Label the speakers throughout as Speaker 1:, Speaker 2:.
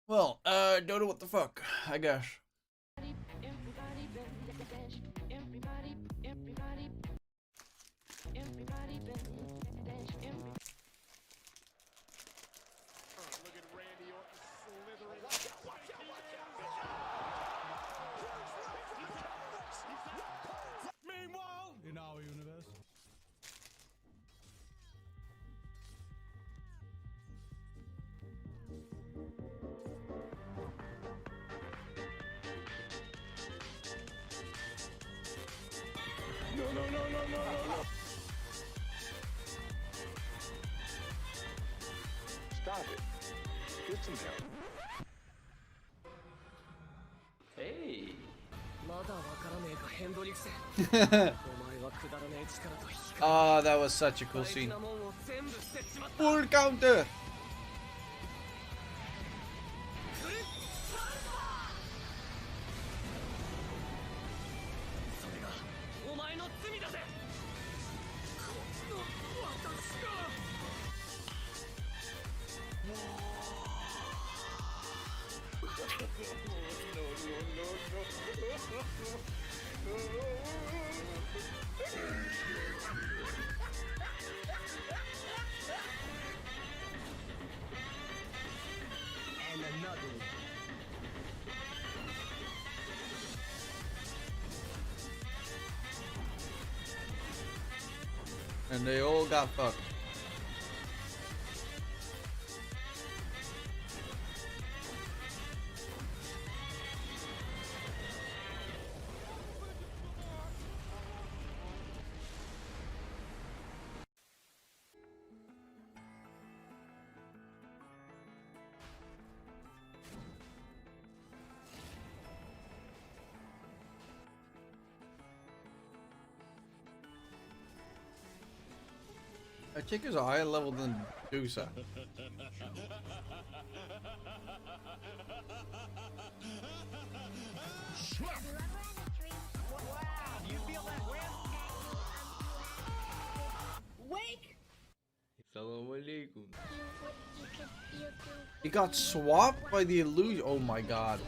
Speaker 1: Well, don't know what the fuck, I guess.
Speaker 2: Meanwhile, in our universe. No.
Speaker 3: Stop it. Get some help.
Speaker 4: Hey.
Speaker 1: Oh, that was such a cool scene. Full counter!
Speaker 2: And another one.
Speaker 1: And they all got fucked. That chick is a higher level than Dusa.
Speaker 5: Wake!
Speaker 1: He got swapped by the illusion. Oh my god.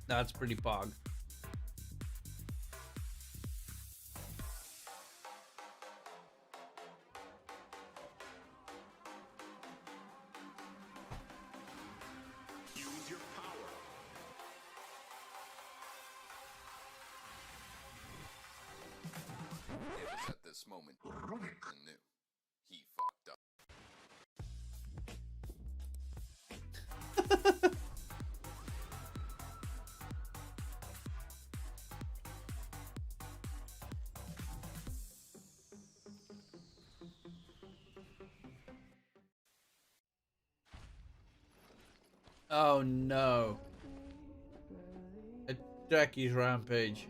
Speaker 1: That's pretty pog.
Speaker 3: Use your power.
Speaker 6: It was at this moment I knew he fucked up.
Speaker 1: Oh no. Jackie's rampage.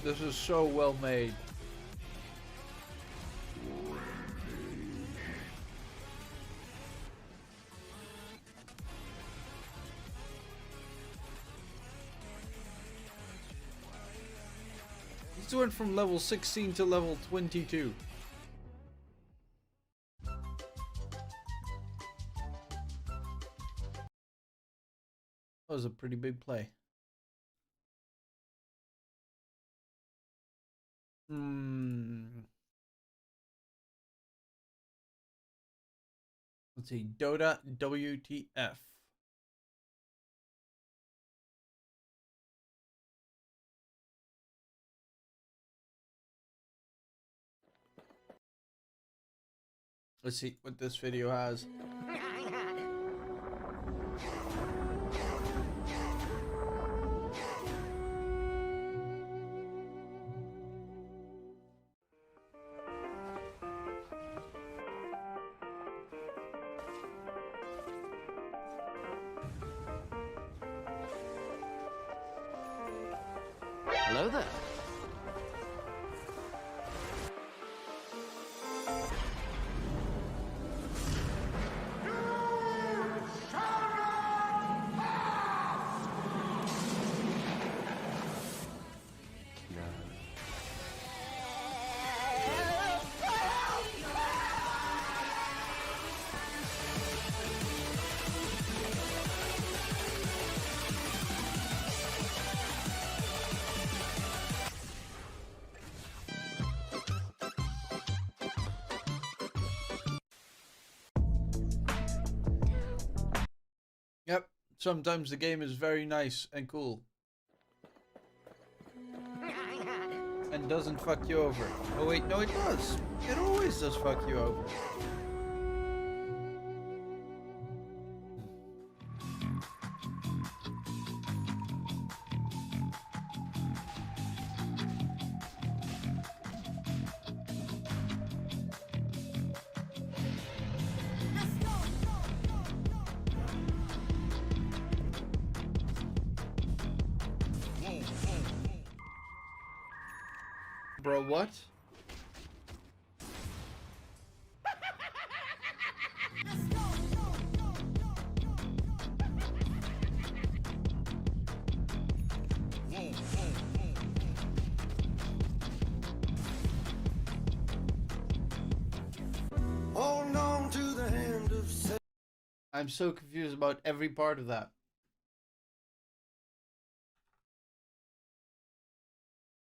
Speaker 1: This is so well made. Just went from level 16 to level 22. That was a pretty big play. Let's see. Dota WTF. Let's see what this video has.
Speaker 5: Hello there.
Speaker 1: Yep, sometimes the game is very nice and cool. And doesn't fuck you over. Oh wait, no it does. It always does fuck you over. Bro, what?
Speaker 7: Hold on to the hand of
Speaker 1: I'm so confused about every part of that.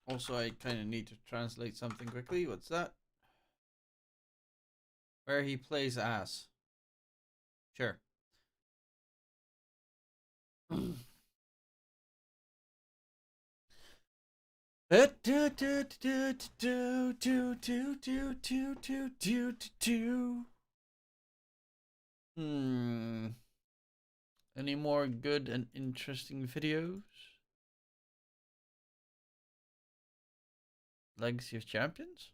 Speaker 1: Also, I kind of need to translate something quickly. What's that? Where he plays ass. Sure. Any more good and interesting videos? Legacy of Champions?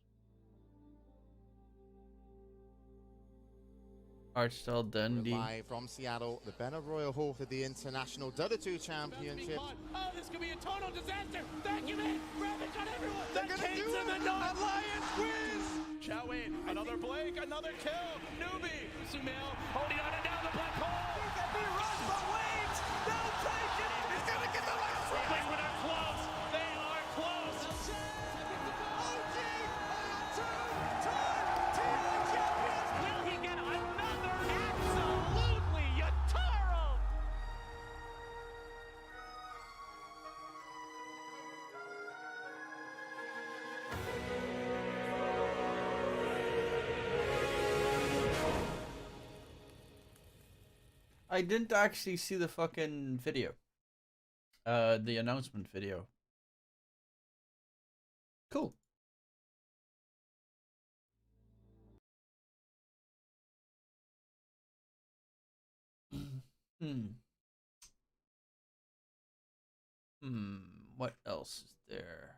Speaker 1: Artstyle Dundee.
Speaker 8: Live from Seattle, the Banner Royal Hall for the International Dota 2 Championship.
Speaker 2: Oh, this could be a total disaster. Vacuum in. Ravage on everyone.
Speaker 8: They're gonna
Speaker 2: Kings
Speaker 8: do
Speaker 2: of
Speaker 8: it.
Speaker 2: the North.
Speaker 8: Alliance wins.
Speaker 2: Chow in. Another Blake. Another kill. Newbie. Sumail holding on and down the black hole. He can be rushed, but wait. No, take it. He's gonna get the last one. Liquid are close. They are close. OG champions. Will he get another? Absolutely. Yataro.
Speaker 1: I didn't actually see the fucking video. The announcement video. Cool. What else is there?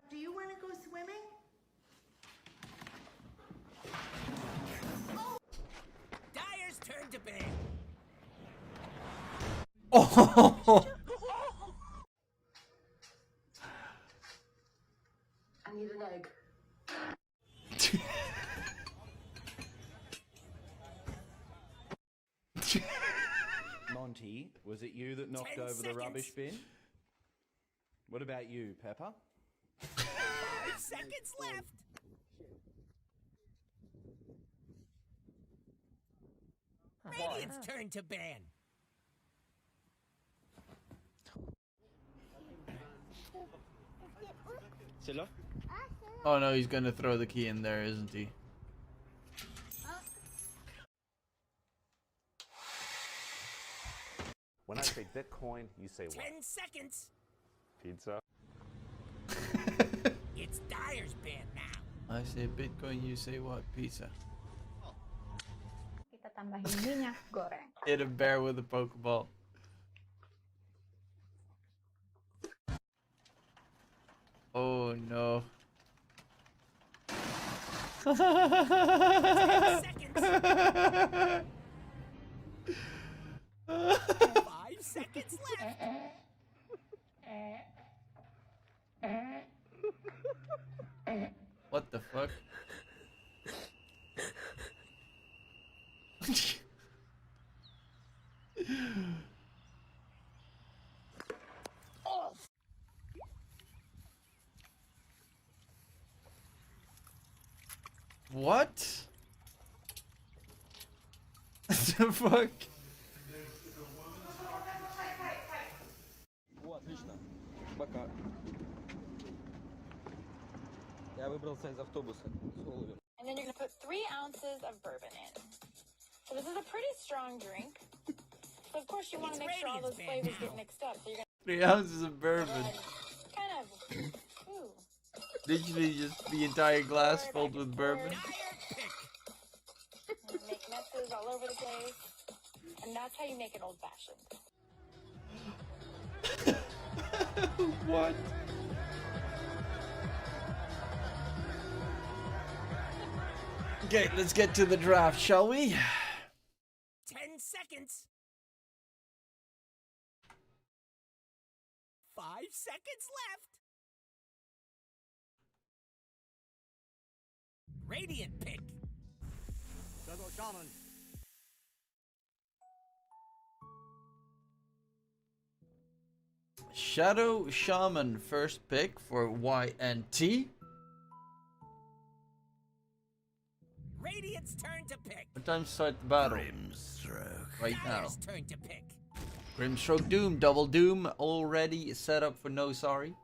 Speaker 9: Do you want to go swimming?
Speaker 2: Dyer's turn to bed.
Speaker 1: Oh!
Speaker 9: I need an egg.
Speaker 5: Monty, was it you that knocked over the rubbish bin? What about you, Pepper?
Speaker 2: 5 seconds left. Radiant's turn to ban.
Speaker 4: C'est là?
Speaker 1: Oh no, he's gonna throw the key in there, isn't he?
Speaker 3: When I say Bitcoin, you say what?
Speaker 2: 10 seconds.
Speaker 3: Pizza?
Speaker 2: It's Dyer's ban now.
Speaker 1: I say Bitcoin, you say what? Pizza.
Speaker 10: Kita tambahin minyak goreng.
Speaker 1: Hit a bear with a Pokeball. Oh no.
Speaker 2: 10 seconds. 5 seconds left.
Speaker 1: What the fuck? What? The fuck?
Speaker 4: О, отлично. Пока. Я выбрался из автобуса с голубем.
Speaker 10: And then you're going to put 3 ounces of bourbon in. So this is a pretty strong drink. So of course you want to make sure all those flavors get mixed up. So you're going
Speaker 1: 3 ounces of bourbon.
Speaker 10: to kind of, ooh.
Speaker 1: Literally just the entire glass filled with bourbon.
Speaker 10: And make messes all over the place. And that's how you make it old-fashioned.
Speaker 1: What? Okay, let's get to the draft, shall we?
Speaker 2: 10 seconds. 5 seconds left. Radiant pick.
Speaker 1: Shadow Shaman, first pick for YNT.
Speaker 2: Radiant's turn to pick.
Speaker 1: What time to start the battle? Right now.
Speaker 2: Dyer's turn to pick.
Speaker 1: Grimstroke Doom, double Doom already set up for no sorry.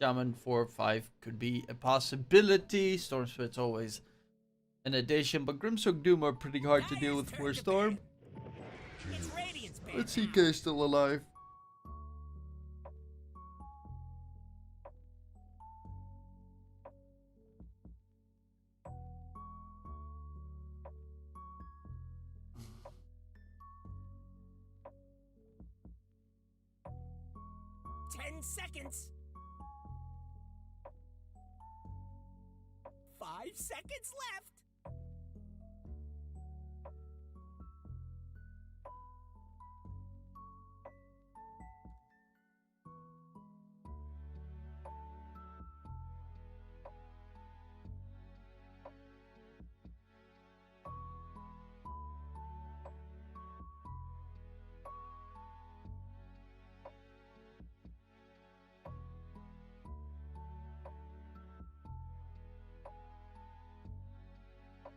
Speaker 1: Shaman 4-5 could be a possibility. Storm Spirit's always an addition, but Grimstroke Doom are pretty hard to deal with for Storm.
Speaker 2: It's Radiant's ban.
Speaker 1: Let's see K's still alive.
Speaker 2: Seconds. 5 seconds left.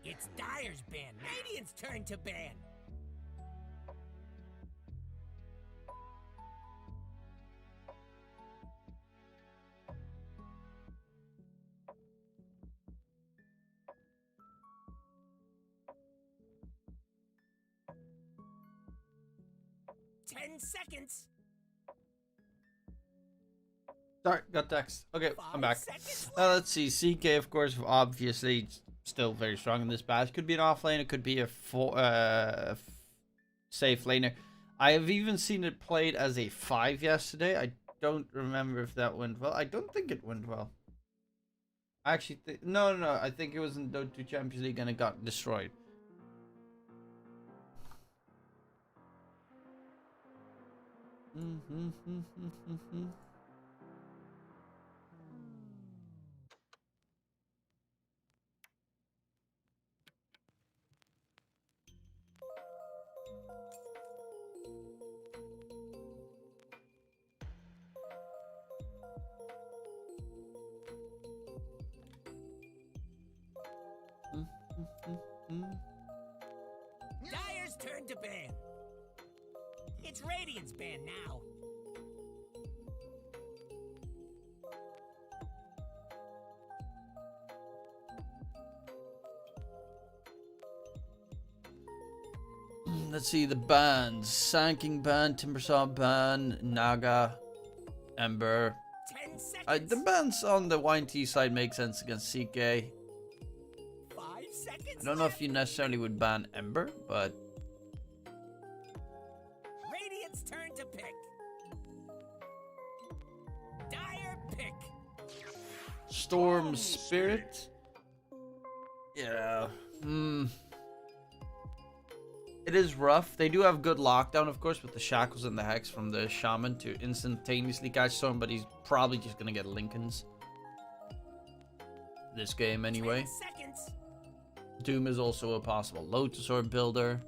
Speaker 2: It's Dyer's ban. Radiant's turn to ban. Ten seconds.
Speaker 1: Sorry, got text. Okay, I'm back.
Speaker 2: 5 seconds
Speaker 1: Now let's see. CK, of course, obviously still very strong in this batch. Could be an off lane. It could be a safe laner. I have even seen it played as a 5 yesterday. I don't remember if that went well. I don't think it went well. Actually, no. I think it was in Dota 2 Champions League and it got destroyed.
Speaker 2: turn to ban. It's Radiant's ban now.
Speaker 1: Let's see the bans. Sanking ban, Timbersaw ban, Naga, Ember.
Speaker 2: 10 seconds.
Speaker 1: The bans on the YT side make sense against CK.
Speaker 2: 5 seconds.
Speaker 1: I don't know if you necessarily would ban Ember, but
Speaker 2: Radiant's turn to pick. Dire pick.
Speaker 1: Storm Spirit. Yeah. It is rough. They do have good lockdown, of course, with the shackles and the hex from the shaman to instantaneously catch Storm, but he's probably just gonna get Lincolns this game anyway.
Speaker 2: 10 seconds.
Speaker 1: Doom is also a possible Lotus Orb builder.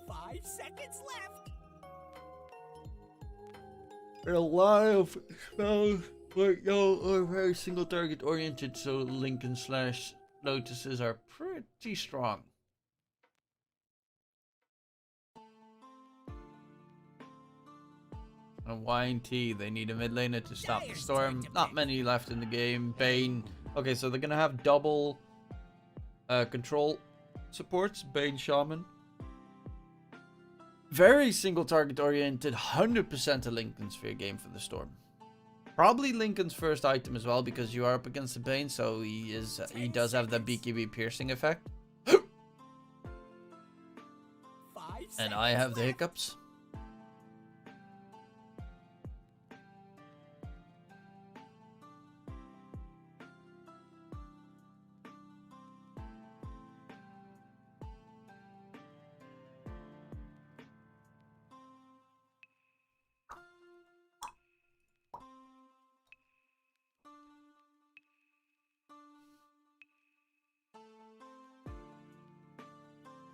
Speaker 2: 5 seconds left.
Speaker 1: There are a lot of spells, but y'all are very single target oriented, so Lincoln slash Lotuses are pretty strong. And YT, they need a mid laner to stop the Storm. Not many left in the game. Bane. Okay, so they're gonna have double control supports. Bane, Shaman. Very single target oriented. 100% a Lincoln Sphere game for the Storm. Probably Lincoln's first item as well, because you are up against the Bane, so he does have the BKB piercing effect. And I have the hiccups.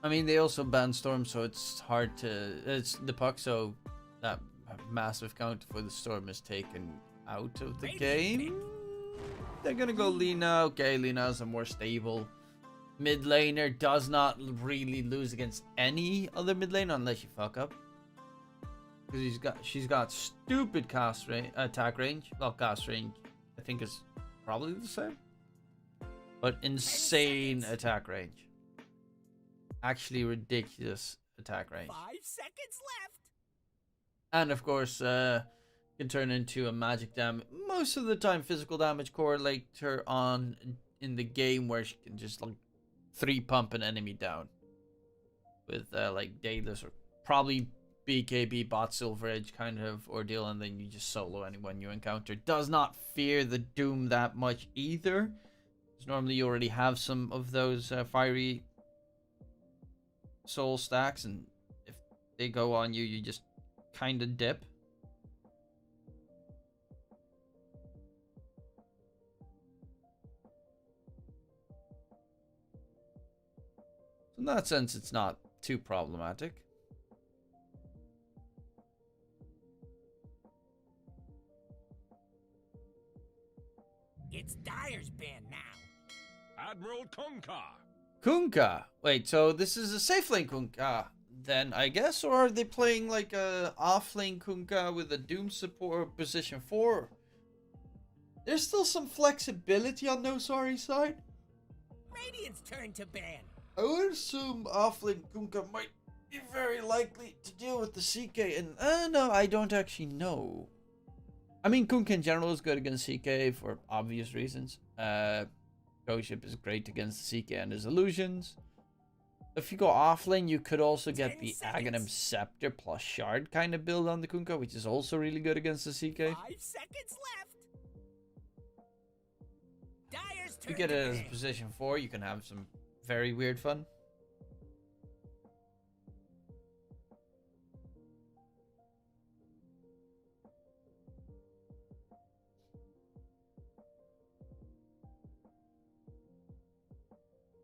Speaker 1: I mean, they also banned Storm, so it's hard to... It's the puck, so that massive count for the Storm is taken out of the game. They're gonna go Lina. Okay, Lina is a more stable mid laner. Does not really lose against any other mid laner unless you fuck up. Because she's got stupid cast range, attack range. Well, cast range, I think is probably the same. But insane attack range. Actually ridiculous attack range.
Speaker 2: 5 seconds left.
Speaker 1: And of course, can turn into a magic damage. Most of the time, physical damage correlate her on in the game where she can just like 3-pump an enemy down with like Daedalus or probably BKB bot Silver Edge kind of ordeal, and then you just solo anyone you encounter. Does not fear the Doom that much either, because normally you already have some of those fiery soul stacks, and if they go on you, you just kind of dip. In that sense, it's not too problematic.
Speaker 2: It's Dire's ban now.
Speaker 11: Admiral Kunkka.
Speaker 1: Kunkka. Wait, so this is a safe lane Kunkka then, I guess? Or are they playing like a off lane Kunkka with a Doom support position 4? There's still some flexibility on No Sorry side.
Speaker 2: Radiant's turn to ban.
Speaker 1: I would assume off lane Kunkka might be very likely to deal with the CK, and no, I don't actually know. I mean, Kunkka in general is good against CK for obvious reasons. Ship is great against the CK and his illusions. If you go offlane, you could also get the Aghanim Scepter plus Shard kind of build on the Kunkka, which is also really good against the CK.
Speaker 2: 5 seconds left. Dire's
Speaker 1: If
Speaker 2: turn
Speaker 1: you get
Speaker 2: to
Speaker 1: it as
Speaker 2: ban.
Speaker 1: position 4, you can have some very weird fun.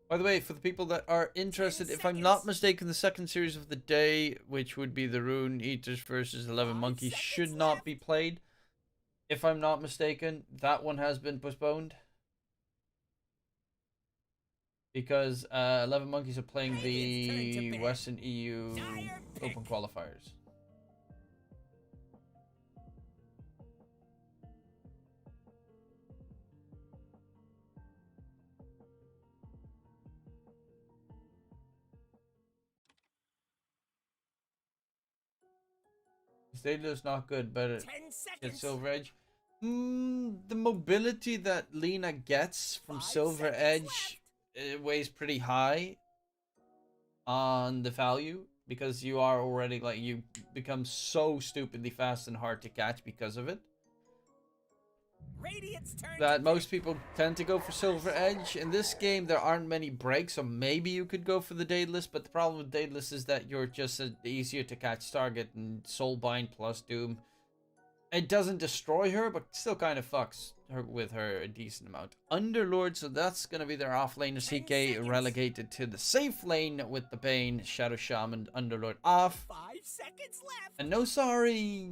Speaker 1: By the way, for the people that are interested, if I'm not mistaken, the second series of the day, which would be the Rune Eaters versus 11Monkeyz, should not be played. If I'm not mistaken, that one has been postponed. because 11Monkeyz are playing the Western EU Open Qualifiers. Stadium's not good, but it's Silver Edge. The mobility that Lena gets from Silver Edge weighs pretty high on the value, because you are already, like, you become so stupidly fast and hard to catch because of it. That most people tend to go for Silver Edge. In this game, there aren't many breaks, so maybe you could go for the Daedalus, but the problem with Daedalus is that you're just easier to catch target, and Soulbind plus Doom. It doesn't destroy her, but still kind of fucks her with her a decent amount. Underlord, so that's going to be their offlaner. CK relegated to the safe lane with the Bane, Shadow Shaman, Underlord off.
Speaker 2: 5 seconds left.
Speaker 1: And no sorry,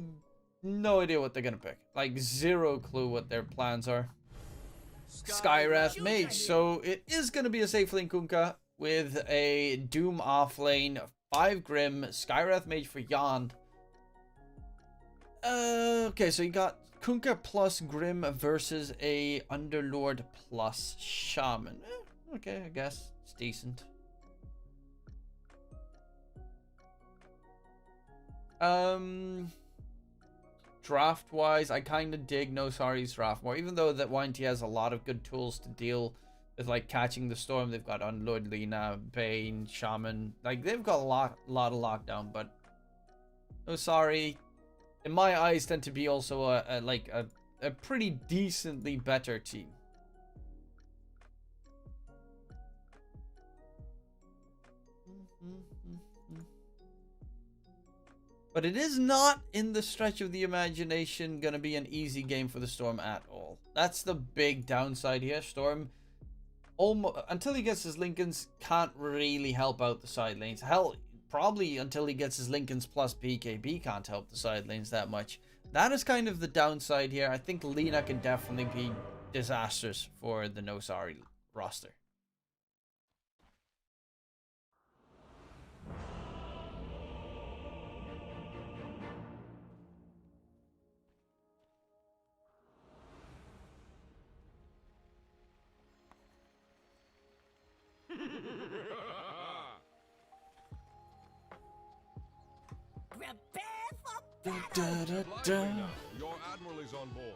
Speaker 1: no idea what they're going to pick. Like, zero clue what their plans are. Skywrath Mage, so it is going to be a safe lane Kunkka with a Doom offlane, 5 Grim, Skywrath Mage for Jan. Okay, so you got Kunkka plus Grim versus a Underlord plus Shaman. Okay, I guess it's decent. Draft-wise, I kind of dig No Sorry's draft more, even though that YNT has a lot of good tools to deal with, like catching the storm. They've got Underlord, Lena, Bane, Shaman. Like, they've got a lot of lockdown, but No Sorry, in my eyes, tend to be also a pretty decently better team. But it is not, in the stretch of the imagination, going to be an easy game for the Storm at all. That's the big downside here. Storm, almost, until he gets his Lincolns, can't really help out the side lanes. Hell, probably until he gets his Lincolns plus BKB can't help the side lanes that much. That is kind of the downside here. I think Lena can definitely be disastrous for the No Sorry roster.
Speaker 6: Your admiral is on board.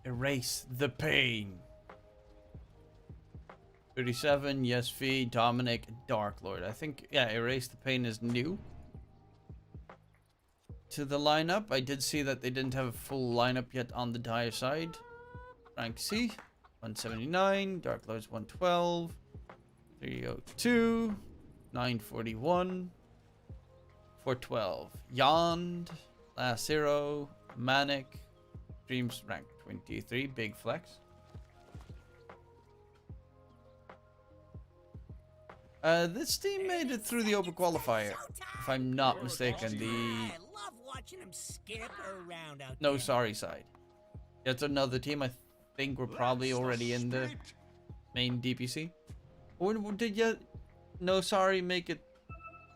Speaker 1: Erase the pain. 37, yes, V, Dominic, Dark Lord. I think, yeah, Erase the Pain is new to the lineup. I did see that they didn't have a full lineup yet on the Dire side. Rank C, 179, Dark Lord's 112, 302, 941, 412. Yond, Last Zero, Manic, Dreams rank 23, big flex. This team made it through the Open Qualifier, if I'm not mistaken. The No Sorry side. That's another team. I think we're probably already in the main DPC. Or did you No Sorry make it?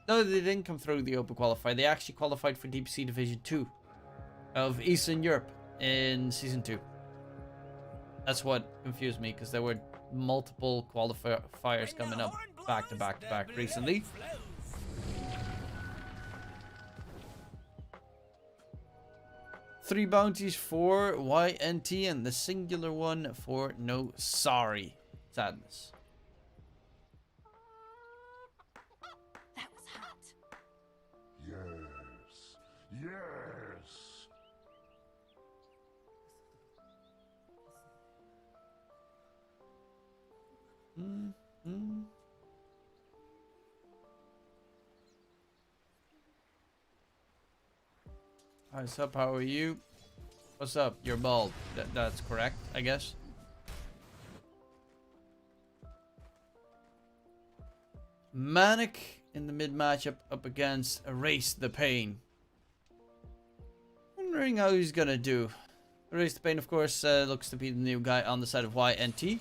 Speaker 1: No, they didn't come through the Open Qualifier. They actually qualified for DPC Division 2 of Eastern Europe in Season 2. That's what confused me, because there were multiple qualifiers coming up back to back to back recently. Three bounties for YNT and the singular one for No Sorry. Sadness.
Speaker 9: That was hot.
Speaker 6: Yes. Yes.
Speaker 1: Hi, what's up? How are you? What's up? You're bald. That's correct, I guess. Manic in the mid matchup up against Erase the Pain. wondering how he's gonna do. Erase the Pain, of course, looks to be the new guy on the side of YNT.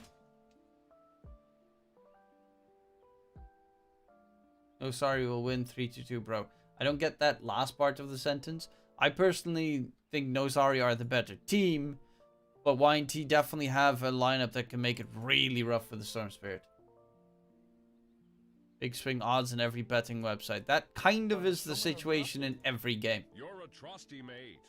Speaker 1: No, sorry, we'll win 3-2, bro. I don't get that last part of the sentence. I personally think No Sorry are the better team, but YNT definitely have a lineup that can make it really rough for the Storm Spirit. Big swing odds in every betting website. That kind of is the situation in every game.
Speaker 2: You're a trusty mate.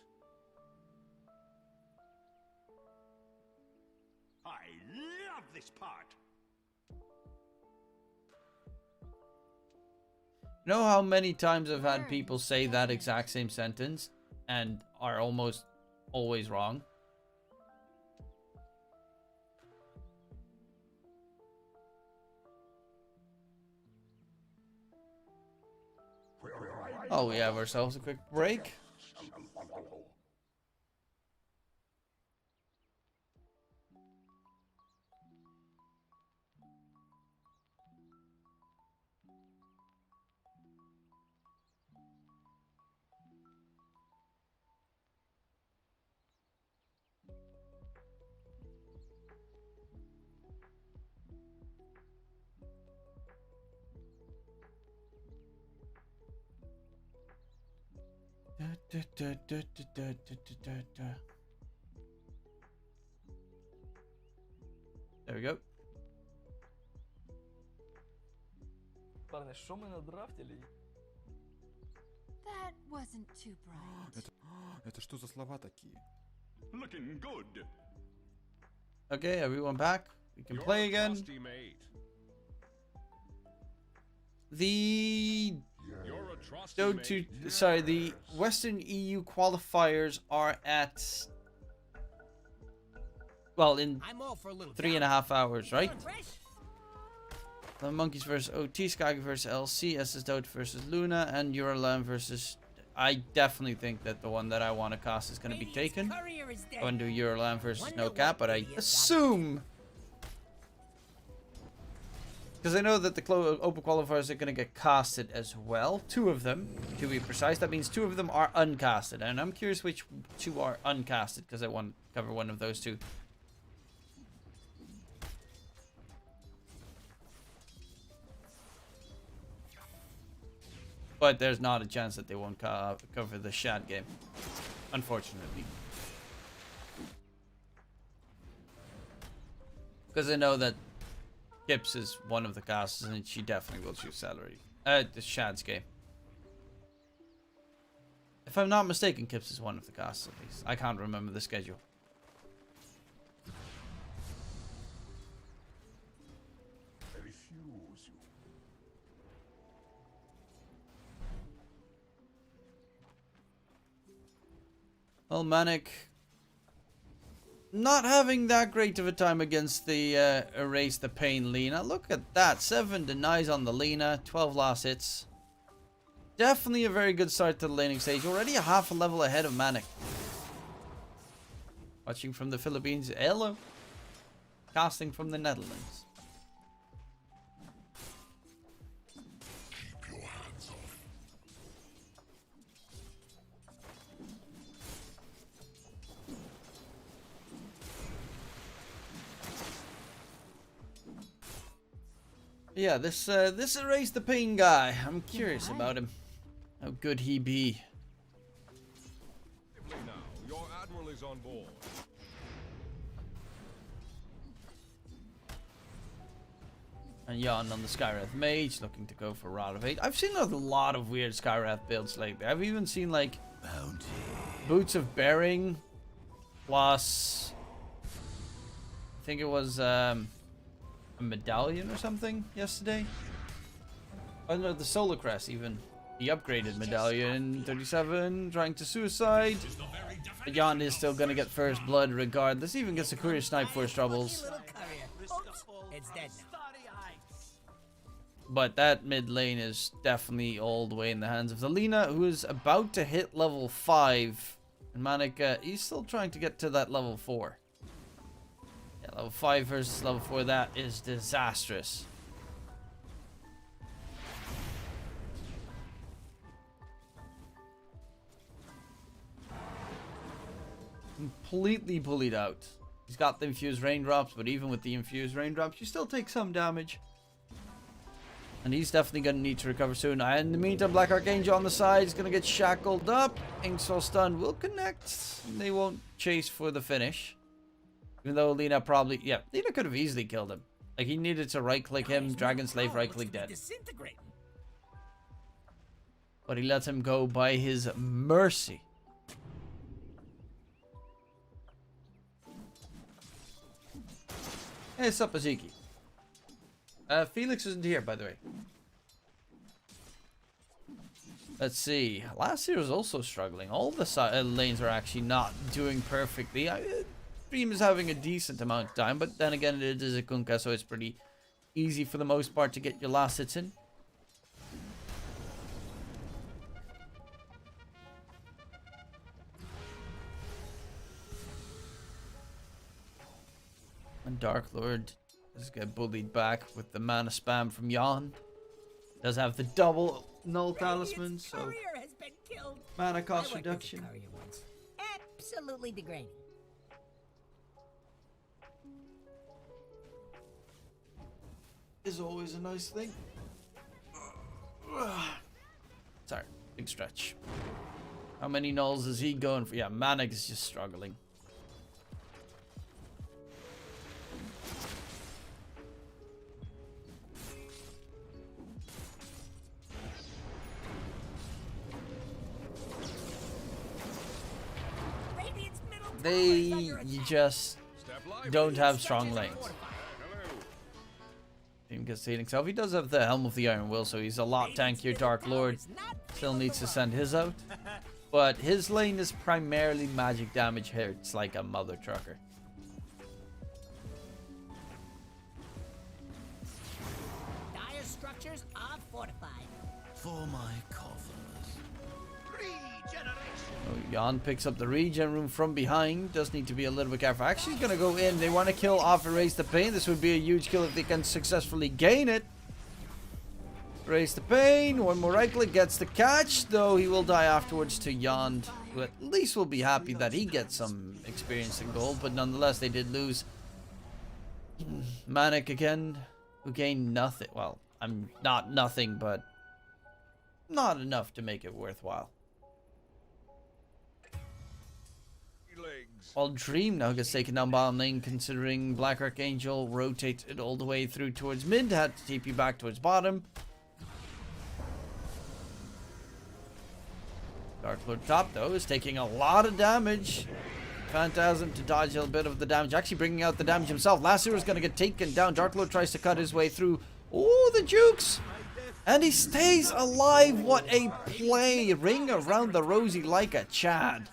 Speaker 2: I love this part.
Speaker 1: You know how many times I've had people say that exact same sentence and are almost always wrong? Oh, we have ourselves a quick break. There we go.
Speaker 4: Парни, що ми надрафтили?
Speaker 9: That wasn't too bright.
Speaker 11: Это что за слова такие?
Speaker 2: Looking good.
Speaker 1: Okay, everyone back. We can play again.
Speaker 2: Trusty mate.
Speaker 1: The
Speaker 2: You're a trusty mate.
Speaker 1: sorry, the Western EU qualifiers are at, well, in 3.5 hours, right? 11Monkeyz versus OT, Sky versus LC, SS Dota versus Luna, and Eurolam versus. I definitely think that the one that I want to cast is going to be taken. I want to do Eurolam versus No Cap, but I assume, because I know that the open qualifiers are going to get casted as well. 2 of them, to be precise. That means 2 of them are uncasted, and I'm curious which 2 are uncasted, because I want to cover one of those 2. But there's not a chance that they won't cover the Shad game, unfortunately. Because I know that Kips is one of the casters, and she definitely will choose Salary. The Shad's game. If I'm not mistaken, Kips is one of the casters at least. I can't remember the schedule. Well, Manic, not having that great of a time against the Erase the Pain Lina. Look at that. 7 denies on the Lina. 12 last hits. Definitely a very good start to the laning stage. Already a half a level ahead of Manic. Watching from the Philippines. Hello. Casting from the Netherlands. Yeah, this Erase the Pain guy. I'm curious about him. How good he be.
Speaker 2: Now, your admiral is on board.
Speaker 1: And Jan on the Skywrath Mage, looking to go for Rod of 8. I've seen a lot of weird Skywrath builds lately. I've even seen like Boots of Bearing plus, I think it was a medallion or something yesterday. Oh no, the Solar Crest even. The upgraded medallion. 37 trying to suicide. But Jan is still gonna get first blood regardless. Even gets a courier snipe for his troubles.
Speaker 12: It's dead now.
Speaker 1: But that mid lane is definitely all the way in the hands of the Lina, who is about to hit level 5. And Manic, he's still trying to get to that level 4. Yeah, level 5 versus level 4, that is disastrous. completely bullied out. He's got the infused raindrops, but even with the infused raindrops, you still take some damage. And he's definitely going to need to recover soon. And in the meantime, Black Archangel on the side is going to get shackled up. Inksoul stun will connect. They won't chase for the finish. Even though Lina probably... Yeah, Lina could have easily killed him. Like, he needed to right-click him. Dragon Slave right-click dead. But he lets him go by his mercy. Hey, sup, Aziki. Felix isn't here, by the way. Let's see. Last year was also struggling. All the lanes are actually not doing perfectly. Dream is having a decent amount of time, but then again, it is a Kunkka, so it's pretty easy for the most part to get your last hits in. And Dark Lord does get bullied back with the mana spam from Yon. Does have the double null talisman, so mana cost reduction.
Speaker 12: Absolutely degrading.
Speaker 1: Is always a nice thing. Sorry, big stretch. How many nulls is he going for? Yeah, Manic is just struggling. They just don't have strong lanes. Team gets healing self. He does have the Helm of the Iron Will, so he's a lot tankier. Dark Lord still needs to send his out. But his lane is primarily magic damage here. It's like a mother trucker.
Speaker 12: Dire structures are fortified.
Speaker 7: For my coffers.
Speaker 1: Oh, Jan picks up the regen room from behind. Does need to be a little bit careful. Actually, he's going to go in. They want to kill off Erase the Pain. This would be a huge kill if they can successfully gain it. Erase the Pain. One more right click. Gets the catch. Though he will die afterwards to Jan, who at least will be happy that he gets some experience in gold. But nonetheless, they did lose. Manic again, who gained nothing. Well, I'm not nothing, but not enough to make it worthwhile. While Dream now gets taken down bottom lane, considering Black Archangel rotates it all the way through towards mid, had to TP back towards bottom. Dark Lord top though is taking a lot of damage. Phantasm to dodge a little bit of the damage, actually bringing out the damage himself. Last year is going to get taken down. Dark Lord tries to cut his way through. Oh, the jukes! And he stays alive. What a play! Ring around the rosy like a Chad.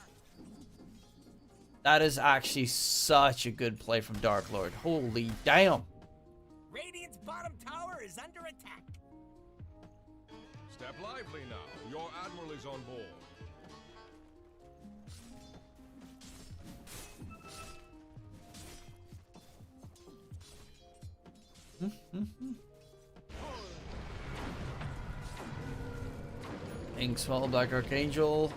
Speaker 1: That is actually such a good play from Dark Lord. Holy damn.
Speaker 12: Radiant's bottom tower is under attack.
Speaker 2: Step lively now. Your admiral is on board.
Speaker 1: Inkswell, Black Archangel.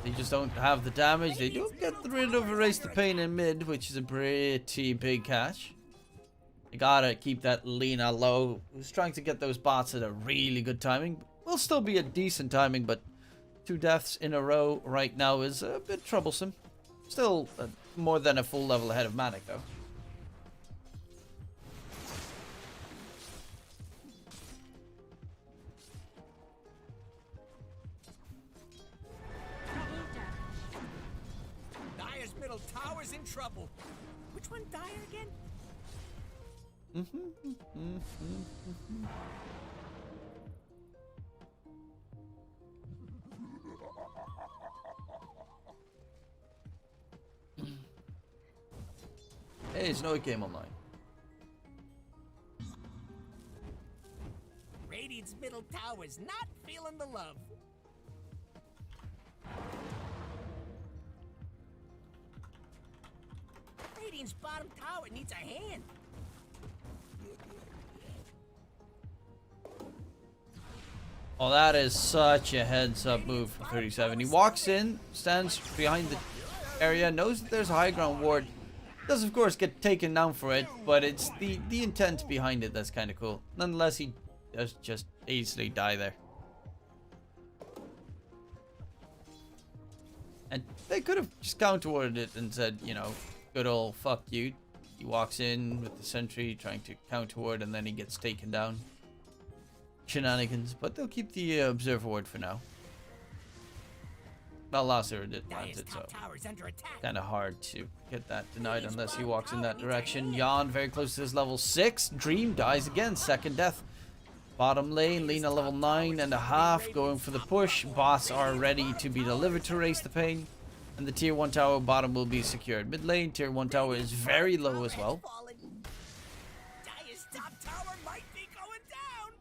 Speaker 1: They just don't have the damage. They do get rid of Erase the Pain in mid, which is a pretty big catch. You gotta keep that Lina low. Who's trying to get those bots at a really good timing. Will still be a decent timing, but 2 deaths in a row right now is a bit troublesome. Still more than a full level ahead of Manic, though.
Speaker 12: Tower's in trouble. Which one, Dire again?
Speaker 1: Hey, Snowy came online.
Speaker 12: Radiant's middle tower's not feeling the love. Radiant's bottom tower needs a hand.
Speaker 1: Oh, that is such a heads-up move from 37. He walks in, stands behind the area, knows that there's a high ground ward. Does of course get taken down for it, but it's the intent behind it that's kind of cool. Nonetheless, he does just easily die there. And they could have just counter-warded it and said, you know, good old fuck you. He walks in with the sentry trying to counter-ward and then he gets taken down. Shenanigans, but they'll keep the observer ward for now. Well, last year did plant it, so kind of hard to get that denied unless he walks in that direction. Jan very close to his level 6. Dream dies again, second death. Bottom lane, Lina level 9.5, going for the push. Bots are ready to be delivered to Raise the Pain. And the tier 1 tower bottom will be secured. Mid lane, tier 1 tower is very low as well.
Speaker 12: Dire's top tower might be going down.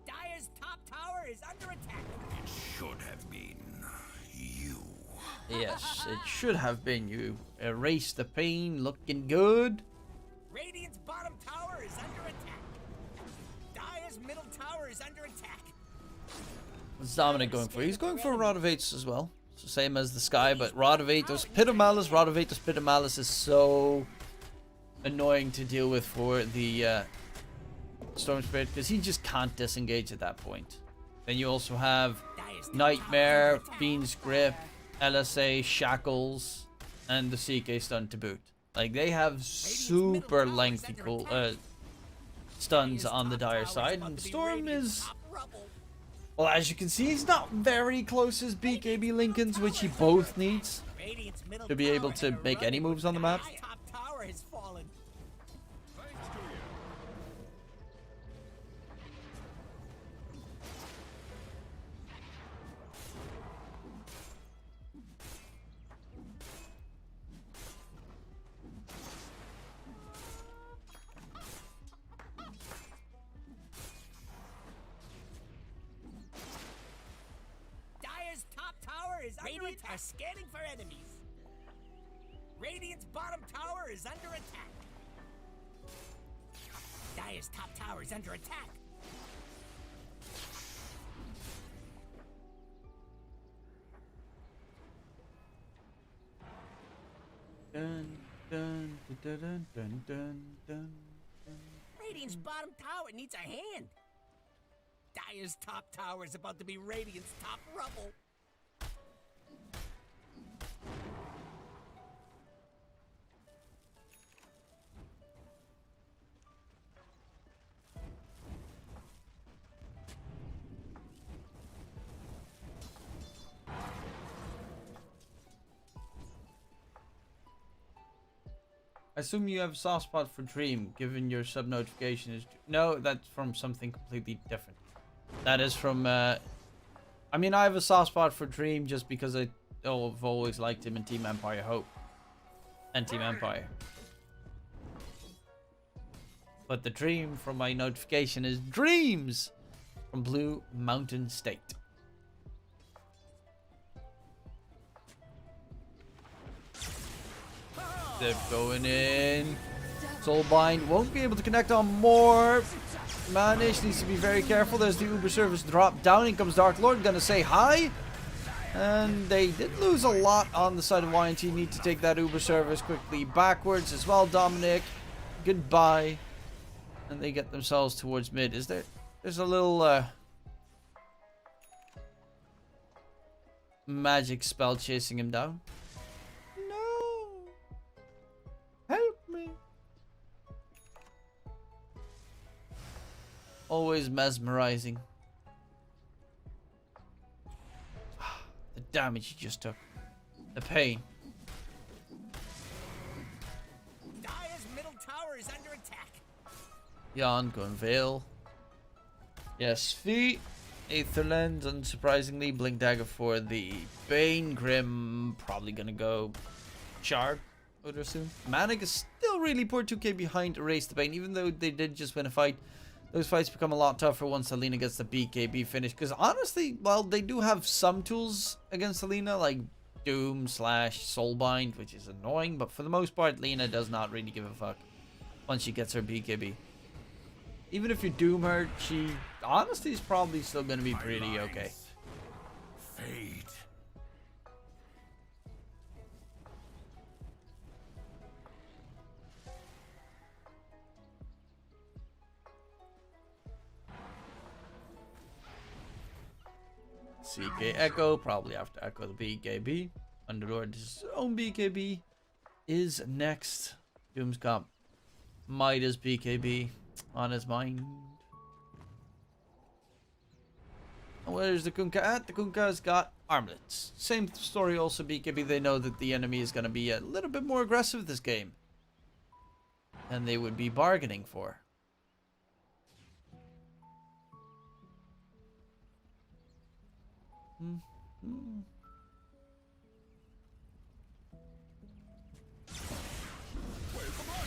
Speaker 12: Dire's top tower is under attack.
Speaker 7: It should have been you.
Speaker 1: Yes, it should have been you. Erase the Pain, looking good.
Speaker 12: Radiant's bottom tower is under attack. Dire's middle tower is under attack.
Speaker 1: What's Dominic going for? He's going for Rod of Aethys as well. So same as the Sky, but Rod of Aethys, Pit of Malice. Rod of Aethys, Pit of Malice is so annoying to deal with for the Storm Spirit because he just can't disengage at that point. Then you also have Nightmare, Fiend's Grip, LSA, Shackles, and the CK stun to boot. Like, they have super lengthy stuns on the Dire side, and Storm is... Well, as you can see, he's not very close as BKB Lincoln's, which he both needs to be able to make any moves on the map.
Speaker 12: Top tower has fallen. Radiant are scanning for enemies. Radiant's bottom tower is under attack. Dire's top tower is under attack.
Speaker 1: Dun, dun, dun, dun, dun, dun, dun, dun.
Speaker 12: Radiant's bottom tower needs a hand. Dire's top tower is about to be Radiant's top rubble.
Speaker 1: I assume you have a soft spot for Dream, given your sub notification is... No, that's from something completely different. That is from... I mean, I have a soft spot for Dream just because I've always liked him in Team Empire Hope. And Team Empire. But the Dream from my notification is Dreams! From Blue Mountain State. They're going in. Soulbind won't be able to connect on more. Manish needs to be very careful. There's the Uber service drop down. In comes Dark Lord, gonna say hi. And they did lose a lot on the side of YNT. Need to take that Uber service quickly backwards as well, Dominic. Goodbye. And they get themselves towards mid. There's a little magic spell chasing him down. Help me. Always mesmerizing. The damage he just took. The pain.
Speaker 12: Dire's middle tower is under attack.
Speaker 1: Jan going Veil. Yes, Fee. Aetherland, unsurprisingly. Blink Dagger for the Bane. Grim probably gonna go Shard. I would assume. Manic is still really poor 2k behind Erase the Bane, even though they did just win a fight. Those fights become a lot tougher once Selena gets the BKB finish. Because honestly, well, they do have some tools against Selena, like Doom / Soulbind, which is annoying. But for the most part, Lena does not really give a fuck once she gets her BKB. Even if you Doom her, she honestly is probably still going to be pretty okay.
Speaker 7: fate.
Speaker 1: CK Echo, probably after Echo the BKB. Underlord's own BKB is next. Doom's got Midas BKB on his mind. And where's the Kunkka at? The Kunkka's got armlets. Same story also BKB. They know that the enemy is going to be a little bit more aggressive this game than they would be bargaining for.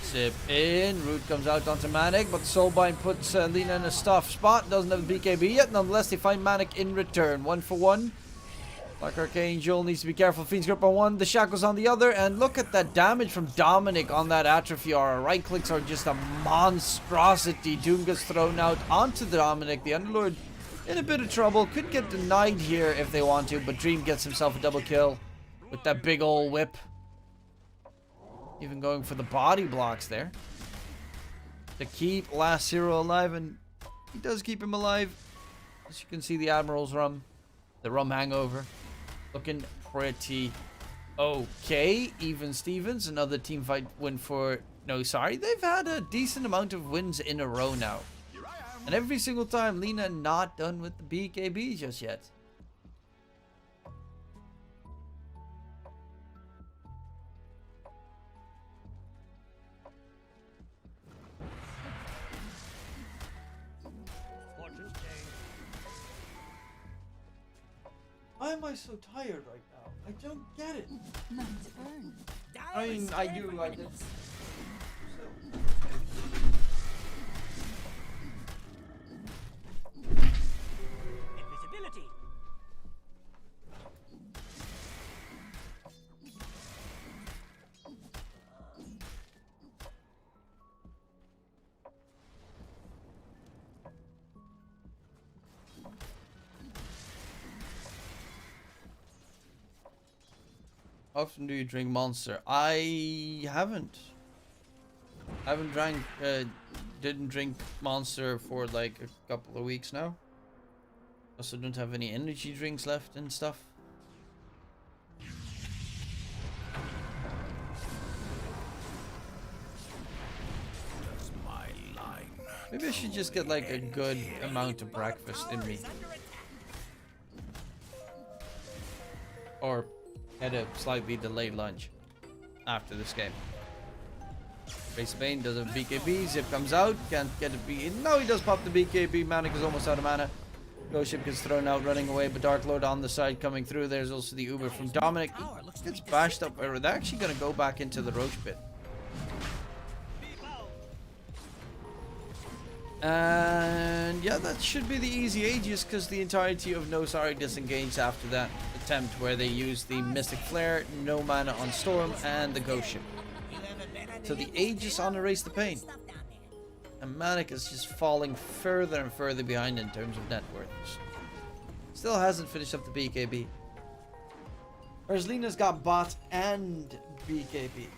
Speaker 1: Zip in, Root comes out onto Manic, but Soulbind puts Lina in a tough spot. Doesn't have the BKB yet. Nonetheless, they find Manic in return. 1 for 1. Black Archangel needs to be careful. Fiend's Grip on one, the Shackles on the other. And look at that damage from Dominic on that Atrophy aura. Right clicks are just a monstrosity. Doom gets thrown out onto Dominic. The Underlord in a bit of trouble. Could get denied here if they want to, but Dream gets himself a double kill with that big ol' whip. Even going for the body blocks there to keep last hero alive, and he does keep him alive. As you can see, the Admiral's rum, the rum hangover, looking pretty okay. Even Stevens, another team fight win for No Sorry. They've had a decent amount of wins in a row now, and every single time Lina not done with the BKB just yet. Why am I so tired right now? I don't get it. I mean, I do. I did.
Speaker 12: Invisibility.
Speaker 1: How often do you drink Monster? I haven't. I haven't drank, didn't drink Monster for like a couple of weeks now. Also don't have any energy drinks left and stuff. Maybe I should just get like a good amount of breakfast in me. Or get a slightly delayed lunch after this game. Face Bane does a BKB. Zip comes out. Can't get a B. No, he does pop the BKB. Manic is almost out of mana. Ghost Ship gets thrown out, running away. But Dark Lord on the side coming through. There's also the Uber from Dominic. He gets bashed up. They're actually going to go back into the Roach Pit. And yeah, that should be the easy Aegis, because the entirety of No Sorry disengaged after that attempt where they used the Mystic Flare, no mana on Storm, and the Ghost Ship. So the Aegis on Erase the Pain. And Manic is just falling further and further behind in terms of net worth. Still hasn't finished up the BKB. Whereas Lina's got bot and BKB.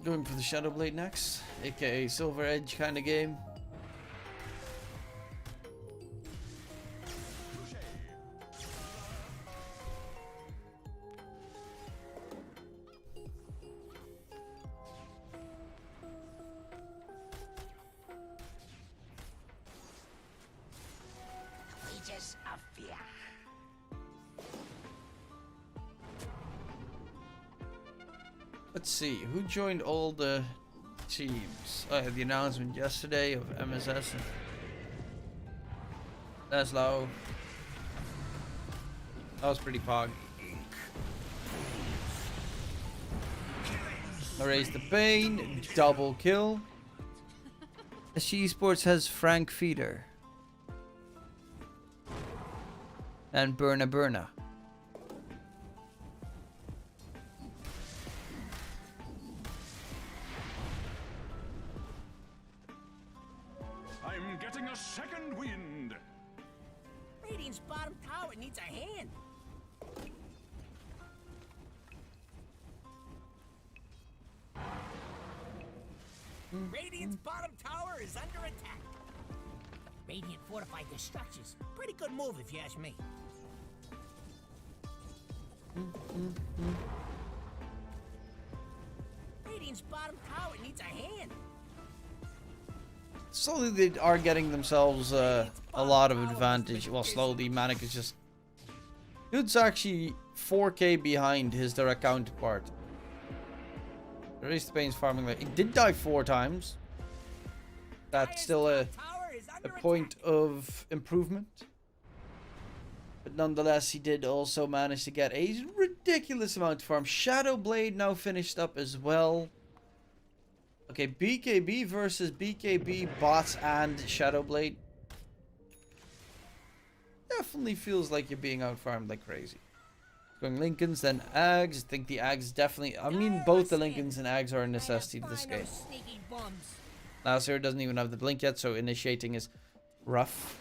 Speaker 1: Going for the Shadow Blade next, aka Silver Edge kind of game.
Speaker 12: Aegis of fear.
Speaker 1: Let's see, who joined all the teams? I had the announcement yesterday of MSS and Laszlo. That was pretty pog. Erase the Pain, double kill. SG Esports has Frank Feeder. And Burna Burna.
Speaker 7: I'm getting a second wind.
Speaker 12: Radiant's bottom tower needs a hand. Radiant's bottom tower is under attack. Radiant fortified their structures. Pretty good move if you ask me. Radiant's bottom tower needs a hand.
Speaker 1: Slowly they are getting themselves a lot of advantage. Well, slowly, Manic is just... Dude's actually 4k behind his direct counterpart. Race the Pain's farming like... He did die 4 times. That's still a point of improvement. But nonetheless, he did also manage to get a ridiculous amount of farm. Shadowblade now finished up as well. Okay, BKB versus BKB, bots, and Shadowblade. Definitely feels like you're being out-farmed like crazy. Going Lincolns, then Ags. I think the Ags definitely... I mean, both the Lincolns and Ags are a necessity to this game. Last year doesn't even have the blink yet, so initiating is rough.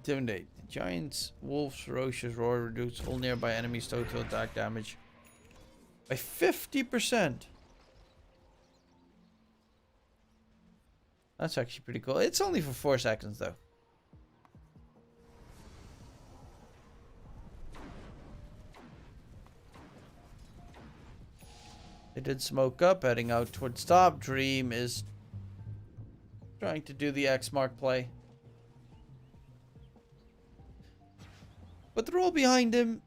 Speaker 1: Intimidate. The Giants, Wolves, Ferocious Roar reduce all nearby enemies' total attack damage by 50%. That's actually pretty cool. It's only for 4 seconds though. They did smoke up, heading out towards top. Dream is trying to do the X mark play. But they're all behind him.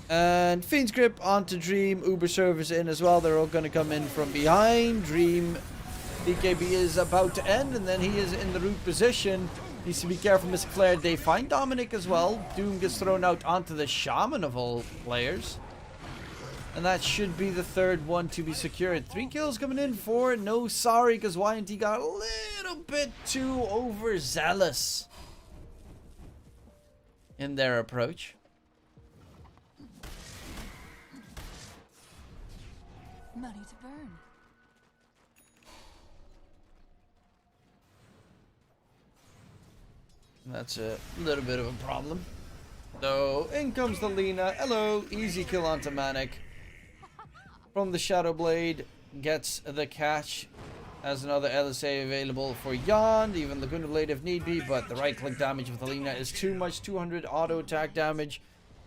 Speaker 1: And Fiend's Grip onto Dream. Uber Service in as well. They're all going to come in from behind. Dream. BKB is about to end. And then he is in the root position. Needs to be careful, Miss Claire. They find Dominic as well. Doom gets thrown out onto the Shaman of all players. And that should be the third one to be secured. 3 kills coming in for No Sorry, because YNT got a little bit too overzealous in their approach.
Speaker 9: Money to burn.
Speaker 1: That's a little bit of a problem. So, in comes the Lina. Hello, easy kill onto Manic. From the Shadowblade, gets the catch. Has another LSA available for Yond, even Laguna Blade if need be, but the right click damage of the Lina is too much, 200 auto attack damage.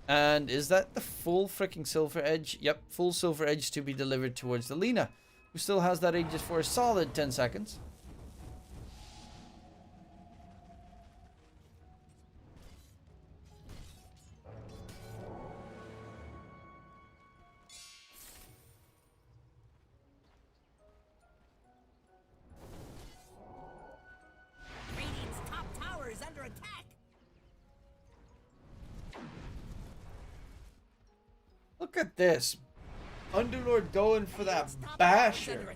Speaker 1: And is that the full freaking Silver Edge? Yep, full Silver Edge to be delivered towards the Lina, who still has that Aegis for a solid 10 seconds. Look at this. Underlord going for that Basher.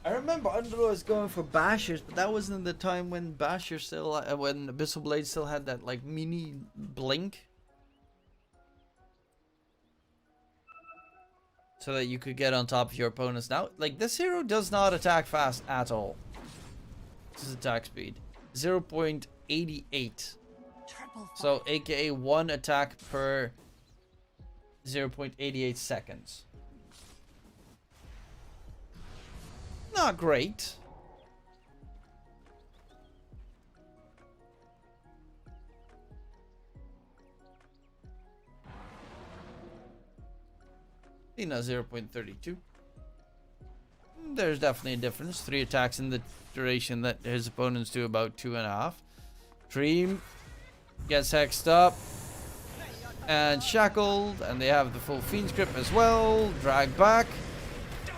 Speaker 1: I remember Underlord was going for Bashers, but that wasn't the time when Basher still, when Abyssal Blade still had that like mini blink. So that you could get on top of your opponents. Now, like, this hero does not attack fast at all. This is attack speed. 0.88. So, aka 1 attack per 0.88 seconds. Not great. Lina 0.32. There's definitely a difference. 3 attacks in the duration that his opponents do about 2.5. Dream gets hexed up and shackled, and they have the full Fiend's Grip as well. Drag back.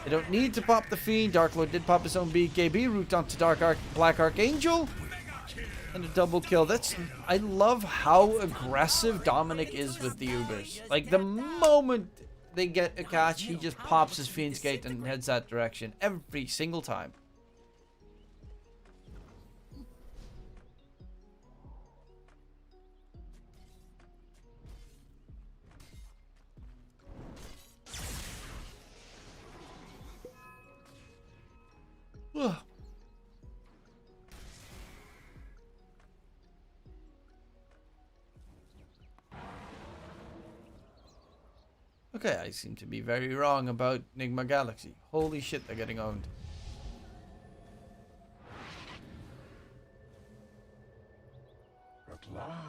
Speaker 1: They don't need to pop the Fiend. Dark Lord did pop his own BKB. Root onto Black Archangel. And a double kill. I love how aggressive Dominic is with the Ubers. Like, the moment they get a catch, he just pops his Fiend's Gate and heads that direction every single time. Ugh. Okay, I seem to be very wrong about Enigma Galaxy. Holy shit, they're getting owned.
Speaker 7: At last.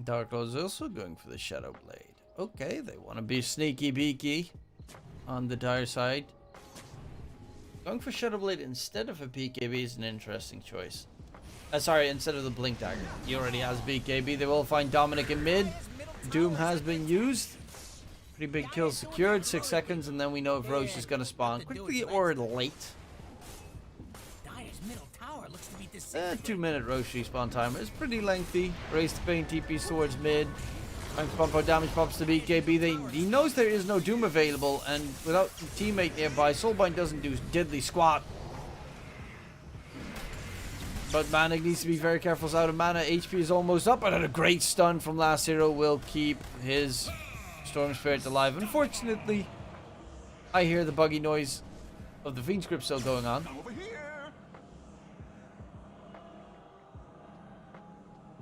Speaker 1: Dark Lord's also going for the Shadow Blade. Okay, they want to be sneaky beaky on the dire side. Going for Shadow Blade instead of a BKB is an interesting choice. Sorry, instead of the Blink Dagger. He already has BKB. They will find Dominic in mid. Doom has been used. Pretty big kill secured. 6 seconds, and then we know if Roche is going to spawn quickly or late. 2-minute Roche respawn timer is pretty lengthy. Race the Pain TPs towards mid. Trying to pump out damage, pops the BKB. He knows there is no Doom available, and without a teammate nearby, Soulbind doesn't do diddly squat. But Manik needs to be very careful. He's out of mana. HP is almost up, and a great stun from Last Hero will keep his Storm Spirit alive. Unfortunately, I hear the buggy noise of the Fiend script still going on.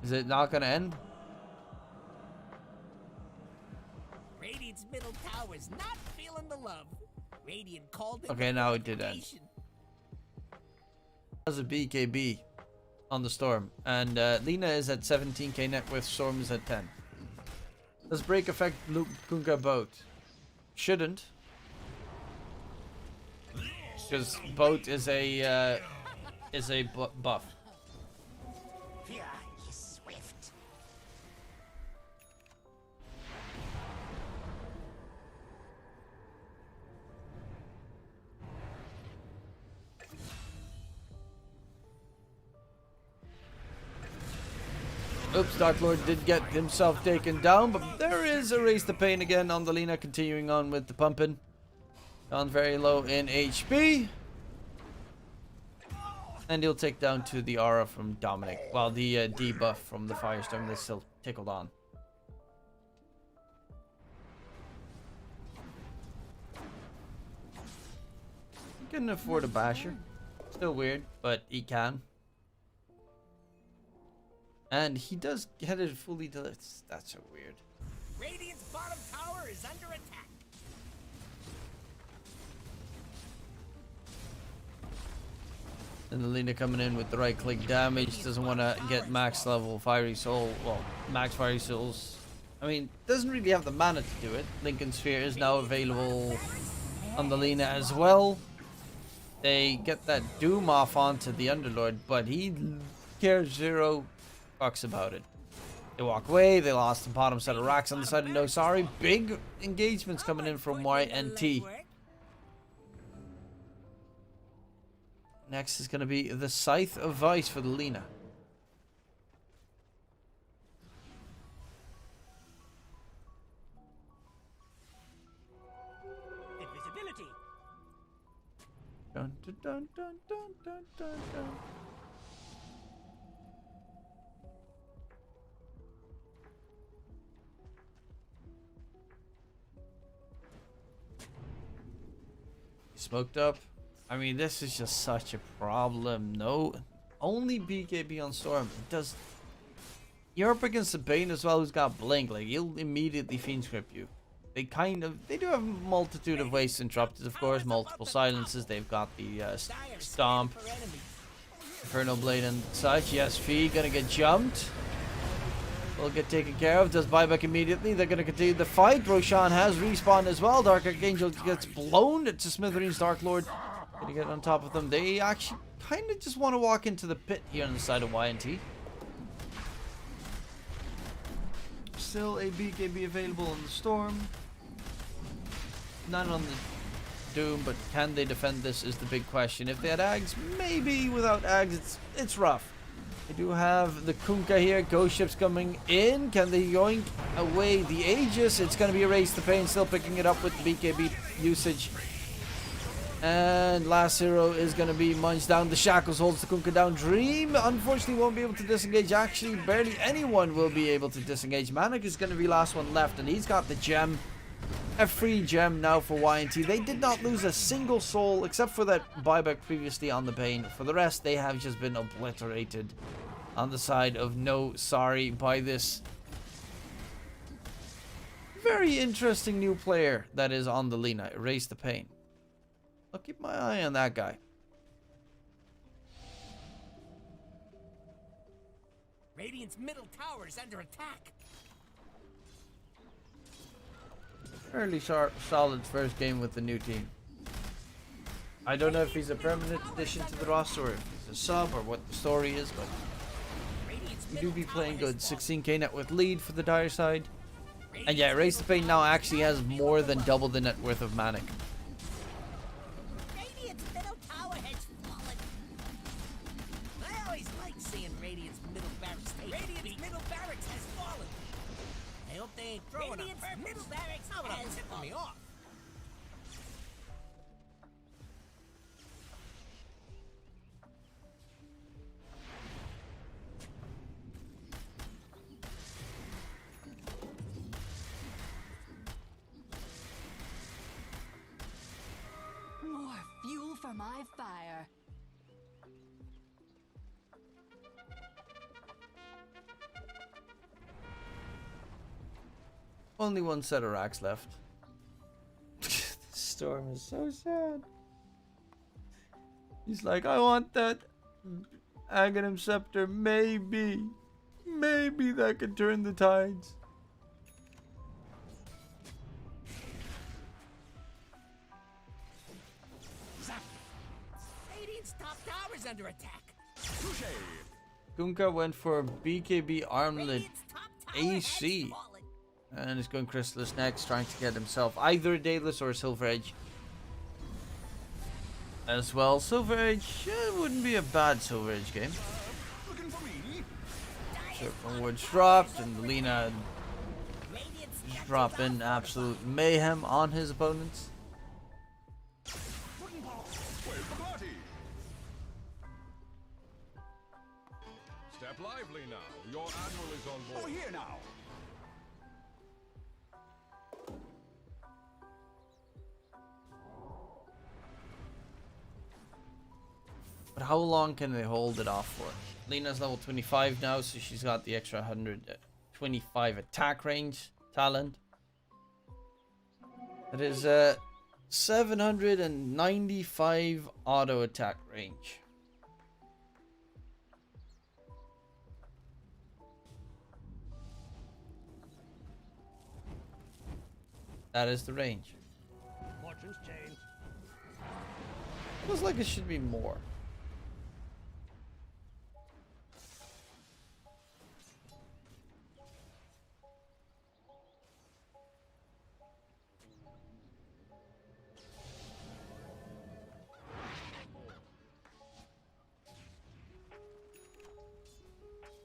Speaker 1: Is it not going to end?
Speaker 12: Radiant's middle tower's not feeling the love. Radiant called it.
Speaker 1: Okay, now it did end. Has a BKB on the Storm, and Lina is at 17k net worth, Storm is at 10. Does break affect Kunka boat? Shouldn't, because boat is a buff. Oops, Dark Lord did get himself taken down, but there is a Raise the Pain again on the Lina, continuing on with the pumping. Gone very low in HP. And he'll take down to the aura from Dominic, while the debuff from the Firestorm is still tickled on. He couldn't afford a basher. Still weird, but he can. And he does get it fully to this. That's so weird.
Speaker 12: Radiant's bottom tower is under attack.
Speaker 1: And the Lina coming in with the right click damage. Doesn't want to get max level Fiery Soul. Well, max Fiery Souls. I mean, doesn't really have the mana to do it. Lincoln Sphere is now available on the Lina as well. They get that Doom off onto the Underlord, but he cares zero fucks about it. They walk away. They lost the bottom set of racks on the side of No Sorry. Big engagements coming in from YNT. Next is going to be the Scythe of Vice for the Lina.
Speaker 12: Invisibility.
Speaker 1: Dun, dun, dun, dun, dun, dun, dun, dun. Smoked up. I mean, this is just such a problem. No, only BKB on Storm. It does. You're up against the Bane as well, who's got Blink. Like, he'll immediately Fiend script you. They do have a multitude of ways to interrupt it, of course. Multiple silences. They've got the Stomp, Inferno Blade and such. Yes, Fee gonna get jumped. Will get taken care of. Does buyback immediately. They're going to continue the fight. Roshan has respawned as well. Dark Archangel gets blown to smithereens. Dark Lord going to get on top of them. They actually kind of just want to walk into the pit here on the side of YNT. still a BKB available on the Storm. None on the Doom, but can they defend this is the big question. If they had Ags, maybe. Without Ags, it's rough. They do have the Kunkka here. Ghost ships coming in. Can they yoink away the Aegis? It's going to be Erase the Pain, still picking it up with the BKB usage. And last hero is going to be munched down. The Shackles holds the Kunkka down. Dream, unfortunately, won't be able to disengage. Actually, barely anyone will be able to disengage. Manik is going to be last one left, and he's got the gem. A free gem now for Y&T. They did not lose a single soul, except for that buyback previously on the Bane. For the rest, they have just been obliterated on the side of No Sorry by this very interesting new player that is on the Lina. Erase the Pain. I'll keep my eye on that guy.
Speaker 12: Radiant's middle tower is under attack.
Speaker 1: Fairly solid first game with the new team. I don't know if he's a permanent addition to the roster or if he's a sub or what the story is, but we do be playing good. 16k net worth lead for the Dire side. And yeah, Erase the Pain now actually has more than double the net worth of Manic.
Speaker 12: Radiant's middle tower has fallen. I always like seeing Radiant's middle barracks take Radiant's middle barracks has fallen. I hope they ain't throwing Radiant's middle barracks has fallen. Me off.
Speaker 9: More fuel for my fire.
Speaker 1: Only one set of racks left. This Storm is so sad. He's like, I want that Aghanim Scepter. Maybe that could turn the tides.
Speaker 12: Radiant's top tower is under attack.
Speaker 1: Kunkka went for BKB Armlet AC. And he's going Chrysalis next, trying to get himself either a Daedalus or a Silver Edge. As well, Silver Edge wouldn't be a bad Silver Edge game. Circle Woods dropped, and Lina just drop in absolute mayhem on his opponents.
Speaker 7: Step lively now. Your admiral is on board. Oh, here now.
Speaker 1: But how long can they hold it off for? Lina's level 25 now, so she's got the extra 125 attack range talent. That is 795 auto attack range. That is the range.
Speaker 12: Fortunes change.
Speaker 1: Feels like it should be more.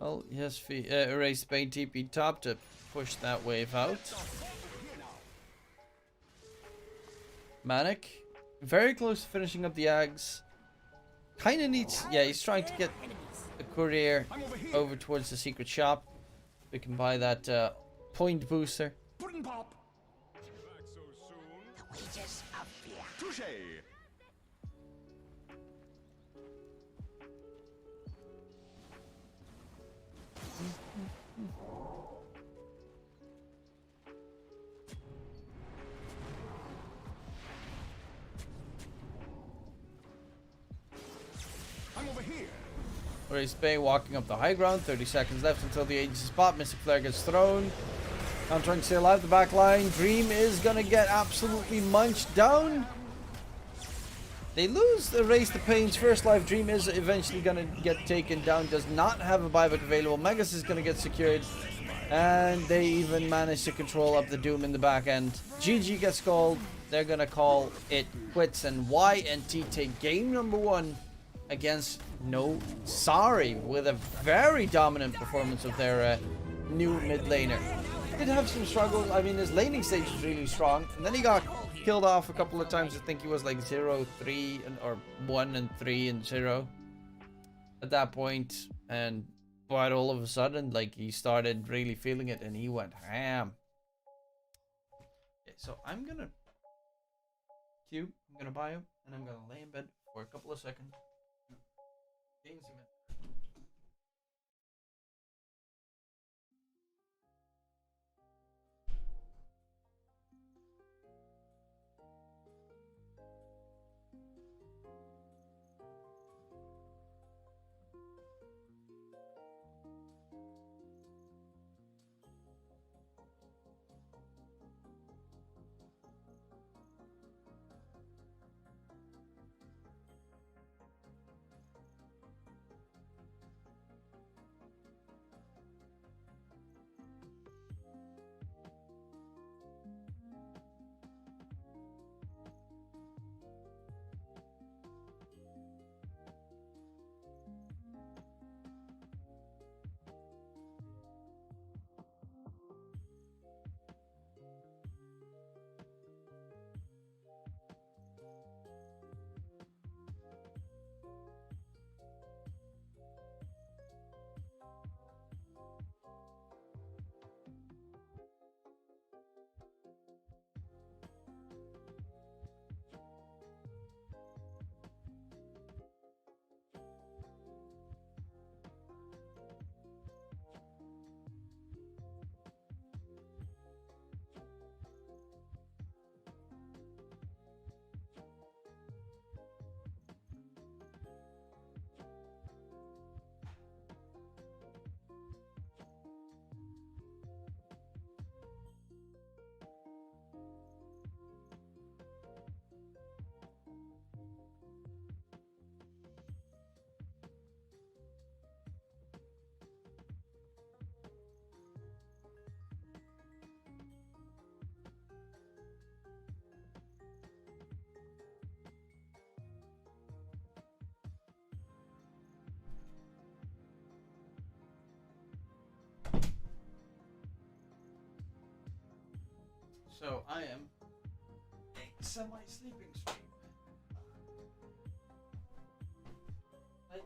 Speaker 1: Well, yes, Erase Pain TP top to push that wave out. Manic, very close to finishing up the Ags. Kinda needs, yeah, he's trying to get the courier over towards the secret shop. We can buy that point booster.
Speaker 7: Puddin' pop. Back so soon.
Speaker 12: The wages of fear.
Speaker 7: Touche. I'm over here.
Speaker 1: Erase Bay walking up the high ground. 30 seconds left until the Aegis spot. Mystic Flare gets thrown. Countering stay alive. The back line. Dream is gonna get absolutely munched down. They lose Erase the Pain's first life. Dream is eventually gonna get taken down. Does not have a buyback available. Megas is gonna get secured. And they even managed to control up the Doom in the back end. GG gets called. They're gonna call it quits, and YNT take game number 1 against No Sorry with a very dominant performance of their new mid laner. Did have some struggles. I mean, his laning stage is really strong, and then he got killed off a couple of times. I think he was like 0-3 or 1-3 and 0 at that point, and but all of a sudden, like, he started really feeling it, and he went ham. Okay, so I'm gonna queue. I'm gonna buy him, and I'm gonna lay in bed for a couple of seconds. So I am a semi-sleeping stream. Right.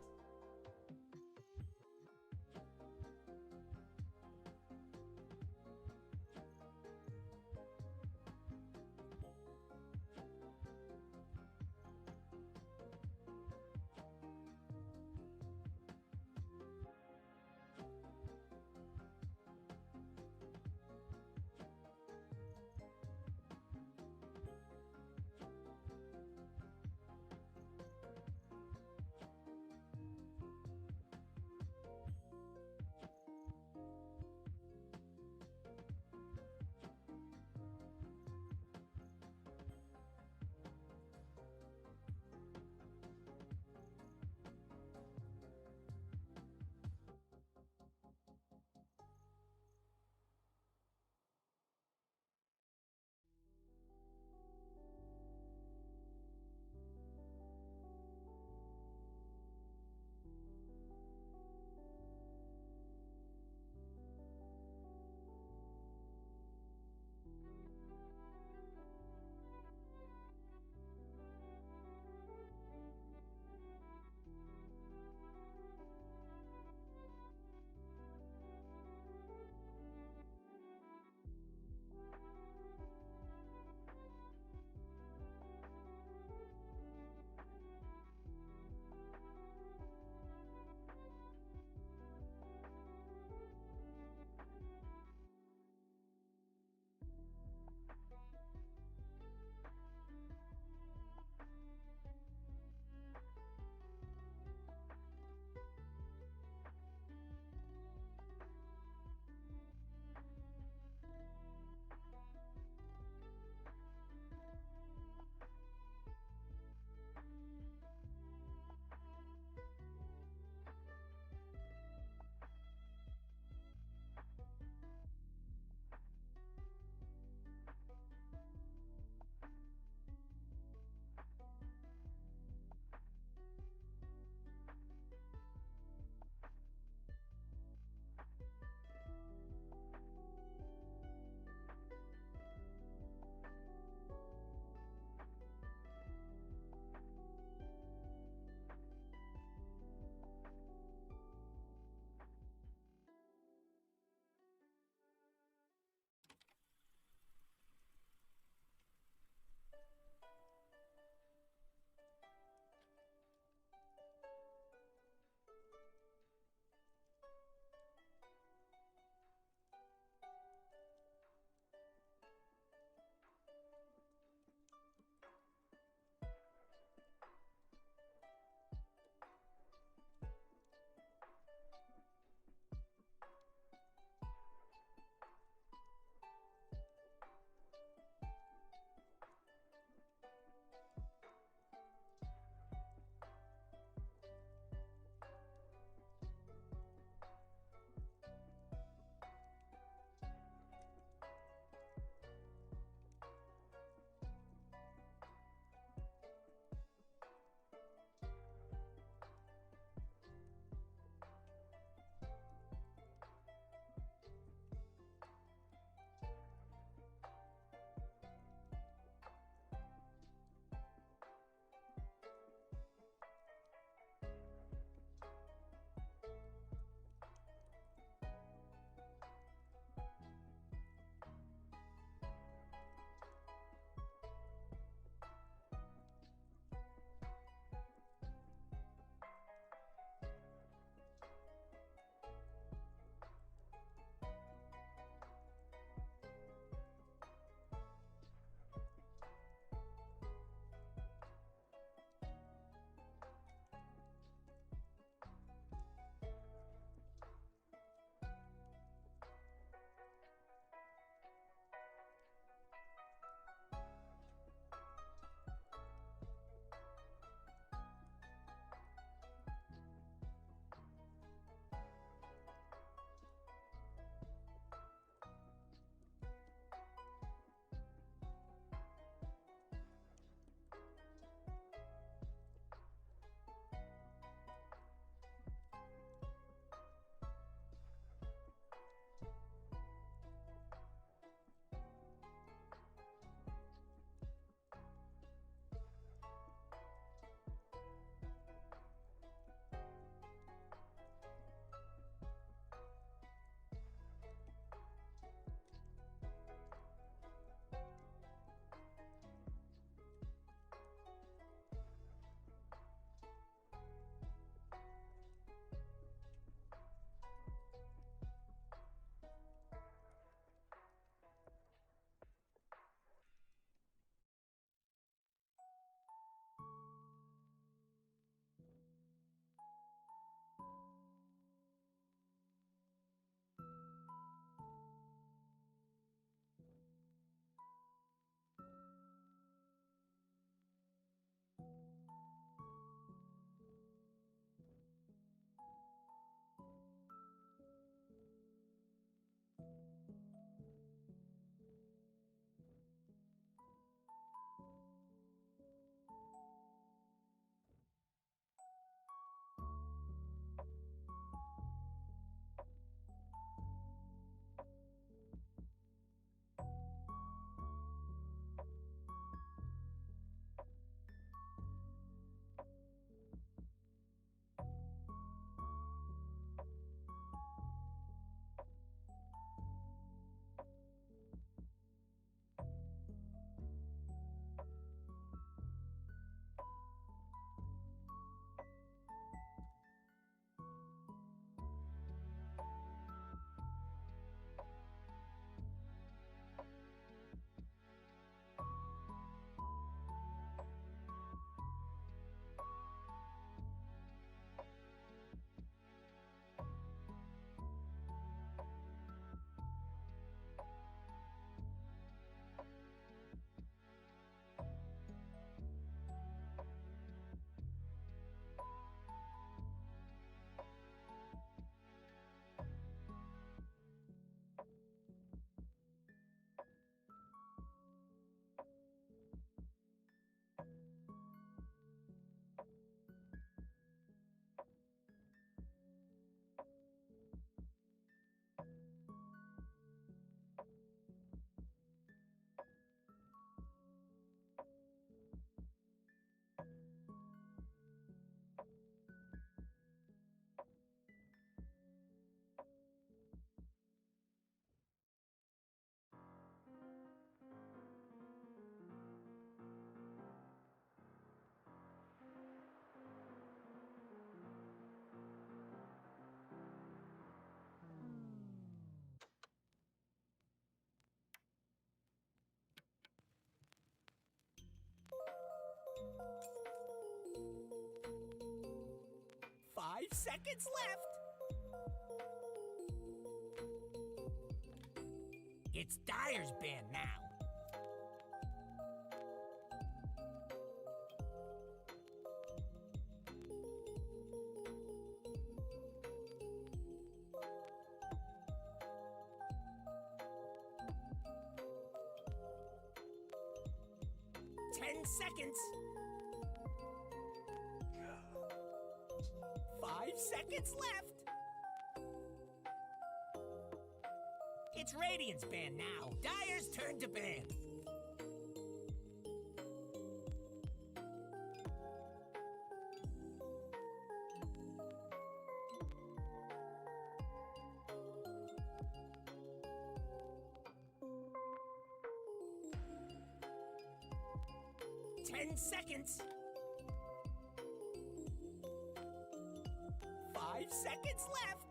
Speaker 12: seconds left. It's Dyer's band now. Seconds. 5 seconds left. It's Radiant's band now. Dyer's turn to ban. Seconds. 5 seconds left.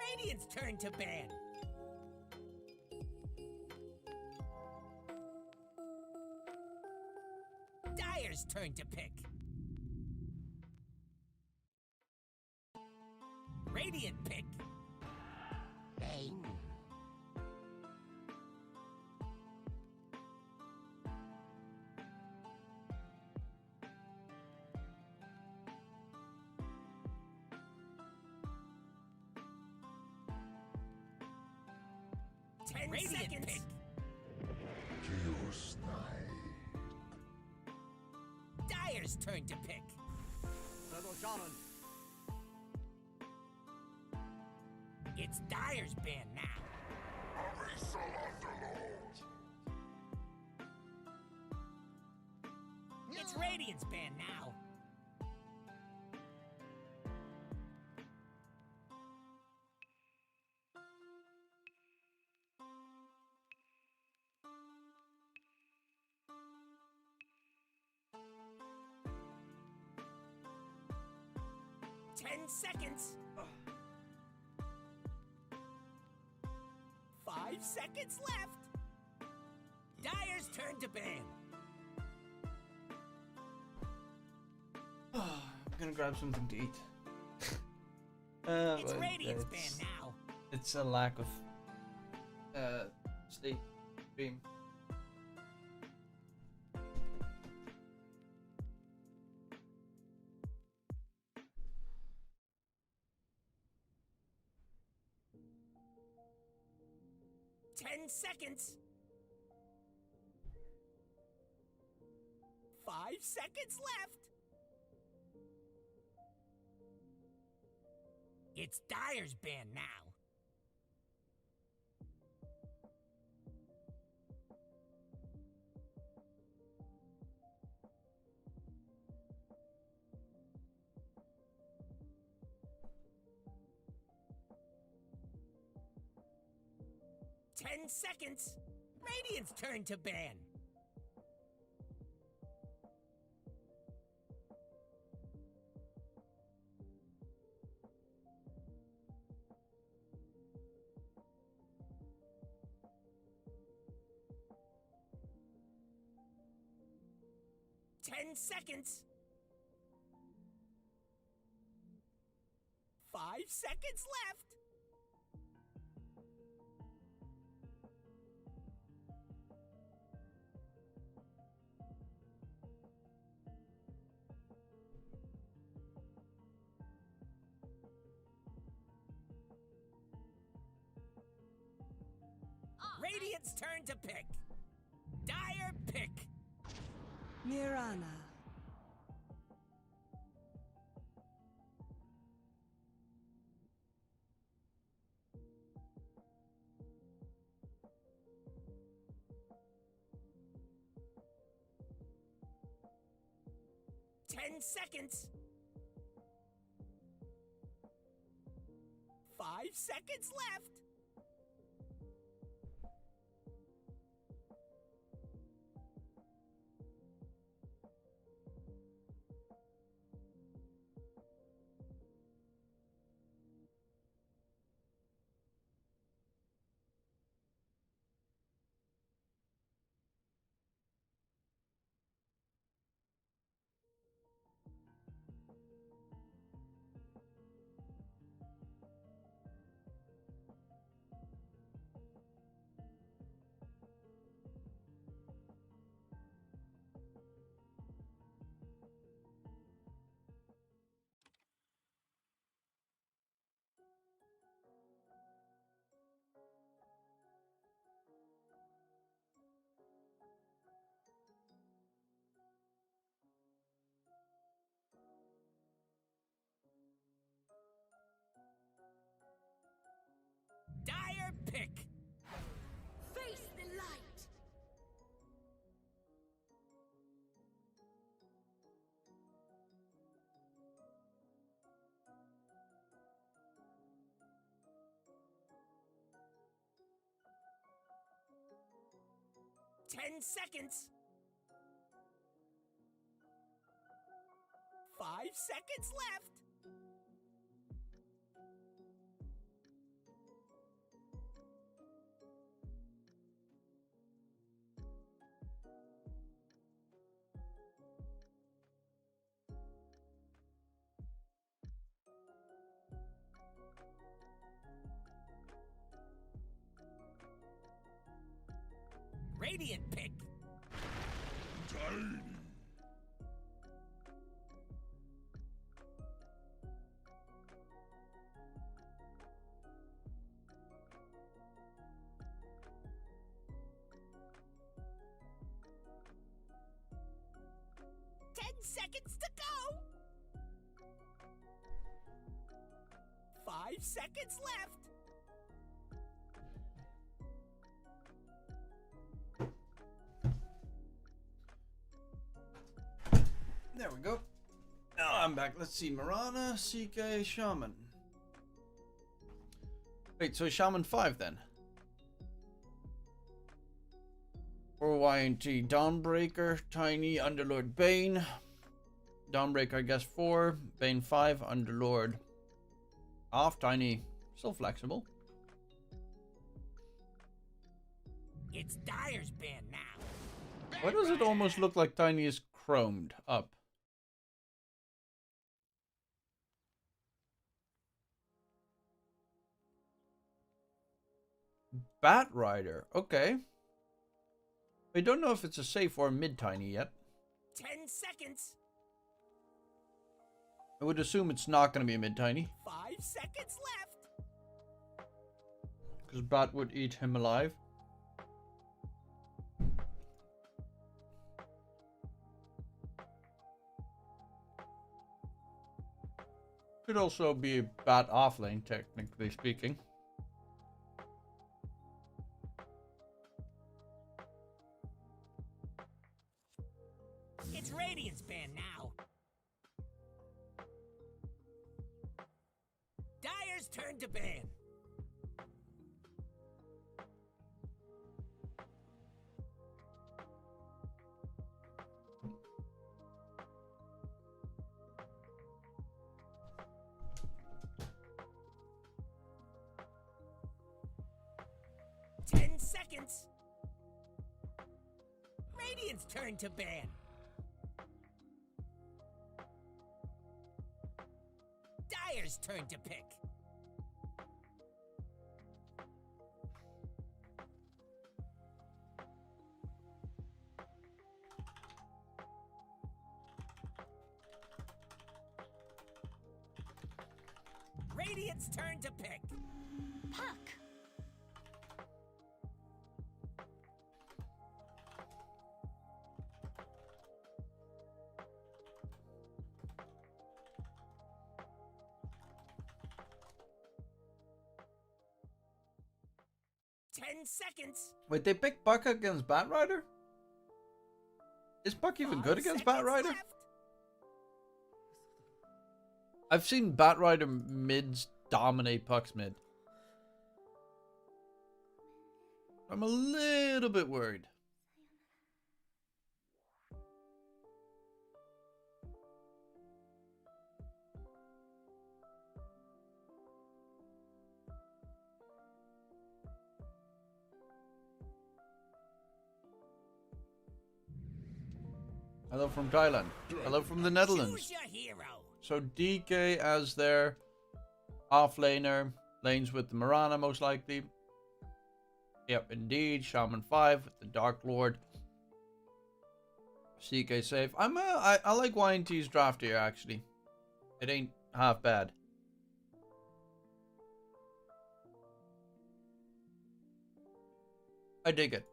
Speaker 12: Radiant's turn to ban. Dyer's turn to pick. Radiant pick. Bang. Radiant seconds. Pick. Dyer's turn to pick. It's Dyer's band now. It's Radiant's band now. Seconds. 5 seconds left. Dyer's turn to ban.
Speaker 1: I'm gonna grab something to eat.
Speaker 12: It's Radiant's band now.
Speaker 1: It's a lack of sleep, dream.
Speaker 12: Seconds. 5 seconds left. It's Dyer's band now. Seconds. Radiant's turn to ban. Seconds. 5 seconds left. Radiant's turn to pick. Dyer pick.
Speaker 9: Mirana.
Speaker 12: Seconds. 5 seconds left. pick.
Speaker 9: Face the light.
Speaker 12: Ten seconds. 5 seconds left. Radiant pick.
Speaker 7: Tiny.
Speaker 12: 10 seconds to go. 5 seconds left.
Speaker 1: There we go. Now I'm back. Let's see. Mirana, CK, Shaman. Wait, so Shaman 5 then? For YNT, Dawnbreaker, Tiny, Underlord, Bane. Dawnbreaker, I guess 4. Bane 5, Underlord off. Tiny, still flexible.
Speaker 12: It's Dyer's band now.
Speaker 1: Why does it almost look like Tiny is chromed up? Bat Rider, okay. I don't know if it's a safe or a mid-tiny yet.
Speaker 12: 10 seconds.
Speaker 1: I would assume it's not going to be a mid-tiny.
Speaker 12: 5 seconds left.
Speaker 1: Because Bat would eat him alive. Could also be a Bat offlane, technically speaking.
Speaker 12: It's Radiant's band now. Dyer's turn to ban. Seconds. Radiant's turn to ban. Dyer's turn to pick. Radiant's turn to pick.
Speaker 9: Puck.
Speaker 12: Seconds.
Speaker 1: Wait, they picked Puck against Bat Rider? Is Puck even good against Bat Rider?
Speaker 12: Left.
Speaker 1: I've seen Bat Rider mids dominate Puck's mid. I'm a little bit worried. Hello from Thailand. Hello from the Netherlands.
Speaker 12: Choose your hero.
Speaker 1: So DK as their offlaner. Lanes with the Mirana most likely. Yep, indeed. Shaman 5 with the Dark Lord. CK safe. I like YNT's draft here actually. It ain't half bad. I dig it.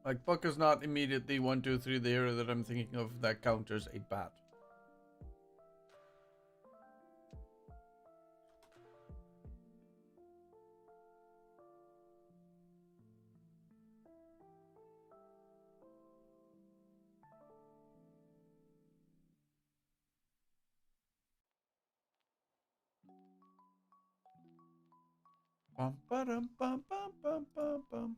Speaker 1: Like, Puck is not immediately 1, 2, 3 the hero that I'm thinking of that counters a bat. Bum, ba-dum, bum, bum, bum, bum, bum.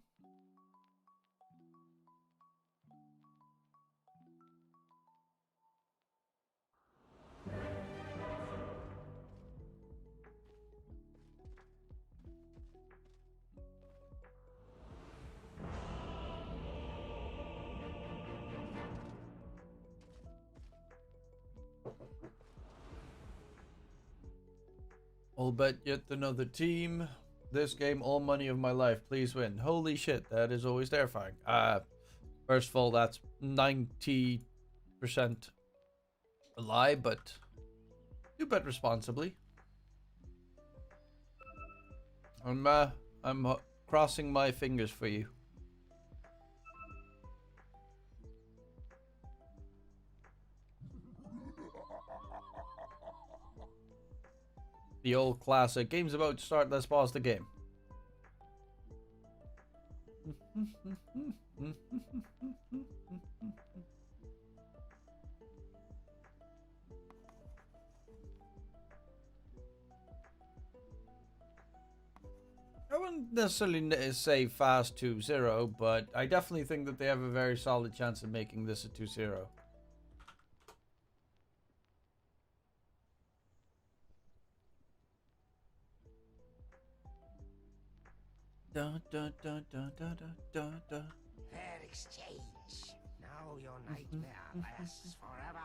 Speaker 1: I'll bet yet another team. This game, all money of my life. Please win. Holy shit, that is always terrifying. First of all, that's 90% a lie, but do bet responsibly. I'm crossing my fingers for you. The old classic. Game's about to start. Let's pause the game. I wouldn't necessarily say fast 2-0, but I definitely think that they have a very solid chance of making this a 2-0. Dun, dun, dun, dun, dun, dun, dun, dun.
Speaker 12: Fair exchange. Now your nightmare lasts forever.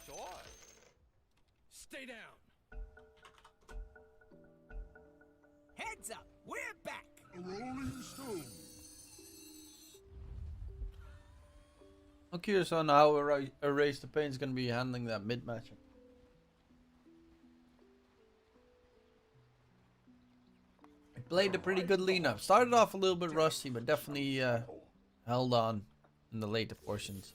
Speaker 2: Sure. Stay down.
Speaker 12: Heads up, we're back.
Speaker 7: A rolling stone.
Speaker 1: I'm curious on how Erase the Pain is going to be handling that mid matchup. I played a pretty good lean up. Started off a little bit rusty, but definitely held on in the later portions.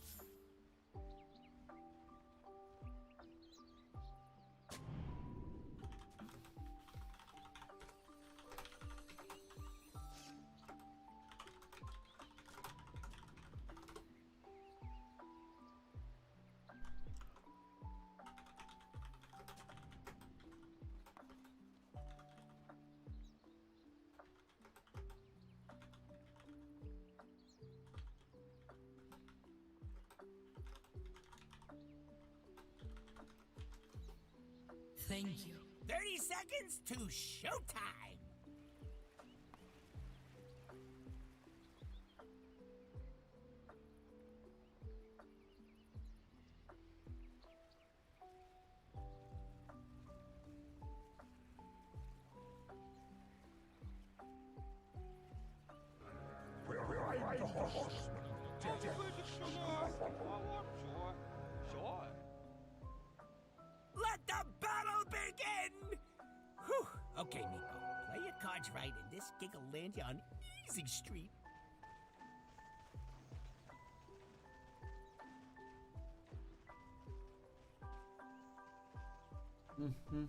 Speaker 12: Thank you. 30 seconds to showtime.
Speaker 2: Sure.
Speaker 12: Let the battle begin! Whew. Okay, Nico. Play your cards right, and this gig will land you on Easy Street.
Speaker 1: Mm-hmm.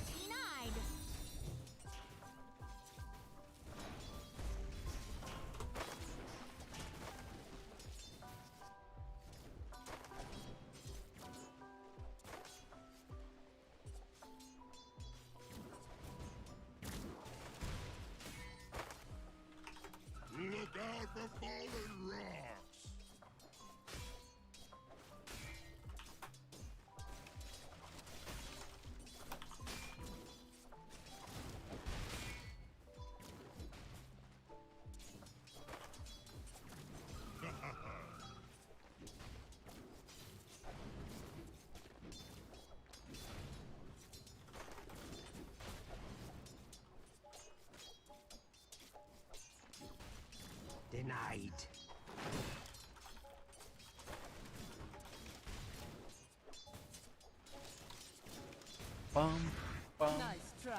Speaker 9: Denied.
Speaker 12: Denied.
Speaker 1: Bum, bum.
Speaker 9: Nice try.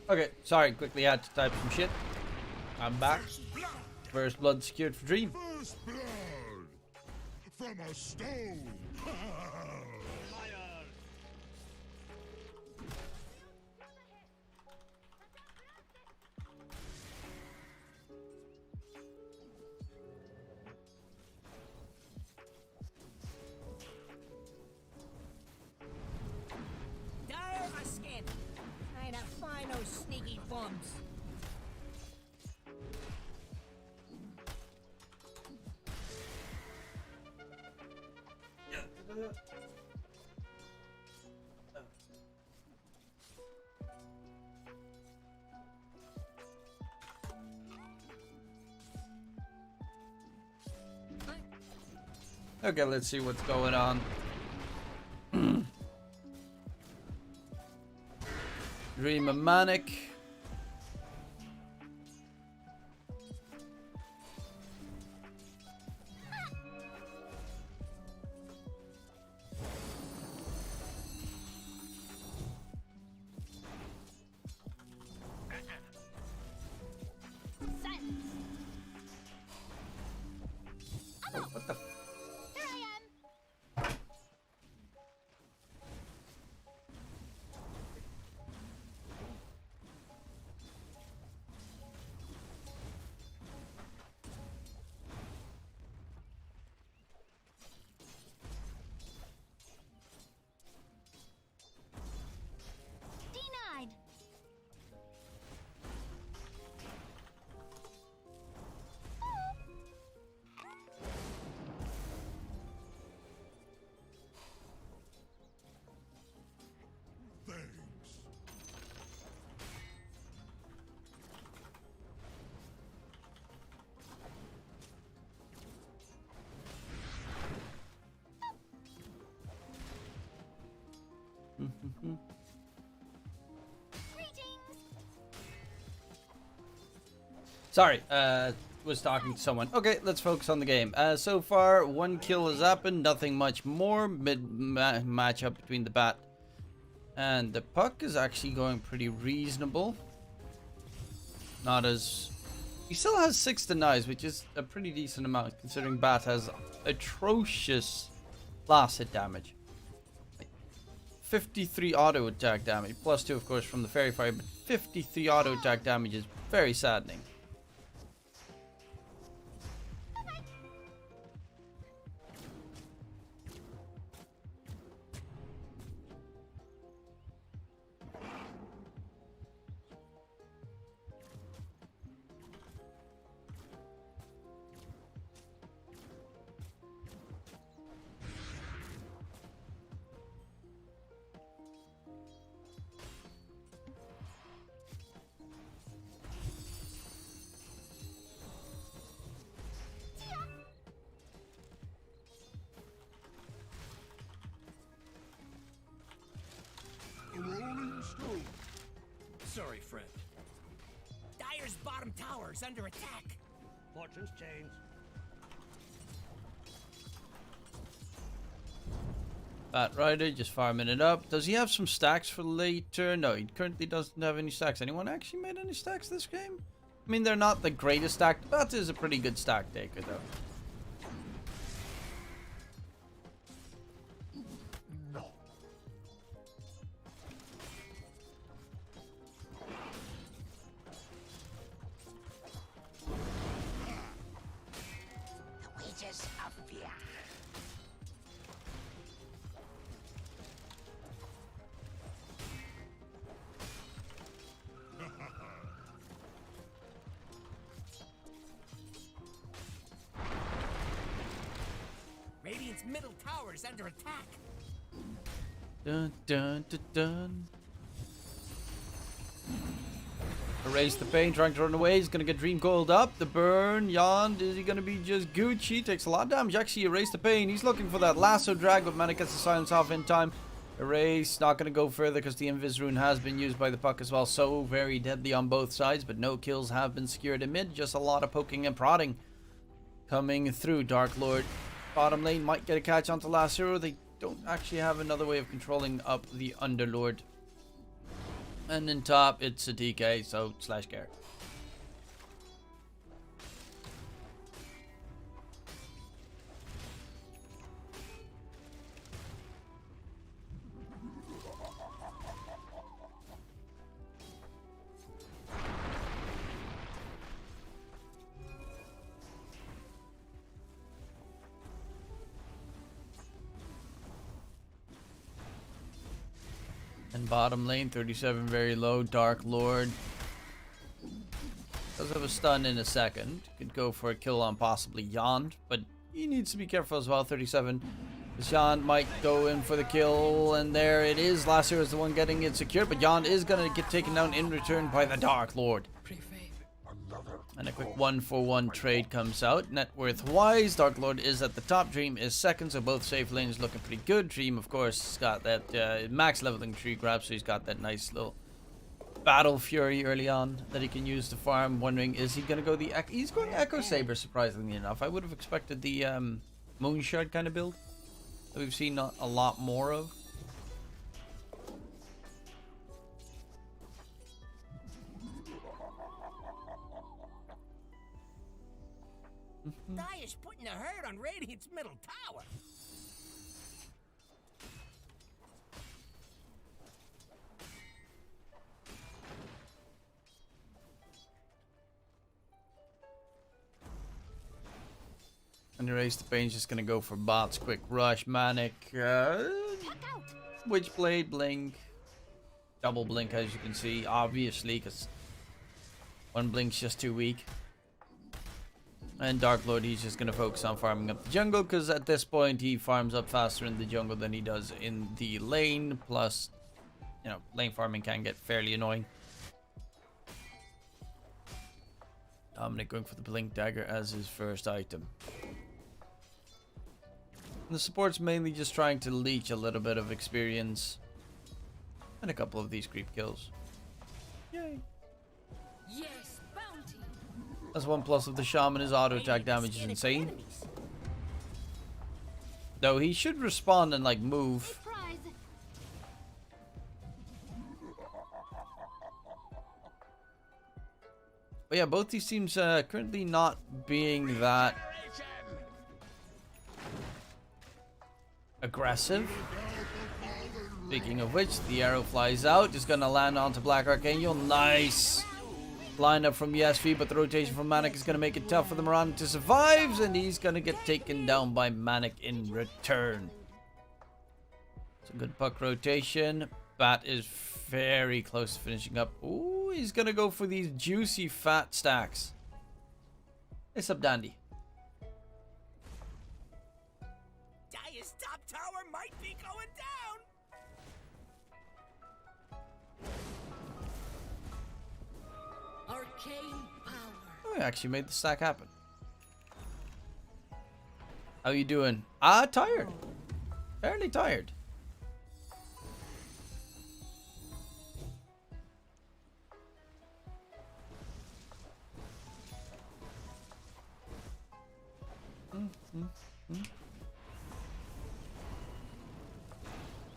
Speaker 1: Okay, sorry, quickly had to type some shit. I'm back. First blood secured for Dream.
Speaker 7: First blood from a stone.
Speaker 12: Dire a skin. I'd have find those sneaky bums.
Speaker 1: Okay, let's see what's going on. Dream and Manic. What the?
Speaker 9: Here I am. Denied.
Speaker 7: Thanks.
Speaker 1: Sorry, was talking to someone. Okay, let's focus on the game. So far, 1 kill has happened, nothing much more. Matchup between the Bat and the Puck is actually going pretty reasonable. Not as... He still has 6 denies, which is a pretty decent amount, considering Bat has atrocious last hit damage. Like 53 auto attack damage, plus 2 of course from the Fairy Fire, but 53 auto attack damage is very saddening.
Speaker 12: Sorry, friend. Dire's bottom tower is under attack. Fortune's changed.
Speaker 1: Bat Rider just farming it up. Does he have some stacks for later? No, he currently doesn't have any stacks. Anyone actually made any stacks this game? I mean, they're not the greatest stack. Bat is a pretty good stack taker, though.
Speaker 12: The wages of fear. Radiant's middle tower is under attack.
Speaker 1: Dun dun dun dun. Erase the pain, trying to run away. He's gonna get Dream Coiled up. The burn, Yond, is he gonna be just Gucci? Takes a lot of damage. Actually, Erase the pain. He's looking for that lasso drag, but Manic gets the silence off in time. Erase, not gonna go further because the Invis rune has been used by the puck as well. So very deadly on both sides, but no kills have been secured in mid. Just a lot of poking and prodding coming through. Dark Lord bottom lane might get a catch onto last hero. They don't actually have another way of controlling up the Underlord. And in top, it's a DK, so slash care. And bottom lane, 37 very low. Dark Lord does have a stun in a second. Could go for a kill on possibly Yond, but he needs to be careful as well. 37. Yond might go in for the kill, and there it is. Last year is the one getting it secured, but Yond is going to get taken down in return by the Dark Lord. And a quick 1-for-1 trade comes out. Net worth wise, Dark Lord is at the top. Dream is second, so both safe lanes looking pretty good. Dream, of course, has got that max leveling tree grab, so he's got that nice little battle fury early on that he can use to farm. Wondering, is he going to go the Echo? He's going Echo Saber, surprisingly enough. I would have expected the Moonshard kind of build that we've seen a lot more of.
Speaker 12: Dire's putting a hurt on Radiant's middle tower.
Speaker 1: And Erase the Pain's just gonna go for bots. Quick rush, Manic, Witchblade, Blink, double Blink as you can see, obviously, because one Blink's just too weak. And Dark Lord, he's just going to focus on farming up the jungle, because at this point he farms up faster in the jungle than he does in the lane. Plus, you know, lane farming can get fairly annoying. Dominic going for the Blink Dagger as his first item. And the support's mainly just trying to leech a little bit of experience. And a couple of these creep kills. Yay!
Speaker 12: Yes.
Speaker 1: That's 1+ of the Shaman. His auto attack damage is insane. Though he should respond and like move. But yeah, both these teams currently not being that aggressive. Speaking of which, the arrow flies out. Just gonna land onto Black Archangel. Nice lineup from ESV, but the rotation from Manic is going to make it tough for the Moran to survive, and he's going to get taken down by Manic in return. Some good puck rotation. Bat is very close to finishing up. Ooh, he's going to go for these juicy fat stacks. It's up, Dandy.
Speaker 12: Dire's top tower might be going down. Arcane power.
Speaker 1: Oh, I actually made the stack happen. How you doing? Tired. Fairly tired.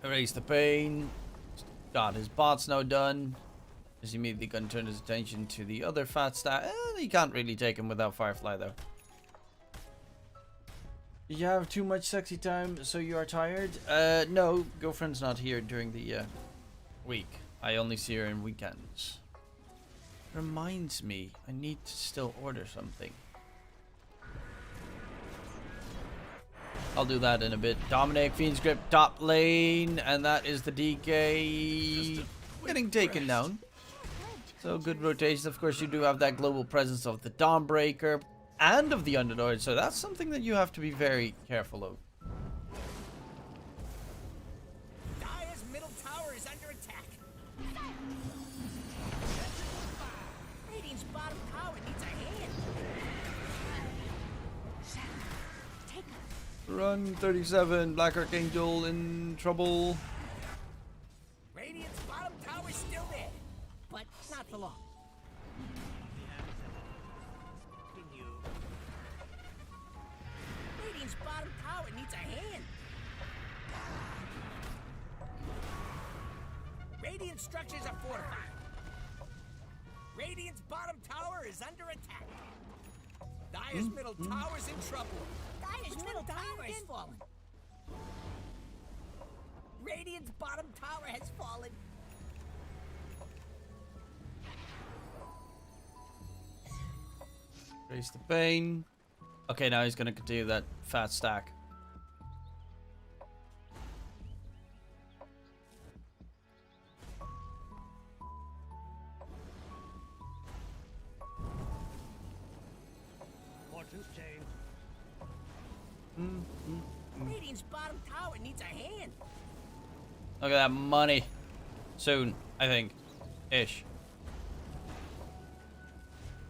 Speaker 1: Erase the pain. Got his bots now done. He's immediately going to turn his attention to the other fat stack. He can't really take him without Firefly though. Did you have too much sexy time so you are tired? No, girlfriend's not here during the week. I only see her in weekends. Reminds me, I need to still order something. I'll do that in a bit. Dominic, Fiend's Grip, top lane, and that is the DK getting taken down. So good rotations. Of course, you do have that global presence of the Dawnbreaker and of the Underlord, so that's something that you have to be very careful of.
Speaker 12: Dire's middle tower is under attack. bottom tower needs a hand.
Speaker 9: Take us.
Speaker 1: Run 37. Black Archangel in trouble.
Speaker 12: Radiant's bottom tower's still there, but not for long. Radiant's bottom tower needs a hand. Radiant structures are fortified. Radiant's bottom tower is under attack. Dire's middle tower's in trouble. Dire's middle tower has fallen. Radiant's bottom tower has fallen.
Speaker 1: Raise the pain. Okay, now he's gonna continue that fat stack.
Speaker 12: Fortune's changed. Radiant's bottom tower needs a hand.
Speaker 1: Look at that money. Soon, I think. Ish.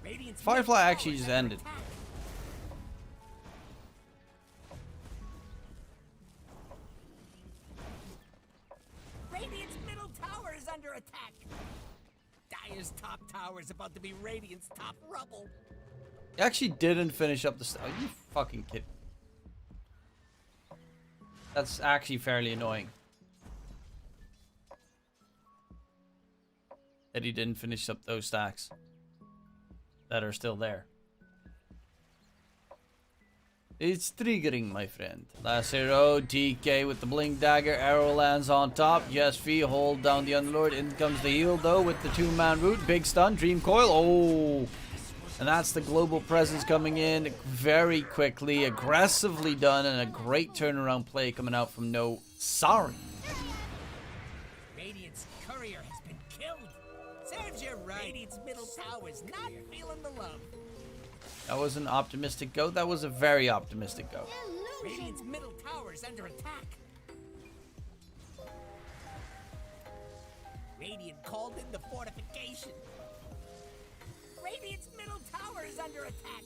Speaker 12: Radiant's
Speaker 1: Firefly
Speaker 12: middle
Speaker 1: actually
Speaker 12: tower is
Speaker 1: just
Speaker 12: under
Speaker 1: ended.
Speaker 12: attack. Radiant's middle tower is under attack. Dire's top tower is about to be Radiant's top rubble.
Speaker 1: He actually didn't finish up the Are you fucking kidding? That's actually fairly annoying. That he didn't finish up those stacks that are still there. It's triggering, my friend. Last hero, DK with the blink dagger. Arrow lands on top. Yes, V, hold down the Underlord. In comes the heal, though, with the two-man root. Big stun, Dream Coil. Oh! And that's the global presence coming in very quickly. Aggressively done, and a great turnaround play coming out from No Sorry.
Speaker 12: Radiant's courier has been killed. Serves you right. Radiant's middle tower's not feeling the love.
Speaker 1: That was an optimistic go. That was a very optimistic go.
Speaker 12: Radiant's middle tower's under attack. Radiant called in the fortification. Radiant's middle tower is under attack.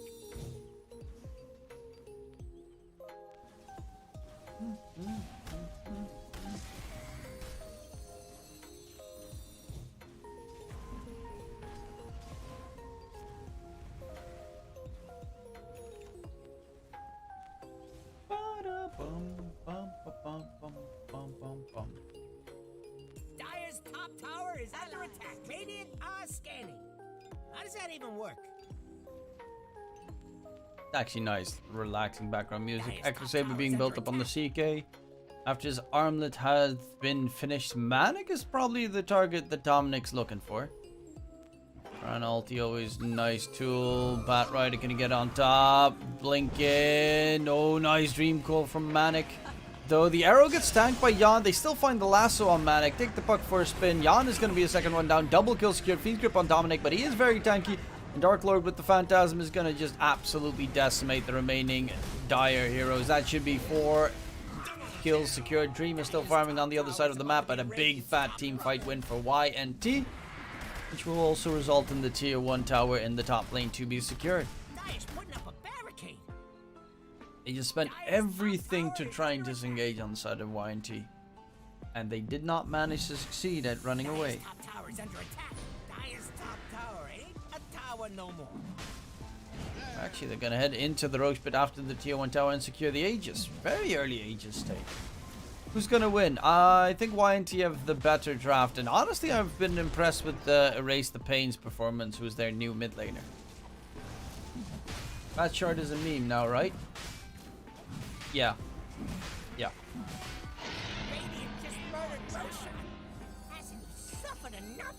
Speaker 12: Dire's top tower is under attack. Radiant are scanning. How does that even work?
Speaker 1: Actually nice, relaxing background music. Echo Saber being built up on the CK. After his armlet has been finished, Manic is probably the target that Dominic's looking for. Ran ulti, always nice tool. Bat Rider gonna get on top. Blink in. Oh, nice dream call from Manic. Though the arrow gets tanked by Jan, they still find the lasso on Manic. Take the puck for a spin. Jan is gonna be a second one down. Double kill secured. Fiend grip on Dominic, but he is very tanky. And Dark Lord with the Phantasm is gonna just absolutely decimate the remaining Dire heroes. That should be 4 kills secured. Dream is still farming on the other side of the map, but a big fat team fight win for YNT, which will also result in the tier 1 tower in the top lane to be secured.
Speaker 12: Dire's putting up a barricade.
Speaker 1: They just spent everything to try and disengage on the side of YNT, and they did not manage to succeed at running away.
Speaker 12: Dire's top tower is under attack. Dire's top tower ain't a tower no more.
Speaker 1: Actually, they're gonna head into the Roche Pit after the tier 1 tower and secure the Aegis. Very early Aegis take. Who's gonna win? I think YNT have the better draft, and honestly, I've been impressed with the Erase the Pains performance, who's their new mid laner. That shard is a meme now, right? Yeah. Yeah.
Speaker 12: Radiant just murdered Roshan. Hasn't he suffered enough?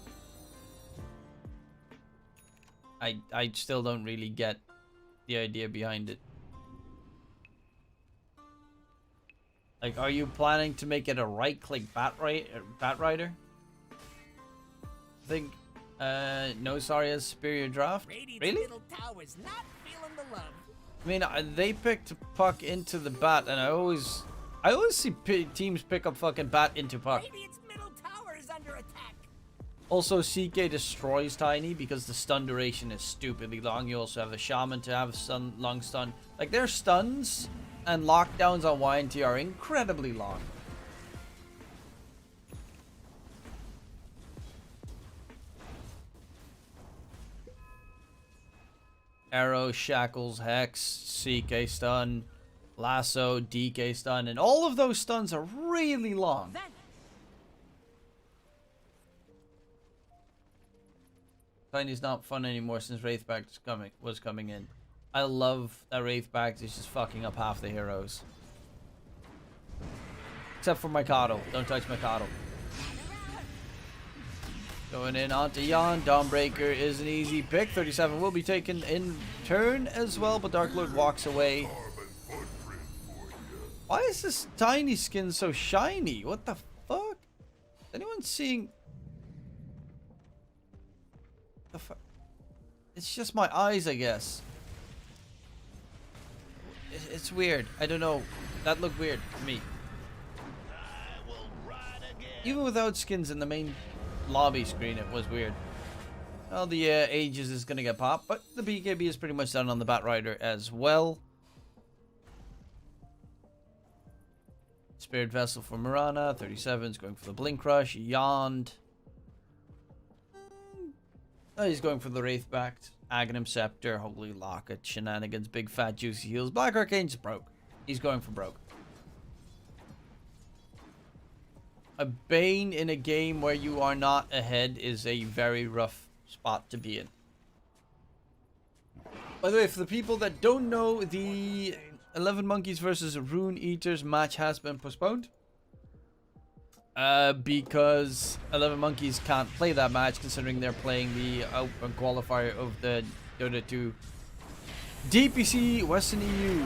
Speaker 1: I still don't really get the idea behind it. Like, are you planning to make it a right-click Bat Rider? I think, no, sorry, has superior draft.
Speaker 12: Radiant's
Speaker 1: Really?
Speaker 12: middle tower's not feeling the love.
Speaker 1: I mean, they picked Puck into the Bat, and I always see teams pick up fucking Bat into Puck.
Speaker 12: Radiant's middle tower is under attack.
Speaker 1: Also, CK destroys Tiny because the stun duration is stupidly long. You also have a Shaman to have long stun. Like, their stuns and lockdowns on YNT are incredibly long. Arrow, Shackles, Hex, CK stun, Lasso, DK stun, and all of those stuns are really long. Tiny's not fun anymore since Wraithback was coming in. I love that Wraithback is just fucking up half the heroes. Except for Mikado. Don't touch Mikado. Going in onto Yon. Dawnbreaker is an easy pick. 37 will be taken in turn as well, but Dark Lord walks away. Why is this Tiny skin so shiny? What the fuck? Is anyone seeing... the fuck? It's just my eyes, I guess. It's weird. I don't know. That looked weird to me. Even without skins in the main lobby screen, it was weird. Well, the Aegis is going to get popped, but the BKB is pretty much done on the Batrider as well. Spirit Vessel for Mirana. 37 is going for the Blink Rush. Yawned. Oh, he's going for the Wraithback. Aghanim Scepter. Holy Locket. Shenanigans. Big Fat Juicy Heals. Black Arcane's broke. He's going for broke. A Bane in a game where you are not ahead is a very rough spot to be in. By the way, for the people that don't know, the 11Monkeyz versus Rune Eaters match has been postponed. Because 11Monkeyz can't play that match considering they're playing the open qualifier of the Dota 2 DPC Western EU.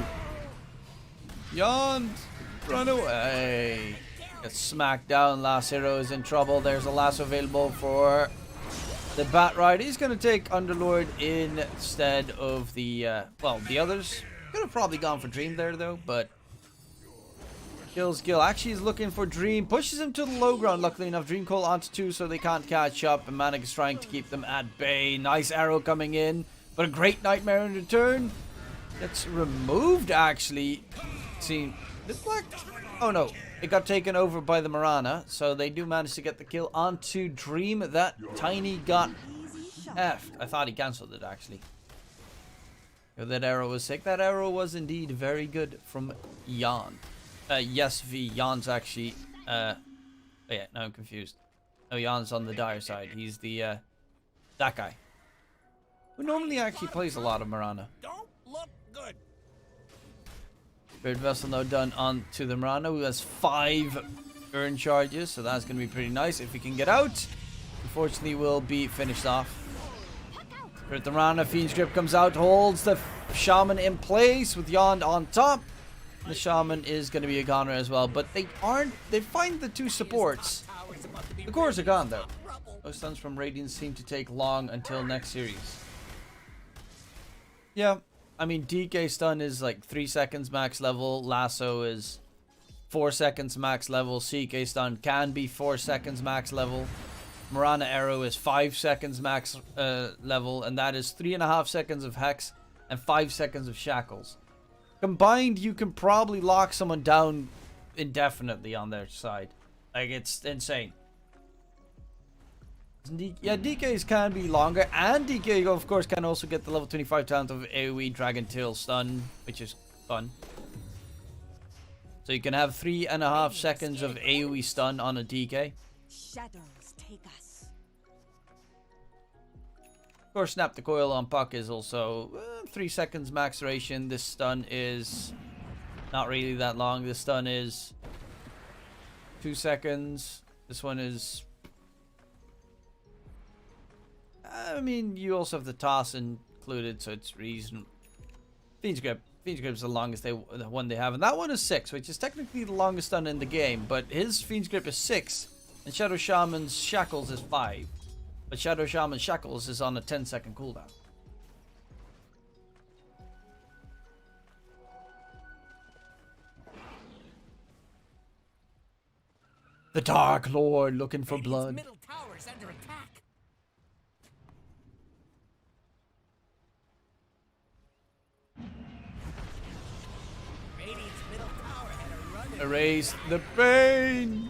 Speaker 1: Yawned. Run away. Gets smacked down. Last hero is in trouble. There's a lasso available for the Batrider. He's going to take Underlord instead of the, well, the others. Could have probably gone for Dream there, though, but kills Gil. Actually, he's looking for Dream. Pushes him to the low ground, luckily enough. Dream Call onto 2, so they can't catch up. And Manic is trying to keep them at bay. Nice arrow coming in, but a great Nightmare in return. Gets removed, actually. See, the Black... oh, no. It got taken over by the Mirana, so they do manage to get the kill onto Dream. That Tiny got effed. I thought he cancelled it, actually. That arrow was sick. That arrow was indeed very good from Yon. Yes, V. Yon's actually... oh yeah, now I'm confused. No, Yon's on the dire side. He's the... that guy. Who normally actually plays a lot of Mirana.
Speaker 12: Don't look good.
Speaker 1: Spirit Vessel now done on to the Mirana, who has 5 urn charges, so that's going to be pretty nice. If he can get out, unfortunately will be finished off. Spirit the Mirana, Fiend's Grip comes out, holds the Shaman in place with Yond on top. The Shaman is going to be a goner as well, but they find the 2 supports. The cores are gone though. Those stuns from Radiance seem to take long until next series. Yeah. I mean, DK stun is like 3 seconds max level. Lasso is 4 seconds max level. CK stun can be 4 seconds max level. Mirana arrow is 5 seconds max level. And that is 3.5 seconds of Hex and 5 seconds of Shackles. Combined, you can probably lock someone down indefinitely on their side. Like, it's insane. Yeah, DKs can be longer, and DK, of course, can also get the level 25 talent of AoE Dragon Tail Stun, which is fun. So you can have 3.5 seconds of AoE stun on a DK.
Speaker 9: Shadows take us.
Speaker 1: Of course, Snap the Coil on Puck is also 3 seconds max duration. This stun is not really that long. This stun is 2 seconds. This one is... I mean, you also have the toss included, so it's reasonable. Fiend's Grip. Fiend's Grip is the longest the one they have, and that one is 6, which is technically the longest stun in the game. But his Fiend's Grip is 6, and Shadow Shaman's Shackles is 5. But Shadow Shaman's Shackles is on a 10-second cooldown. The Dark Lord looking for blood.
Speaker 12: Middle tower's under attack.
Speaker 1: Erase the pain.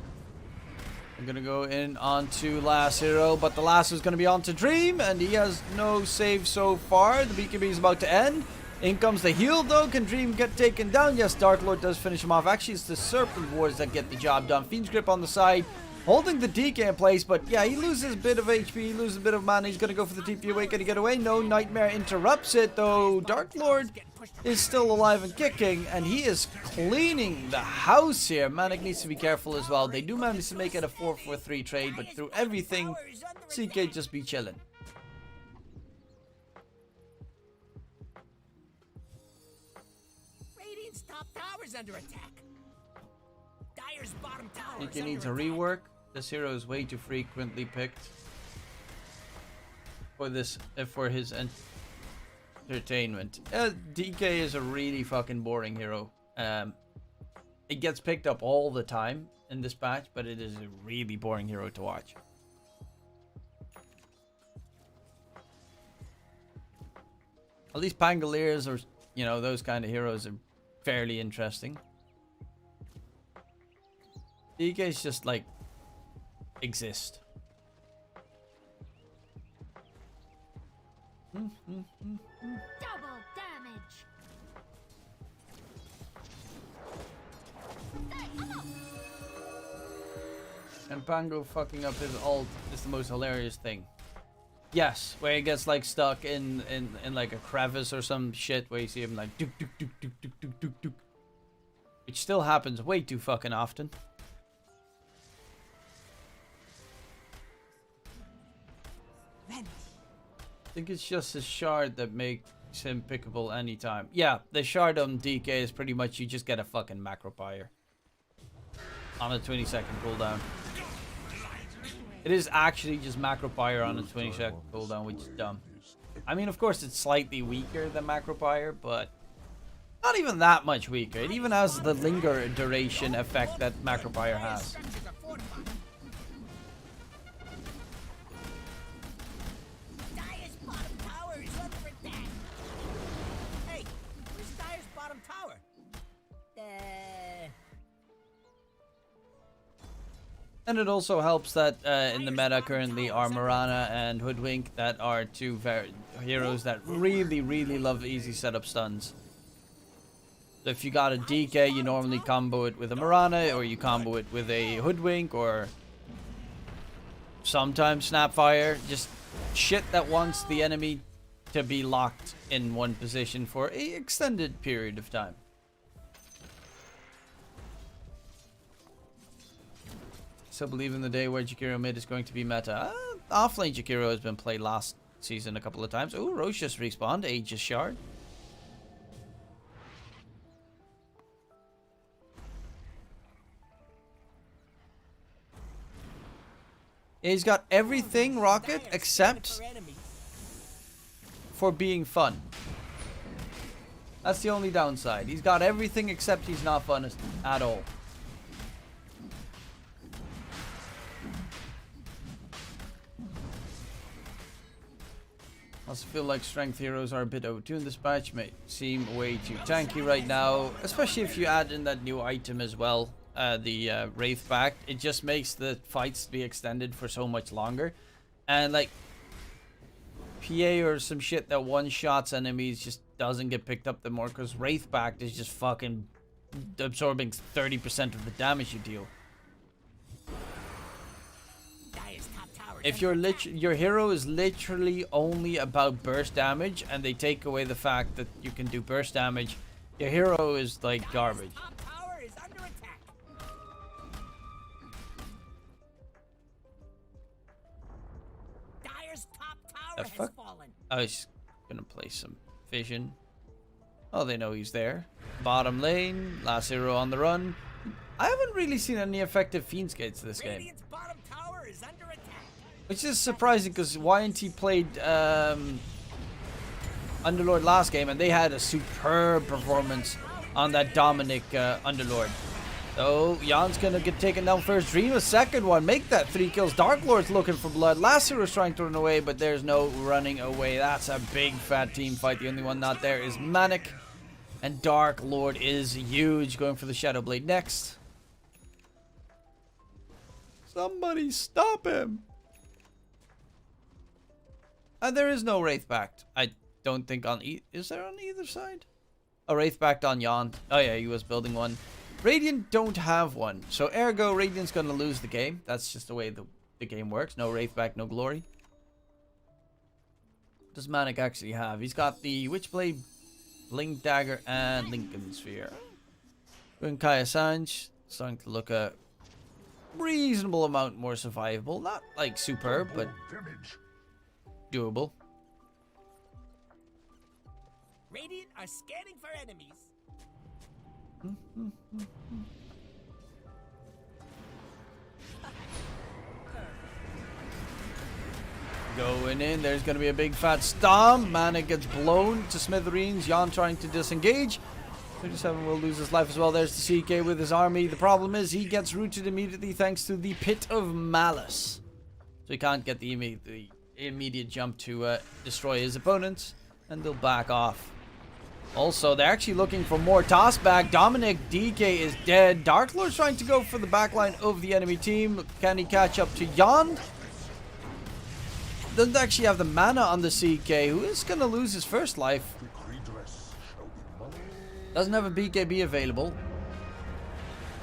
Speaker 1: I'm gonna go in onto last hero, but the last is gonna be onto Dream, and he has no save so far. The BKB is about to end. In comes the heal though. Can Dream get taken down? Yes, Dark Lord does finish him off. Actually, it's the Serpent Wars that get the job done. Fiend's Grip on the side, holding the DK in place, but yeah, he loses a bit of HP, he loses a bit of mana. He's gonna go for the TP away. Can he get away? No, Nightmare interrupts it though. Dark Lord is still alive and kicking, and he is cleaning the house here. Manic needs to be careful as well. They do manage to make it a 4-4-3 trade, but through everything, CK just be chilling.
Speaker 12: Radiant's top tower's under attack. Dire's bottom tower.
Speaker 1: I think he needs a rework. This hero is way too frequently picked for this for his entertainment. DK is a really fucking boring hero. It gets picked up all the time in this patch, but it is a really boring hero to watch. At least Pangoliers or, you know, those kind of heroes are fairly interesting. DK is just like exist.
Speaker 9: Double damage.
Speaker 1: And Pango fucking up his ult is the most hilarious thing. Yes, where he gets like stuck in like a crevice or some shit where you see him like duk duk duk duk duk duk duk duk. Which still happens way too fucking often. I think it's just his shard that makes him pickable anytime. Yeah, the shard on DK is pretty much you just get a fucking macro fire on a 20-second cooldown. It is actually just macro fire on a 20-second cooldown, which is dumb. I mean, of course, it's slightly weaker than macro fire, but not even that much weaker. It even has the linger duration effect that macro fire has. And it also helps that in the meta currently are Mirana and Hoodwink that are two heroes that really love easy setup stuns. So if you got a DK, you normally combo it with a Mirana, or you combo it with a Hoodwink, or sometimes Snapfire. Just shit that wants the enemy to be locked in one position for an extended period of time. So believe in the day where Jakiro mid is going to be meta. Offlane Jakiro has been played last season a couple of times. Oh, Roche just respawned. Aegis Shard. He's got everything, Rocket, except for being fun. That's the only downside. He's got everything except he's not fun at all. I also feel like strength heroes are a bit overtuned. This patch may seem way too tanky right now, especially if you add in that new item as well, the Wraith Pact. It just makes the fights be extended for so much longer. And like PA or some shit that one-shots enemies just doesn't get picked up the more, because Wraith Pact is just fucking absorbing 30% of the damage you deal. If your hero is literally only about burst damage and they take away the fact that you can do burst damage, your hero is like garbage. The fuck? I was gonna play some Vision. Oh, they know he's there. Bottom lane, last hero on the run. I haven't really seen any effective Fiend's Gates this game. Which is surprising because YNT played Underlord last game and they had a superb performance on that Dominic Underlord. So Jan's gonna get taken down first. Dream a second one. Make that 3 kills. Dark Lord's looking for blood. Last hero's trying to run away, but there's no running away. That's a big fat team fight. The only one not there is Manic. And Dark Lord is huge. Going for the Shadow Blade next. Somebody stop him. And there is no Wraith Pact. I don't think on is there on either side? A Wraith Pact on Yon. Oh yeah, he was building one. Radiant don't have one. So ergo, Radiant's gonna lose the game. That's just the way the game works. No Wraith Pact, no glory. What does Manic actually have? He's got the Witchblade, Blink Dagger, and Lincoln Sphere. Kaya Sanj starting to look a reasonable amount more survivable. Not like superb, but doable.
Speaker 12: Radiant are scanning for enemies.
Speaker 1: Going in, there's going to be a big fat stomp. Mana gets blown to smithereens. Jan trying to disengage. 37 will lose his life as well. There's the CK with his army. The problem is he gets rooted immediately thanks to the Pit of Malice. So he can't get the immediate jump to destroy his opponents. And they'll back off. Also, they're actually looking for more toss back. Dominic DK is dead. Dark Lord's trying to go for the backline of the enemy team. Can he catch up to Jan? Doesn't actually have the mana on the CK, who is going to lose his first life. Doesn't have a BKB available.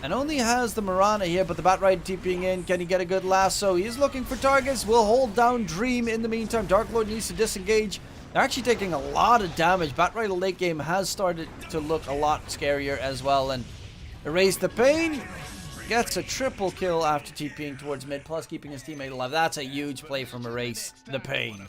Speaker 1: And only has the Mirana here, but the Batrider TPing in. Can he get a good lasso? He is looking for targets. Will hold down Dream in the meantime. Dark Lord needs to disengage. They're actually taking a lot of damage. Batrider late game has started to look a lot scarier as well. And Erase the Pain gets a triple kill after TPing towards mid, plus keeping his teammate alive. That's a huge play from Erase the Pain.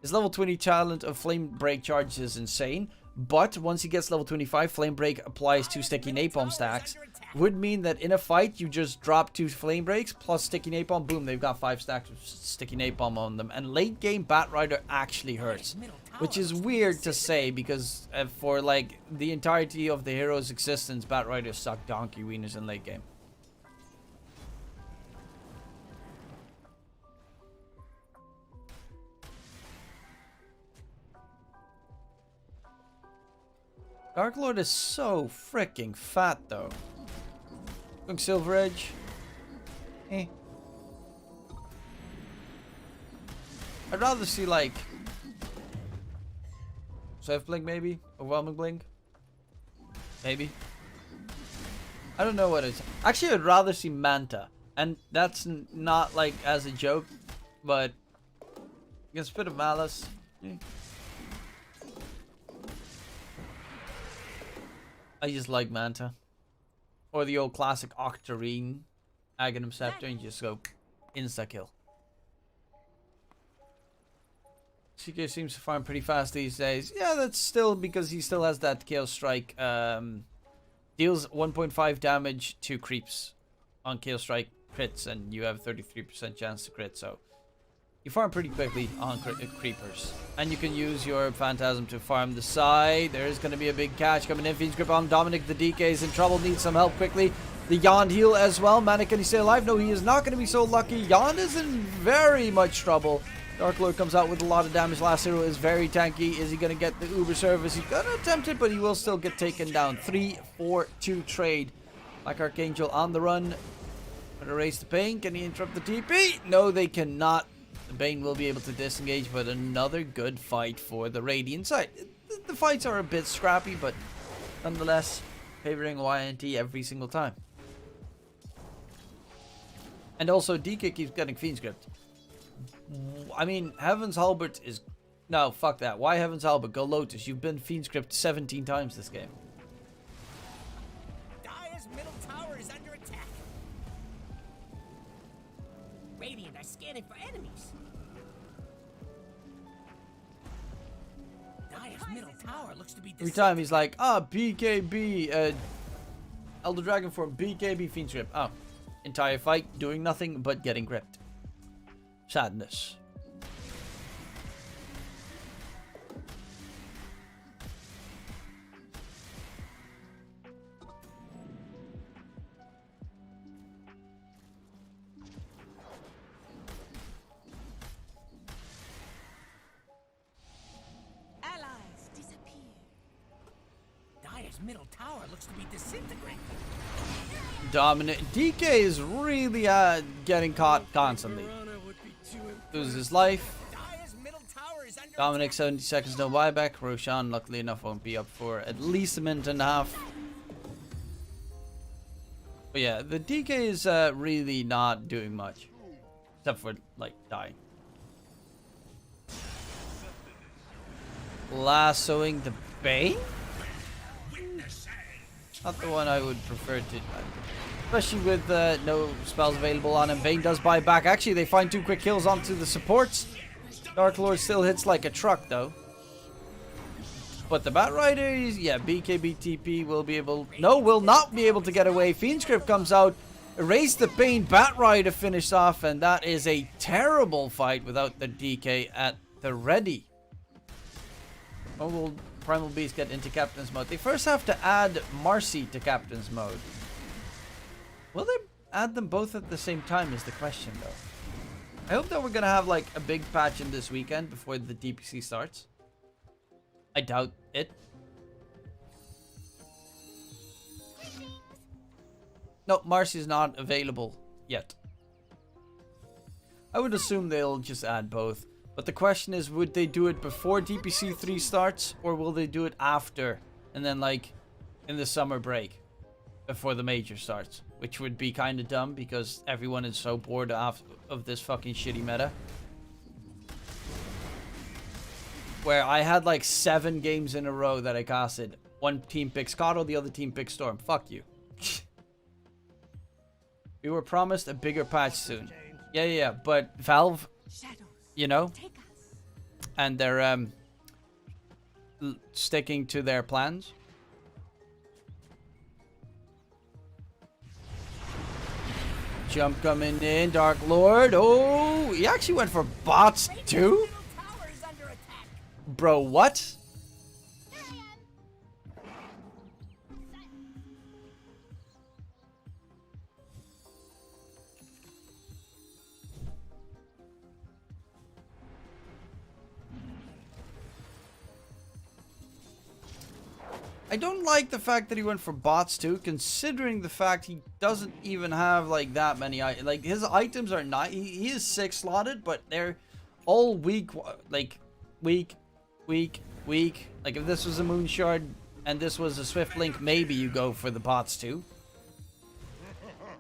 Speaker 1: His level 20 talent of Flame Break charge is insane. But once he gets level 25, Flame Break applies 2 Sticky Napalm stacks. Would mean that in a fight, you just drop 2 Flame Breaks plus Sticky Napalm. Boom, they've got 5 stacks of Sticky Napalm on them. And late game, Batrider actually hurts. Which is weird to say because for like the entirety of the hero's existence, Batrider suck donkey wieners in late game. Dark Lord is so freaking fat, though. Going Silver Edge. Eh. I'd rather see, like... Safe Blink, maybe? Overwhelming Blink? Maybe. I don't know what it's... Actually, I'd rather see Manta. And that's not, like, as a joke. But... Against Pit of Malice. Eh. I just like Manta. Or the old classic Octarine. Aghanim Scepter and just go insta-kill. CK seems to farm pretty fast these days. Yeah, that's still because he still has that Chaos Strike. Deals 1.5 damage to creeps on Chaos Strike crits, and you have 33% chance to crit, so you farm pretty quickly on creepers. And you can use your Phantasm to farm the side. There is going to be a big catch coming in. Fiend's Grip on Dominic. The DK is in trouble. Needs some help quickly. The Yond heal as well. Manic, can he stay alive? No, he is not going to be so lucky. Yond is in very much trouble. Dark Lord comes out with a lot of damage. Last hero is very tanky. Is he going to get the Uber service? He's going to attempt it, but he will still get taken down. 3-4-2 trade. Black Archangel on the run. But Erase the Pain. Can he interrupt the TP? No, they cannot. The Bane will be able to disengage, but another good fight for the Radiant side. The fights are a bit scrappy, but nonetheless, favoring YNT every single time. And also, DK keeps getting Fiend's Grip. I mean, Heaven's Halberd is... No, fuck that. Why Heaven's Halberd? Go Lotus. You've been Fiend's Grip 17 times this game.
Speaker 12: Dire's middle tower is under attack. Radiant are scanning for enemies. Dire's middle tower looks to be...
Speaker 1: Every time he's like, BKB, Elder Dragon form, BKB Fiend's Grip. Oh, entire fight doing nothing but getting gripped. Sadness.
Speaker 9: Allies disappear.
Speaker 12: Dire's Dire's middle tower looks to be disintegrating.
Speaker 1: Dominant. DK is really getting caught constantly. Loses his life.
Speaker 12: Dire's middle tower is under
Speaker 1: Dominic 70 seconds no buyback. Roshan luckily enough won't be up for at least a minute and a half. But yeah, the DK is really not doing much. Except for like dying. Lassoing the Bane? Not the one I would prefer to. Especially with no spells available on him. Bane does buy back. Actually, they find 2 quick kills onto the supports. Dark Lord still hits like a truck, though. But the Bat Rider, yeah, BKBTP will be able... No, will not be able to get away. Fiend Script comes out. Erase the Pain. Bat Rider finished off. And that is a terrible fight without the DK at the ready. Oh, will Primal Beast get into Captain's Mode? They first have to add Marcy to Captain's Mode. Will they add them both at the same time is the question, though. I hope that we're going to have, like, a big patch in this weekend before the DPC starts. I doubt it. No, Marcy's not available yet. I would assume they'll just add both. But the question is, would they do it before DPC 3 starts? Or will they do it after? And then, like, in the summer break. Before the major starts. Which would be kind of dumb because everyone is so bored of this fucking shitty meta. Where I had like 7 games in a row that I casted. One team picks Kato, the other team picks Storm. Fuck you. We were promised a bigger patch soon. Yeah. But Valve, you know, and they're sticking to their plans. Jump coming in, Dark Lord. Oh, he actually went for bots too? Bro, what? I don't like the fact that he went for bots too, considering the fact he doesn't even have like that many. Like his items are not. He is 6 slotted, but they're all weak. Like weak. Like if this was a Moon Shard and this was a Swift Link, maybe you go for the bots too.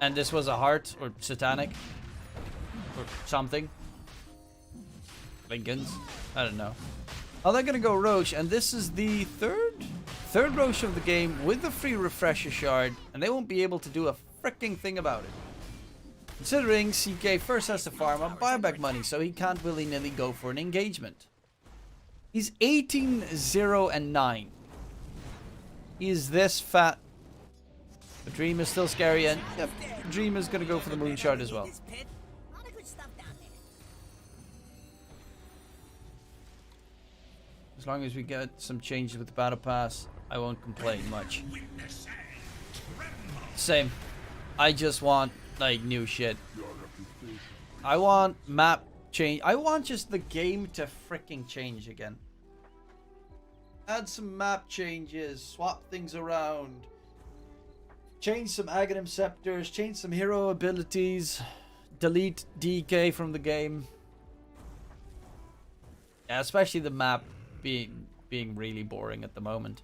Speaker 1: And this was a Heart or Satanic or something. Lincolns. I don't know. Oh, they're gonna go Roche, and this is the third Roche of the game with the free Refresher Shard, and they won't be able to do a freaking thing about it. Considering CK first has to farm up buyback money, so he can't willy-nilly go for an engagement. He's 18-0-9. He is this fat. The Dream is still scary, and yep, Dream is gonna go for the Moon Shard as well. As long as we get some changes with the Battle Pass, I won't complain much. Same. I just want, like, new shit. I want map change. I want just the game to freaking change again. Add some map changes, swap things around. Change some Aghanim Scepters, change some hero abilities. Delete DK from the game. Yeah, especially the map being really boring at the moment.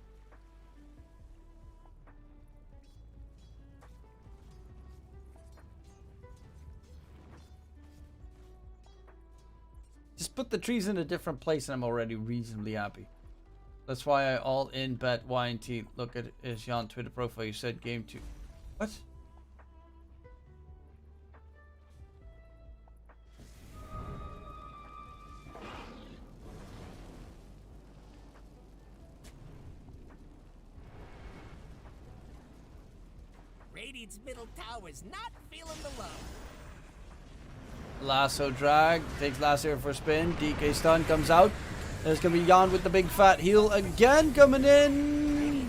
Speaker 1: Just put the trees in a different place and I'm already reasonably happy. That's why I all in bet YNT. Look at his Jan Twitter profile. You said game 2. What?
Speaker 12: Radiant's middle tower's not feeling the love.
Speaker 1: Lasso drag. Takes Lasso for a spin. DK stun comes out. There's going to be Jan with the big fat heal again coming in.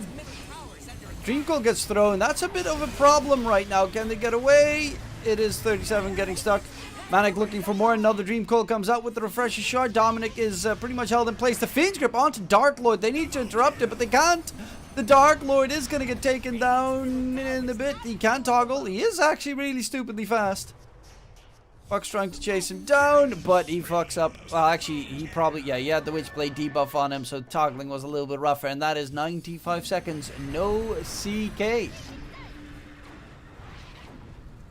Speaker 1: Dream Coil gets thrown. That's a bit of a problem right now. Can they get away? It is 37 getting stuck. Manic looking for more. Another Dream Coil comes out with the Refresher Shard. Dominic is pretty much held in place. The Fiend's Grip onto Dark Lord. They need to interrupt it, but they can't. The Dark Lord is going to get taken down in a bit. He can toggle. He is actually really stupidly fast. Puck's trying to chase him down, but he fucks up. Well, actually, he probably... Yeah, he had the Witchblade debuff on him, so toggling was a little bit rougher. And that is 95 seconds. No CK.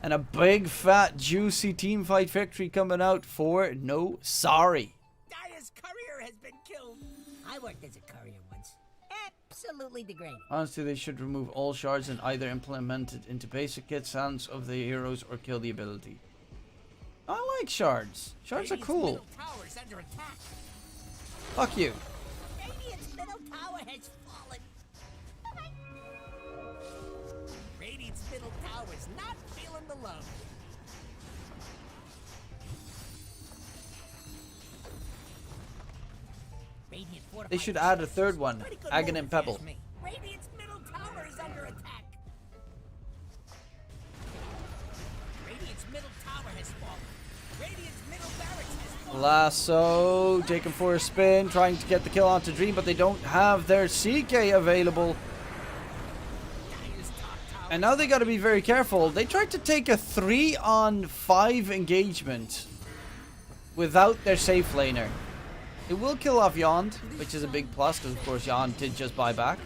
Speaker 1: And a big, fat, juicy teamfight victory coming out for No Sorry.
Speaker 12: Daya's courier has been killed. I worked as a courier once. Absolutely degrading.
Speaker 1: Honestly, they should remove all shards and either implement it into basic kit sounds of the heroes or kill the ability. I like shards. Shards are cool.
Speaker 12: Tower's under attack.
Speaker 1: Fuck you.
Speaker 12: Radiant's middle tower has fallen. Radiant's middle tower's not feeling the love.
Speaker 1: They should add a third one. Agon and Pebble.
Speaker 12: Radiant's middle tower is under attack. Radiant's middle tower has fallen. Radiant's middle barracks has fallen.
Speaker 1: Lasso taken for a spin, trying to get the kill onto Dream, but they don't have their CK available. And now they got to be very careful. They tried to take a 3-on-5 engagement without their safe laner. It will kill off Yond, which is a big plus, because of course Yond did just buy back.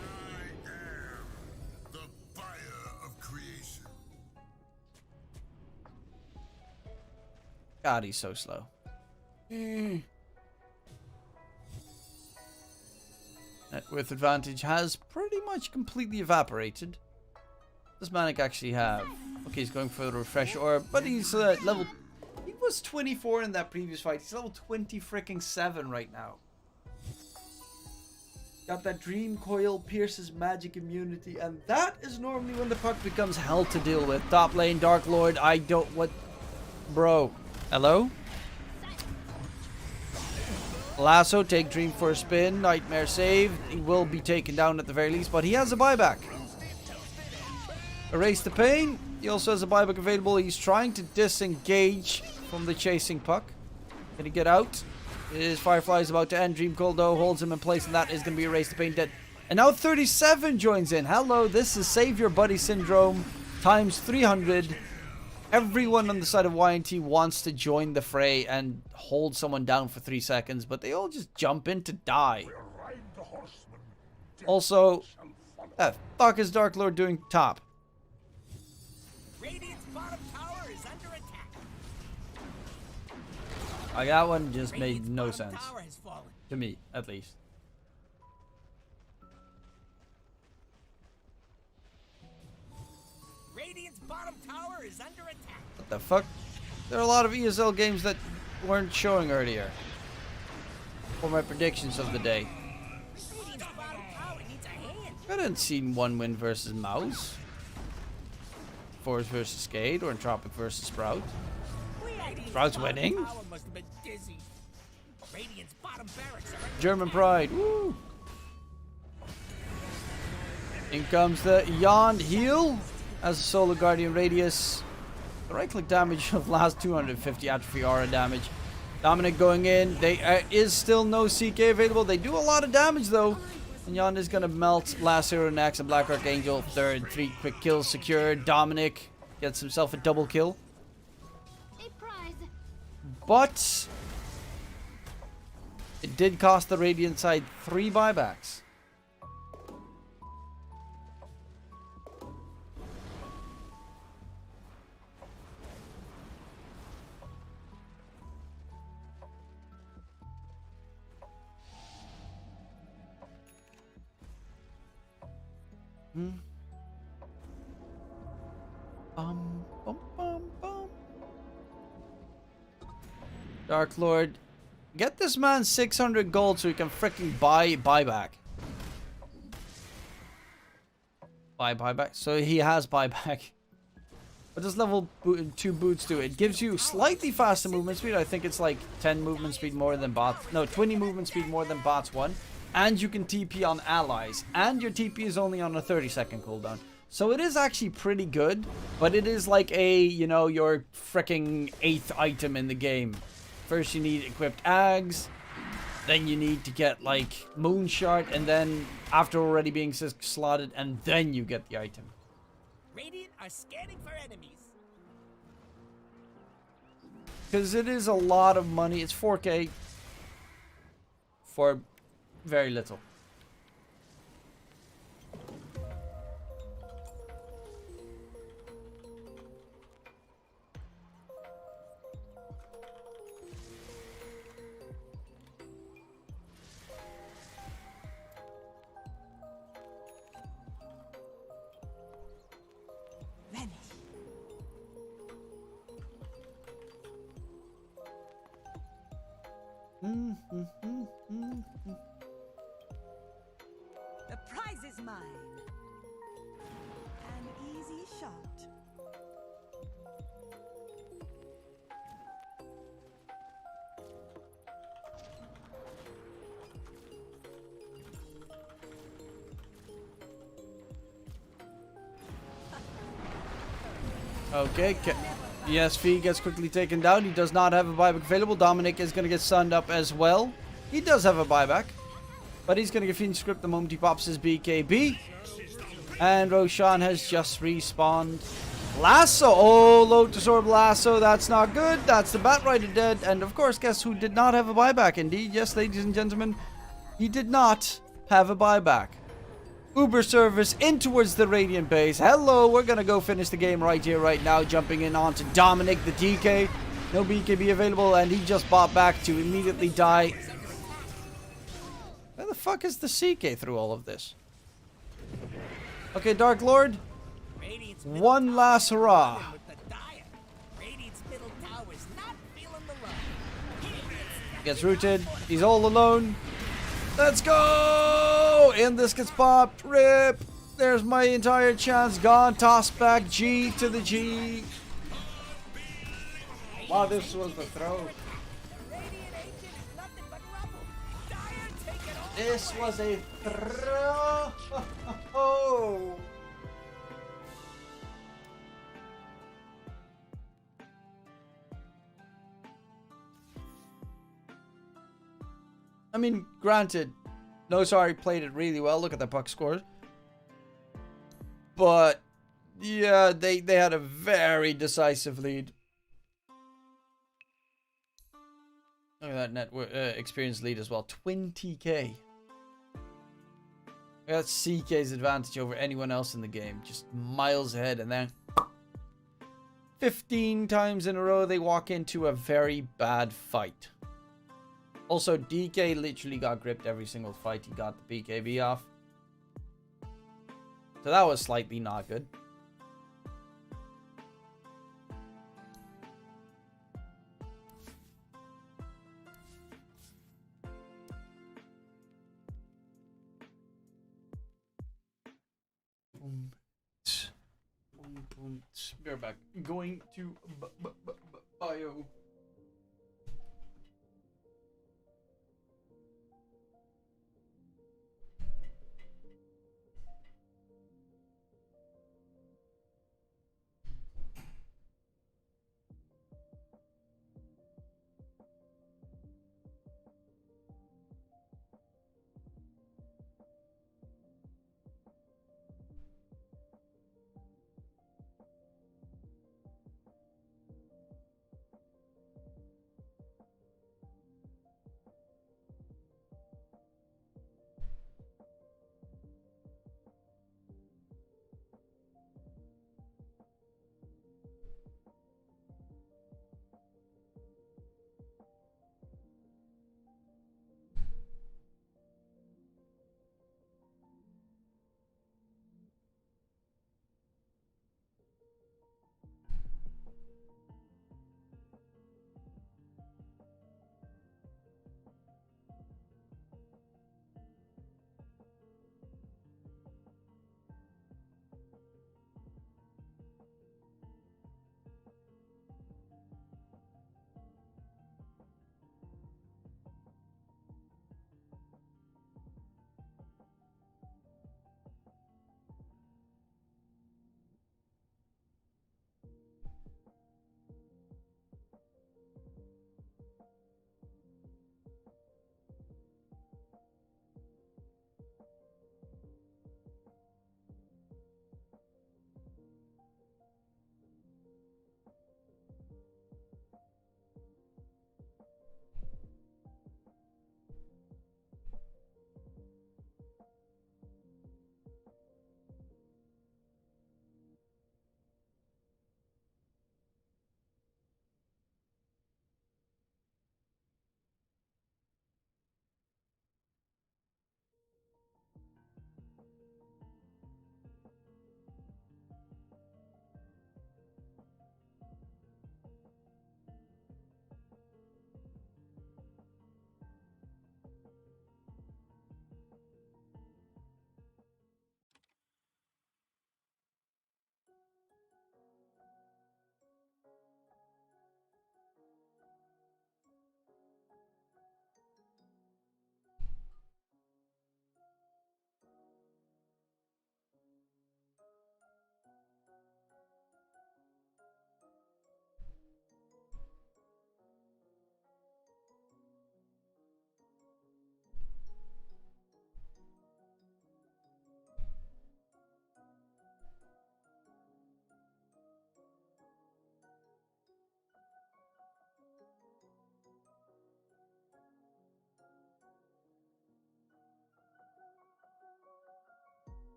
Speaker 6: The fire of creation.
Speaker 1: God, he's so slow. Net worth advantage has pretty much completely evaporated. Does Manic actually have? Okay, he's going for the refresh orb, but he's level... He was 24 in that previous fight. He's level 7 right now. Got that Dream Coil, pierces magic immunity, and that is normally when the puck becomes hell to deal with. Top lane, Dark Lord, I don't... What? Bro. Hello? Lasso, take Dream for a spin. Nightmare save. He will be taken down at the very least, but he has a buyback. Erase the pain. He also has a buyback available. He's trying to disengage from the chasing puck. Can he get out? His Firefly is about to end. Dream Coil though holds him in place, and that is going to be Erase the Pain dead. And now 37 joins in. Hello, this is Save Your Buddy Syndrome times 300. Everyone on the side of YNT wants to join the fray and hold someone down for 3 seconds, but they all just jump in to die. Also, what the fuck is Dark Lord doing top?
Speaker 12: Radiant's bottom tower is under attack.
Speaker 1: That one just made no
Speaker 12: Radiant's
Speaker 1: sense.
Speaker 12: bottom tower has fallen.
Speaker 1: To me, at least.
Speaker 12: Radiant's bottom tower is under attack.
Speaker 1: What the fuck? There are a lot of ESL games that weren't showing earlier. For my predictions of the day.
Speaker 12: Radiant's bottom tower needs a hand.
Speaker 1: I didn't see one win versus Mouse. Force versus Skate or Entropic versus Sprout. Sprout's winning.
Speaker 12: Tower must have been dizzy. Radiant's bottom barracks are under
Speaker 1: German pride. Woo! In comes the Yond heal as a Solar Guardian Radius. The right click damage of last 250 atrophy aura damage. Dominic going in. There is still no CK available. They do a lot of damage though. And Yond is going to melt last hero next and Black Archangel third. 3 quick kills secured. Dominic gets himself a double kill. But it did cost the Radiant side 3 buybacks. Bum, bum, bum, bum. Dark Lord, get this man 600 gold so he can freaking buy buyback. Buy buyback. So he has buyback. What does level 2 boots do? It gives you slightly faster movement speed. I think it's like 10 movement speed more than bots. No, 20 movement speed more than bots 1. And you can TP on allies. And your TP is only on a 30-second cooldown. So it is actually pretty good. But it is like a, you know, your freaking 8th item in the game. First you need equipped Ags. Then you need to get like Moonshard, and then after already being slotted, and then you get the item.
Speaker 12: Radiant are scanning for enemies.
Speaker 1: Because it is a lot of money. It's 4K for very little.
Speaker 9: The prize is mine. An easy shot.
Speaker 1: Okay, ESV gets quickly taken down. He does not have a buyback available. Dominic is going to get sunned up as well. He does have a buyback, but he's going to get Fiend Script the moment he pops his BKB. And Roshan has just respawned. Lasso! Oh, Lotus Orb Lasso. That's not good. That's the Batrider dead. And of course, guess who did not have a buyback? Indeed, yes, ladies and gentlemen, he did not have a buyback. Uber service in towards the Radiant base. Hello, we're gonna go finish the game right here, right now. Jumping in onto Dominic, the DK. No BKB available, and he just bought back to immediately die. Where the fuck is the CK through all of this? Okay, Dark Lord. One last hurrah. Gets rooted. He's all alone. Let's go! And this gets popped. Rip. There's my entire chance gone. Toss back G to the G. Wow, this was the throw. This was a throw. I mean, granted, No Sorry played it really well. Look at the puck scores. But, yeah, they had a very decisive lead. Look at that net experience lead as well. 20k. That's CK's advantage over anyone else in the game. Just miles ahead. And then 15 times in a row they walk into a very bad fight. Also, DK literally got gripped every single fight he got the BKB off. So that was slightly not good. Boom. Boom, boom. We're back. Going to bio.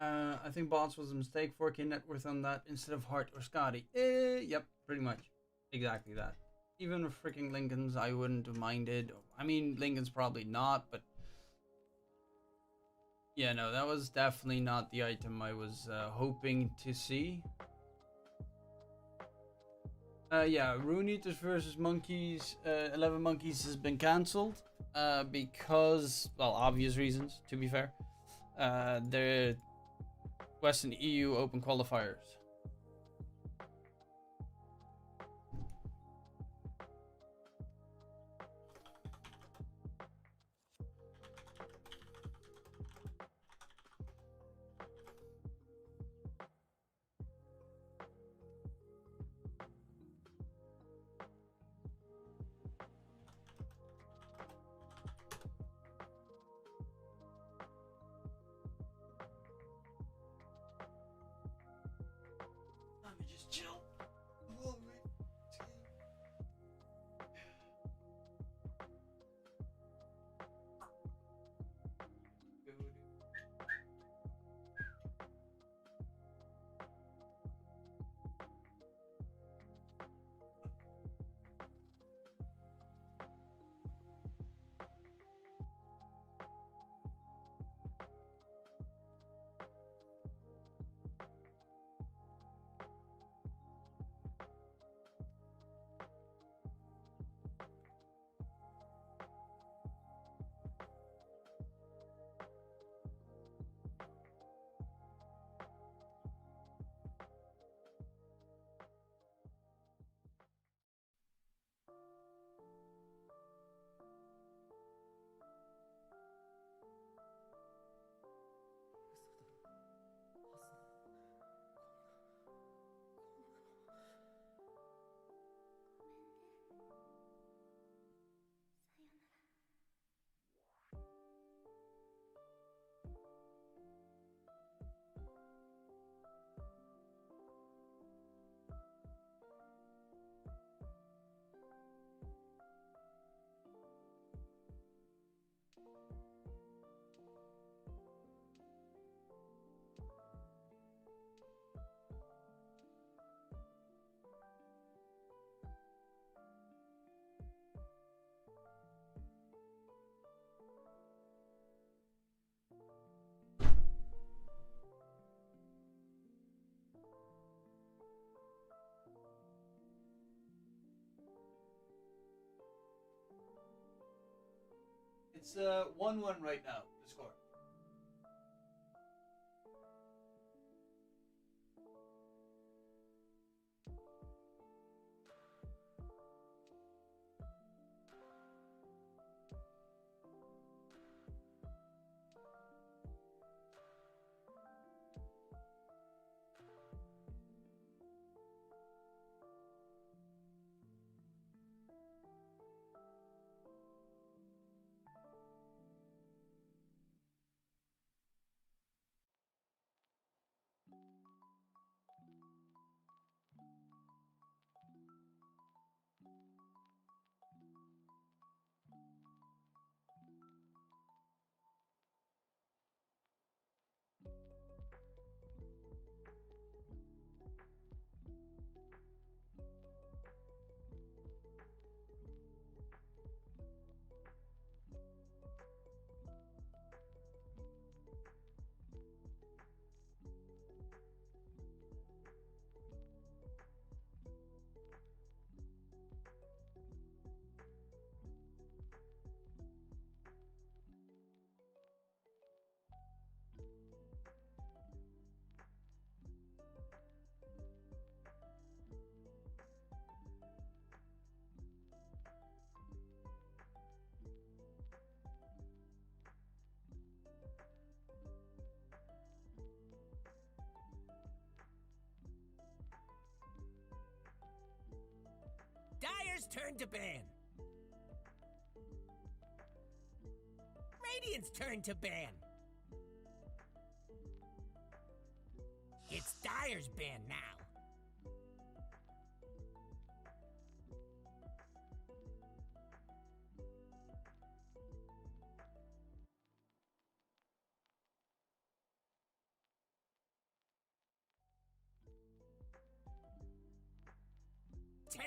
Speaker 1: I think Bonds was a mistake. 4K net worth on that instead of Hart or Scotty. Yep, pretty much. Exactly that. Even with freaking Lincoln's, I wouldn't have minded. I mean, Lincoln's probably not, but... Yeah, no, that was definitely not the item I was hoping to see. Yeah, Runitas versus Monkeys, 11Monkeyz has been cancelled because, well, obvious reasons, to be fair. The Western EU Open Qualifiers. Let me just chill. It's 1-1 right now, the score.
Speaker 12: Dyer's turn to ban. Radiant's turn to ban. It's Dyer's ban now.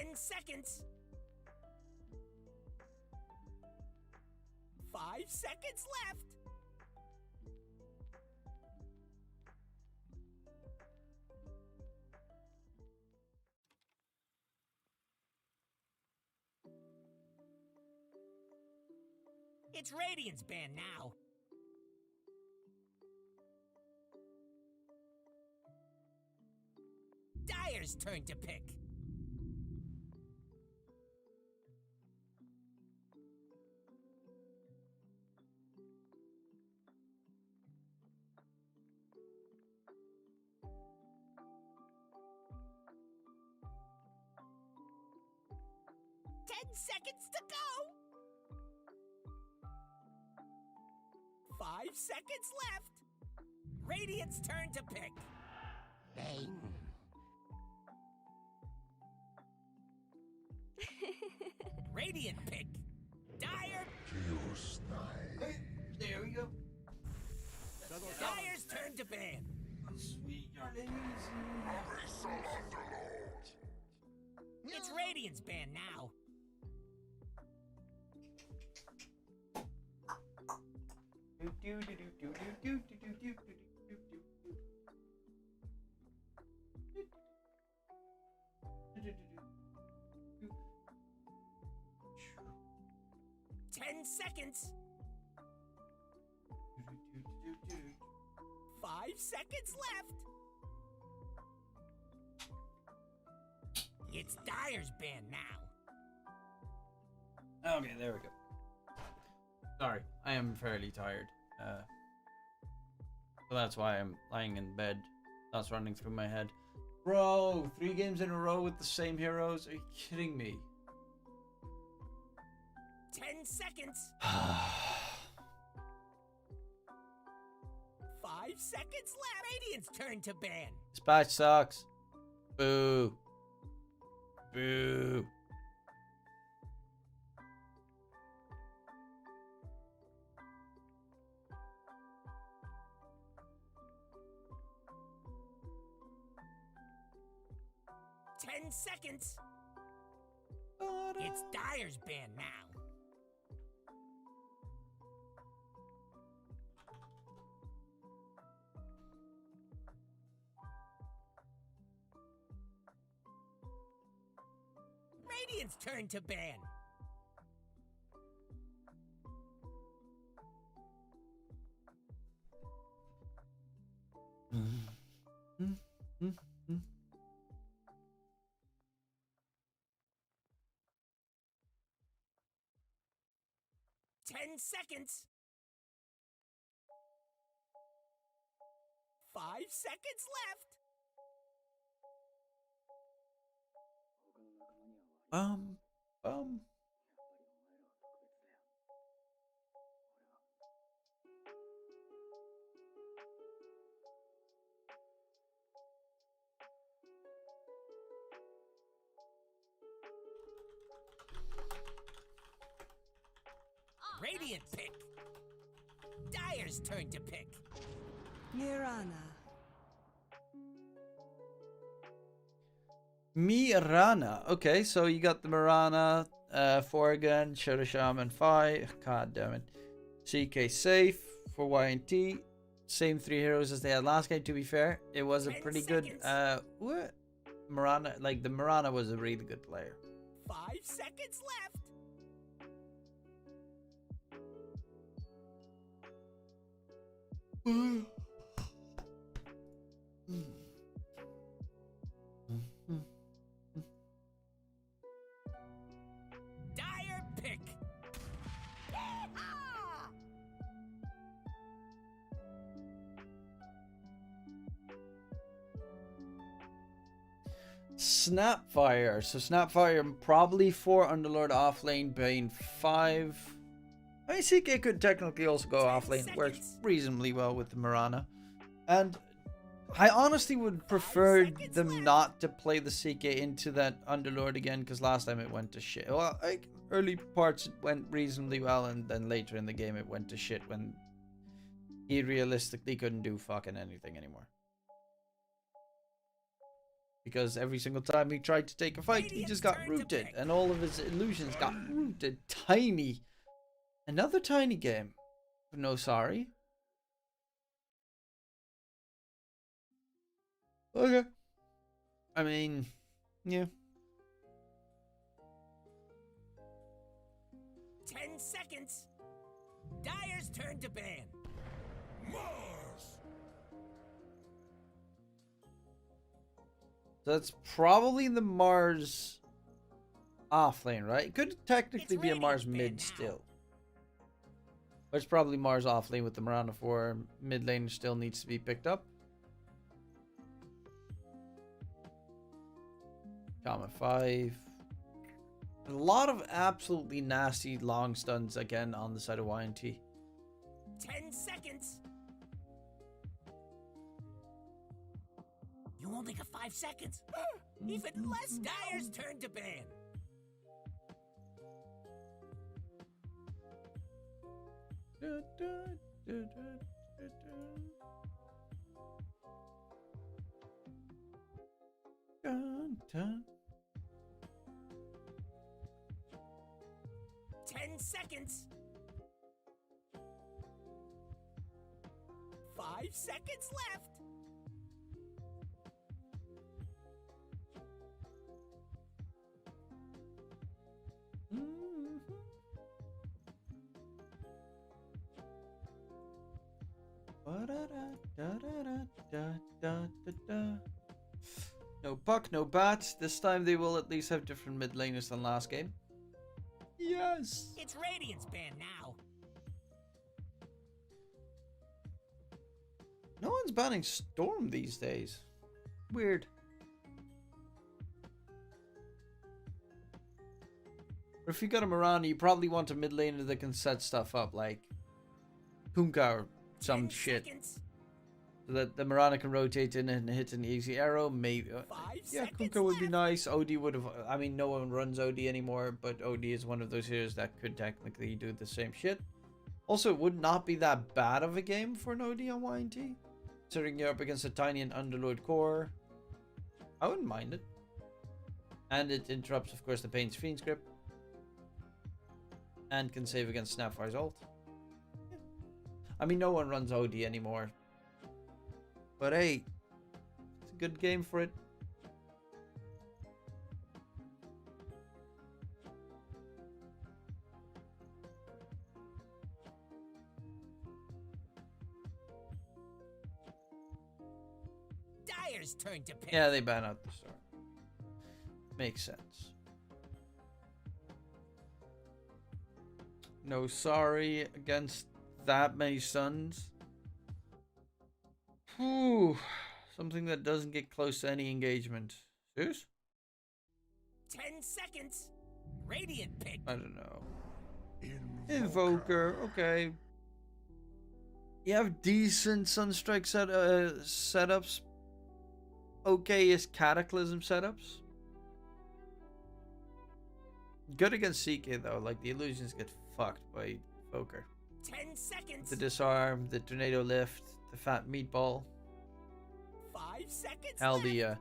Speaker 12: 10 seconds. 5 seconds left. It's Radiant's band now. Dire's turn to pick. Seconds to go. 5 seconds left. Radiant's turn to pick. Bang. Radiant pick. Dire.
Speaker 1: There we go.
Speaker 12: Dire's turn to ban.
Speaker 1: Sweet
Speaker 12: It's Radiant's ban now. Ten seconds. 5 seconds left. It's Dire's band now.
Speaker 1: Okay, there we go. Sorry, I am fairly tired. So that's why I'm lying in bed. That's running through my head. Bro, 3 games in a row with the same heroes? Are you kidding me?
Speaker 12: 10 seconds. 5 seconds left. Radiant's turn to ban.
Speaker 1: This patch sucks. Boo. Boo.
Speaker 12: Seconds. It's Dire's band now. Radiant's turn to ban. Seconds. 5 seconds left. Radiant pick. Dire's turn to pick.
Speaker 9: Mirana.
Speaker 1: Mirana. Okay, so you got the Mirana, Forgan, Shadow Shaman, Fi. God damn it. CK safe for Y&T. Same 3 heroes as they had last game, to be fair. It was a pretty good what? Mirana, like the Mirana was a really good player.
Speaker 12: 5 seconds left. Dire pick.
Speaker 1: Snapfire. So Snapfire probably 4 Underlord offlane, Bane 5. I mean, CK could technically also go offlane. It works reasonably well with the Mirana. And I honestly would prefer them not to play the CK into that Underlord again, because last time it went to shit. Well, like, early parts it went reasonably well, and then later in the game it went to shit when he realistically couldn't do fucking anything anymore. Because every single time he tried to take a fight, he just got rooted. And all of his illusions got rooted. Tiny. Another tiny game. No sorry. Okay. I mean, yeah.
Speaker 12: 10 seconds. Dyer's turn to ban.
Speaker 1: So that's probably the Mars off lane, right? It could technically be a Mars mid still. But it's probably Mars off lane with the Mirana 4. Mid lane still needs to be picked up. Comma 5. A lot of absolutely nasty long stuns again on the side of YNT.
Speaker 12: 10 seconds. You only got 5 seconds. Even less. Dyer's turn to ban.
Speaker 1: Dun, dun.
Speaker 12: 10 seconds. 5 seconds left.
Speaker 1: No buck, no bat. This time they will at least have different mid laners than last game. Yes!
Speaker 12: It's Radiant's ban now.
Speaker 1: No one's banning Storm these days. Weird. Or if you got a Mirana, you probably want a mid laner that can set stuff up, like Kunkka or some shit.
Speaker 12: Seconds.
Speaker 1: So that the Mirana can rotate in and hit an easy arrow, maybe. Yeah, Kunkka would be nice. OD would have... I mean, no one runs OD anymore, but OD is one of those heroes that could technically do the same shit. Also, it would not be that bad of a game for an OD on YNT. Considering you're up against a tiny and underlord core. I wouldn't mind it. And it interrupts, of course, the Pain's Fiend script. And can save against Snapfire's ult. Yeah. I mean, no one runs OD anymore. But hey, it's a good game for it.
Speaker 12: Dyer's turn to pick.
Speaker 1: Yeah, they ban out the star. Makes sense. No sorry against that many stuns. Whew. Something that doesn't get close to any engagement. Serious?
Speaker 12: 10 seconds. Radiant pick.
Speaker 1: I don't know. Invoker. Okay. You have decent Sunstrike setups. Okay is Cataclysm setups. Good against CK though. Like the illusions get fucked by Invoker.
Speaker 12: 10 seconds.
Speaker 1: The disarm, the tornado lift, the fat meatball.
Speaker 12: 5 seconds.
Speaker 1: Hell,
Speaker 12: left.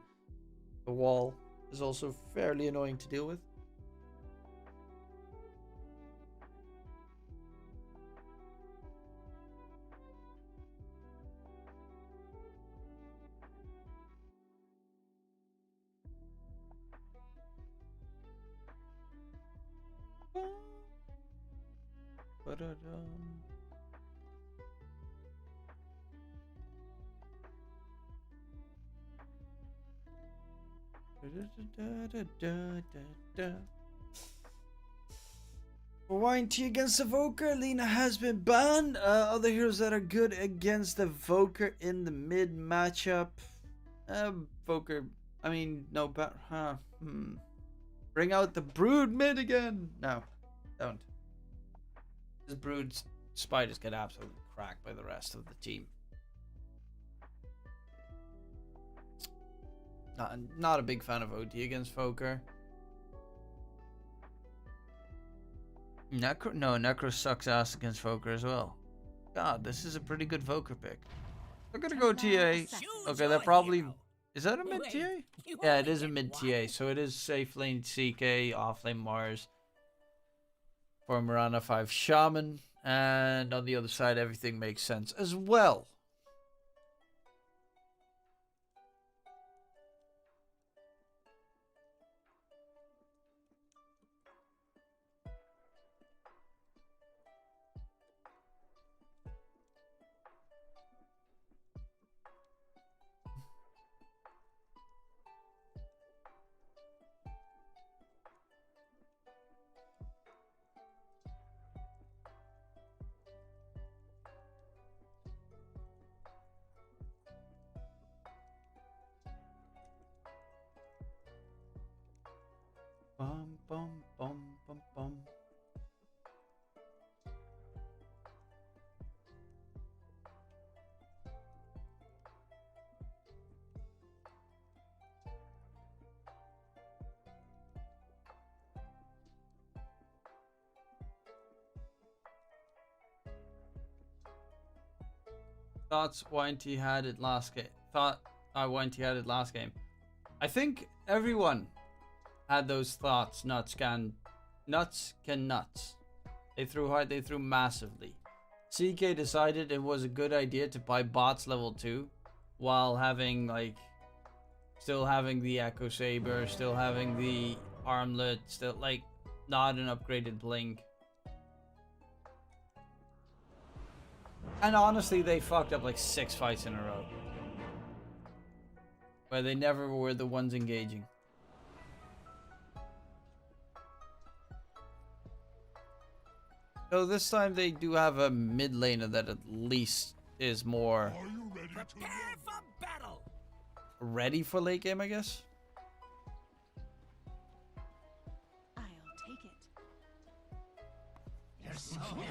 Speaker 1: the wall is also fairly annoying to deal with. For YNT against Evoker, Lina has been banned. Other heroes that are good against Evoker in the mid matchup. Evoker, I mean, no, but bring out the Brood mid again. No, don't. This Brood's spiders get absolutely cracked by the rest of the team. Not a big fan of OD against Evoker. Necro sucks ass against Evoker as well. God, this is a pretty good Evoker pick. I'm gonna go TA. Okay, that probably Is that a mid TA? Yeah, it is a mid TA. So it is safe lane CK, off lane Mars. For Mirana 5 Shaman. And on the other side, everything makes sense as well. Bum, bum, bum, bum, bum. Thoughts YNT had it last game. Thought YNT had it last game. I think everyone had those thoughts. Nuts can nuts. They threw hard. They threw massively. CK decided it was a good idea to buy bots level 2 while having like still having the Echo Saber, still having the armlet, still like not an upgraded blink. And honestly, they fucked up like 6 fights in a row. Where they never were the ones engaging. So this time they do have a mid laner that at least is more ready for late game, I guess.
Speaker 9: I'll take it.
Speaker 12: You're so nice.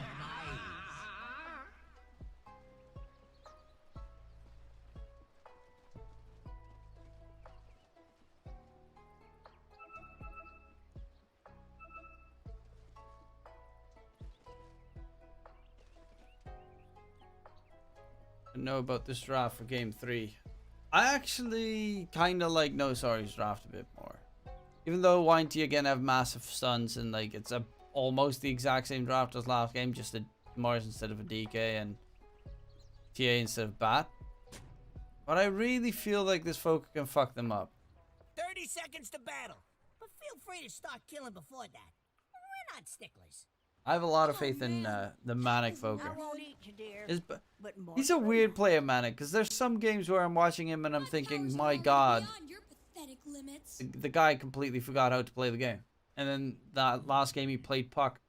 Speaker 1: Know about this draft for game 3. I actually kind of like No Sorry's draft a bit more. Even though YNT again have massive stuns and like it's almost the exact same draft as last game, just a Mars instead of a DK and TA instead of Bat. But I really feel like this folk can fuck them up.
Speaker 12: 30 seconds to battle, but feel free to start killing before that. We're not sticklers.
Speaker 1: I have a lot of faith in the Manic Foker.
Speaker 12: I won't eat you, dear.
Speaker 1: He's a weird player, Manic, because there's some games where I'm watching him and I'm thinking, my god, the guy completely forgot how to play the game. And then that last game he played Puck.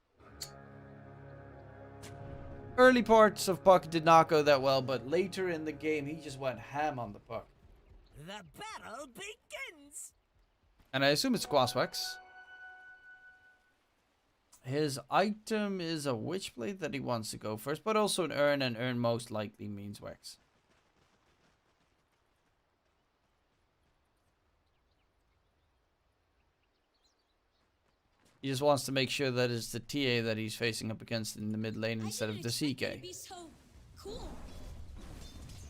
Speaker 1: Early parts of Puck did not go that well, but later in the game he just went ham on the Puck.
Speaker 12: The battle begins.
Speaker 1: And I assume it's Quaswex. His item is a Witchblade that he wants to go first, but also an Urn, and Urn most likely means Wex. He just wants to make sure that it's the TA that he's facing up against in the mid lane instead of the CK.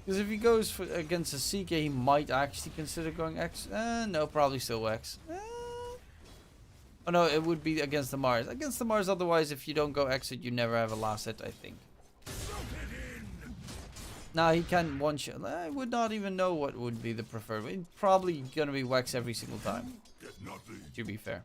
Speaker 1: Because if he goes against a CK, he might actually consider going X. No, probably still Wex. Oh no, it would be against the Mars. Against the Mars, otherwise, if you don't go exit, you never have a last hit, I think. Nah, he can one shot. I would not even know what would be the preferred. It's probably gonna be Wex every single time. To be fair.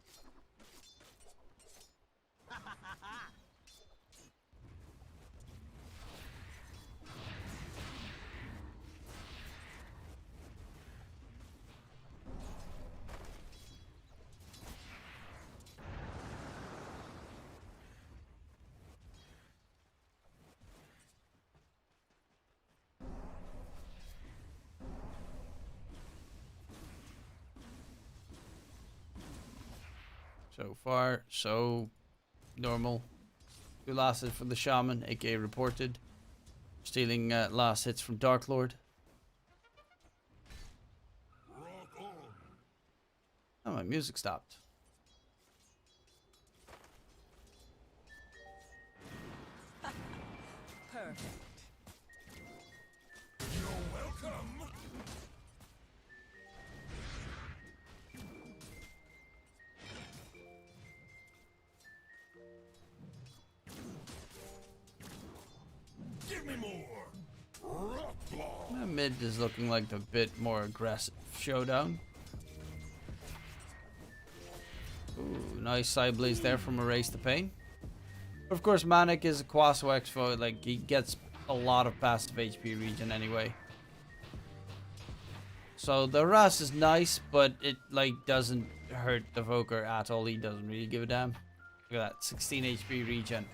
Speaker 1: So far, so normal. 2 last hits from the Shaman, aka reported. Stealing last hits from Dark Lord. Oh, my music stopped.
Speaker 12: Perfect.
Speaker 7: You're welcome.
Speaker 1: Mid is looking like a bit more aggressive showdown. Ooh, nice side blaze there from Erase the Pain. But of course, Manic is a Quaswex foe. Like, he gets a lot of passive HP regen anyway. So the harass is nice, but it like doesn't hurt the Voker at all. He doesn't really give a damn. Look at that, 16 HP regen.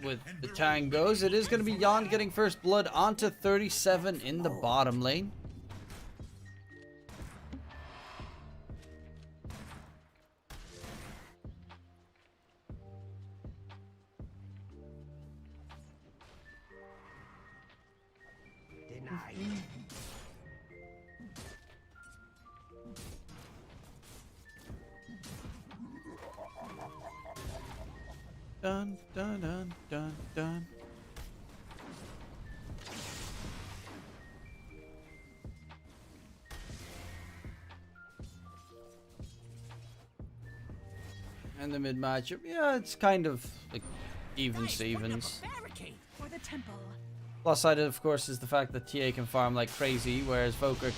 Speaker 1: With the Tangos, it is going to be Jan getting first blood onto 37 in the bottom lane. Dun dun dun dun dun. And the mid matchup, yeah, it's kind of like evens to evens.
Speaker 9: For the temple.
Speaker 1: Plus side, of course, is the fact that TA can farm like crazy, whereas Voker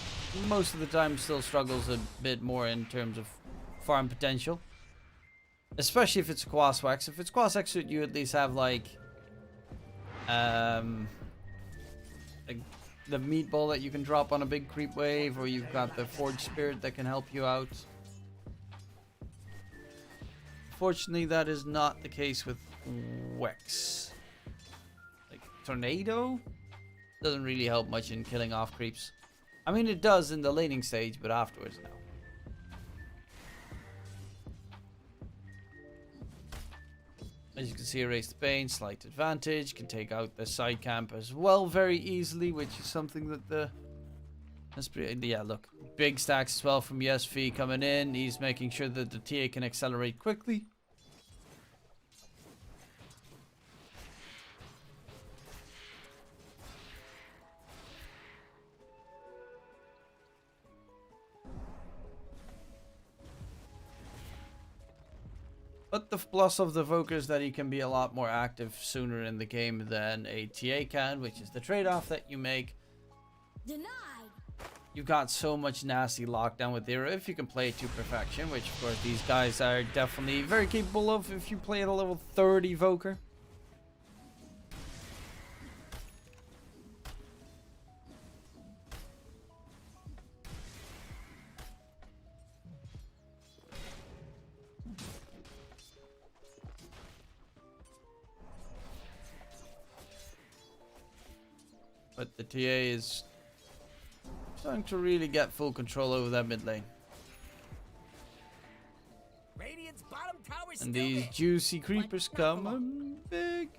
Speaker 1: most of the time still struggles a bit more in terms of farm potential. Especially if it's a Quaswex. If it's Quaswex, you at least have like the meatball that you can drop on a big creep wave, or you've got the Forge Spirit that can help you out. Fortunately, that is not the case with Wex. Like Tornado doesn't really help much in killing off creeps. I mean, it does in the laning stage, but afterwards, no. As you can see, Erase the Pain, slight advantage, can take out the side camp as well very easily, which is something that that's pretty, yeah, look, big stacks as well from ESV coming in. He's making sure that the TA can accelerate quickly. But the plus of the Voker is that he can be a lot more active sooner in the game than a TA can, which is the trade-off that you make.
Speaker 12: Denied.
Speaker 1: You've got so much nasty lockdown with Era if you can play it to perfection, which of course these guys are definitely very capable of if you play at a level 30 Voker. But the TA is starting to really get full control over that mid lane.
Speaker 12: Radiant's bottom tower's
Speaker 1: And
Speaker 12: still
Speaker 1: these
Speaker 12: there.
Speaker 1: juicy creepers come big.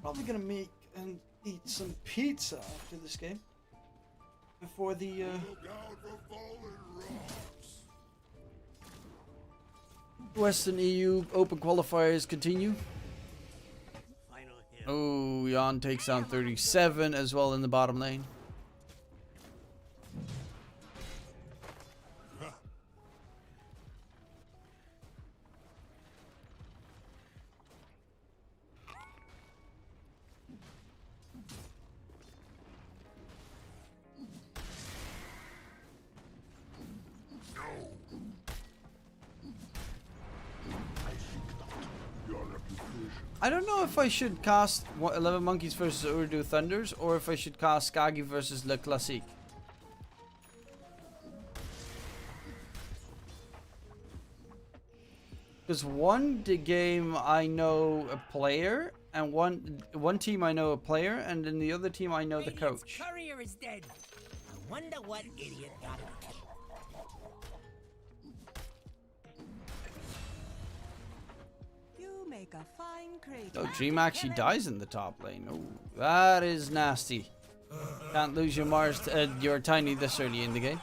Speaker 1: Probably gonna make and eat some pizza after this game. Before the Western EU Open Qualifiers continue. Oh, Jan takes down 37 as well in the bottom lane. I don't know if I should cast 11Monkeyz versus Ooredoo Thunders or if I should cast Skagi versus Le Classique. Because one game I know a player, and one team I know a player, and in the other team I know the coach.
Speaker 12: Courier is dead. I wonder what idiot got it.
Speaker 9: Make a fine crate.
Speaker 1: Oh, Dream actually dies in the top lane. Oh, that is nasty. Can't lose your Mars, your Tiny this early in the game.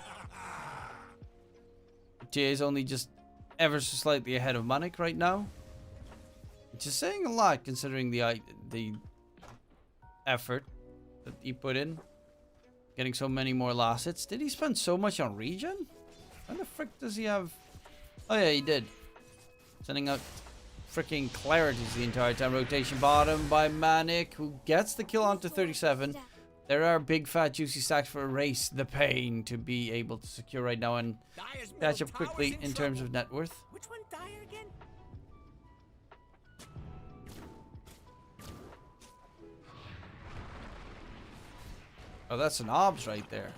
Speaker 1: TA is only just ever so slightly ahead of Manic right now, which is saying a lot considering the effort that he put in, getting so many more last hits. Did he spend so much on regen? How the frick does he have... Oh yeah, he did. Sending out freaking clarities the entire time. Rotation bottom by Manic, who gets the kill onto 37. There are big fat juicy stacks for Erase the Pain to be able to secure right now and catch up quickly in terms of net worth.
Speaker 12: Which one, Dyer again?
Speaker 1: Oh, that's an obs right there.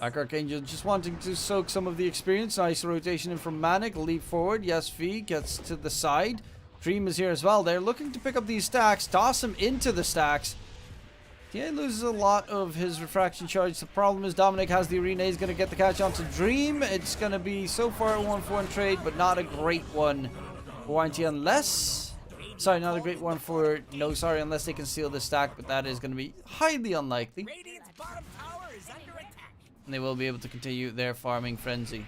Speaker 1: Black Archangel just wanting to soak some of the experience. Nice rotation in from Manic. Leap forward. Yes, V gets to the side. Dream is here as well. They're looking to pick up these stacks. Toss him into the stacks. TA loses a lot of his refraction charge. The problem is Dominic has the arena. He's going to get the catch onto Dream. It's going to be so far a 1-for-1 trade, but not a great one for YNT unless... Sorry, not a great one for No Sorry unless they can steal the stack, but that is going to be highly unlikely.
Speaker 12: Radiant's bottom tower is under attack.
Speaker 1: And they will be able to continue their farming frenzy.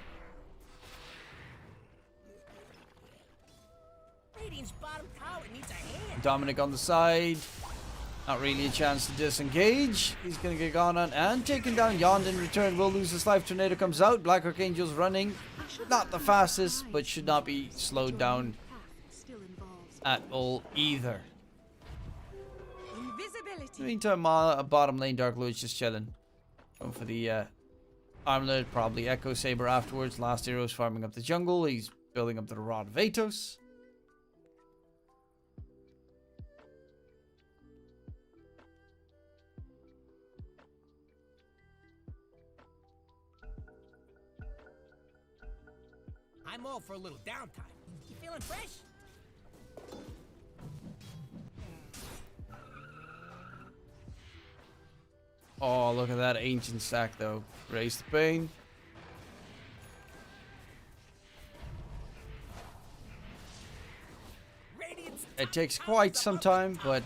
Speaker 12: Radiant's bottom tower needs a hand.
Speaker 1: Dominic on the side. Not really a chance to disengage. He's going to get gone on and taken down. Yond in return will lose his life. Tornado comes out. Black Archangel's running. Not the fastest, but should not be slowed down at all either. In the meantime, bottom lane Dark Lord's just chilling. Going for the Armlet, probably Echo Saber afterwards. Last Hero's farming up the jungle. He's building up the Rod of Atos.
Speaker 12: I'm all for a little downtime. You feeling fresh?
Speaker 1: Oh, look at that ancient stack though. Raise the Pain. It takes quite some time, but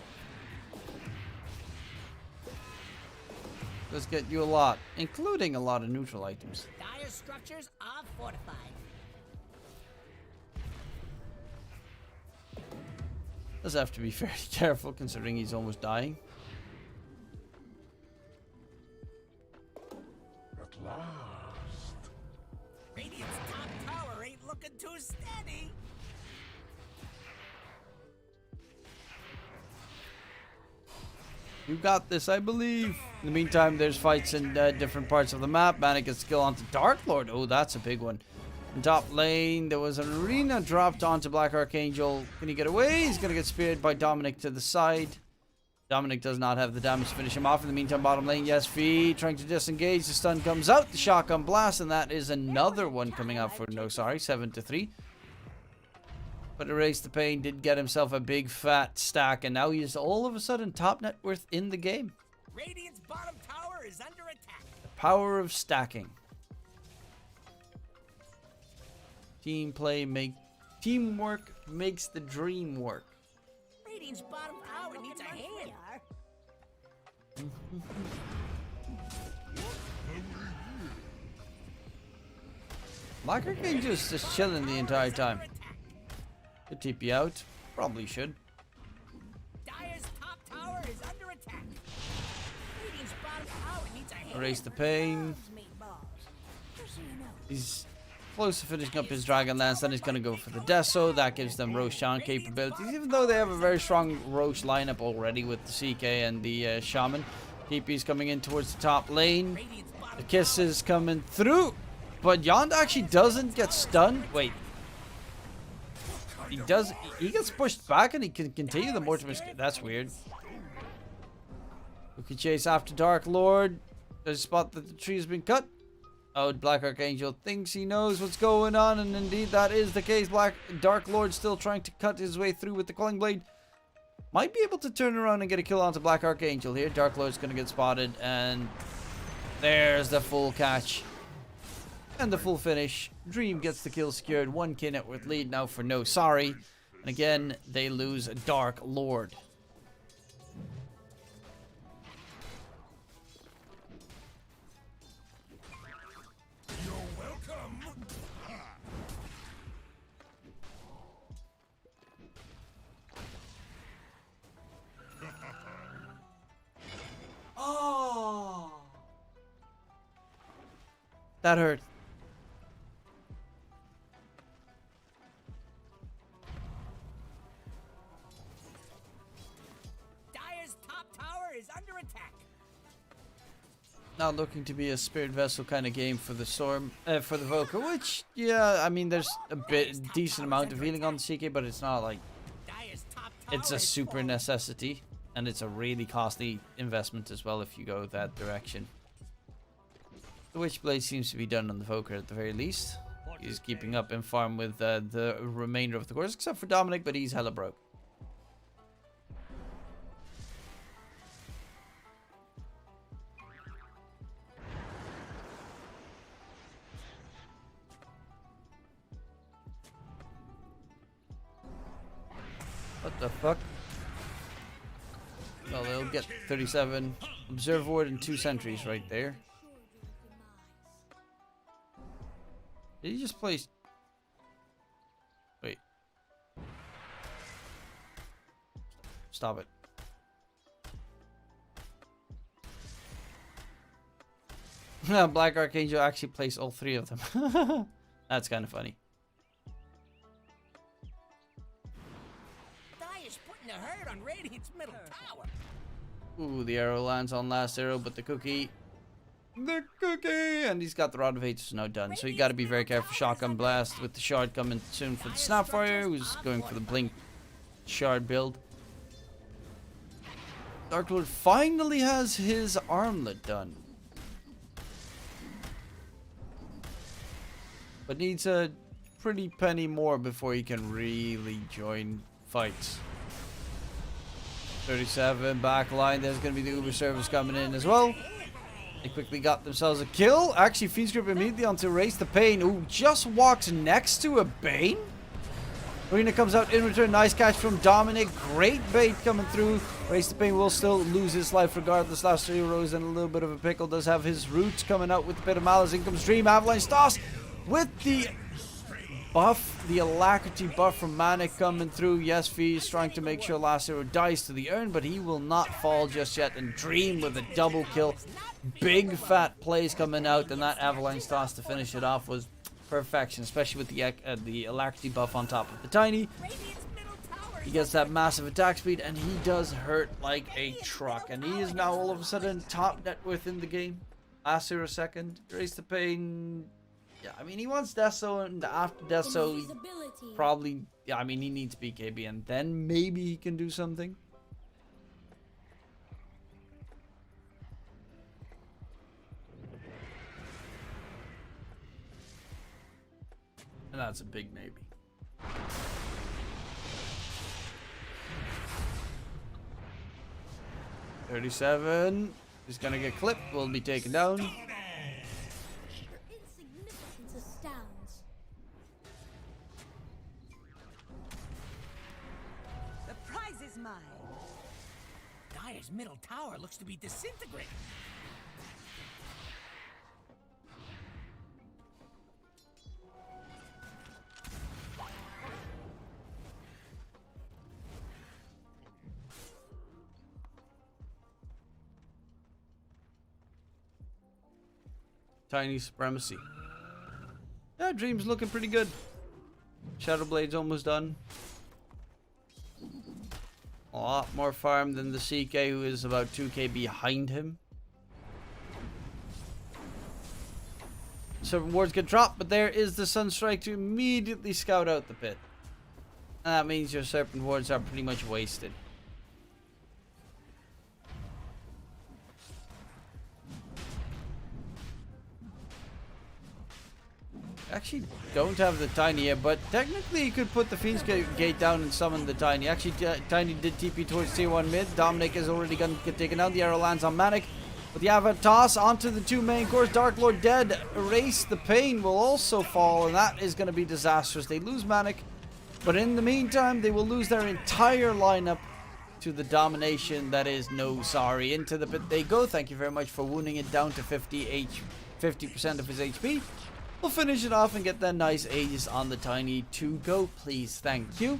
Speaker 1: does get you a lot, including a lot of neutral items.
Speaker 12: Dire structures are fortified.
Speaker 1: Does have to be very careful considering he's almost dying.
Speaker 7: At last.
Speaker 12: Radiant's top tower ain't looking too steady.
Speaker 1: You got this, I believe. In the meantime, there's fights in different parts of the map. Manic gets skill onto Dark Lord. Oh, that's a big one. In top lane, there was an arena dropped onto Black Archangel. Can he get away? He's going to get speared by Dominic to the side. Dominic does not have the damage to finish him off. In the meantime, bottom lane, yes, V trying to disengage. The stun comes out. The shotgun blast, and that is another one coming out for No Sorry. 7-3. But Erase the Pain did get himself a big fat stack, and now he is all of a sudden top net worth in the game.
Speaker 12: Radiant's bottom tower is under attack.
Speaker 1: The power of stacking. Teamwork makes the dream work.
Speaker 12: Radiant's bottom tower needs a hand.
Speaker 1: Black Archangel's just chilling the entire time. Could TP out. Probably should.
Speaker 12: Dire's top tower is under attack. Radiant's bottom tower needs a hand.
Speaker 1: Erase the Pain. He's close to finishing up his Dragon Lance. Then he's going to go for the Deso. That gives them Roshan capabilities. Even though they have a very strong Roche lineup already with the CK and the Shaman. TP's coming in towards the top lane. The kiss is coming through. But Yond actually doesn't get stunned. Wait. He does. He gets pushed back and he can continue the Mortimer. That's weird. Who can chase after Dark Lord? There's a spot that the tree has been cut. Oh, Black Archangel thinks he knows what's going on, and indeed that is the case. Dark Lord still trying to cut his way through with the Culling Blade. Might be able to turn around and get a kill onto Black Archangel here. Dark Lord's going to get spotted, and there's the full catch. And the full finish. Dream gets the kill secured. 1k net worth lead now for No Sorry. And again, they lose Dark Lord. That hurt.
Speaker 12: Dire's top tower is under attack.
Speaker 1: Not looking to be a spirit vessel kind of game for the storm, for the Evoker, which, yeah, I mean, there's a decent amount of healing on the CK, but it's not like, it's a super necessity, and it's a really costly investment as well if you go that direction. The Witchblade seems to be done on the Evoker at the very least. He's keeping up in farm with the remainder of the course, except for Dominic, but he's hella broke. What the fuck? Well, they'll get 37 Observe Ward and 2 sentries right there. Did he just place... Wait. Stop it. Black Archangel actually placed all 3 of them. That's kind of funny.
Speaker 12: Putting a hurt on Radiant's middle tower.
Speaker 1: Ooh, the arrow lands on last arrow, but the cookie... And he's got the Rod of Ages now done, so you gotta be very careful. Shotgun Blast with the Shard coming soon for the Snapfire, who's going for the Blink Shard build. Dark Lord finally has his armlet done. But needs a pretty penny more before he can really join fights. 37 back line. There's going to be the Uber service coming in as well. They quickly got themselves a kill. Actually, Fiend's Grip immediately onto Erase the Pain, who just walks next to a Bane. Arena comes out in return. Nice catch from Dominic. Great bait coming through. Erase the Pain will still lose his life regardless. Last 3 rows in a little bit of a pickle. Does have his roots coming out with a bit of malice. In comes Dream. Avalanche Toss with the buff, the alacrity buff from Manic coming through. Yes, Fee is trying to make sure last hero dies to the urn, but he will not fall just yet. And Dream with a double kill. Big fat plays coming out, and that Avalanche Toss to finish it off was perfection, especially with the alacrity buff on top of the Tiny. He gets that massive attack speed, and he does hurt like a truck. And he is now all of a sudden top net worth in the game. Last hero second. Erase the Pain. Yeah, I mean, he wants Deso, and after Deso, he probably, yeah, I mean, he needs BKB, and then maybe he can do something. And that's a big maybe. $37. He's gonna get clipped, will be taken down.
Speaker 12: Dire's middle tower looks to be disintegrating.
Speaker 1: Tiny Supremacy. Yeah, Dream's looking pretty good. Shadowblade's almost done. A lot more farm than the CK, who is about 2k behind him. Serpent wards get dropped, but there is the Sunstrike to immediately scout out the pit. And that means your Serpent wards are pretty much wasted. Actually don't have the Tiny yet, but technically you could put the Fiend's Gate down and summon the Tiny. Actually, Tiny did TP towards tier 1 mid. Dominic is already going to get taken out. The arrow lands on Manic. But the Ava toss onto the 2 main cores. Dark Lord dead. Erase the Pain will also fall, and that is going to be disastrous. They lose Manic, but in the meantime, they will lose their entire lineup to the domination that is No Sorry. Into the pit they go. Thank you very much for wounding it down to 50% of his HP. We'll finish it off and get that nice Aegis on the Tiny to go, please. Thank you.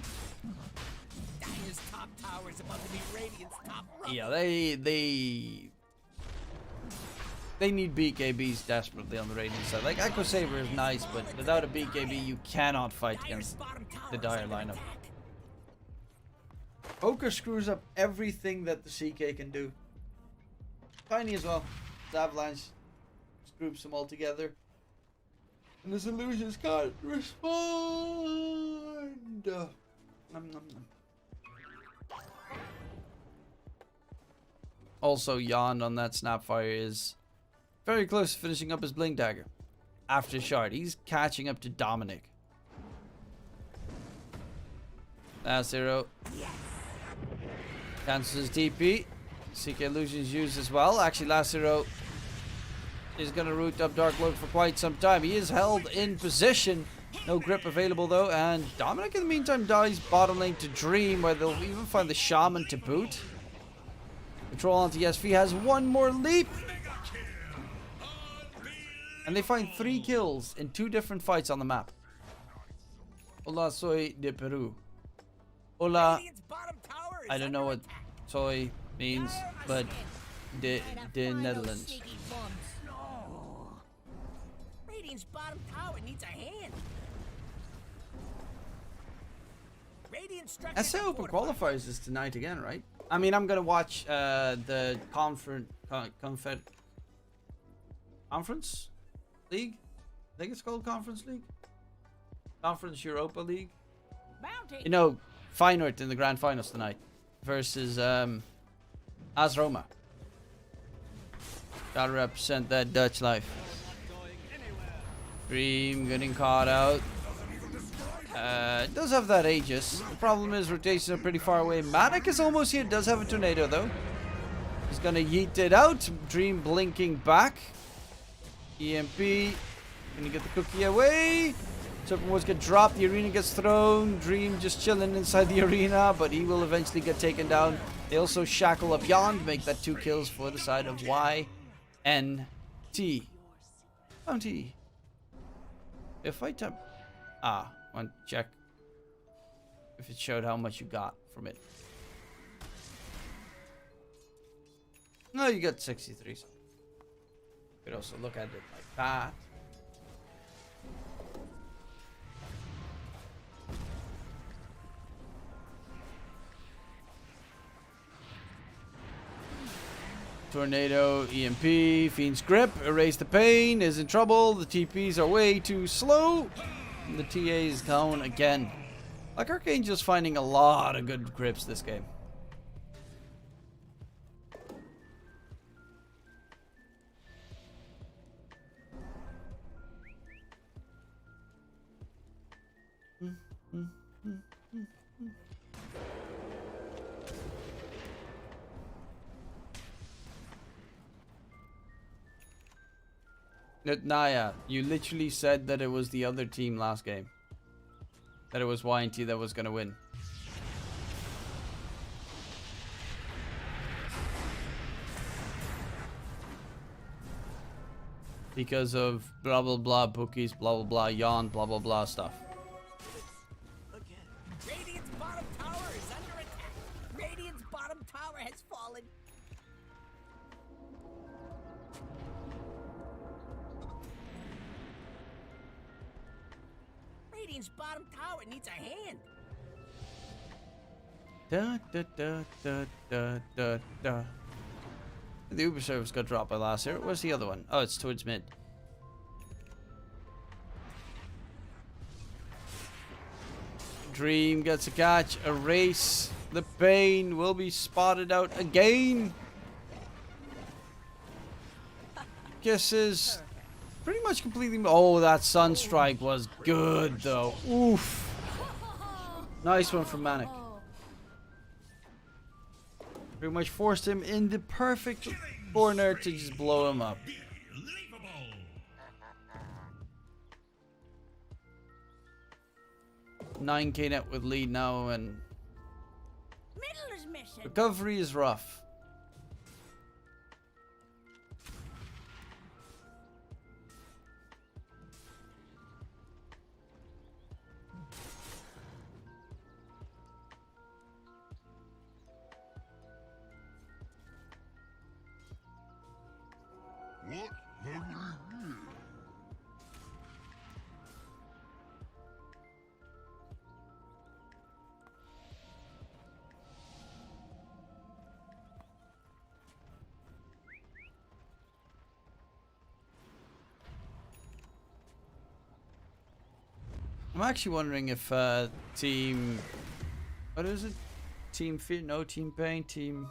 Speaker 12: Dire's top tower is about to be Radiant's top row.
Speaker 1: Yeah, they they need BKBs desperately on the Radiant side. Like, Echo Saber is nice, but without a BKB, you cannot fight against the Dire lineup. Poker screws up everything that the CK can do. Tiny as well. The Avalanche groups them all together. And the Illusions can't respond. Nom, nom, nom. Also, Jan on that Snapfire is very close to finishing up his Blink Dagger. After Shard, he's catching up to Dominic. Last hero. Cancels his DP. CK Illusions used as well. Actually, last hero is going to root up Dark Lord for quite some time. He is held in position. No grip available though. And Dominic in the meantime dies bottom lane to Dream, where they'll even find the Shaman to boot. Control onto SV has one more leap. And they find 3 kills in 2 different fights on the map. Hola, soy de Peru. Hola. I don't know what soy means, but the Netherlands.
Speaker 12: Radiant's bottom tower needs a hand.
Speaker 1: SA Open Qualifiers is tonight again, right? I mean, I'm gonna watch the Conference League. I think it's called Conference League. Conference Europa League. You know, Feyenoord in the grand finals tonight versus AS Roma. Gotta represent that Dutch life. Dream getting caught out. It does have that Aegis. The problem is rotations are pretty far away. Manic is almost here. Does have a tornado though. He's gonna yeet it out. Dream blinking back. EMP. Gonna get the cookie away. Serpent get dropped. The arena gets thrown. Dream just chilling inside the arena, but he will eventually get taken down. They also shackle up Beyond, make that 2 kills for the side of YNT. Bounty. If I tap. Want to check if it showed how much you got from it. No, you got 63. So you could also look at it like that. Tornado, EMP, Fiend's Grip, Erase the Pain, is in trouble. The TPs are way too slow. And the TA is down again. Like, Archangel's finding a lot of good grips this game. Naya, you literally said that it was the other team last game. That it was YNT that was gonna win. Because of blah blah blah bookies, blah blah blah, yawn, blah blah blah stuff.
Speaker 12: Radiant's bottom tower is under attack. Radiant's bottom tower has fallen. Radiant's bottom tower needs a hand.
Speaker 1: Da da da da da da da. The Uber service got dropped by last year. Where's the other one? Oh, it's towards mid. Dream gets a catch. Erase the Pain will be spotted out again. Kisses. Pretty much completely. Oh, that Sunstrike was good though. Oof. Nice one from Manic. Pretty much forced him in the perfect corner to just blow him up. $9K net with lead now, and recovery is rough. I'm actually wondering if team, what is it? Team Fear? No, Team Pain, Team.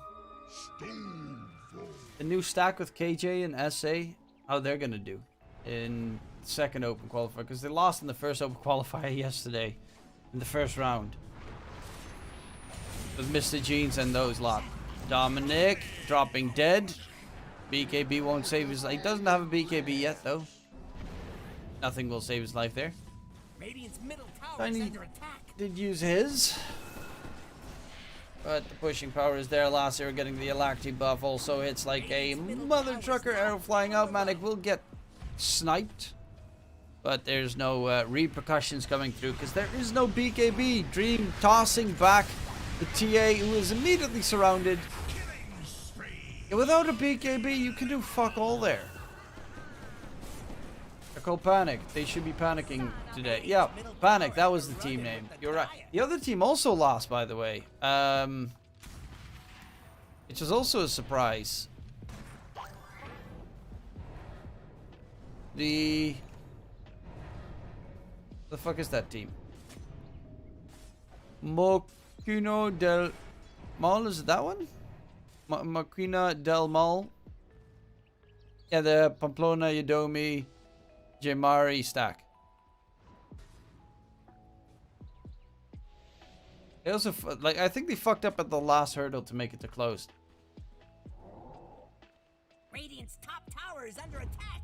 Speaker 1: The new stack with KJ and SA, how they're gonna do in second open qualifier, because they lost in the first open qualifier yesterday in the first round with Mr. Jeans and those lot. Dominic dropping dead. BKB won't save his life. He doesn't have a BKB yet though. Nothing will save his life there.
Speaker 12: Radiant's middle tower is
Speaker 1: Tiny
Speaker 12: under attack.
Speaker 1: did use his, but the pushing power is there. Last year getting the Alacti buff also hits like a mother trucker. Arrow flying out. Manic will get sniped, but there's no repercussions coming through because there is no BKB. Dream tossing back the TA, who is immediately surrounded. And without a BKB, you can do fuck all there. They're called Panic. They should be panicking today. Yeah, Panic. That was the team name. You're right. The other team also lost, by the way. Which was also a surprise. The fuck is that team? Moquino del Mal, is it that one? Moquina del Mal. Yeah, the Pamplona, Yadomi, Jemari stack. They also, like, I think they fucked up at the last hurdle to make it to closed.
Speaker 12: Radiant's top tower is under attack.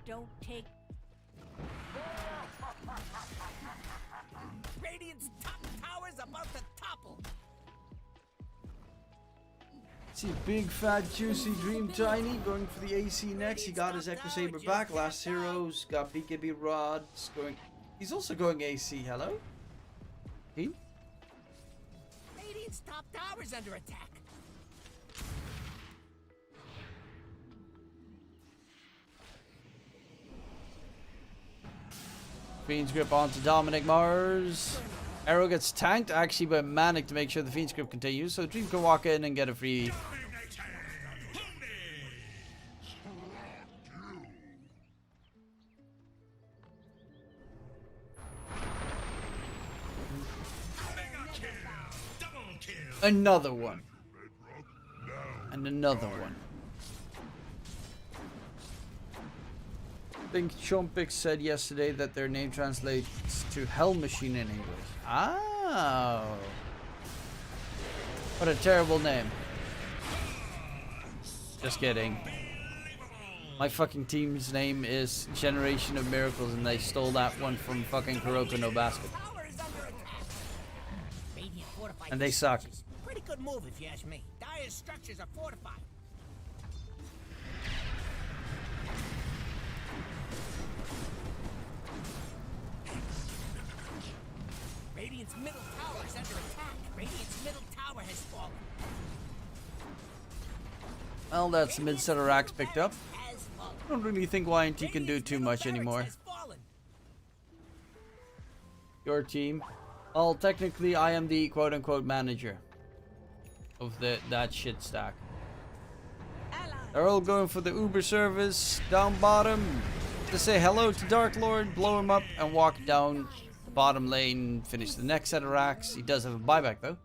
Speaker 12: Don't take. Radiant's top tower's about to topple.
Speaker 1: See, big fat juicy Dream Tiny going for the AC next. He got his Echo Saber back. Last Heroes got BKB rods going. He's also going AC. Hello? He?
Speaker 12: Radiant's top tower's under attack.
Speaker 1: Fiend's Grip onto Dominic Mars. Arrow gets tanked actually by Manic to make sure the Fiend's Grip continues. So Dream can walk in and get a free. Another one. And another one. I think Chompix said yesterday that their name translates to Hell Machine in English. Oh. What a terrible name. Just kidding. My fucking team's name is Generation of Miracles and they stole that one from fucking Kuroko no Basket. And they suck.
Speaker 12: Pretty good move if you ask me. Dire's structures are fortified. Radiant's middle tower is under attack. Radiant's middle tower has fallen.
Speaker 1: Well, that's mid-set racks picked up. I don't really think YNT can do too much anymore. Your team. Well, technically, I am the quote-unquote manager of that shit stack. They're all going for the Uber service down bottom to say hello to Dark Lord, blow him up, and walk down the bottom lane, finish the next set of racks. He does have a buyback though.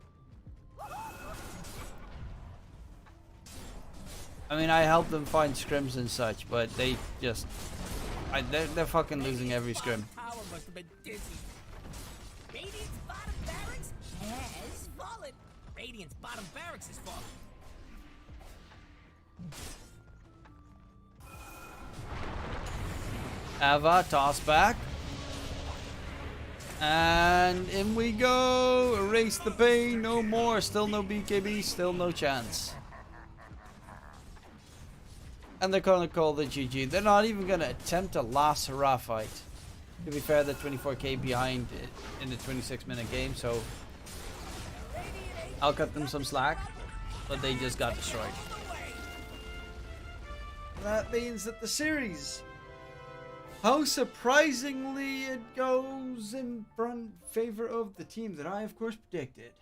Speaker 1: I mean, I help them find scrims and such, but they just... they're fucking losing every scrim.
Speaker 12: Radiant's bottom barracks has fallen. Radiant's bottom barracks has fallen.
Speaker 1: Ava, toss back. And in we go. Erase the pain. No more. Still no BKB. Still no chance. And they're gonna call the GG. They're not even gonna attempt a last hurrah fight. To be fair, they're 24k behind in the 26-minute game, so I'll cut them some slack. But they just got destroyed. That means that the series, how surprisingly it goes in favor of the team that I, of course, predicted.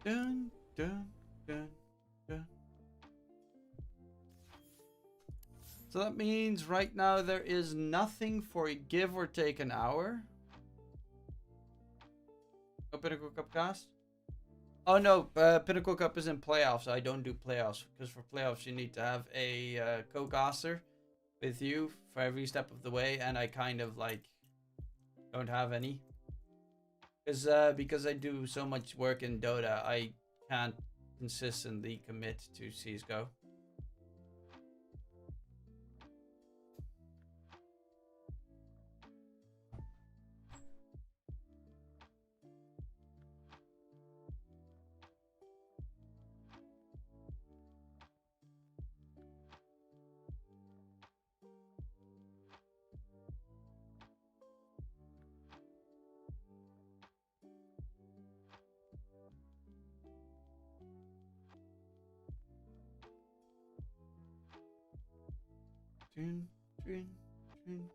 Speaker 1: Dun, dun, dun, dun. So that means right now there is nothing for a give or take an hour. No Pinnacle Cup cast? Oh no, Pinnacle Cup is in playoffs. I don't do playoffs because for playoffs you need to have a co-caster with you for every step of the way, and I kind of like don't have any. Because I do so much work in Dota, I can't consistently commit to CSGO. Dun, dun, dun.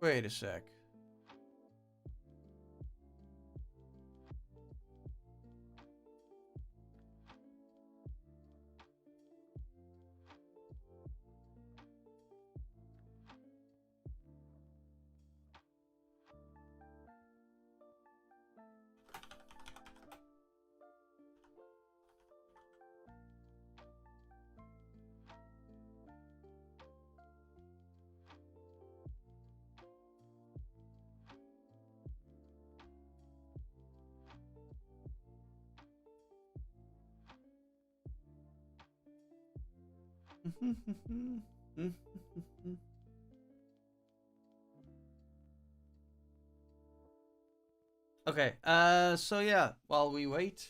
Speaker 1: Wait a sec. Okay, so yeah, while we wait.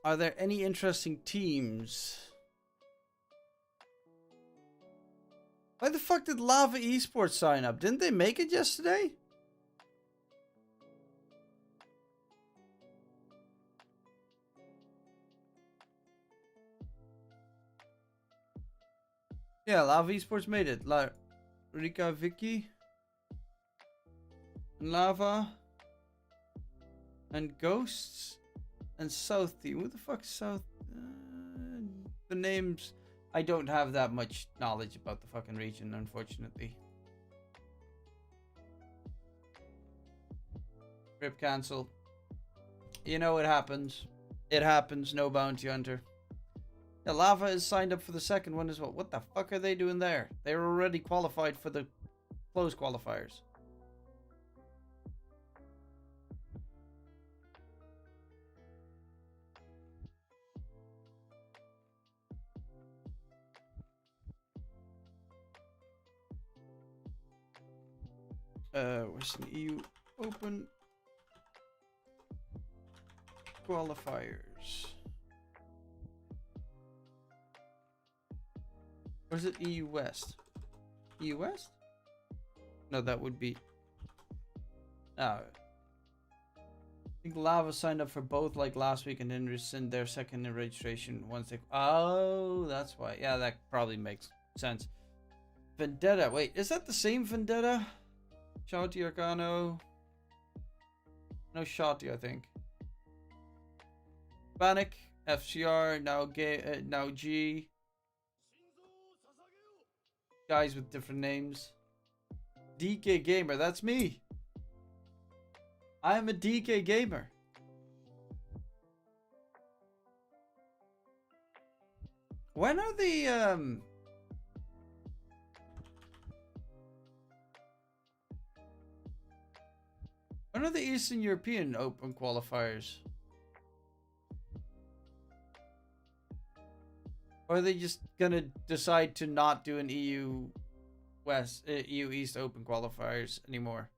Speaker 1: Are there any interesting teams? Why the fuck did Lava Esports sign up? Didn't they make it yesterday? Yeah, Lava Esports made it. Rika Vicky. Lava. And Ghosts. And South Team. Who the fuck's South? The names. I don't have that much knowledge about the fucking region, unfortunately. Rip cancel. You know it happens. It happens. No bounty hunter. Yeah, Lava is signed up for the second one as well. What the fuck are they doing there? They're already qualified for the closed qualifiers. Where's an EU Open qualifiers? Or is it EU West? EU West? No, that would be... Oh. I think Lava signed up for both like last week and then rescind their second registration once they... Oh, that's why. Yeah, that probably makes sense. Vendetta. Wait, is that the same Vendetta? Shouty Arcano. No Shouty, I think. Panic. FCR. Now G. Guys with different names. DK Gamer. That's me. I'm a DK gamer. When are the when are the Eastern European Open qualifiers? Or are they just gonna decide to not do an EU West, EU East Open qualifiers anymore?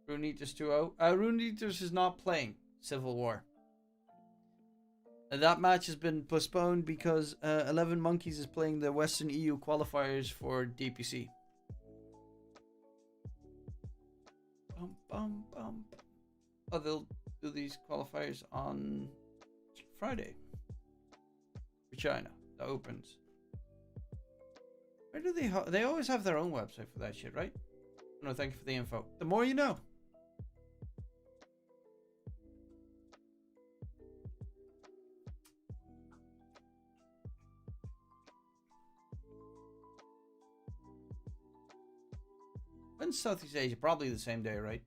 Speaker 1: Runitas 2-0. Runitas is not playing Civil War. That match has been postponed because 11Monkeyz is playing the Western EU qualifiers for DPC. Bum, bum, bum. Oh, they'll do these qualifiers on Friday for China. The Opens. Where do they always have their own website for that shit, right? No, thank you for the info. The more you know. When's Southeast Asia? Probably the same day, right?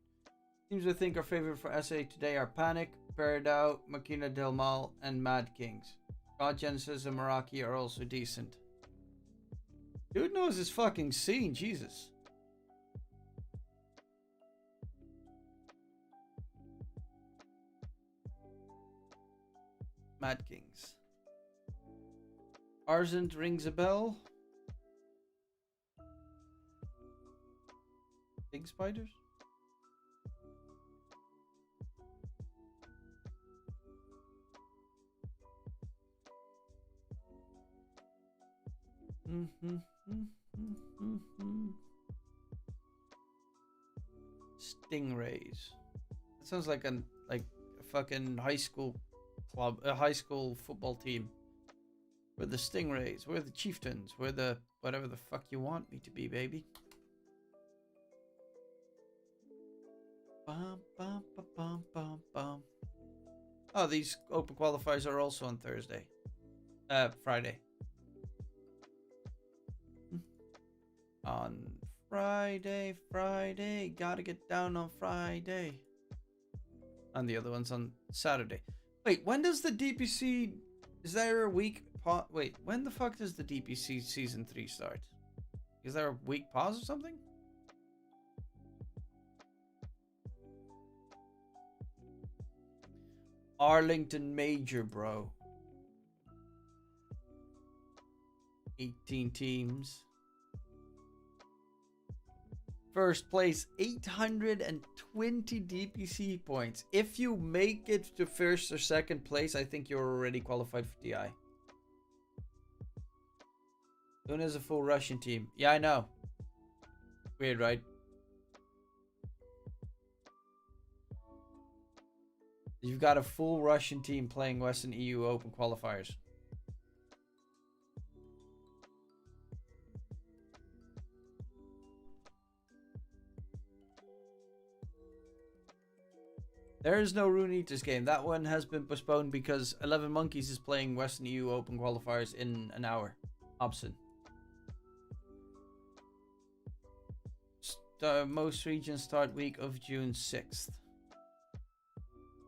Speaker 1: Teams I think are favored for SA today are Panic, Peridao, Makina Del Mal, and Mad Kings. God Genesis and Meraki are also decent. Dude knows his fucking scene, Jesus. Mad Kings. Arzent rings a bell. Big spiders? Stingrays. That sounds like a fucking high school club, a high school football team. We're the Stingrays. We're the Chieftains. We're the whatever the fuck you want me to be, baby. Bum, bum, bum, bum, bum, bum. Oh, these open qualifiers are also on Thursday. Friday. On Friday. Gotta get down on Friday. And the other one's on Saturday. Wait, when does the DPC... Is there a week... Wait, when the fuck does the DPC Season 3 start? Is there a week pause or something? Arlington Major, bro. 18 teams. First place, 820 DPC points. If you make it to first or second place, I think you're already qualified for DI. Luna's a full Russian team. Yeah, I know. Weird, right? You've got a full Russian team playing Western EU Open qualifiers. There is no Runitas game. That one has been postponed because 11Monkeyz is playing Western EU Open qualifiers in an hour. Hobson. Most regions start week of June 6th.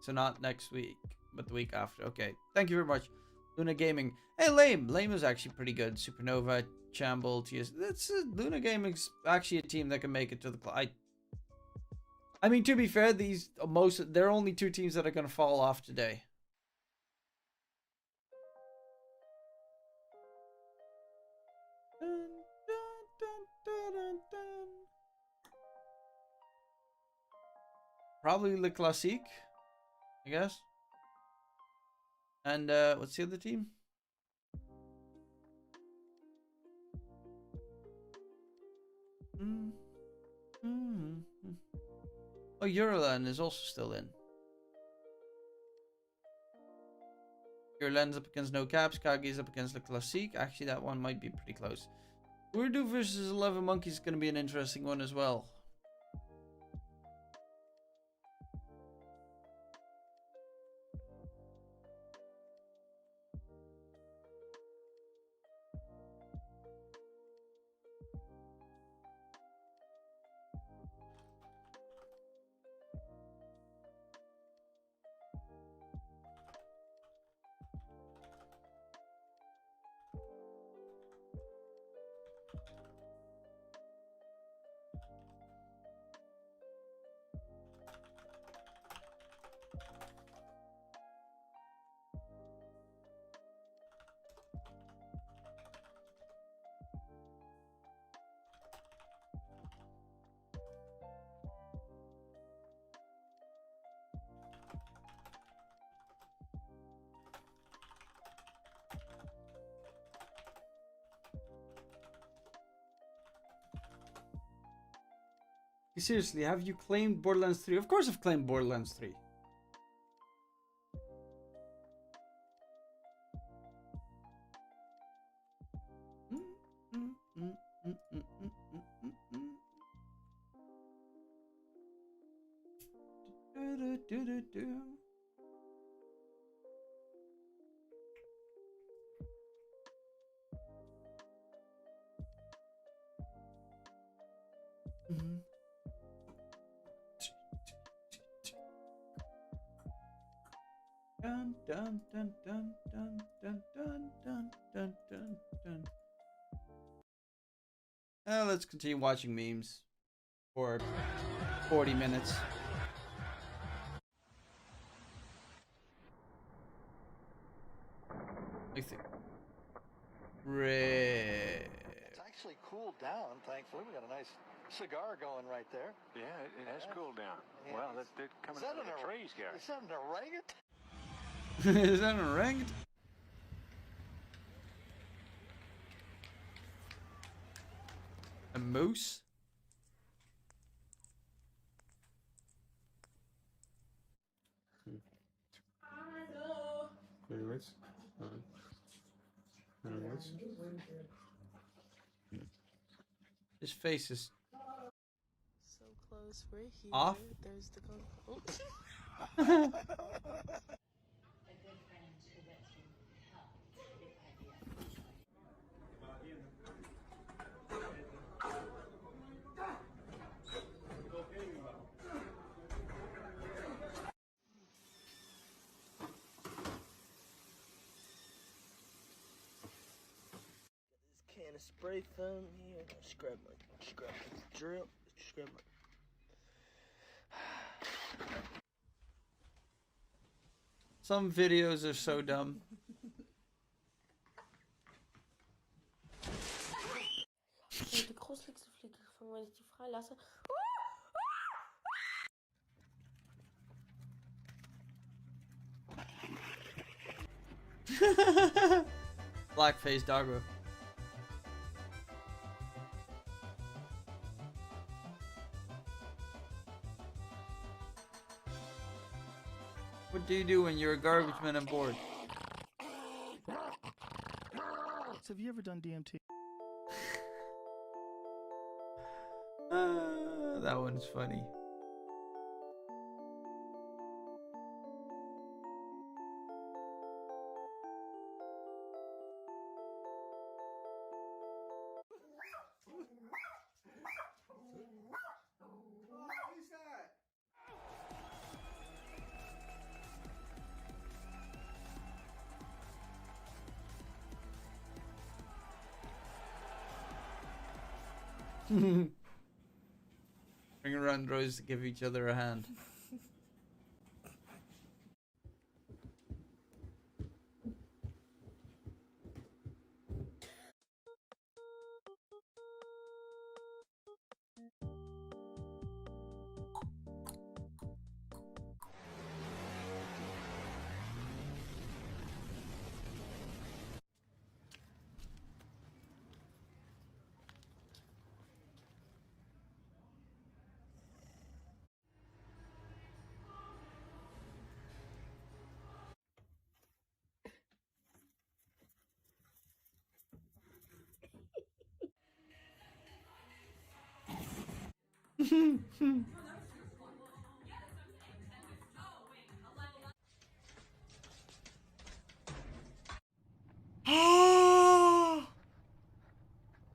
Speaker 1: So not next week, but the week after. Okay. Thank you very much. Luna Gaming. Hey, Lame. Lame is actually pretty good. Supernova, Chamble, TS. Luna Gaming's actually a team that can make it to the... I mean, to be fair, there are only two teams that are going to fall off today. Probably Le Classique, I guess. And what's the other team? Oh, Euroland is also still in. Euroland's up against No Caps. Kage is up against Le Classique. Actually, that one might be pretty close. Ooredoo versus 11Monkeyz is going to be an interesting one as well. Seriously, have you claimed Borderlands 3? Of course I've claimed Borderlands 3. Dun dun dun dun dun dun dun dun dun dun dun. Let's continue watching memes for 40 minutes. I think. Red.
Speaker 13: It's actually cooled down, thankfully. We got a nice cigar going right there.
Speaker 14: Yeah, it has cooled down.
Speaker 13: Yeah.
Speaker 14: Well, they're coming out of the trees, Gary.
Speaker 13: Is that an orangutan?
Speaker 1: Is that an orangutan? A moose?
Speaker 11: Anyways. Anyways.
Speaker 1: His face is
Speaker 15: so close. We're here.
Speaker 1: off.
Speaker 15: There's the go. Can of spray foam here. Scrub my drill. Scrub my.
Speaker 1: Some videos are so dumb.
Speaker 15: Die gruseligste Fliege gefangen, wenn ich die freilasse.
Speaker 1: Blackface doggo. What do you do when you're a garbage man on board?
Speaker 16: So have you ever done DMT?
Speaker 1: That one's funny. Bring around Rose to give each other a hand.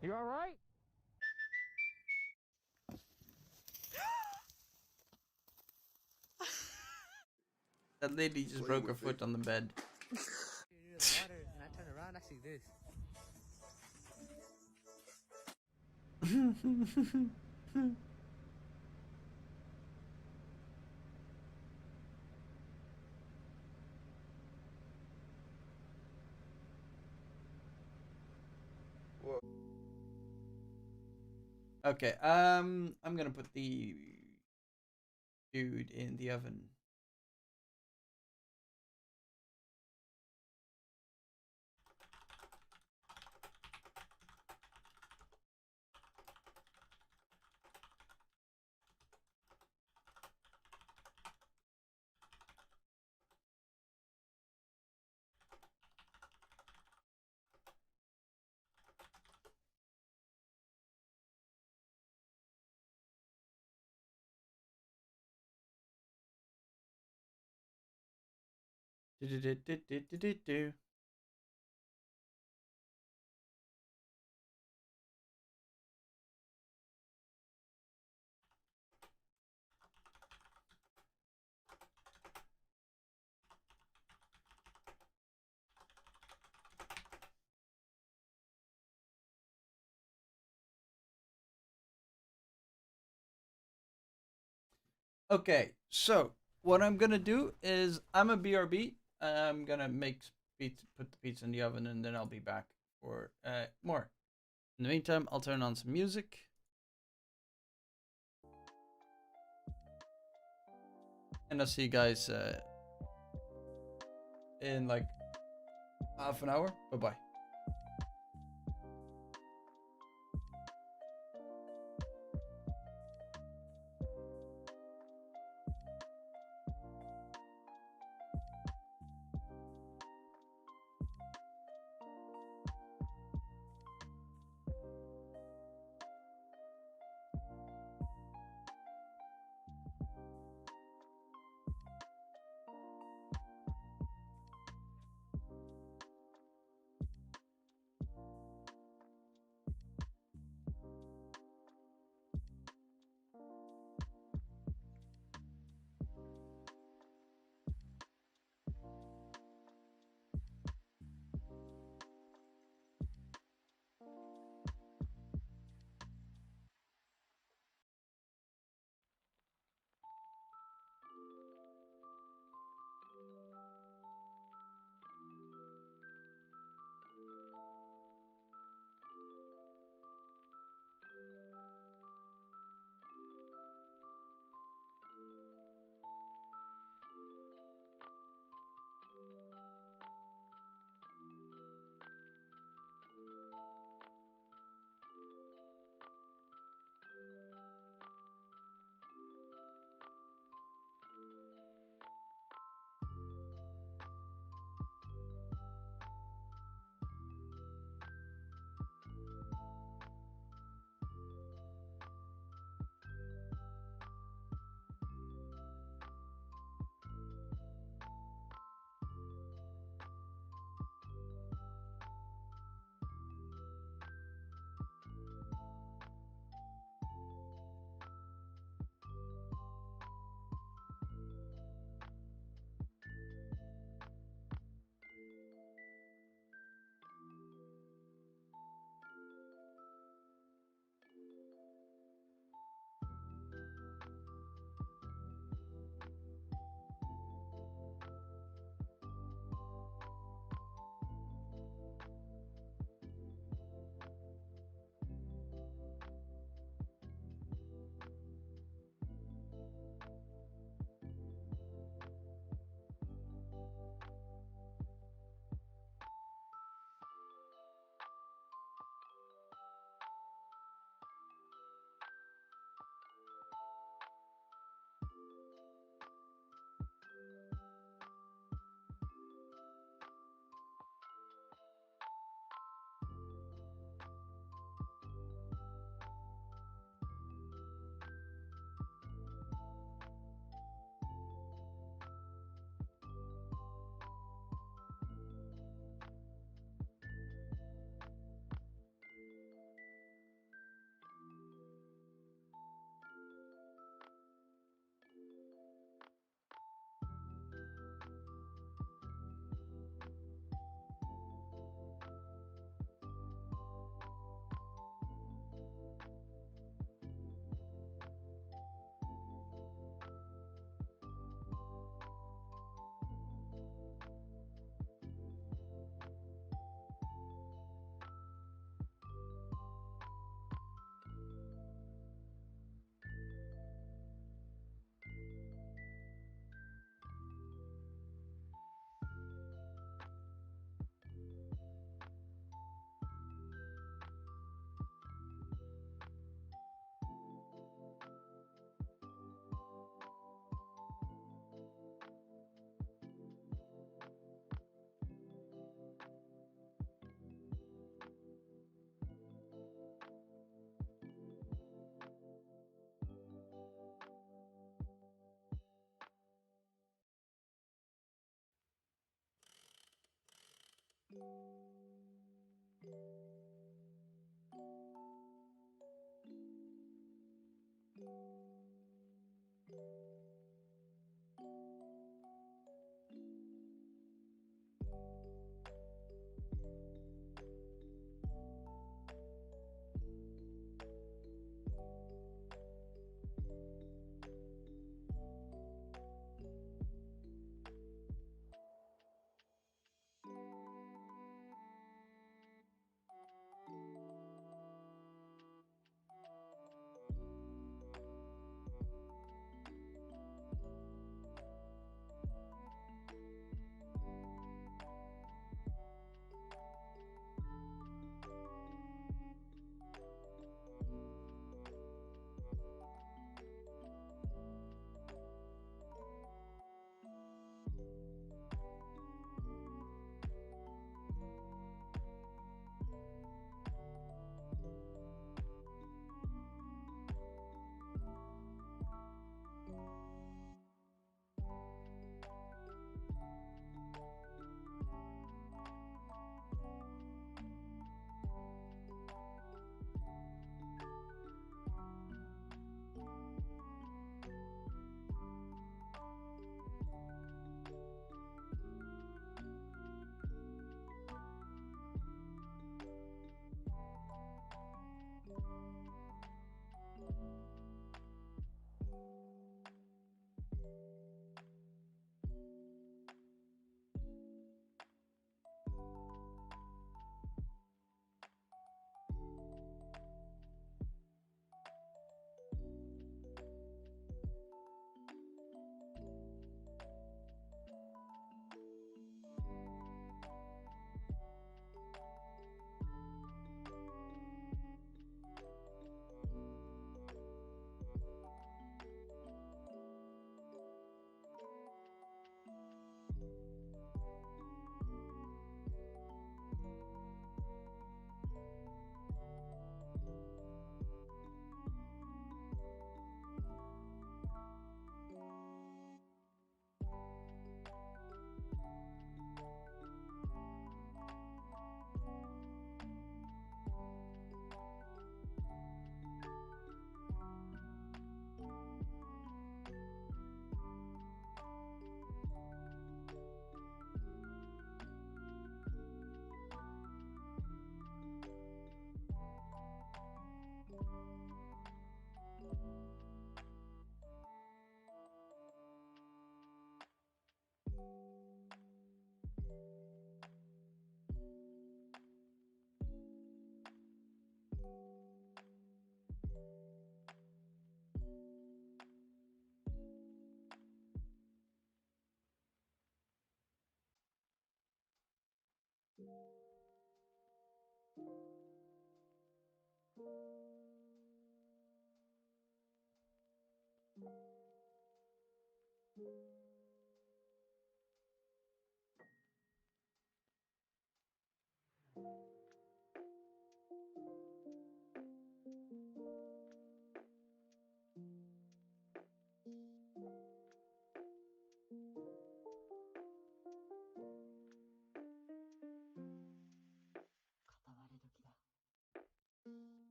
Speaker 2: You all right?
Speaker 1: That lady just broke her foot on the bed.
Speaker 12: And I turn around, I see this.
Speaker 1: Okay, I'm gonna put the dude in the oven. Do-do-do-do-do-do-do. Okay, so what I'm gonna do is I'm a BRB. I'm gonna make pizza, put the pizza in the oven, and then I'll be back for more. In the meantime, I'll turn on some music. And I'll see you guys in like half an hour. Bye-bye.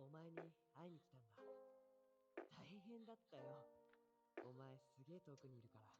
Speaker 17: お前に会いに来たんだ。大変だったよ。お前すげえ遠くにいるから。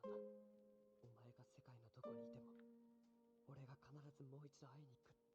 Speaker 17: ったお前が世界のどこにいても俺が必ずもう一度会いに行くって。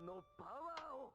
Speaker 15: のパワーを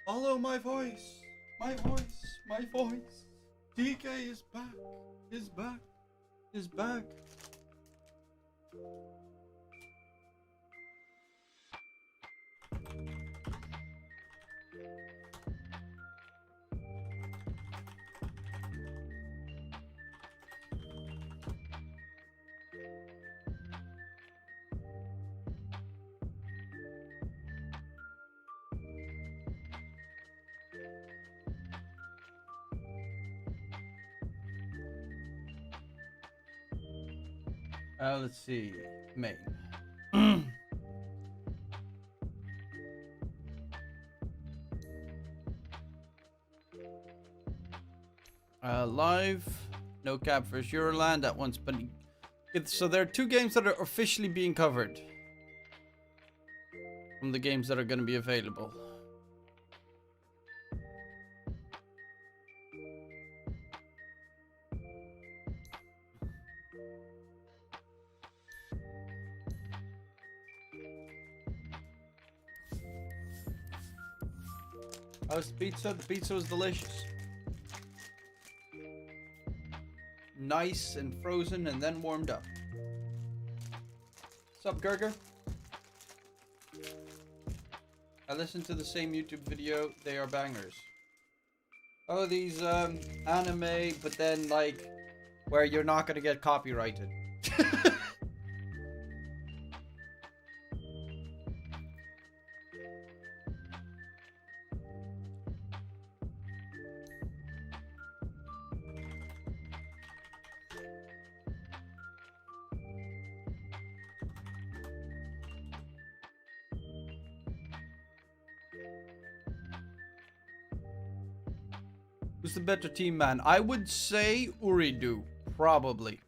Speaker 1: Follow my voice. My voice. My voice. DK is back. Is back. Is back. Let's see. Main. Live. No cap versus Euroland. That one's been. So there are two games that are officially being covered from the games that are going to be available. How's the pizza? The pizza was delicious. Nice and frozen and then warmed up. What's up, Gerger? I listened to the same YouTube video. They are bangers. Oh, these anime, but then like where you're not gonna get copyrighted. Who's the better team, man? I would say Ooredoo, probably.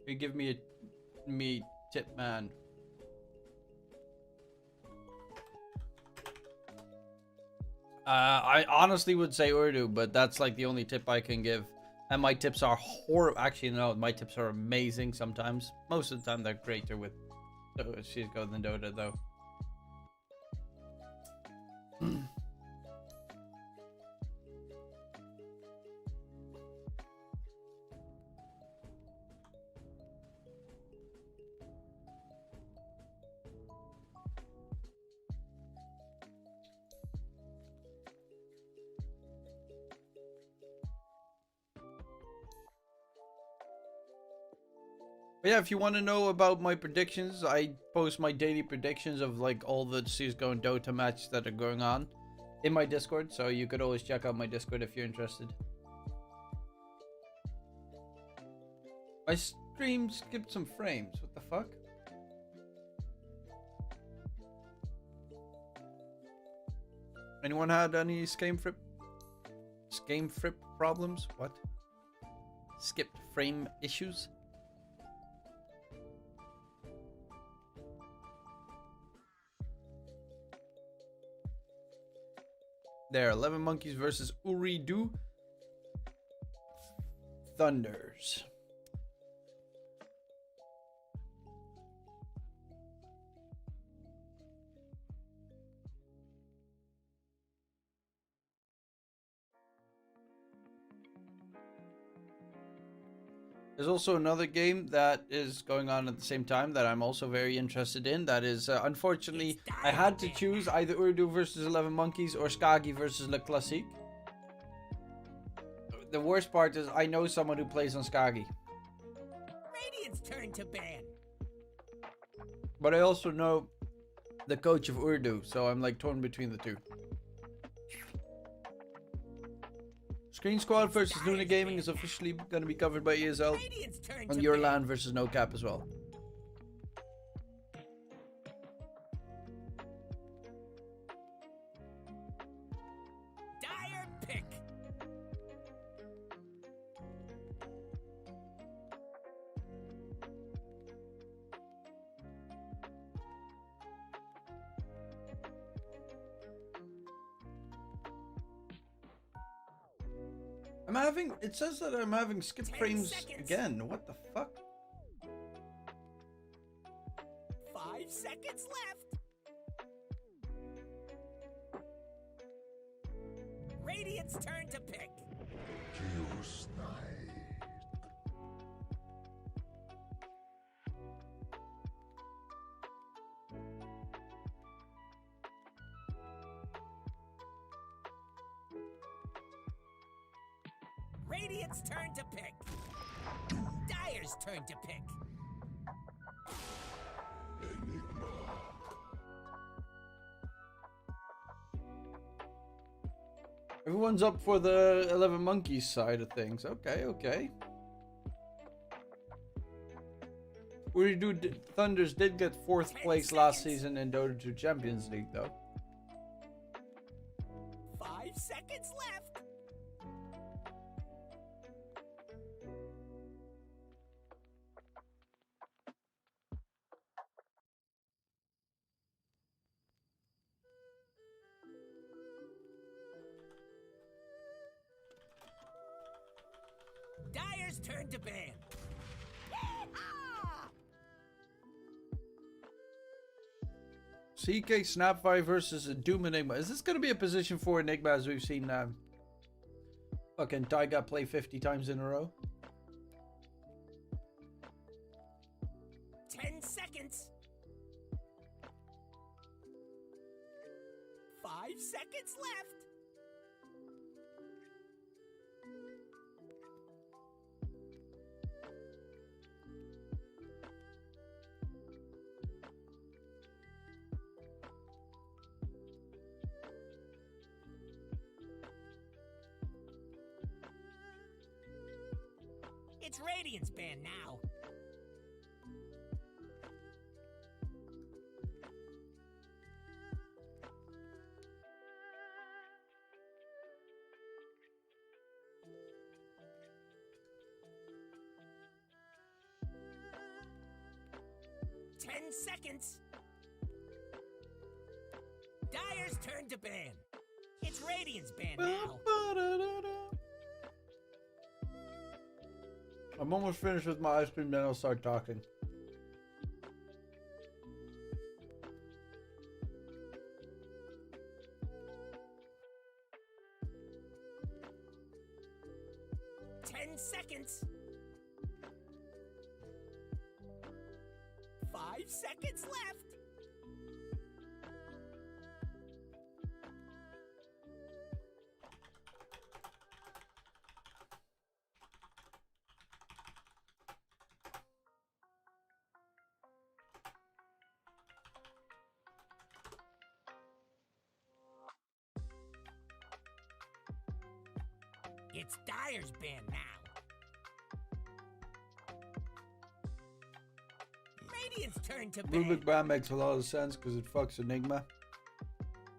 Speaker 1: You give me a tip, man. I honestly would say Ooredoo, but that's like the only tip I can give. And my tips are horrible. Actually, no, my tips are amazing sometimes. Most of the time, they're greater with CSGO than Dota, though. But yeah, if you want to know about my predictions, I post my daily predictions of like all the CSGO and Dota matches that are going on in my Discord. So you could always check out my Discord if you're interested. My stream skipped some frames. What the fuck? Anyone had any scame frip problems? What? Skipped frame issues? There, 11Monkeyz versus Ooredoo Thunders. There's also another game that is going on at the same time that I'm also very interested in. That is, unfortunately, I had to choose either Ooredoo versus 11Monkeyz or Skagi versus Le Classique. The worst part is I know someone who plays on Skagi.
Speaker 12: Radiant's turn to ban.
Speaker 1: But I also know the coach of Ooredoo, so I'm like torn between the two. Screen Squad versus Luna Gaming is officially going to be covered by ESL. And Euroland versus No Cap as well.
Speaker 12: Dire pick.
Speaker 1: It says that I'm having skip frames again. What the fuck?
Speaker 12: 5 seconds left. Radiant's turn to pick. Radiant's turn to pick. Dire's turn to pick.
Speaker 1: Everyone's up for the 11Monkeyz side of things. Okay, okay. Ooredoo Thunders did get 4th place last season in Dota 2 Champions League, though.
Speaker 12: 5 seconds left. Dire's turn to ban.
Speaker 1: CK Snapfire versus a Doom Enigma. Is this going to be a position for Enigma as we've seen fucking Taiga play 50 times in a row?
Speaker 12: 10 seconds. 5 seconds left. It's Radiant's band now. Ten seconds. Dire's turn to ban. It's Radiant's band now.
Speaker 1: I'm almost finished with my ice cream, then I'll start talking.
Speaker 12: Seconds. 5 seconds left. It's Dire's band now. Radiant's turn to ban.
Speaker 1: Rubik Ban makes a lot of sense because it fucks Enigma.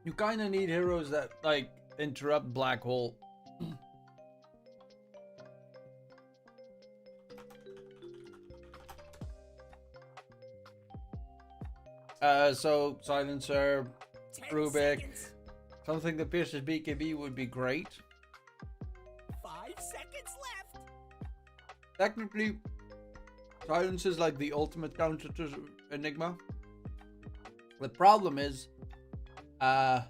Speaker 1: You kind of need heroes that, like, interrupt Black Hole. So, Silencer, Rubik, something that pierces BKB would be great.
Speaker 12: 5 seconds left.
Speaker 1: Technically, Silence is like the ultimate counter to Enigma. The problem is,
Speaker 12: Radiant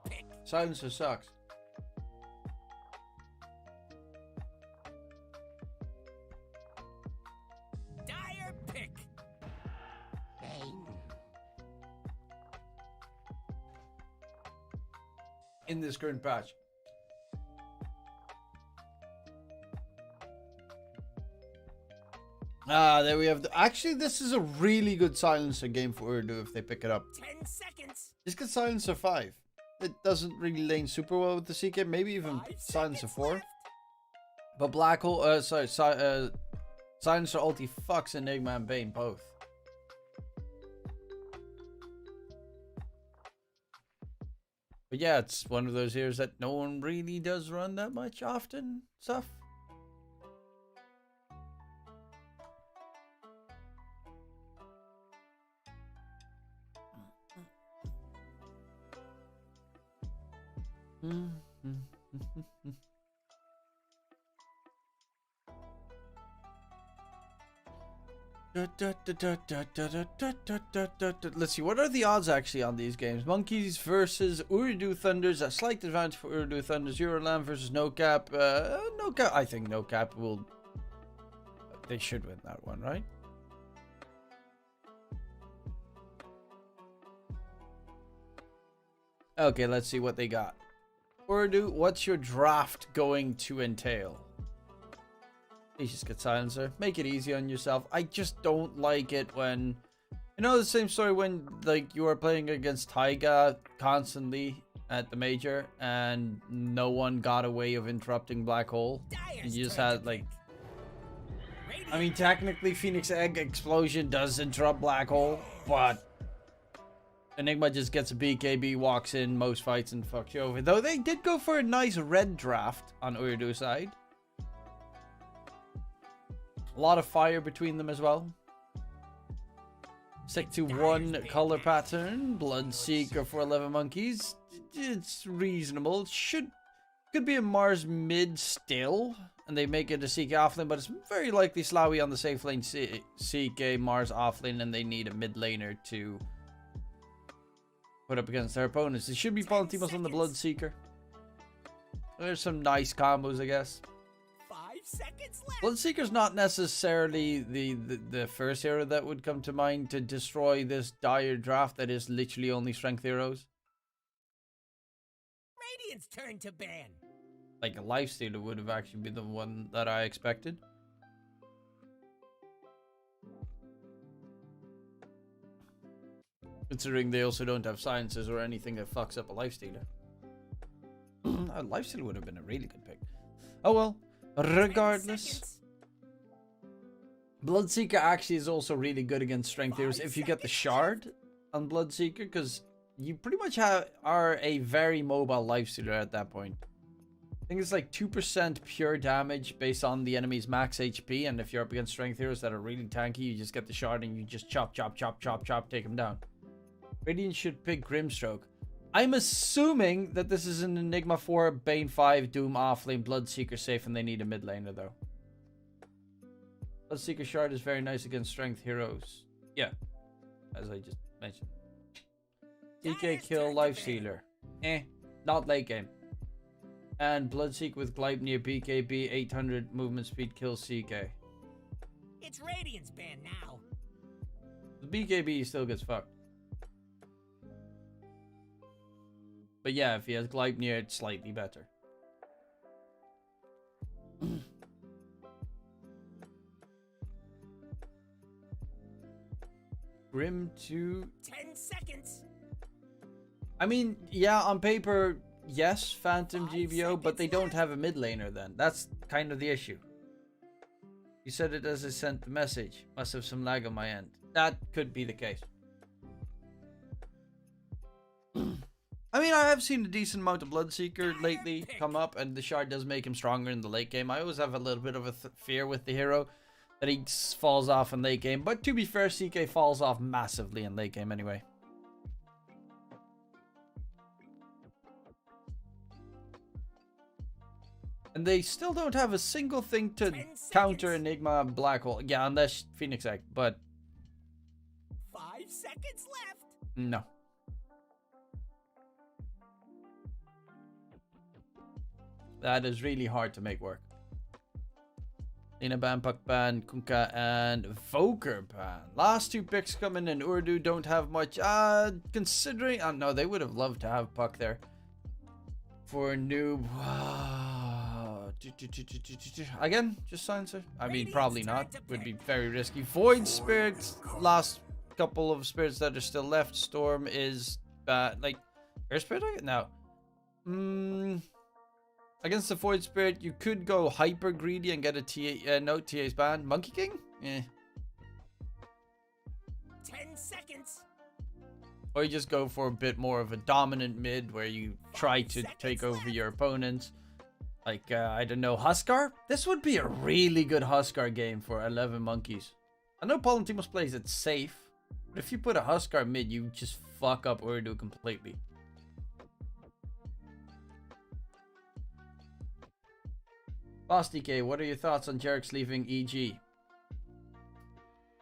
Speaker 12: pick.
Speaker 1: Silencer sucks.
Speaker 12: Dire pick.
Speaker 1: In this current patch. There we have actually, this is a really good Silencer game for Ooredoo if they pick it up.
Speaker 12: 10 seconds.
Speaker 1: Just get Silencer 5. It doesn't really lane super well with the CK, maybe even Silencer 4. Left. But Black Hole, Silencer ulti fucks Enigma and Bane both. But yeah, it's one of those heroes that no one really does run that much often stuff. Let's see, what are the odds actually on these games? Monkeys versus Ooredoo Thunders. A slight advantage for Ooredoo Thunders. Euroland versus No Cap. No Cap. I think No Cap will. They should win that one, right? Okay, let's see what they got. Ooredoo, what's your draft going to entail? Please just get silencer. Make it easy on yourself. I just don't like it when... You know the same story when like you are playing against Taiga constantly at the major and no one got a way of interrupting Black Hole? And you just had like... I mean, technically Phoenix Egg Explosion does interrupt Black Hole, but... Enigma just gets a BKB, walks in most fights and fucks you over. Though they did go for a nice red draft on Ooredoo's side. A lot of fire between them as well. Stick to one color pattern. Bloodseeker for 11Monkeyz. It's reasonable. Could be a Mars mid still. And they make it a CK offlane. But it's very likely Slawi on the safe lane. CK Mars offlane. And they need a mid laner to put up against their opponents. It should be Palantimos on the Bloodseeker. There's some nice combos, I guess.
Speaker 12: 5 seconds left.
Speaker 1: Bloodseeker's not necessarily the first hero that would come to mind to destroy this dire draft that is literally only strength heroes.
Speaker 12: Radiant's turn to ban.
Speaker 1: Like a Lifestealer would have actually been the one that I expected. Considering they also don't have sciences or anything that fucks up a Lifestealer. A Lifestealer would have been a really good pick. Oh well. Regardless. Bloodseeker actually is also really good against strength heroes if you get the shard on Bloodseeker, because you pretty much are a very mobile Lifestealer at that point. I think it's like 2% pure damage based on the enemy's max HP, and if you're up against strength heroes that are really tanky, you just get the shard and you just chop, chop, chop, chop, chop, take them down. Radiant should pick Grimstroke. I'm assuming that this is an Enigma 4, Bane 5, Doom offlane, Bloodseeker safe, and they need a mid laner though. Bloodseeker shard is very nice against strength heroes. Yeah, as I just mentioned. CK kill Lifestealer. Not late game. And Bloodseeker with Gleipnir BKB 800 movement speed kills CK.
Speaker 12: It's Radiant's ban now.
Speaker 1: The BKB still gets fucked. But yeah, if he has Gleipnir, it's slightly better. Grim to
Speaker 12: 10 seconds.
Speaker 1: I mean, yeah, on paper, yes, Phantom GBO, but they don't have a mid laner then. That's kind of the issue. You said it as I sent the message. Must have some lag on my end. That could be the case. I mean, I have seen a decent amount of Bloodseeker lately come up, and the shard does make him stronger in the late game. I always have a little bit of a fear with the hero that he falls off in late game, but to be fair, CK falls off massively in late game anyway. And they still don't have a single thing to counter Enigma Black Hole. Yeah, unless Phoenix Egg, but
Speaker 12: 5 seconds left.
Speaker 1: no. That is really hard to make work. Lina ban, Puck ban, Kunkka, and Voker ban. Last two picks coming in. Ooredoo don't have much. Considering... no, they would have loved to have Puck there. For noob. Again, just silencer. I mean, probably not. Would be very risky. Void Spirits. Last couple of spirits that are still left. Storm is bad. Like, Air Spirit? No. Against the Void Spirit, you could go hyper greedy and get a TA. No, TA's banned. Monkey King?
Speaker 12: 10 seconds.
Speaker 1: Or you just go for a bit more of a dominant mid where you try to take over your opponents. Like, I don't know, Huskar? This would be a really good Huskar game for 11Monkeyz. I know Palantimos plays it safe, but if you put a Huskar mid, you just fuck up Ooredoo completely. Boss DK, what are your thoughts on Jerks leaving EG?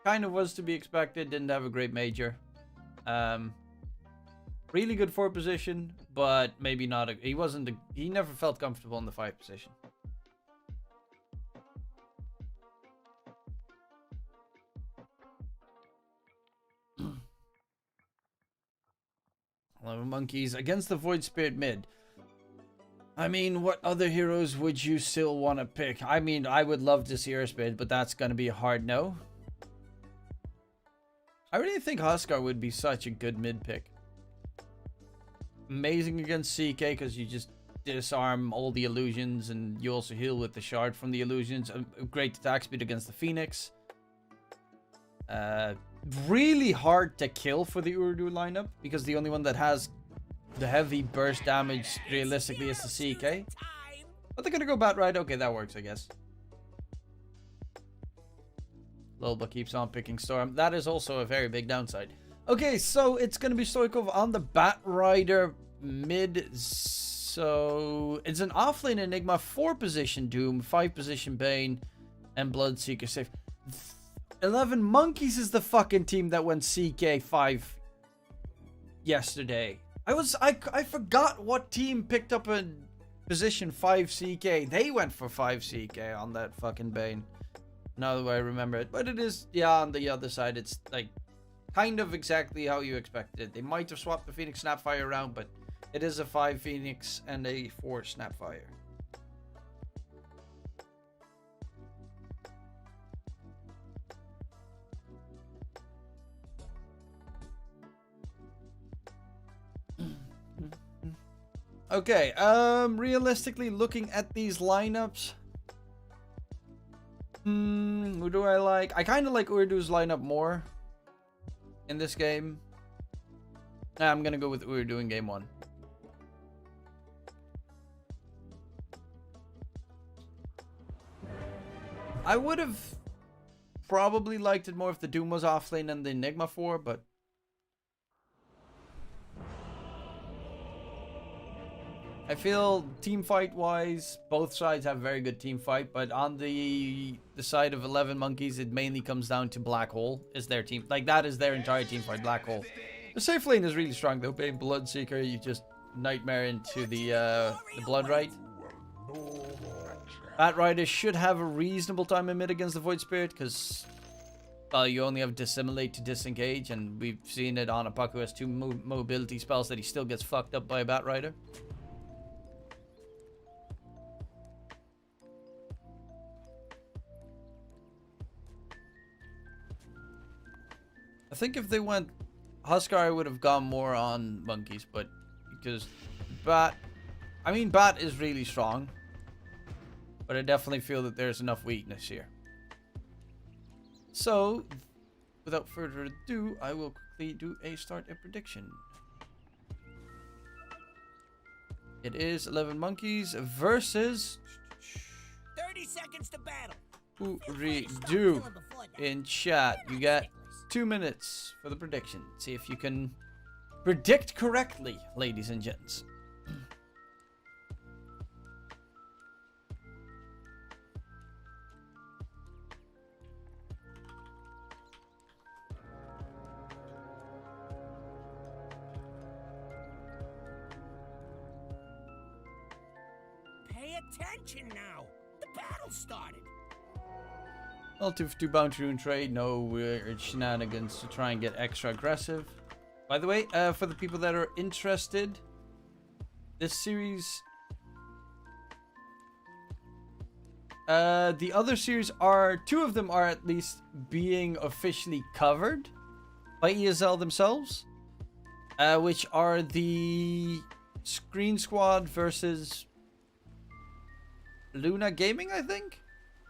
Speaker 1: Kind of was to be expected. Didn't have a great major. Really good 4 position, but maybe not. He never felt comfortable in the 5 position. Monkeys against the Void Spirit mid. I mean, what other heroes would you still want to pick? I mean, I would love to see Earth mid, but that's going to be a hard no. I really think Huskar would be such a good mid pick. Amazing against CK because you just disarm all the illusions and you also heal with the shard from the illusions. A great attack speed against the Phoenix. Really hard to kill for the Ooredoo lineup because the only one that has the heavy burst damage realistically is the CK. But they're gonna go bat right. Okay, that works, I guess. Lolba keeps on picking Storm. That is also a very big downside. Okay, so it's gonna be Stoikov on the Bat Rider mid. So it's an offlane Enigma, 4 position Doom, 5 position Bane, and Bloodseeker safe. 11Monkeyz is the fucking team that went CK5 yesterday. I forgot what team picked up a position 5 CK. They went for 5 CK on that fucking Bane. Now that I remember it. But it is, yeah, on the other side, it's like kind of exactly how you expected. They might have swapped the Phoenix Snapfire around, but it is a 5 Phoenix and a 4 Snapfire. Okay, realistically looking at these lineups, who do I like? I kind of like Ooredoo's lineup more in this game. I'm gonna go with Ooredoo in game 1. I would have probably liked it more if the Doom was offlane and the Enigma 4, but I feel team fight wise, both sides have very good team fight, but on the side of 11Monkeyz, it mainly comes down to Black Hole is their team. Like, that is their entire team fight, Black Hole. The safe lane is really strong though. Being Bloodseeker, you just nightmare into the Blood Rite. Bat Rider should have a reasonable time in mid against the Void Spirit because you only have Dissimulate to disengage, and we've seen it on a Puck who has 2 mobility spells that he still gets fucked up by a Bat Rider. I think if they went Huskar, I would have gone more on Monkeys, but because Bat is really strong, but I definitely feel that there's enough weakness here. So, without further ado, I will quickly do a prediction. It is 11Monkeyz versus
Speaker 12: 30 seconds to battle.
Speaker 1: Ooredoo. In chat, you got 2 minutes for the prediction. See if you can predict correctly, ladies and gents.
Speaker 12: Pay attention now. The battle started.
Speaker 1: Well, to bounty rune trade, no weird shenanigans to try and get extra aggressive. By the way, for the people that are interested, this series, the other series are, 2 of them are at least being officially covered by ESL themselves, which are the Screen Squad versus Luna Gaming, I think.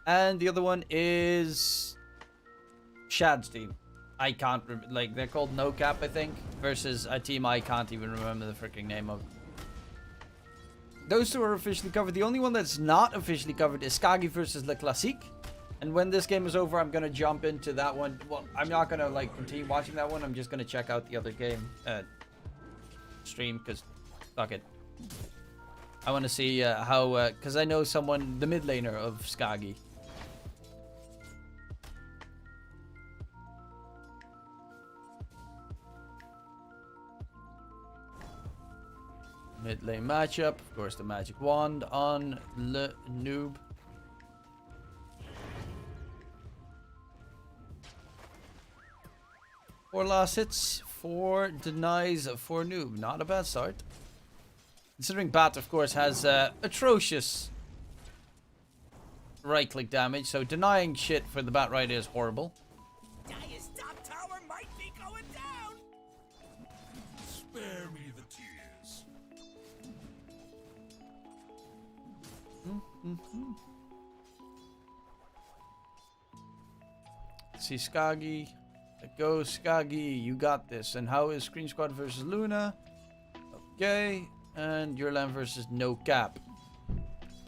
Speaker 1: And the other one is Shad's team. I can't remember, like, they're called No Cap, I think, versus a team I can't even remember the freaking name of. Those 2 are officially covered. The only one that's not officially covered is Skagi versus Le Classique. And when this game is over, I'm gonna jump into that one. Well, I'm not gonna like continue watching that one. I'm just gonna check out the other game stream because fuck it. I want to see how, because I know someone, the mid laner of Skagi. Mid lane matchup, of course, the magic wand on Le Noob. Four last hits, 4 denies for Noob. Not a bad start. Considering Bat, of course, has atrocious right-click damage, so denying shit for the Bat Rider is horrible.
Speaker 12: Dire's top tower might be going down.
Speaker 7: Spare me the tears.
Speaker 1: See Skagi. Go Skagi, you got this. And how is Screen Squad versus Luna? Okay. And your land versus No Cap.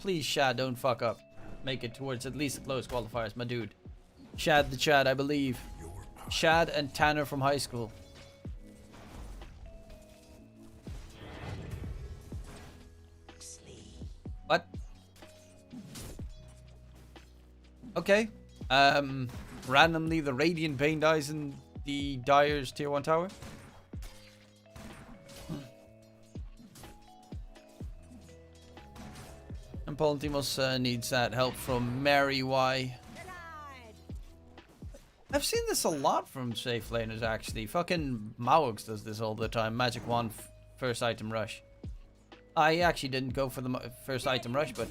Speaker 1: Please, Shad, don't fuck up. Make it towards at least the close qualifiers, my dude. Shad the Chad, I believe. Shad and Tanner from high school. What? Okay. Randomly, the Radiant Bane dies in the Dire's tier 1 tower. And Palantimos needs that help from Mary Y. I've seen this a lot from safe laners, actually. Fucking Mawx does this all the time. Magic Wand, first item rush. I actually didn't go for the first item rush, but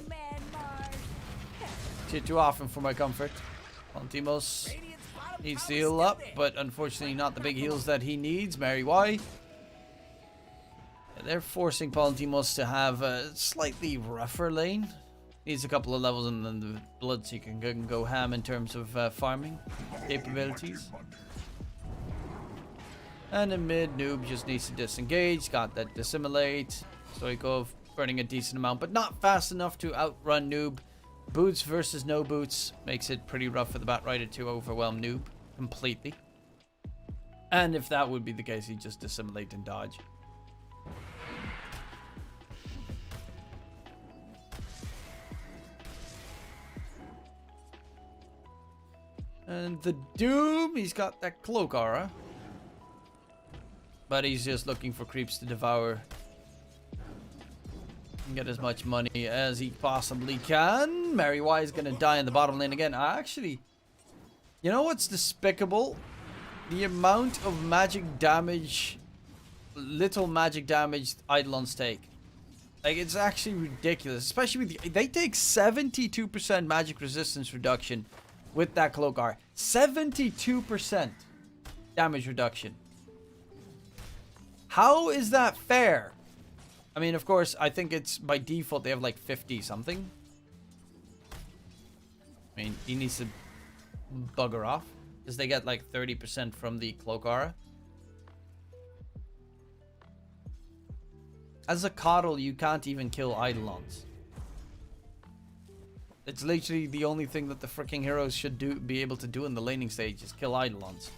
Speaker 1: too often for my comfort. Palantimos needs to heal up, but unfortunately not the big heals that he needs. Mary Y. They're forcing Palantimos to have a slightly rougher lane. Needs a couple of levels and then the Bloodseeker can go ham in terms of farming capabilities. And in mid, Noob just needs to disengage. Got that dissimulate. Stoikov burning a decent amount, but not fast enough to outrun Noob. Boots versus no boots makes it pretty rough for the Bat Rider to overwhelm Noob completely. And if that would be the case, he'd just dissimulate and dodge. And the Doom, he's got that cloak aura. But he's just looking for creeps to devour. And get as much money as he possibly can. Mary Y is going to die in the bottom lane again. Actually, you know what's despicable? The amount of magic damage, little magic damage Eidolons take. Like, it's actually ridiculous. Especially with they take 72% magic resistance reduction with that cloak R. 72% damage reduction. How is that fair? I mean, of course, I think it's by default they have like 50 something. I mean, he needs to bugger off because they get like 30% from the cloak aura. As a coddle, you can't even kill Eidolons. It's literally the only thing that the freaking heroes should be able to do in the laning stage is kill Eidolons.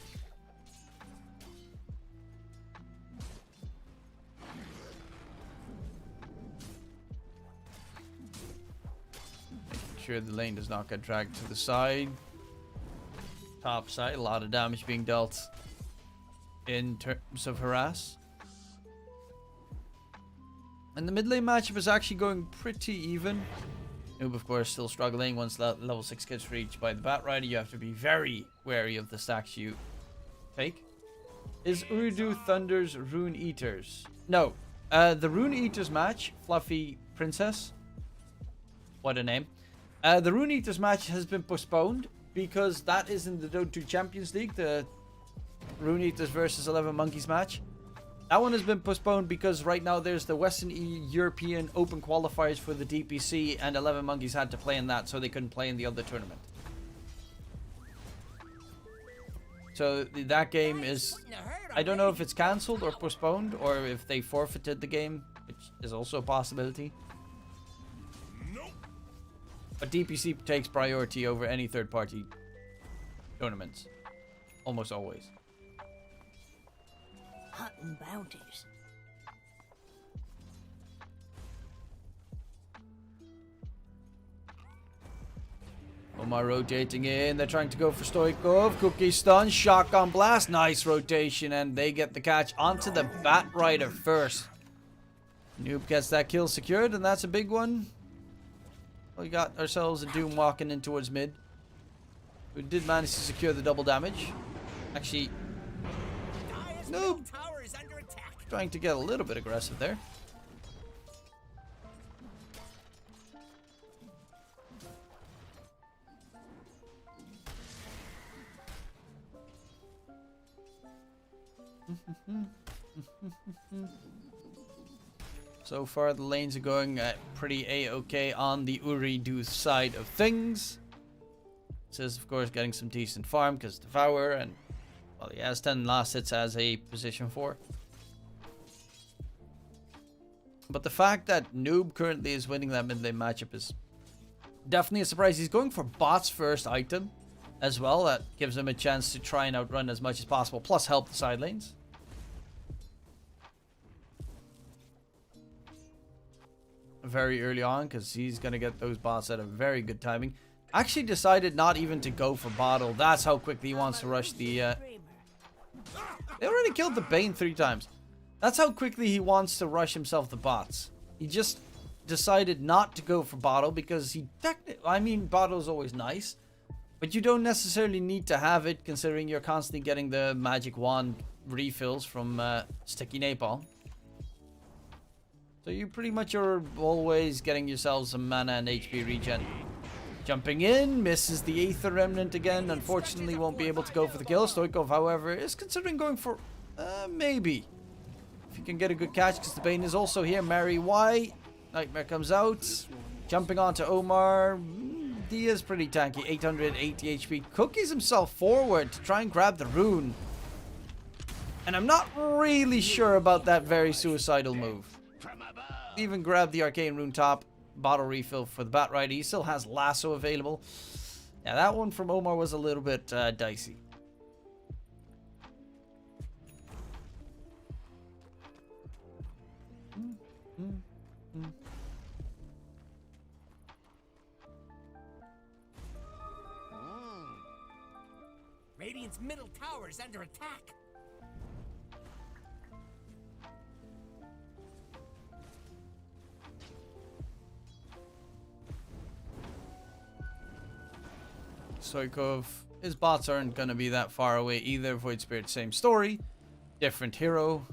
Speaker 1: Making sure the lane does not get dragged to the side. Top side, a lot of damage being dealt in terms of harass. And the mid lane matchup is actually going pretty even. Noob, of course, still struggling. Once level 6 gets reached by the Bat Rider, you have to be very wary of the stacks you take. Is Ooredoo Thunder's Rune Eaters? No. The Rune Eaters match, Fluffy Princess. What a name. The Rune Eaters match has been postponed because that is in the Dota 2 Champions League, the Rune Eaters versus 11Monkeyz match. That one has been postponed because right now there's the Western European Open Qualifiers for the DPC, and 11Monkeyz had to play in that, so they couldn't play in the other tournament. So that game is... I don't know if it's cancelled or postponed, or if they forfeited the game, which is also a possibility. But DPC takes priority over any third-party tournaments. Almost always.
Speaker 12: Hunting bounties.
Speaker 1: Omar rotating in. They're trying to go for Stoikov. Cookie stun. Shotgun blast. Nice rotation. And they get the catch onto the Bat Rider first. Noob gets that kill secured. And that's a big one. We got ourselves a Doom walking in towards mid. We did manage to secure the double damage. Actually, Noob trying to get a little bit aggressive there. So far, the lanes are going pretty a-okay on the Ooredoo side of things. This is, of course, getting some decent farm because Devour and, well, he has 10 last hits as a position 4. But the fact that Noob currently is winning that mid lane matchup is definitely a surprise. He's going for bot's first item as well. That gives him a chance to try and outrun as much as possible, plus help the side lanes. Very early on, because he's going to get those bots at a very good timing. Actually decided not even to go for bottle. That's how quickly he wants to rush the... They already killed the Bane 3 times. That's how quickly he wants to rush himself the bots. He just decided not to go for bottle because he technically... I mean, bottle is always nice. But you don't necessarily need to have it considering you're constantly getting the magic wand refills from Sticky Napalm. So you pretty much are always getting yourselves some mana and HP regen. Jumping in, misses the Aether Remnant again. Unfortunately, won't be able to go for the kill. Stoikov, however, is considering going for maybe. If you can get a good catch, because the Bane is also here. Mary Y. Nightmare comes out. Jumping onto Omar. He is pretty tanky. 880 HP. Cookies himself forward to try and grab the rune. And I'm not really sure about that very suicidal move. Even grab the Arcane Rune top. Bottle refill for the Bat Rider. He still has Lasso available. Yeah, that one from Omar was a little bit dicey.
Speaker 12: Radiant's middle tower is under attack.
Speaker 1: Stoikov, his bots aren't going to be that far away either. Void Spirit, same story. Different hero.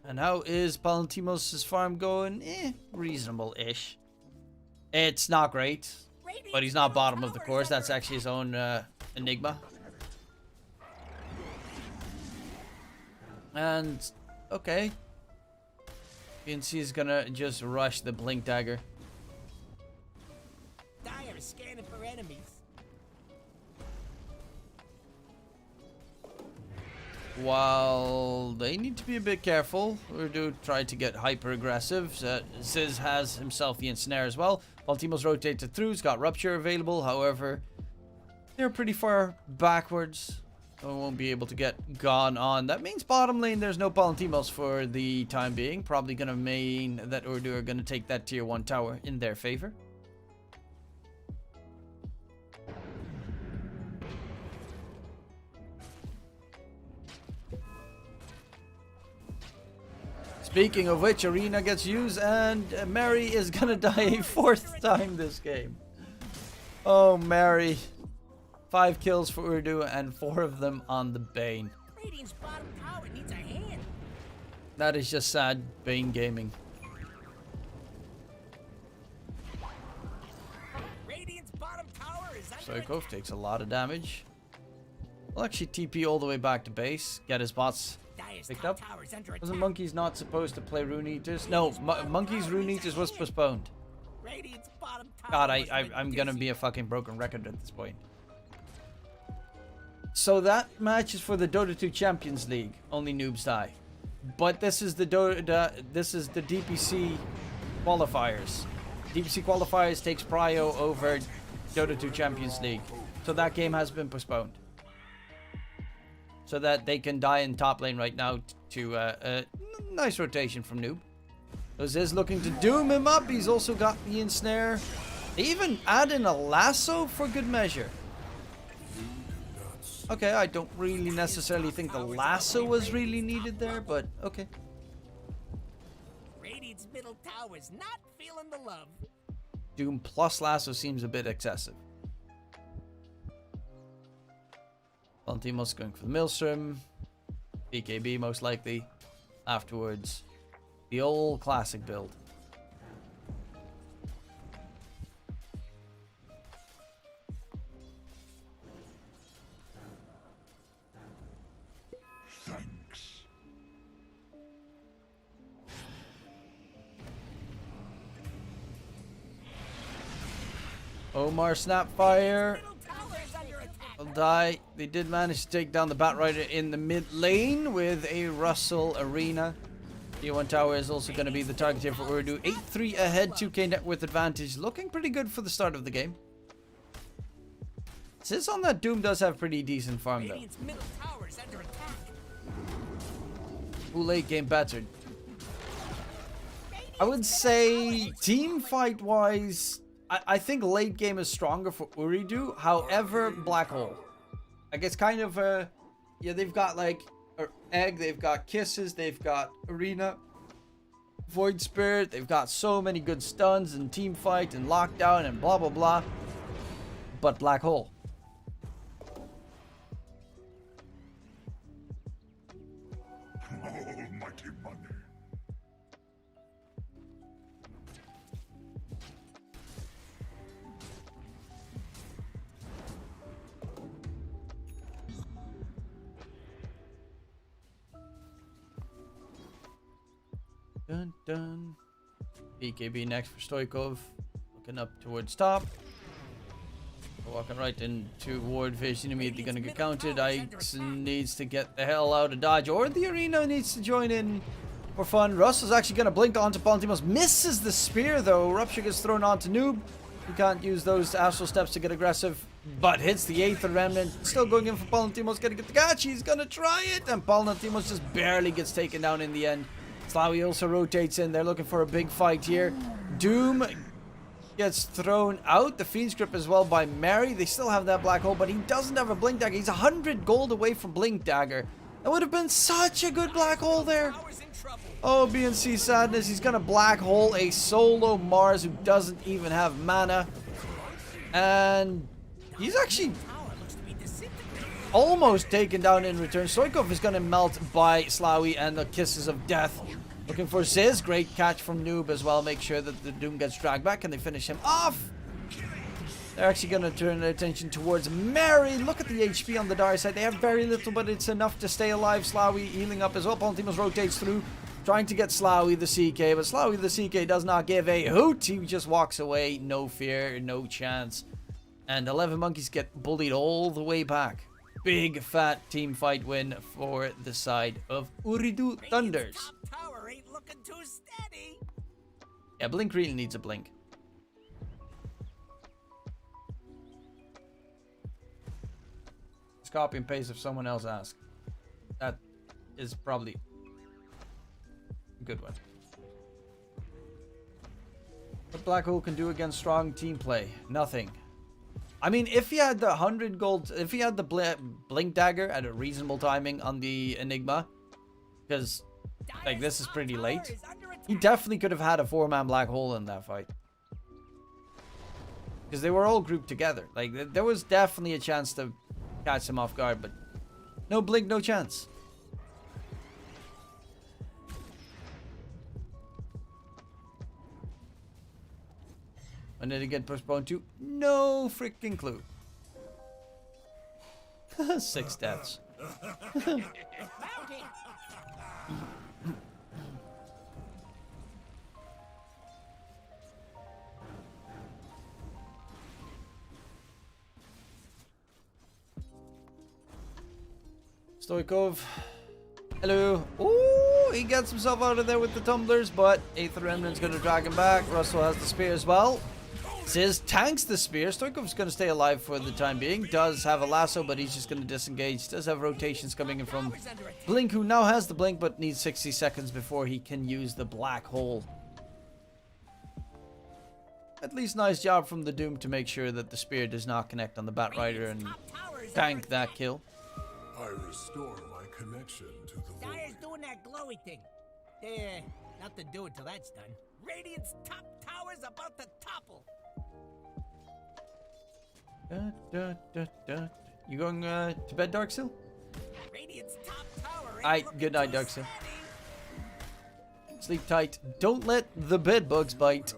Speaker 1: And how is Palantimos' farm going? Reasonable-ish. It's not great. But he's not bottom of the course. That's actually his own enigma. And, okay. PNC is going to just rush the Blink Dagger.
Speaker 12: Dire is scanning for enemies.
Speaker 1: While they need to be a bit careful, Ooredoo tried to get hyper aggressive. Ziz has himself the Ensnare as well. Baltimore's rotated through, he's got Rupture available. However, they're pretty far backwards. So won't be able to get gone on. That means bottom lane, there's no Palantimos for the time being. Probably going to mean that Ooredoo are going to take that tier 1 tower in their favor. Speaking of which, Arena gets used and Mary is gonna die a 4th time this game. Oh, Mary. 5 kills for Ooredoo and 4 of them on the Bane.
Speaker 12: Radiant's bottom tower needs a hand.
Speaker 1: That is just sad Bane gaming.
Speaker 12: Radiant's bottom tower is under
Speaker 1: Stoikov takes a lot of damage. We'll actually TP all the way back to base. Get his bots picked up. Wasn't Monkeyz not supposed to play Rune Eaters? No, Monkeyz Rune Eaters was postponed. God, I'm gonna be a fucking broken record at this point. So that match is for the Dota 2 Champions League. Only noobs die. But this is the DPC qualifiers. DPC qualifiers takes prio over Dota 2 Champions League. So that game has been postponed. So that they can die in top lane right now to a nice rotation from Noob. Ziz looking to doom him up. He's also got the Ensnare. They even add in a lasso for good measure. Okay, I don't really necessarily think the lasso was really needed there, but okay.
Speaker 12: Radiant's middle tower's not feeling the love.
Speaker 1: Doom plus lasso seems a bit excessive. Valentimo's going for the Maelstrom. BKB most likely. Afterwards, the old classic build.
Speaker 7: Thanks.
Speaker 1: Omar Snapfire will die. They did manage to take down the Batrider in the mid lane with a Russell Arena. Tier 1 tower is also going to be the target here for Ooredoo. 8-3 ahead, 2k net worth advantage. Looking pretty good for the start of the game. Since on that, Doom does have pretty decent farm though. Who late game battered? I would say team fight wise, I think late game is stronger for Ooredoo. However, Black Hole. Like it's kind of yeah, they've got like Egg, they've got Kisses, they've got Arena, Void Spirit, they've got so many good stuns and team fight and lockdown and blah blah blah. But Black Hole.
Speaker 7: Almighty money.
Speaker 1: Dun dun. BKB next for Stoikov. Looking up towards top. Walking right into ward vision. Immediately going to get counted. Ike's needs to get the hell out of dodge. Or the Arena needs to join in for fun. Russell's actually going to blink onto Palantimos. Misses the spear though. Rupture gets thrown onto Noob. He can't use those astral steps to get aggressive. But hits the Aether Remnant. Still going in for Palantimos. Going to get the catch. He's going to try it. And Palantimos just barely gets taken down in the end. Slawi also rotates in. They're looking for a big fight here. Doom gets thrown out. The Fiend's Grip as well by Mary. They still have that Black Hole, but he doesn't have a Blink Dagger. He's 100 gold away from Blink Dagger. That would have been such a good Black Hole there. Oh, BNC sadness. He's going to Black Hole a solo Mars who doesn't even have mana. And he's actually almost taken down in return. Stoikov is going to melt by Slawi and the Kisses of Death. Looking for Ziz. Great catch from Noob as well. Make sure that the Doom gets dragged back and they finish him off. They're actually going to turn their attention towards Mary. Look at the HP on the dire side. They have very little, but it's enough to stay alive. Slawi healing up as well. Palantimos rotates through, trying to get Slawi the CK. But Slawi the CK does not give a hoot. He just walks away. No fear, no chance. And 11Monkeyz get bullied all the way back. Big fat team fight win for the side of Ooredoo Thunders.
Speaker 12: Tower ain't looking too steady.
Speaker 1: Yeah, Blink really needs a blink. Just copy and paste if someone else asks. That is probably a good one. What Black Hole can do against strong team play? Nothing. I mean, if he had the 100 gold, if he had the Blink Dagger at a reasonable timing on the Enigma, because, like, this is pretty late, he definitely could have had a 4-man Black Hole in that fight. Because they were all grouped together. Like, there was definitely a chance to catch him off guard, but no Blink, no chance. When did it get postponed to? No freaking clue. 6 deaths. Stoikov. Hello. Ooh, he gets himself out of there with the tumblers, but Aether Remnant's going to drag him back. Russell has the spear as well. Ziz tanks the spear. Stoikov's going to stay alive for the time being. Does have a lasso, but he's just going to disengage. Does have rotations coming in from Blink, who now has the Blink, but needs 60 seconds before he can use the Black Hole. at least nice job from the Doom to make sure that the spear does not connect on the Bat Rider and tank that kill.
Speaker 7: I restore my connection to the void.
Speaker 12: Dire's doing that glowy thing. Nothing to do until that's done. Radiant's top tower's about to topple.
Speaker 1: You going to bed, Darksil?
Speaker 12: Radiant's top tower.
Speaker 1: Alright, good night, Darksil. Sleep tight. Don't let the bed bugs bite.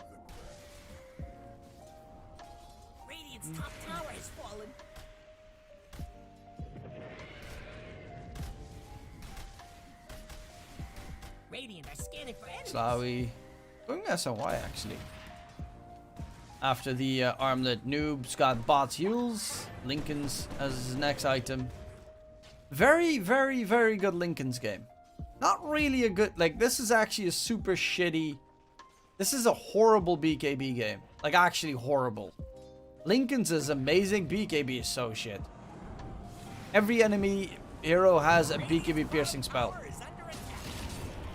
Speaker 12: Radiant's top tower has fallen. Radiant are scanning for enemies.
Speaker 1: Slawi. Going SOY actually. After the armlet, Noob's got bots heals. Lincoln's as his next item. Very, very, very good Lincoln's game. Not really a good, like, this is actually a super shitty, this is a horrible BKB game. Like, actually horrible. Lincoln's is amazing, BKB is so shit. Every enemy hero has a BKB piercing spell.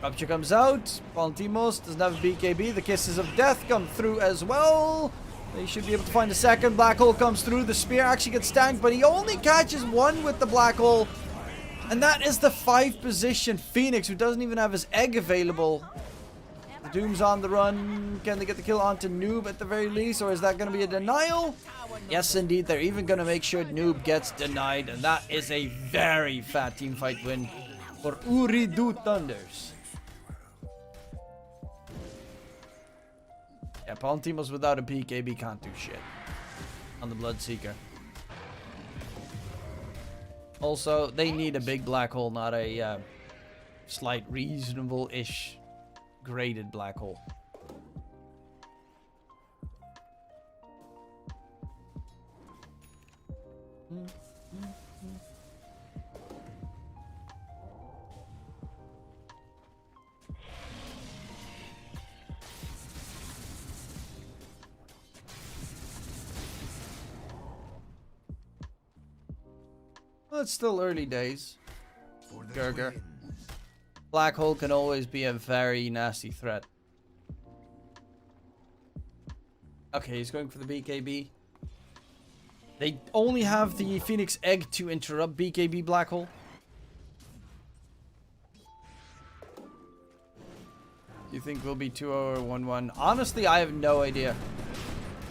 Speaker 1: Rupture comes out, Pantimos doesn't have a BKB, the Kisses of Death come through as well. They should be able to find a second. Black Hole comes through, the spear actually gets tanked, but he only catches one with the Black Hole. And that is the 5 position Phoenix, who doesn't even have his egg available. The Doom's on the run. Can they get the kill onto Noob at the very least, or is that going to be a denial? Yes, indeed. They're even going to make sure Noob gets denied, and that is a very fat teamfight win for Ooredoo Thunders. Yeah, Palmtimos without a BKB can't do shit on the Bloodseeker. Also, they need a big black hole, not a slight reasonable-ish graded black hole. Well, it's still early days. Gurgur. Black hole can always be a very nasty threat. Okay, he's going for the BKB. They only have the Phoenix Egg to interrupt BKB Black Hole. Do you think we'll be 2-0 or 1-1? Honestly, I have no idea.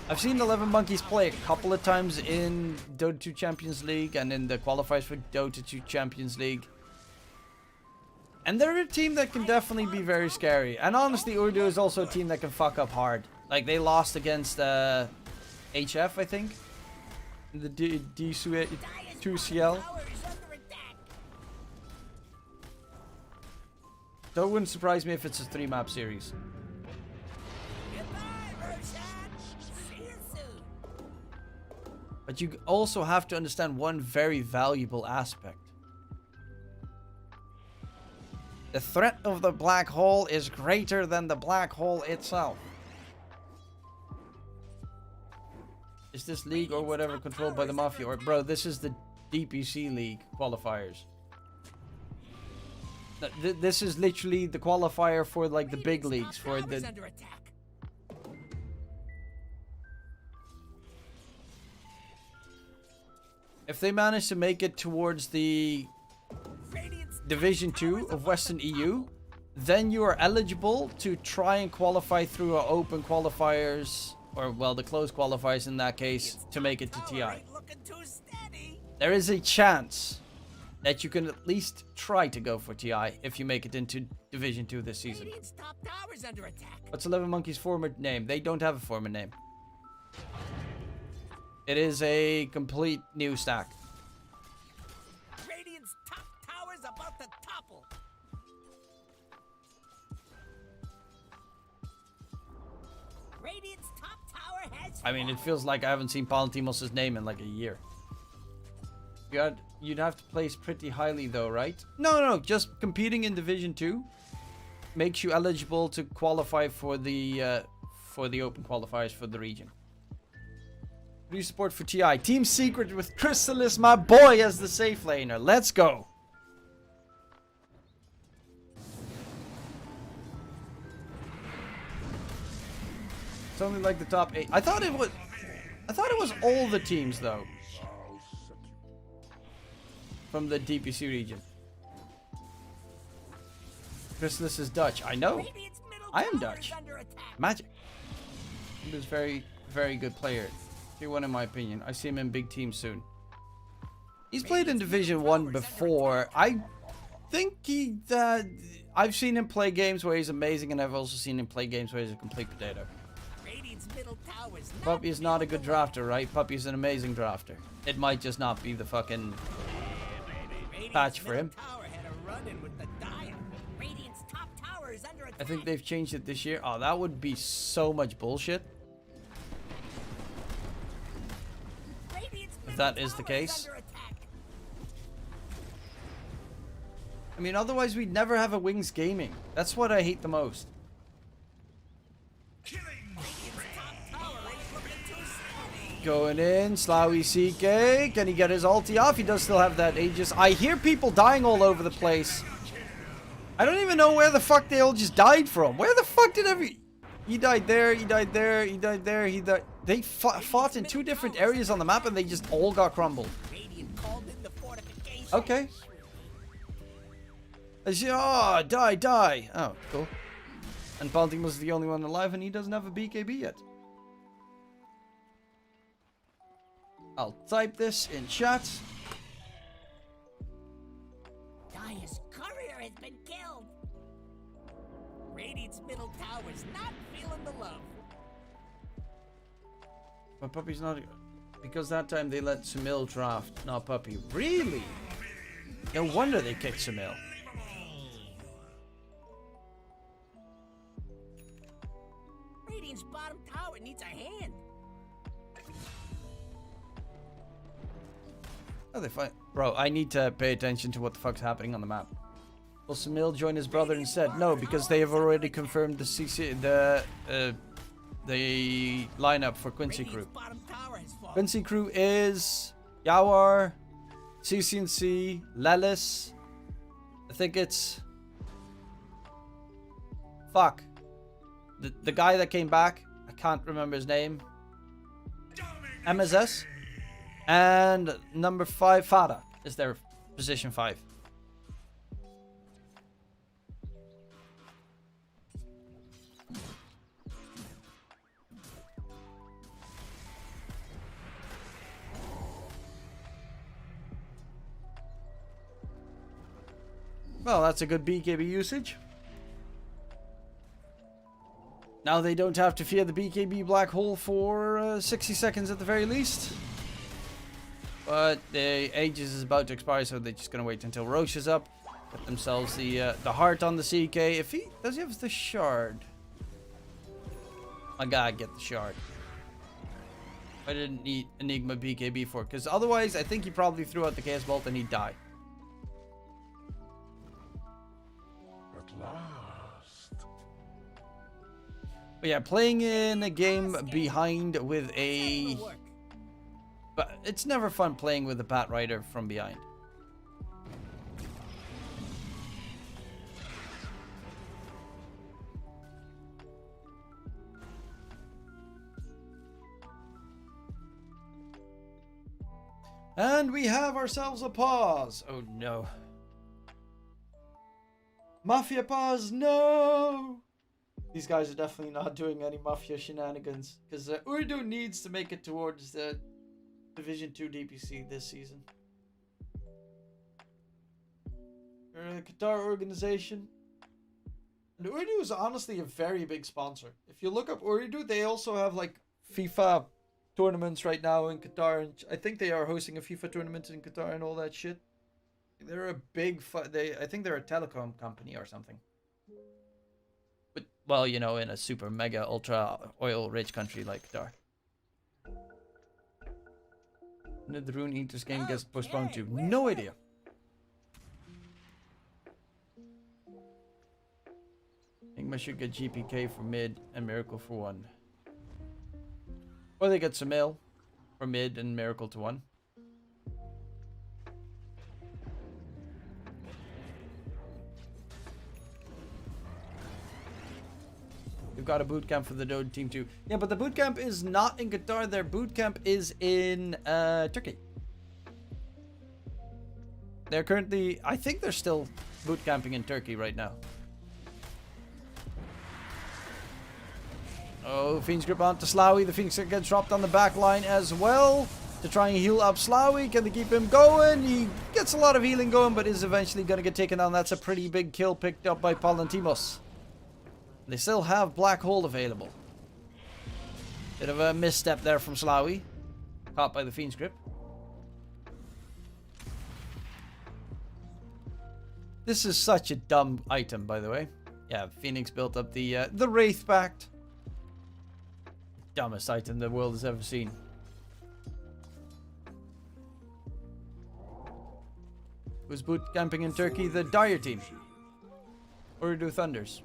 Speaker 1: I've seen 11Monkeyz play a couple of times in Dota 2 Champions League and in the qualifiers for Dota 2 Champions League. And they're a team that can definitely be very scary. And honestly, Ooredoo is also a team that can fuck up hard. Like, they lost against HF, I think. In the D2CL. So it wouldn't surprise me if it's a 3-map series. But you also have to understand one very valuable aspect. The threat of the black hole is greater than the black hole itself. Is this league or whatever controlled by the Mafia? Or, bro, this is the DPC League qualifiers. This is literally the qualifier for, like, the big leagues. For the... If they manage to make it towards the Division 2 of Western EU, then you are eligible to try and qualify through our open qualifiers, or, well, the closed qualifiers in that case, to make it to TI. There is a chance that you can at least try to go for TI if you make it into Division 2 this season. What's 11Monkeyz' former name? They don't have a former name. It is a complete new stack.
Speaker 12: Radiant's top tower's about to topple. Radiant's top tower has
Speaker 1: I mean, it feels like I haven't seen Palantimos' name in like a year. You'd have to place pretty highly though, right? No, just competing in Division 2 makes you eligible to qualify for the open qualifiers for the region. New support for TI. Team Secret with Chrysalis, my boy, as the safe laner. Let's go. It's only like the top 8. I thought it was all the teams though. From the DPC region. Chrysalis is Dutch. I know. I am Dutch. Magic. He was very, very good player. Tier 1 in my opinion. I see him in big teams soon. He's played in Division 1 before. I think I've seen him play games where he's amazing, and I've also seen him play games where he's a complete potato. Puppy is not a good drafter, right? Puppy is an amazing drafter. It might just not be the fucking patch for him. I think they've changed it this year. Oh, that would be so much bullshit. If that is the case. I mean, otherwise we'd never have a Wings Gaming. That's what I hate the most. Going in, Slowy CK. Can he get his ulti off? He does still have that Aegis. I hear people dying all over the place. I don't even know where the fuck they all just died from. Where the fuck did He died there, he died there, he died there, he died... They fought in 2 different areas on the map and they just all got crumbled. Okay. Oh, die. Oh, cool. And Ponting was the only one alive and he doesn't have a BKB yet. I'll type this in chat.
Speaker 12: Dire's courier has been killed. Radiant's middle tower's not feeling the love.
Speaker 1: But Puppy's not... Because that time they let Sumil draft, not Puppy. Really? No wonder they kicked Sumil.
Speaker 12: Radiant's bottom tower needs a hand.
Speaker 1: Oh, they fight. Bro, I need to pay attention to what the fuck's happening on the map. Will Sumil join his brother instead? No, because they have already confirmed the lineup for Quincy Crew. Quincy Crew is Yawar, CCNC, Lelis. I think it's... Fuck. The guy that came back. I can't remember his name. MSS. And number 5, Fada, is their position 5. Well, that's a good BKB usage. Now they don't have to fear the BKB black hole for 60 seconds at the very least. But the Aegis is about to expire, so they're just gonna wait until Roche is up. Get themselves the heart on the CK. If he does, he have the shard. I gotta get the shard. I didn't need Enigma BKB for it, because otherwise I think he probably threw out the Chaos Bolt and he'd die.
Speaker 7: At last.
Speaker 1: But yeah, playing in a game behind with a... But it's never fun playing with a Bat Rider from behind. And we have ourselves a pause. Oh no. Mafia pause, no! These guys are definitely not doing any Mafia shenanigans. Because Ooredoo needs to make it towards the Division 2 DPC this season. They're a Qatar organization. And Ooredoo is honestly a very big sponsor. If you look up Ooredoo, they also have like FIFA tournaments right now in Qatar. And I think they are hosting a FIFA tournament in Qatar and all that shit. They're a big... I think they're a telecom company or something. But, well, you know, in a super mega ultra oil rich country like Qatar. When the Rune Eaters game gets postponed to? No idea. Enigma should get GPK for mid and Miracle for 1. Or they get Sumil for mid and Miracle to 1. We've got a boot camp for the Dota team too. Yeah, but the boot camp is not in Qatar. Their boot camp is in Turkey. They're currently, I think they're still boot camping in Turkey right now. Oh, Phoenix grip onto Slawi. The Phoenix gets dropped on the back line as well to try and heal up Slawi. Can they keep him going? He gets a lot of healing going, but is eventually going to get taken down. That's a pretty big kill picked up by Palantimos. They still have Black Hole available. Bit of a misstep there from Slawi. Caught by the Phoenix grip. This is such a dumb item, by the way. Yeah, Phoenix built up the Wraith Pact. Dumbest item the world has ever seen. Who's boot camping in Turkey? The Dire team. Ooredoo Thunders.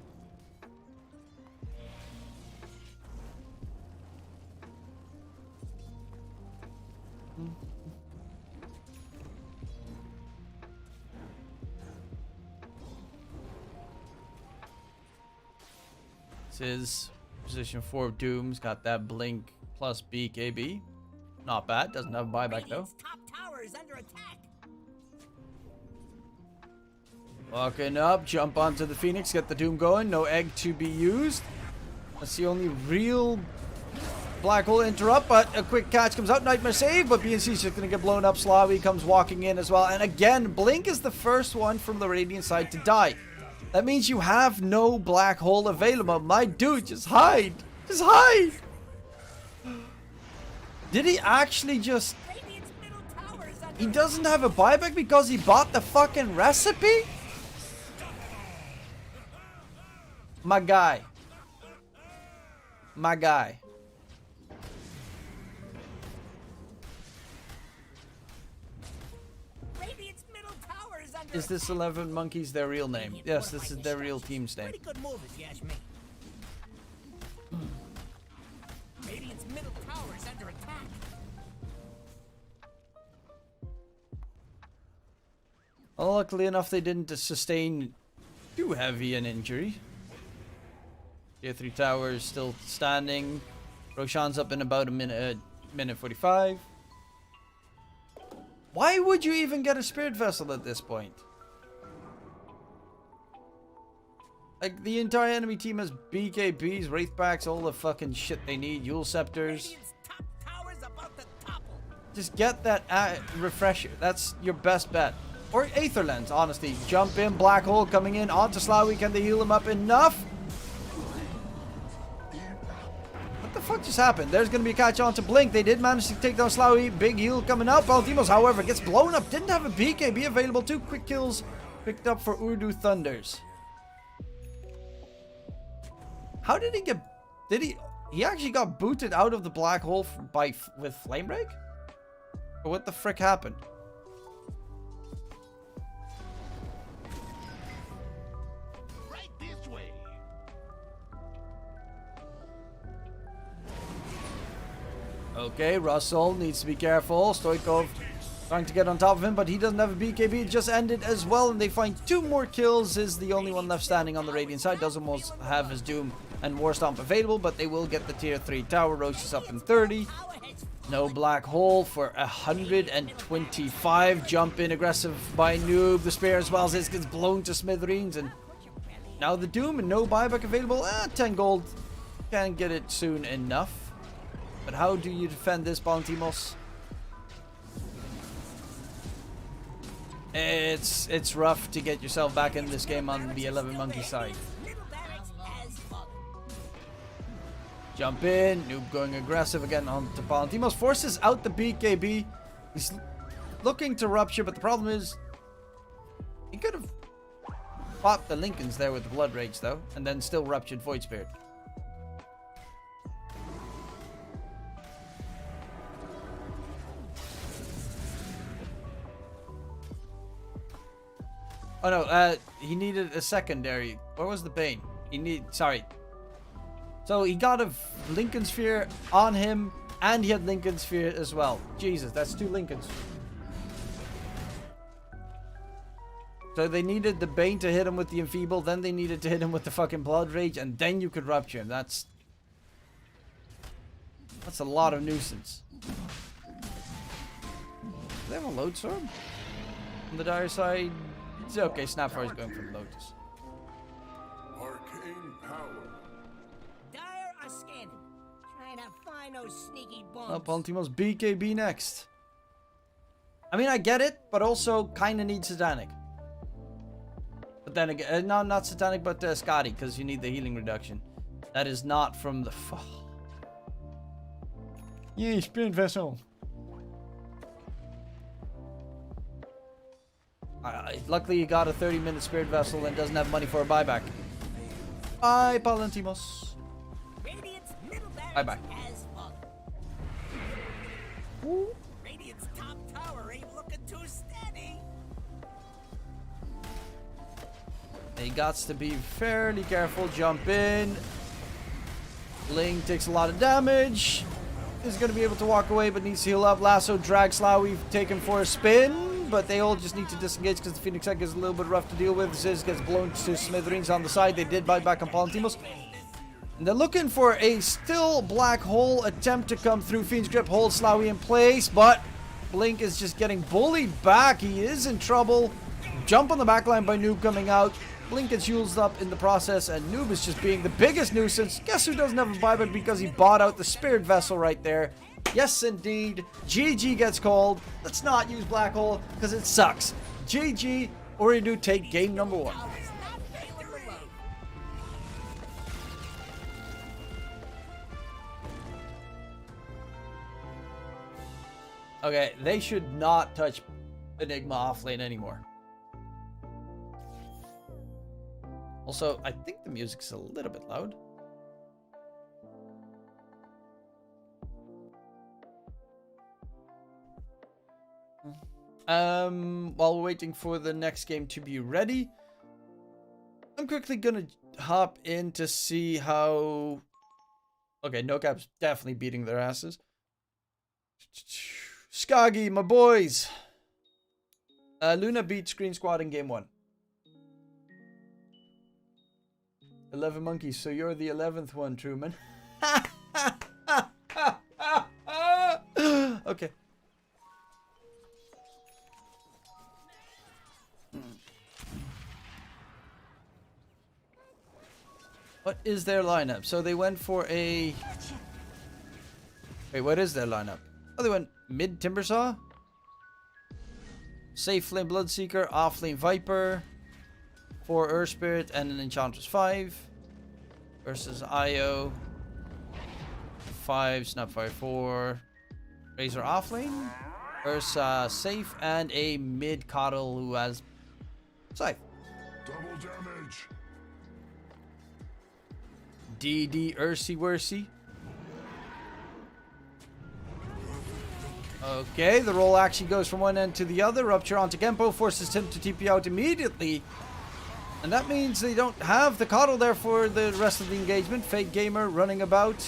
Speaker 1: This is position 4 of Doom's got that blink plus BKB. Not bad. Doesn't have a buyback though.
Speaker 12: Top tower is under attack.
Speaker 1: Walking up, jump onto the Phoenix, get the Doom going. No egg to be used. That's the only real Black Hole interrupt, but a quick catch comes out. Nightmare save, but BNC's just going to get blown up. Slavi comes walking in as well. And again, Blink is the first one from the Radiant side to die. That means you have no Black Hole available. My dude, just hide. Just hide. Did he actually just... He doesn't have a buyback because he bought the fucking recipe? My guy. My guy. Is this 11Monkeyz their real name? Yes, this is their real team's name.
Speaker 12: Pretty good move, if you ask me. Radiant's middle tower is under attack.
Speaker 1: Well, luckily enough, they didn't sustain too heavy an injury. Tier 3 tower is still standing. Roshan's up in about a minute 45. Why would you even get a Spirit Vessel at this point? Like, the entire enemy team has BKBs, Wraithbacks, all the fucking shit they need. Yule Scepters. Just get that refresher. That's your best bet. Or Aether Lens, honestly. Jump in, Black Hole coming in onto Slawi. Can they heal him up enough? What the fuck just happened? There's going to be a catch on to Blink. They did manage to take down Slawi. Big heal coming out. Palantimos, however, gets blown up. Didn't have a BKB available. 2 quick kills picked up for Ooredoo Thunders. How did he get... Did he... He actually got booted out of the Black Hole with Flame Break? Or what the frick happened?
Speaker 12: Right this way.
Speaker 1: Okay, Russell needs to be careful. Stoikov trying to get on top of him, but he doesn't have a BKB. It just ended as well, and they find 2 more kills. Is the only one left standing on the Radiant side. Does almost have his Doom and War Stomp available, but they will get the tier 3 tower. Roach is up in 30. No Black Hole for 125. Jump in aggressive by Noob. The Spear as well as this gets blown to smithereens, and now the Doom and no buyback available. 10 gold. Can't get it soon enough. But how do you defend this, Palantimos? It's rough to get yourself back in this game on the 11Monkeyz side. Jump in, Noob going aggressive again onto Palantimos. Forces out the BKB. He's looking to rupture, but the problem is he could have popped the Lincolns there with the Blood Rage though, and then still ruptured Void Spirit. Oh no, he needed a secondary. Where was the Bane? Sorry. So he got a Lincoln Sphere on him, and he had Lincoln Sphere as well. Jesus, that's 2 Lincolns. So they needed the Bane to hit him with the Enfeeble, then they needed to hit him with the fucking Blood Rage, and then you could Rupture him. That's a lot of nuisance. Do they have a Load Storm? On the dire side, it's okay. Snapfire is going for the Lotus.
Speaker 7: Arcane power.
Speaker 12: Dire are scanning, trying to find those sneaky bums.
Speaker 1: Oh, Palantimo's BKB next. I mean, I get it, but also kind of need Satanic. But then again, no, not Satanic, but Scotty, because you need the healing reduction. That is not from the fall. Yay, Spirit Vessel. Luckily, you got a 30-minute Spirit Vessel and doesn't have money for a buyback. Bye, Palantimos. Bye-bye.
Speaker 12: Radiant's top tower ain't looking too steady.
Speaker 1: He got to be fairly careful. Jump in. Ling takes a lot of damage. Is going to be able to walk away, but needs to heal up. Lasso, drag, Slawi taken for a spin, but they all just need to disengage because the Phoenix Egg is a little bit rough to deal with. Ziz gets blown to smithereens on the side. They did buy back on Palantimos. And they're looking for a still black hole attempt to come through. Fiend's Grip holds Slawi in place, but Blink is just getting bullied back. He is in trouble. Jump on the backline by Noob coming out. Blink gets used up in the process, and Noob is just being the biggest nuisance. Guess who doesn't have a buyback because he bought out the Spirit Vessel right there? Yes, indeed. GG gets called. Let's not use Black Hole because it sucks. GG. Ooredoo take game number 1. Okay, they should not touch Enigma offlane anymore. Also, I think the music's a little bit loud. While we're waiting for the next game to be ready, I'm quickly gonna hop in to see how... Okay, No Cap's definitely beating their asses. Skaggy, my boys! Luna beat Screen Squad in game 1. 11Monkeyz, so you're the 11th one, Truman. Okay. What is their lineup? So they went for a... Wait, what is their lineup? Oh, they went mid Timbersaw? Safe Flame Bloodseeker, off Flame Viper, 4 Earth Spirit, and an Enchantress 5. Versus Io. 5 Snapfire 4. Razor offlane. Ursa safe, and a mid Coddle who has Scythe.
Speaker 7: Double damage.
Speaker 1: DD Ursi Wursy. Okay, the roll actually goes from one end to the other. Rupture onto Genpo forces him to TP out immediately. And that means they don't have the Coddle there for the rest of the engagement. Fake Gamer running about.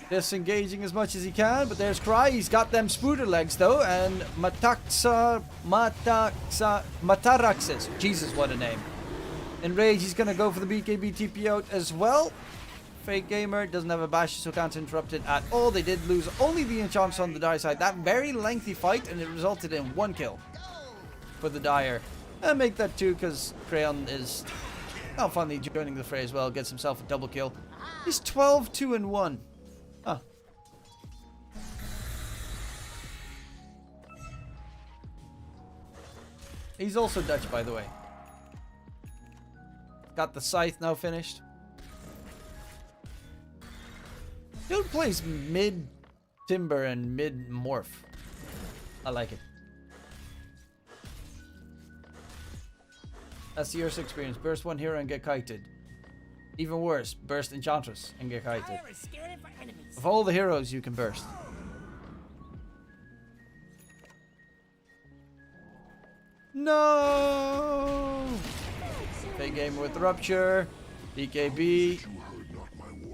Speaker 1: Disengaging as much as he can, but there's Cry. He's got them Spooter legs though, and Mataraxis. Jesus, what a name. In Rage, he's gonna go for the BKB TP out as well. Fake Gamer doesn't have a bash, so can't interrupt it at all. They did lose only the enchants on the Dire side. That very lengthy fight, and it resulted in 1 kill for the Dire. And make that 2 because Crayon is now finally joining the fray as well. Gets himself a double kill. He's 12, 2, and 1. Huh. He's also Dutch, by the way. Got the Scythe now finished. Dude plays mid Timber and mid Morph. I like it. That's the Ursa experience. Burst 1 hero and get kited. Even worse, burst Enchantress and get kited. Of all the heroes you can burst. No! Big game with Rupture. BKB.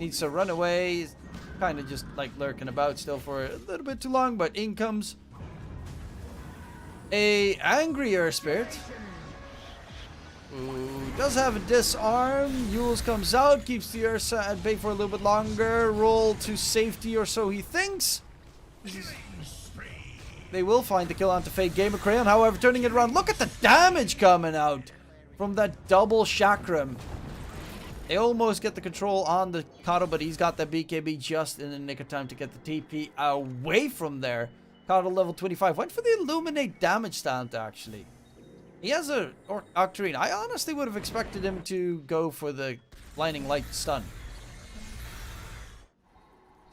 Speaker 1: Needs to run away. He's kind of just like lurking about still for a little bit too long, but in comes A angry Earth Spirit. Who does have a disarm. Yules comes out, keeps the Ursa at bay for a little bit longer. Roll to safety, or so he thinks. They will find the kill onto Fake Gamer Crayon, however, turning it around. Look at the damage coming out from that double chakram. They almost get the control on the Kato, but he's got the BKB just in the nick of time to get the TP away from there. Kato level 25. Went for the Illuminate damage stand, actually. He has a Octarine. I honestly would have expected him to go for the Blinding Light stun.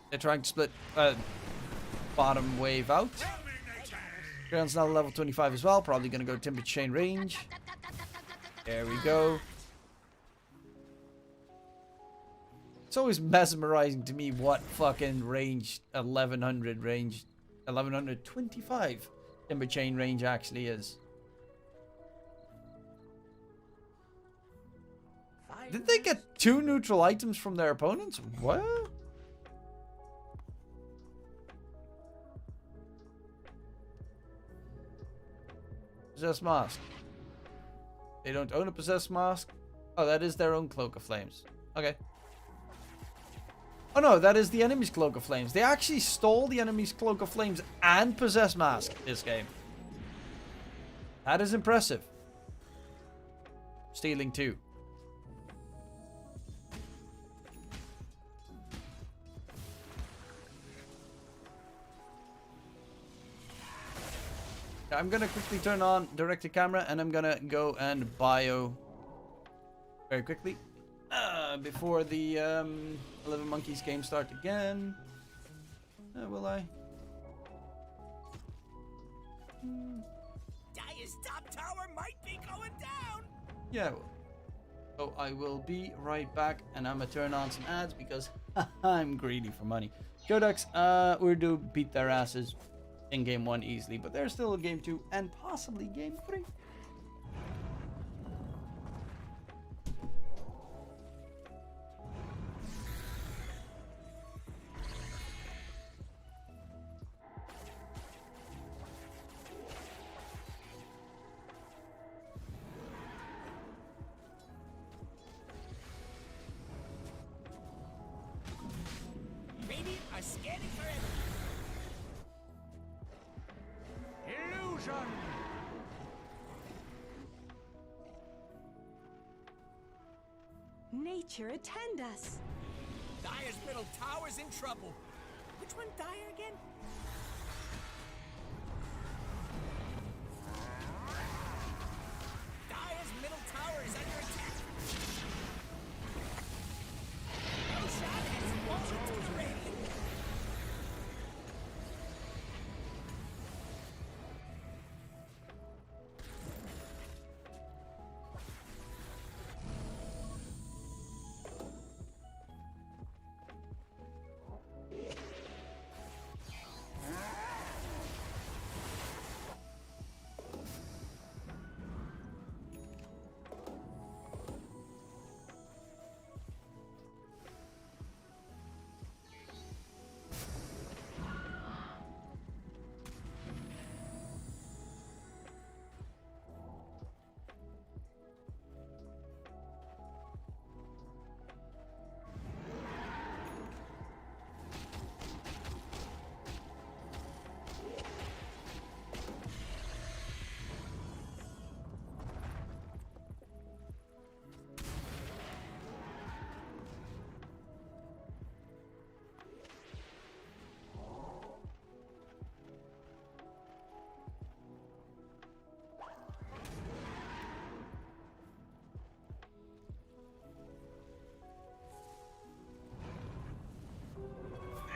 Speaker 1: They're trying to split bottom wave out. Crayon's now level 25 as well. Probably going to go Timber Chain range. There we go. It's always mesmerizing to me what fucking range 1100 range 1125 Timber Chain range actually is. Did they get 2 neutral items from their opponents? What? Possessed Mask. They don't own a Possessed Mask? Oh, that is their own Cloak of Flames. Okay. Oh no, that is the enemy's Cloak of Flames. They actually stole the enemy's Cloak of Flames and Possessed Mask this game. That is impressive. Stealing 2. I'm gonna quickly turn on directed camera and I'm gonna go and bio very quickly before the 11Monkeyz game start again. Will I?
Speaker 12: Dire's top tower might be going down.
Speaker 1: Yeah. So I will be right back, and I'm gonna turn on some ads because I'm greedy for money. Codex, Ooredoo beat their asses in game 1 easily, but there's still a game 2 and possibly game 3.
Speaker 12: Radiant are scanning for
Speaker 2: Illusion!
Speaker 9: Nature attend us.
Speaker 12: Dire's middle tower's in trouble. Which one Dire again? Dire's middle tower is under attack. No shot has fallen to the Radiant.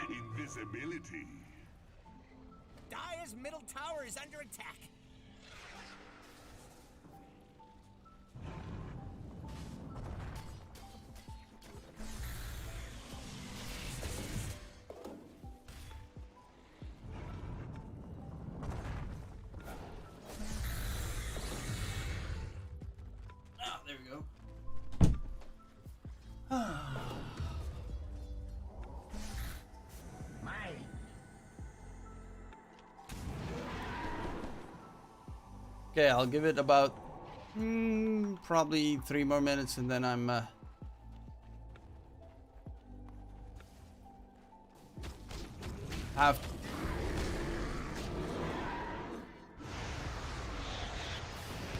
Speaker 7: Invisibility.
Speaker 12: Dire's middle tower is under attack.
Speaker 1: Ah, there we go. Okay, I'll give it about probably 3 more minutes, and then I'm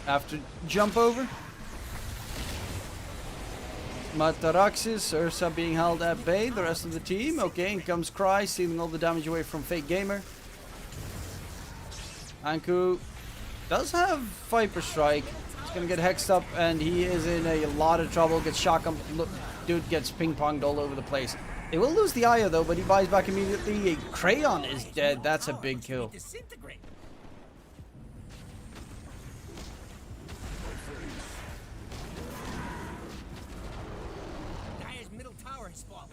Speaker 1: have to jump over. Mataraxis, Ursa being held at bay, the rest of the team. Okay, in comes Cry, stealing all the damage away from Fake Gamer. Anku does have Viper Strike. He's gonna get hexed up, and he is in a lot of trouble. Gets shotgun. Look, dude gets ping-ponged all over the place. They will lose the Aya though, but he buys back immediately. Crayon is dead. That's a big kill.
Speaker 12: Dire's middle tower has fallen.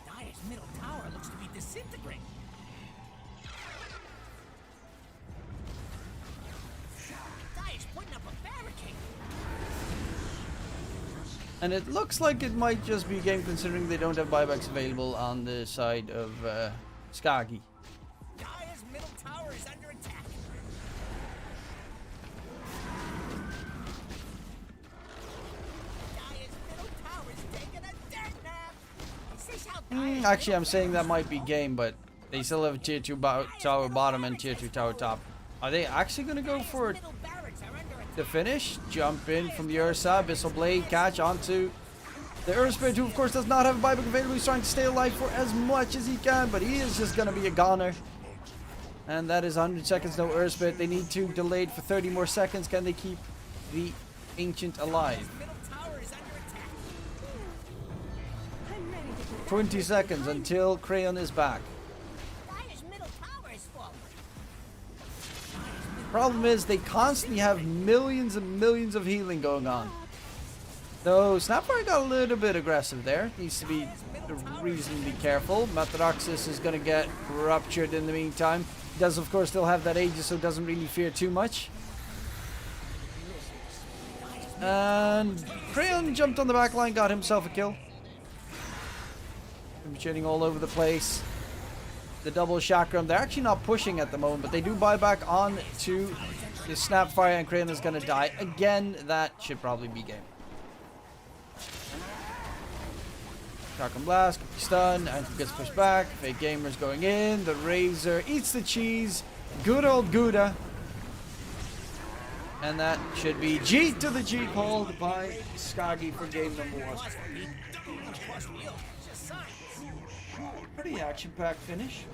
Speaker 12: Dire's middle tower looks to be disintegrating. Dire's putting up a barricade.
Speaker 1: And it looks like it might just be a game, considering they don't have buybacks available on the side of Skagi.
Speaker 12: Dire's middle tower is under attack. Dire's middle tower is taking a dirt nap. Is this how Dire's
Speaker 1: Actually, I'm saying that might be game, but they still have a tier 2 tower bottom and tier 2 tower top. Are they actually going to go for the finish? Jump in from the Ursa, Abyssal Blade, catch onto the Earthspirit, who of course does not have a buyback available. He's trying to stay alive for as much as he can, but he is just going to be a goner. And that is 100 seconds, no Earthspirit. They need to delay it for 30 more seconds. Can they keep the Ancient alive? 20 seconds until Crayon is back.
Speaker 12: Dire's middle tower is falling.
Speaker 1: Problem is, they constantly have millions and millions of healing going on. Though Snapfire got a little bit aggressive there. Needs to be reasonably careful. Matraxis is going to get ruptured in the meantime. He does, of course, still have that Aegis, so doesn't really fear too much. And Crayon jumped on the back line, got himself a kill. Shooting all over the place. The double chakram. They're actually not pushing at the moment, but they do buy back on to the Snapfire, and Crayon is going to die. Again, that should probably be game. Chakram Blast, stun, and gets pushed back. Fake Gamer's going in. The Razor eats the cheese. Good old Gouda. And that should be G to the G, called by Skagi for game number 1. Pretty action-packed finish.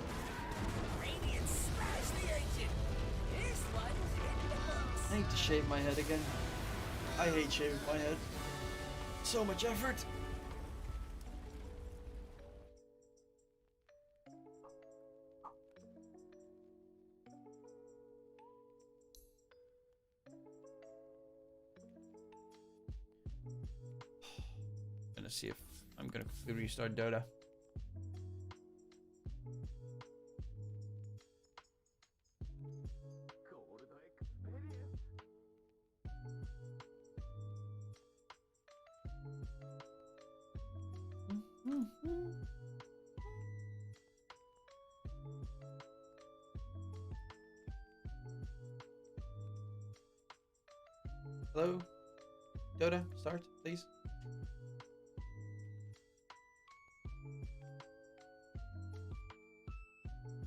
Speaker 1: I need to shave my head again. I hate shaving my head. So much effort. Gonna see if I'm gonna quickly restart Dota. Hello? Dota, start, please.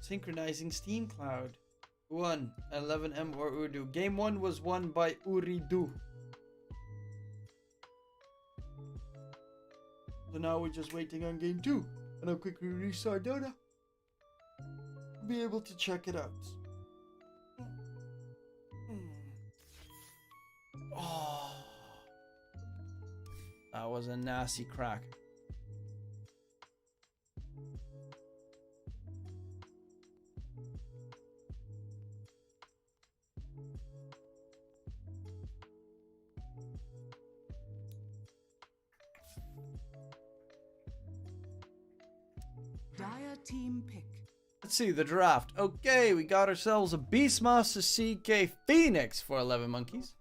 Speaker 1: Synchronizing Steam Cloud. Who won? 11M or Ooredoo? Game 1 was won by Ooredoo. So now we're just waiting on game 2. And I'll quickly restart Dota. Be able to check it out. Oh, that was a nasty crack.
Speaker 9: Dire team pick.
Speaker 1: Let's see the draft. Okay, we got ourselves a Beastmaster CK Phoenix for 11Monkeyz.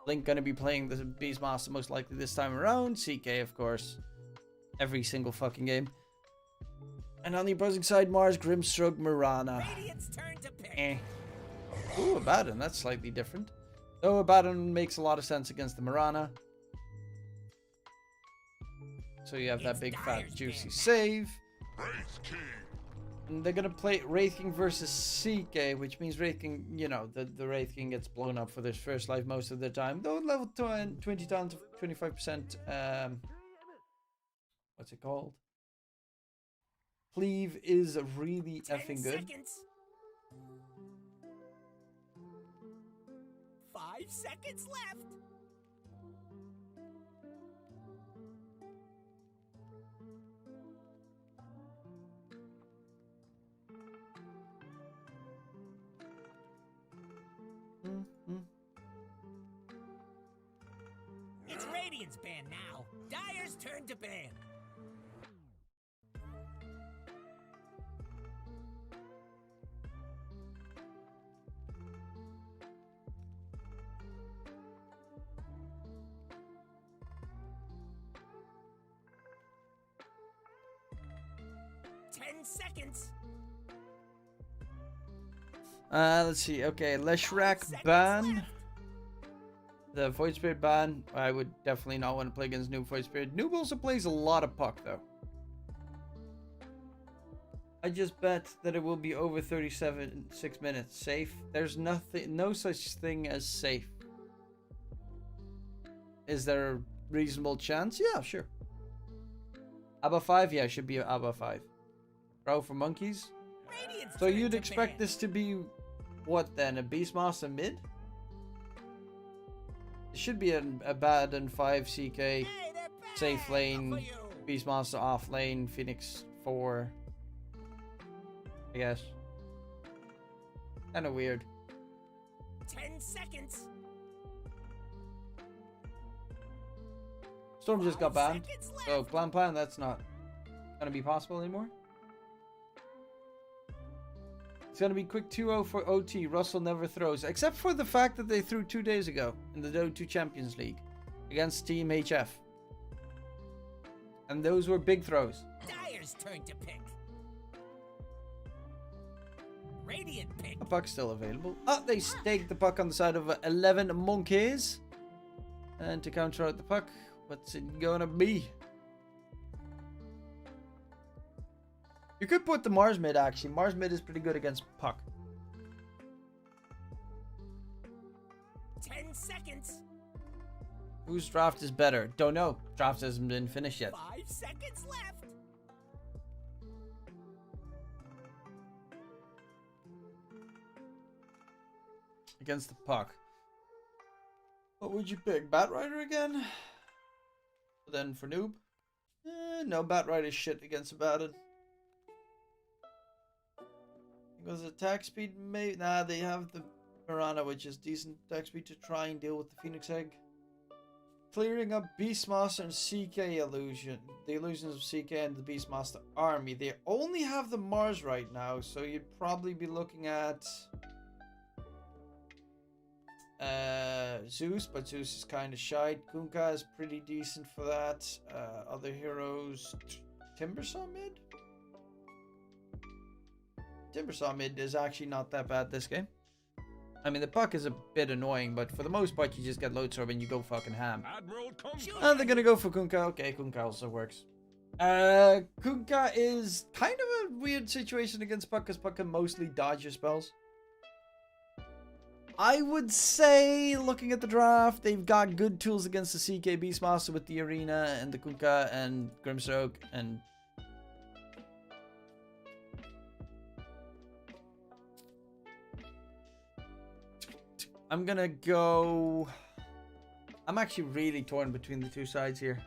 Speaker 1: Link gonna be playing the Beastmaster most likely this time around. CK, of course, every single fucking game. And on the opposing side, Mars, Grimstroke, Mirana. Ooh, Abaddon. That's slightly different. Though Abaddon makes a lot of sense against the Mirana. So you have that big, fat, juicy save. And they're going to play Wraith King versus CK, which means Wraith King, you know, the Wraith King gets blown up for this first life most of the time. Though level 20 down to 25%, what's it called? Cleave is really effing good.
Speaker 12: 5 seconds left. It's Radiant's ban now. Dire's turn to ban. Seconds.
Speaker 1: Let's see. Okay, Leshrac ban. The Void Spirit ban. I would definitely not want to play against Noob Void Spirit. Noob also plays a lot of puck though. I just bet that it will be over 6 minutes. Safe. There's no such thing as safe. Is there a reasonable chance? Yeah, sure. ABBA 5? Yeah, it should be ABBA 5. Bro, for monkeys? So you'd expect this to be, what then, a Beastmaster mid? It should be a Abaddon 5 CK, safe lane, Beastmaster off lane, Phoenix 4, I guess. Kinda weird.
Speaker 12: 10 seconds.
Speaker 1: Storm just got banned, so plan, that's not gonna be possible anymore. It's going to be quick 2-0 for OT. Russell never throws. Except for the fact that they threw 2 days ago in the Dota 2 Champions League against Team HF. And those were big throws.
Speaker 12: Dire's turn to pick. Radiant pick.
Speaker 1: A puck's still available. Oh, they staked the puck on the side of 11Monkeyz. And to counter out the puck, what's it going to be? You could put the Mars mid, actually. Mars mid is pretty good against puck.
Speaker 12: 10 seconds.
Speaker 1: Whose draft is better? Don't know. Draft hasn't been finished yet.
Speaker 12: 5 seconds left.
Speaker 1: Against the puck. What would you pick? Batrider again? Then for noob? No, Batrider is shit against Abaddon. Because attack speed, maybe. Nah, they have the Mirana, which is decent attack speed to try and deal with the Phoenix Egg. Clearing up Beastmaster and CK illusion. The illusions of CK and the Beastmaster army. They only have the Mars right now, so you'd probably be looking at Zeus, but Zeus is kind of shy. Kunkka is pretty decent for that. Other heroes, Timbersaw mid? Timbersaw mid is actually not that bad this game. I mean, the puck is a bit annoying, but for the most part, you just get Loadstorm and you go fucking ham. And they're gonna go for Kunkka. Okay, Kunkka also works. Kunkka is kind of a weird situation against puck, because puck can mostly dodge your spells. I would say, looking at the draft, they've got good tools against the CK Beastmaster with the Arena and the Kunkka and Grimstroke and... I'm gonna go... I'm actually really torn between the two sides here.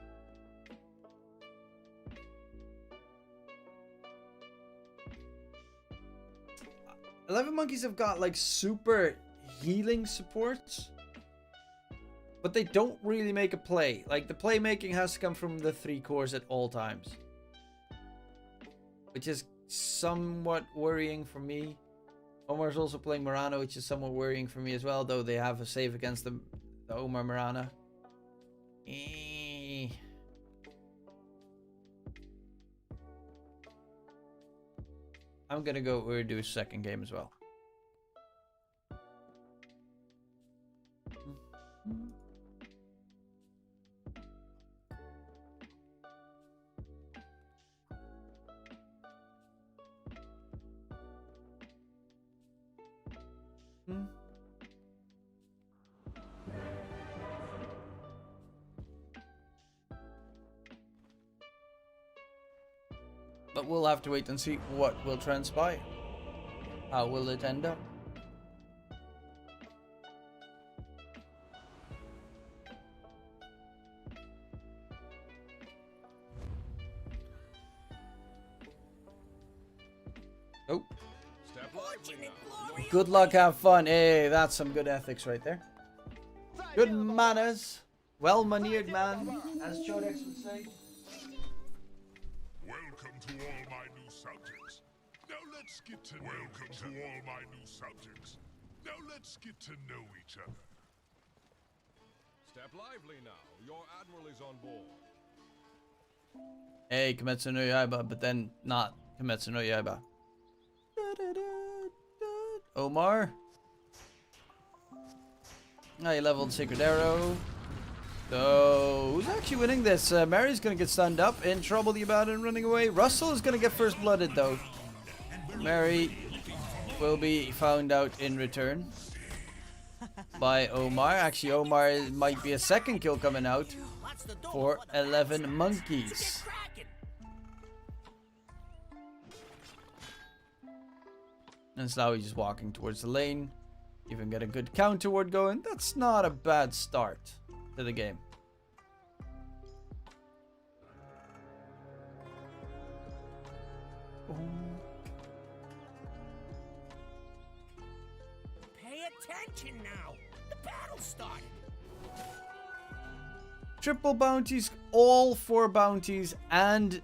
Speaker 1: Monkeyz have got like super healing supports, but they don't really make a play. Like, the playmaking has to come from the 3 cores at all times, which is somewhat worrying for me. Omar's also playing Mirana, which is somewhat worrying for me as well, though they have a save against the Omar Mirana. I'm gonna go Ooredoo second game as well. But we'll have to wait and see what will transpire. How will it end up? Oh. Good luck, have fun. Hey, that's some good ethics right there. Good manners. Well-maniered man, as Chodex would say.
Speaker 7: Welcome to all my new subjects. Now let's get to know all my new subjects. Now let's get to know each other. Step lively now. Your admiral is on board.
Speaker 1: Hey, Kimetsu no Yaiba, but then not Kimetsu no Yaiba. Omar. I leveled Sacred Arrow. So, who's actually winning this? Mary's gonna get stunned up, in trouble about it and running away. Russell is gonna get first blooded though. Mary will be found out in return by Omar. Actually, Omar might be a second kill coming out for 11Monkeyz. And Slawi just walking towards the lane. Even get a good counter ward going. That's not a bad start to the game.
Speaker 12: Pay attention now. The battle started.
Speaker 1: Triple bounties, all 4 bounties, and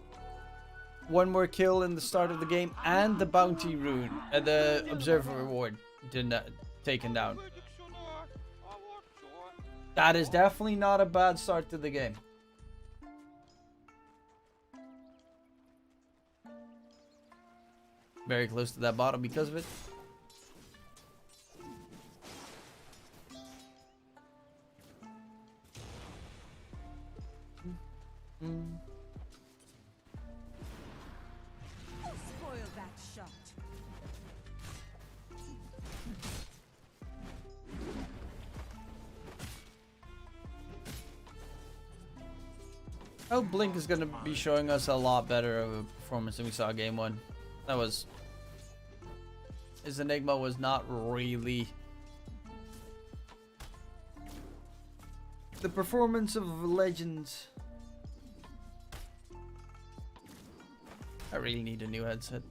Speaker 1: one more kill in the start of the game, and the bounty rune, the observer reward taken down. That is definitely not a bad start to the game. Very close to that bottom because of it.
Speaker 9: Spoil that shot.
Speaker 1: Oh, Blink is going to be showing us a lot better of a performance than we saw game 1. That was... His Enigma was not really... the performance of Legends. I really need a new headset.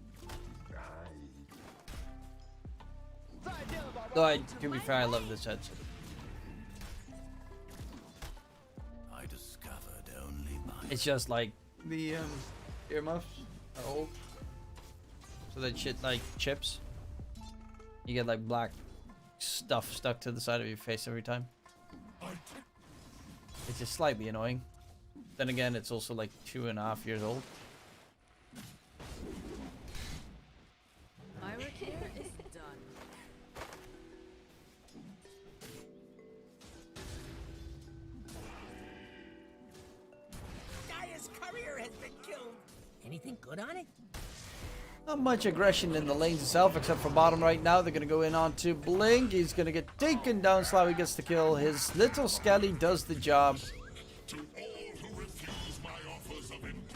Speaker 1: Though, to be fair, I love this headset. It's just like the earmuffs are old, so that shit like chips. You get like black stuff stuck to the side of your face every time. It's just slightly annoying. Then again, it's also like 2.5 years old.
Speaker 9: My work here is done.
Speaker 12: Courier has been killed. Anything good on it?
Speaker 1: Not much aggression in the lanes itself, except for bottom right now. They're going to go in onto Blink. He's going to get taken down. Slawi gets the kill. His little Skelly does the job.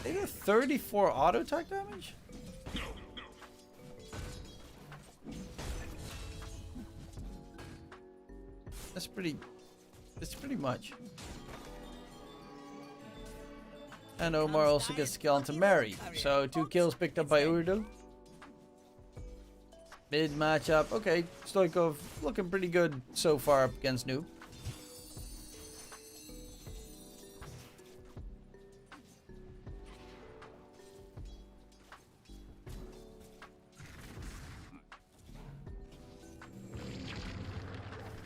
Speaker 1: They did 34 auto attack damage? That's pretty much. And Omar also gets the kill onto Mary. So 2 kills picked up by Ooredoo. Mid matchup. Okay, Stoikov looking pretty good so far up against Noob.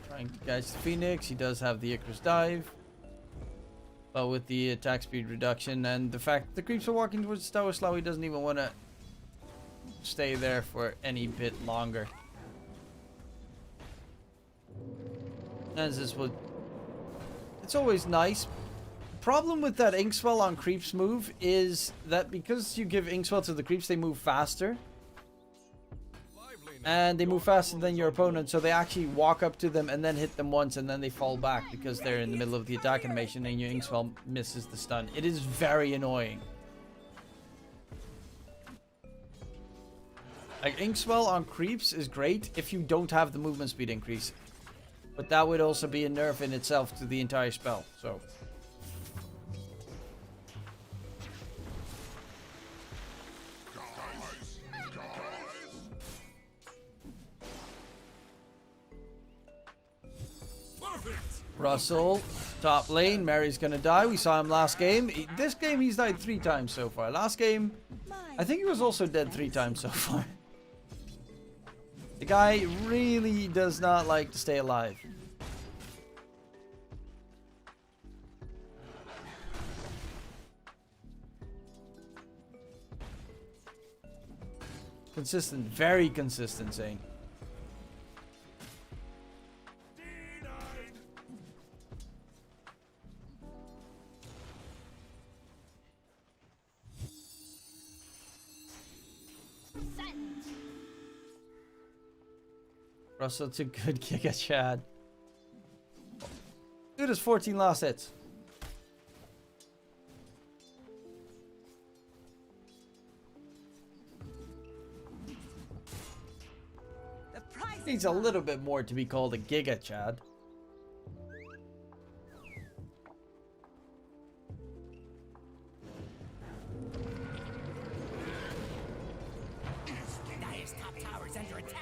Speaker 1: Trying to catch the Phoenix. He does have the Icarus dive. But with the attack speed reduction and the fact that the creeps are walking towards the tower, Slawi doesn't even want to stay there for any bit longer. As this would, it's always nice. Problem with that Inkswell on creeps move is that because you give Inkswell to the creeps, they move faster. And they move faster than your opponent, so they actually walk up to them and then hit them once, and then they fall back because they're in the middle of the attack animation and your Inkswell misses the stun. It is very annoying. Like, Inkswell on creeps is great if you don't have the movement speed increase. But that would also be a nerf in itself to the entire spell, so... Russell, top lane. Mary's gonna die. We saw him last game. This game, he's died 3 times so far. Last game, I think he was also dead 3 times so far. The guy really does not like to stay alive. Consistent, very consistent, Zane. Russell took good kick at Chad. Dude has 14 last hits. Needs a little bit more to be called a Giga Chad.
Speaker 12: Dire's top tower is under attack.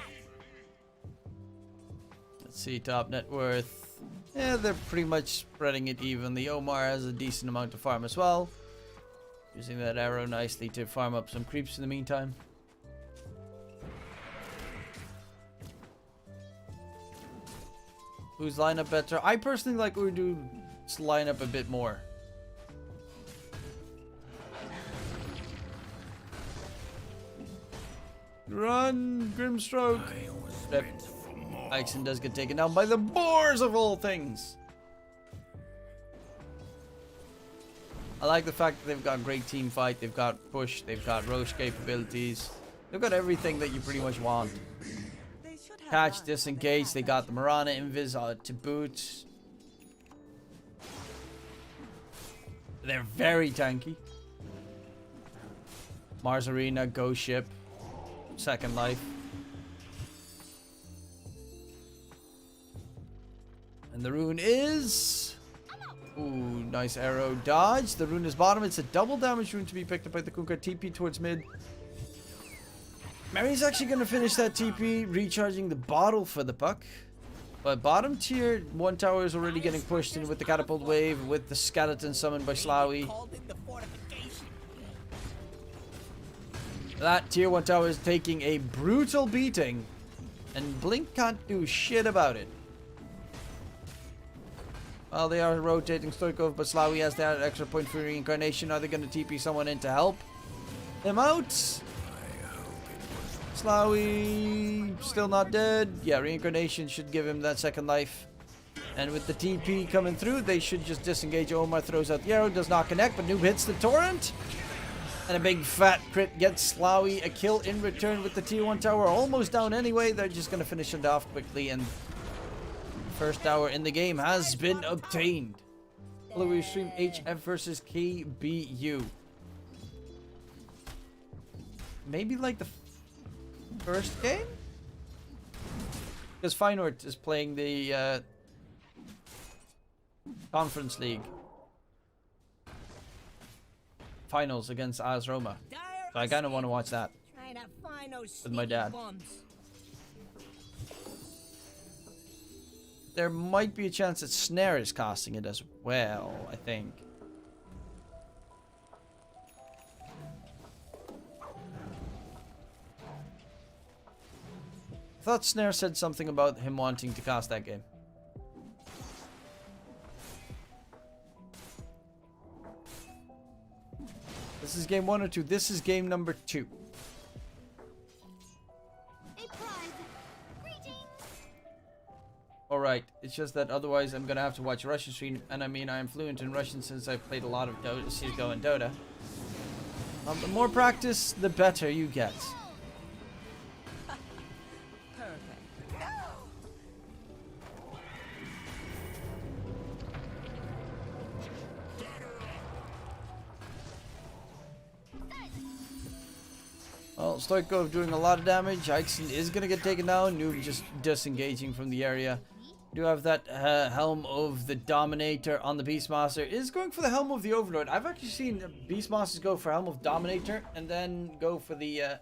Speaker 1: Let's see, top net worth. Yeah, they're pretty much spreading it evenly. Omar has a decent amount of farm as well. Using that arrow nicely to farm up some creeps in the meantime. Who's lineup better? I personally like Ooredoo's lineup a bit more. Run, Grimstroke. Yep. Ixon does get taken down by the boars of all things. I like the fact that they've got great team fight, they've got push, they've got Roche capabilities. They've got everything that you pretty much want. Catch, disengage, they got the Mirana invis to boot. They're very tanky. Mars Arena, Ghost Ship, Second Life. And the rune is... Ooh, nice arrow dodge. The rune is bottom. It's a double damage rune to be picked up by the Kunkka. TP towards mid. Mary's actually going to finish that TP, recharging the bottle for the puck. But bottom tier 1 tower is already getting pushed in with the catapult wave, with the skeleton summoned by Slawi. That tier 1 tower is taking a brutal beating, and Blink can't do shit about it. Well, they are rotating Stoikov, but Slawi has that extra point for reincarnation. Are they going to TP someone in to help him out? Slawi still not dead. Yeah, reincarnation should give him that second life. And with the TP coming through, they should just disengage. Omar throws out the arrow, does not connect, but Noob hits the torrent. And a big fat crit gets Slawi a kill in return with the tier 1 tower almost down anyway. They're just going to finish it off quickly, and first tower in the game has been obtained. WEU stream HF versus KBU. Maybe like the first game? Because Feyenoord is playing the Conference League finals against AS Roma. So I kind of want to watch that with my dad. There might be a chance that Snare is casting it as well, I think. I thought Snare said something about him wanting to cast that game. This is game 1 or 2? This is game number 2. Alright, it's just that otherwise I'm gonna have to watch a Russian stream, and I mean I am fluent in Russian since I've played a lot of Dota, CSGO and Dota. The more practice, the better you get. Well, Stoikov doing a lot of damage. Aixen is going to get taken down. Noob just disengaging from the area. Do have that Helm of the Dominator on the Beastmaster. Is going for the Helm of the Overlord. I've actually seen Beastmasters go for Helm of Dominator and then go for the...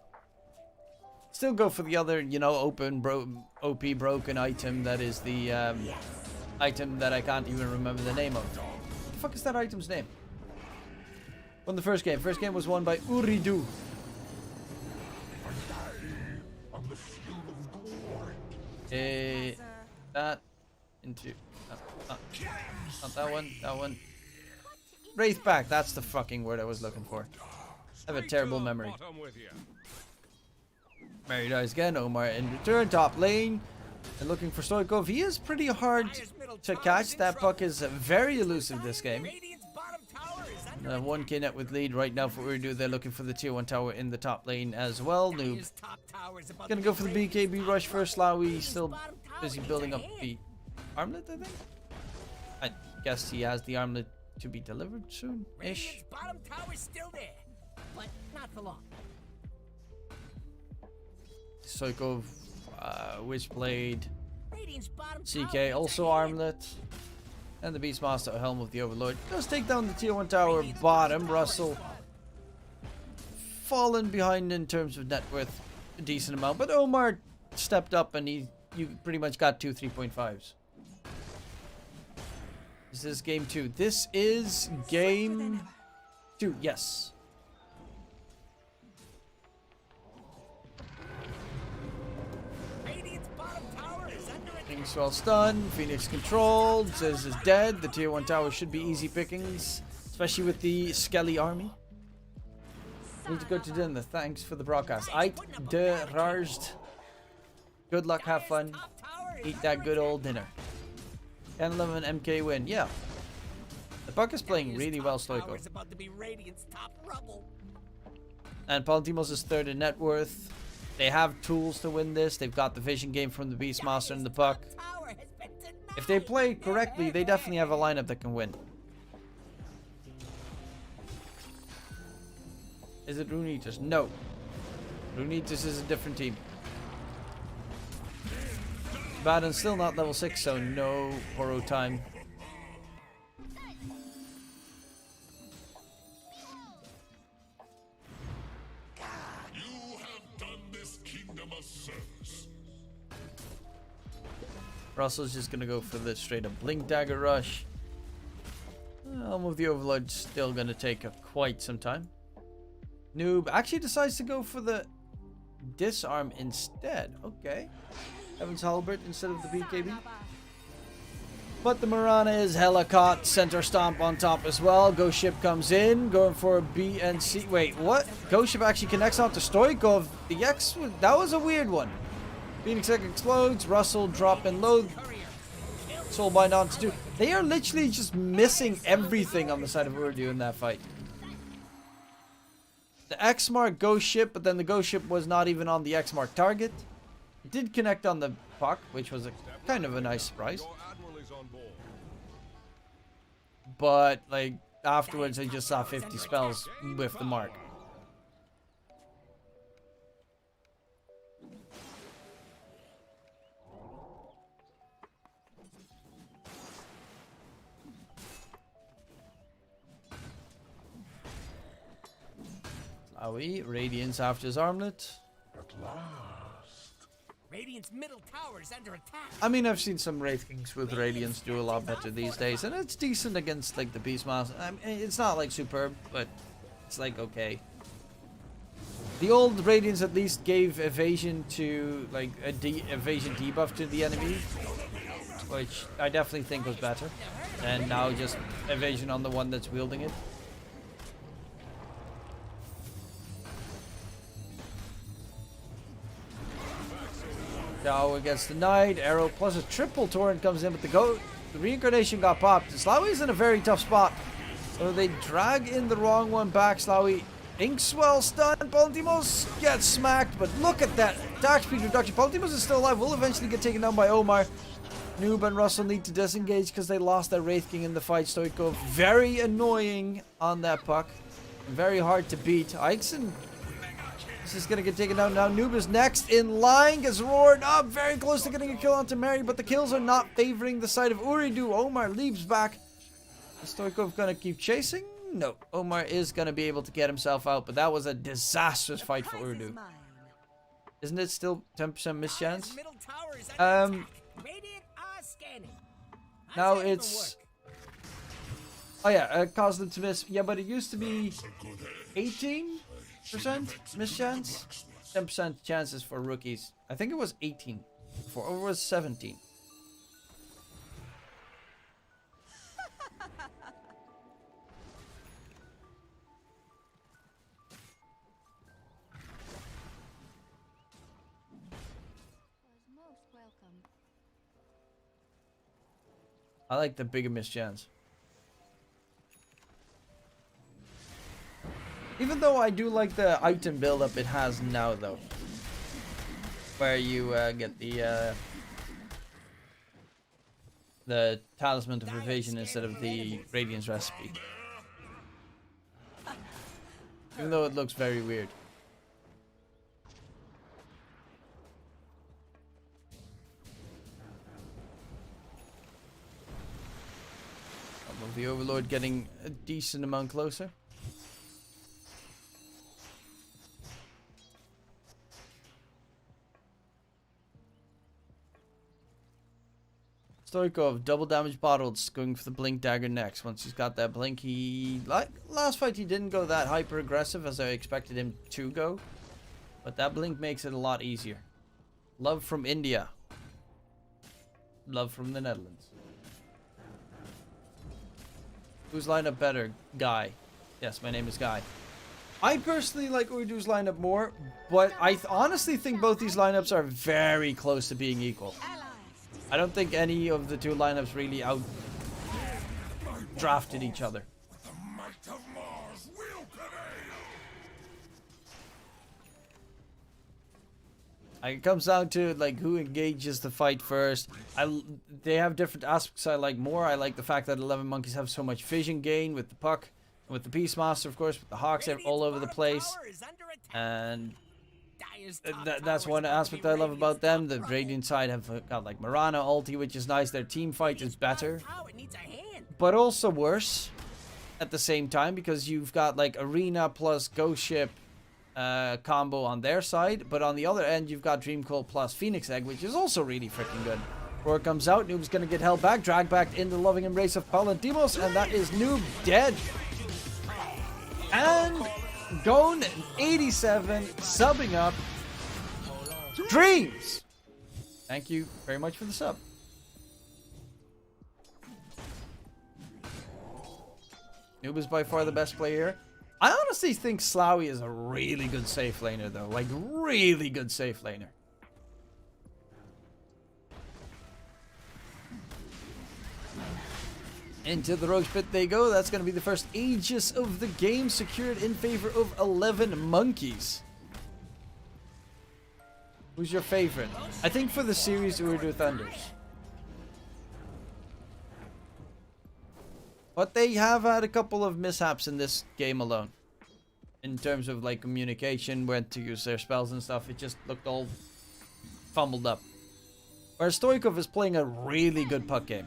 Speaker 1: still go for the other, you know, OP broken item that is the item that I can't even remember the name of. What the fuck is that item's name? Won the first game. First game was won by Ooredoo. That into not that one, that one. Wraithback, that's the fucking word I was looking for. I have a terrible memory. Mary dies again. Omar in return, top lane. And looking for Stoikov. He is pretty hard to catch. That puck is very elusive this game. 1k net with lead right now for Ooredoo. They're looking for the tier 1 tower in the top lane as well. Noob gonna go for the BKB rush first. Lowy still busy building up the armlet, I think. I guess he has the armlet to be delivered soon-ish.
Speaker 12: Bottom tower's still there, but not for long.
Speaker 1: Stoikov, Witchblade, CK, also armlet. And the Beastmaster, Helm of the Overlord, does take down the tier 1 tower bottom. Russell fallen behind in terms of net worth a decent amount, but Omar stepped up and you pretty much got 2 3.5s. Is this game 2? This is game 2, yes. Swell stun, Phoenix controlled, Ziz is dead. The tier 1 tower should be easy pickings, especially with the Skelly army. Need to go to dinner. Thanks for the broadcast. Ait de Rarst. Good luck, have fun. Eat that good old dinner. 10-11 MK win. Yeah. The puck is playing really well, Stoiko. And Palantimos is third in net worth. They have tools to win this. They've got the vision game from the Beastmaster and the puck. If they play correctly, they definitely have a lineup that can win. Is it Rune Eaters? No. Rune Eaters is a different team. Baden's still not level 6, so no borrow time. Russell's just gonna go for the straight up Blink Dagger rush. Helm of the Overlord still gonna take quite some time. Noob actually decides to go for the Disarm instead. Okay. Evans Halbert instead of the BKB. But the Mirana is hella caught. Center Stomp on top as well. Ghost Ship comes in. Going for a B and C. Wait, what? Ghost Ship actually connects onto Stoikov. The X, that was a weird one. Phoenix Egg explodes. Russell drop and load. Soulbind on to 2. They are literally just missing everything on the side of Ooredoo in that fight. The X mark Ghost Ship, but then the Ghost Ship was not even on the X mark target. It did connect on the puck, which was a kind of a nice surprise. But like afterwards, I just saw 50 spells with the mark. Radiance after his armlet.
Speaker 7: At last.
Speaker 12: Radiant's middle tower is under attack.
Speaker 1: I mean, I've seen some Wraith Kings with Radiance do a lot better these days, and it's decent against like the Beastmaster. I mean, it's not like superb, but it's like okay. The old Radiance at least gave evasion to like a evasion debuff to the enemy, which I definitely think was better. And now just evasion on the one that's wielding it. Shower gets denied. Arrow plus a triple torrent comes in, but the reincarnation got popped. Slawy's in a very tough spot. So they drag in the wrong one back. Slawy. Inkswell stunned. Palantimos gets smacked, but look at that attack speed reduction. Palantimos is still alive. Will eventually get taken down by Omar. Noob and Russell need to disengage because they lost their Wraith King in the fight. Stoikov very annoying on that puck. Very hard to beat. Ixon is just going to get taken down now. Noob is next in line. Gets roared up. Very close to getting a kill onto Mary, but the kills are not favoring the side of Ooredoo. Omar leaps back. Is Stoikov going to keep chasing? No. Omar is going to be able to get himself out, but that was a disastrous fight for Ooredoo. Isn't it still 10% miss chance? Now it's... Oh yeah, caused to miss. Yeah, but it used to be 18% miss chance. 10% chances for rookies. I think it was 18 before, or it was 17. I like the bigger miss chance. Even though I do like the item build-up it has now, though. Where you get the Talisman of Evasion instead of the Radiance recipe. Even though it looks very weird. The Overlord getting a decent amount closer. Stoikov, double damage bottled, going for the Blink Dagger next. Once he's got that Blink, last fight he didn't go that hyper aggressive as I expected him to go. But that Blink makes it a lot easier. Love from India. Love from the Netherlands. Who's lineup better? Guy. Yes, my name is Guy. I personally like Ooredoo's lineup more, but I honestly think both these lineups are very close to being equal. I don't think any of the two lineups really out-drafted each other. It comes down to like who engages the fight first. They have different aspects I like more. I like the fact that 11Monkeyz have so much vision gain with the puck, and with the Beastmaster, of course, with the Hawks all over the place, and that's one aspect I love about them. The Radiant side have got like Marana ulti, which is nice. Their team fight is better, but also worse at the same time because you've got like Arena plus Ghost Ship combo on their side, but on the other end you've got Dream Coil plus Phoenix Egg, which is also really freaking good. Roar comes out, Noob's gonna get held back, dragged back in the loving embrace of Palantimos, and that is Noob dead. And Gone 87 subbing up Dreams. Thank you very much for the sub. Noob is by far the best player. I honestly think Slawy is a really good safe laner, though. Like, really good safe laner. Into the Rogue's Pit they go. That's going to be the first Aegis of the game secured in favor of 11Monkeyz. Who's your favorite? I think for the series, Ooredoo Thunders. But they have had a couple of mishaps in this game alone. In terms of like communication, when to use their spells and stuff, it just looked all fumbled up. Whereas Stoikov is playing a really good puck game.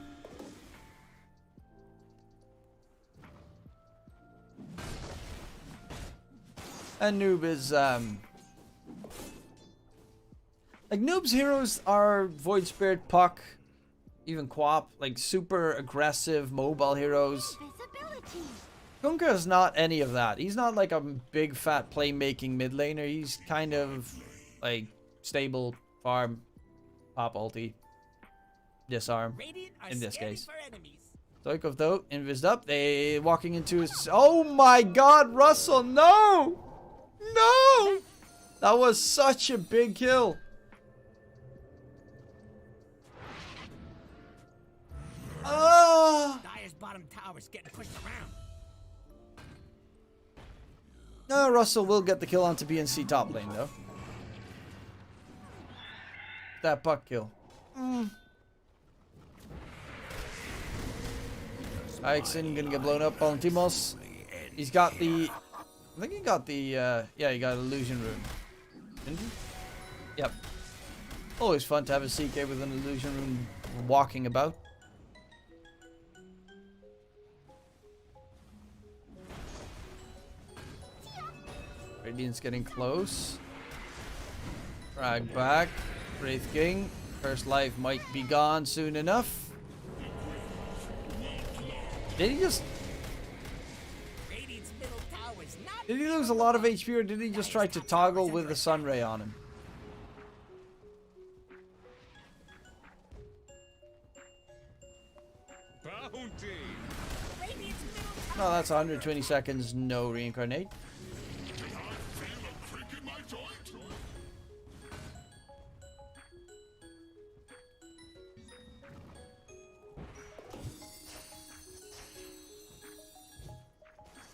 Speaker 1: And Noob is like Noob's heroes are Void Spirit, Puck, even Quap, like super aggressive mobile heroes. Kunkka is not any of that. He's not like a big fat playmaking mid laner. He's kind of like stable, farm, pop ulti, disarm in this case. Stoikov though, invised up. They walking into his. Oh my god, Russell, no! No! That was such a big kill.
Speaker 12: bottom tower's getting pushed around.
Speaker 1: No, Russell will get the kill onto BNC top lane though. That buck kill. Ixon gonna get blown up. Valentimos. He's got the... I think he got the... yeah, he got illusion rune. Didn't he? Yep. Always fun to have a CK with an illusion rune walking about. Radiant's getting close. Drag back. Wraith King. First life might be gone soon enough. Did he just... Did he lose a lot of HP or did he just try to toggle with the Sunray on him? No, that's 120 seconds, no reincarnate.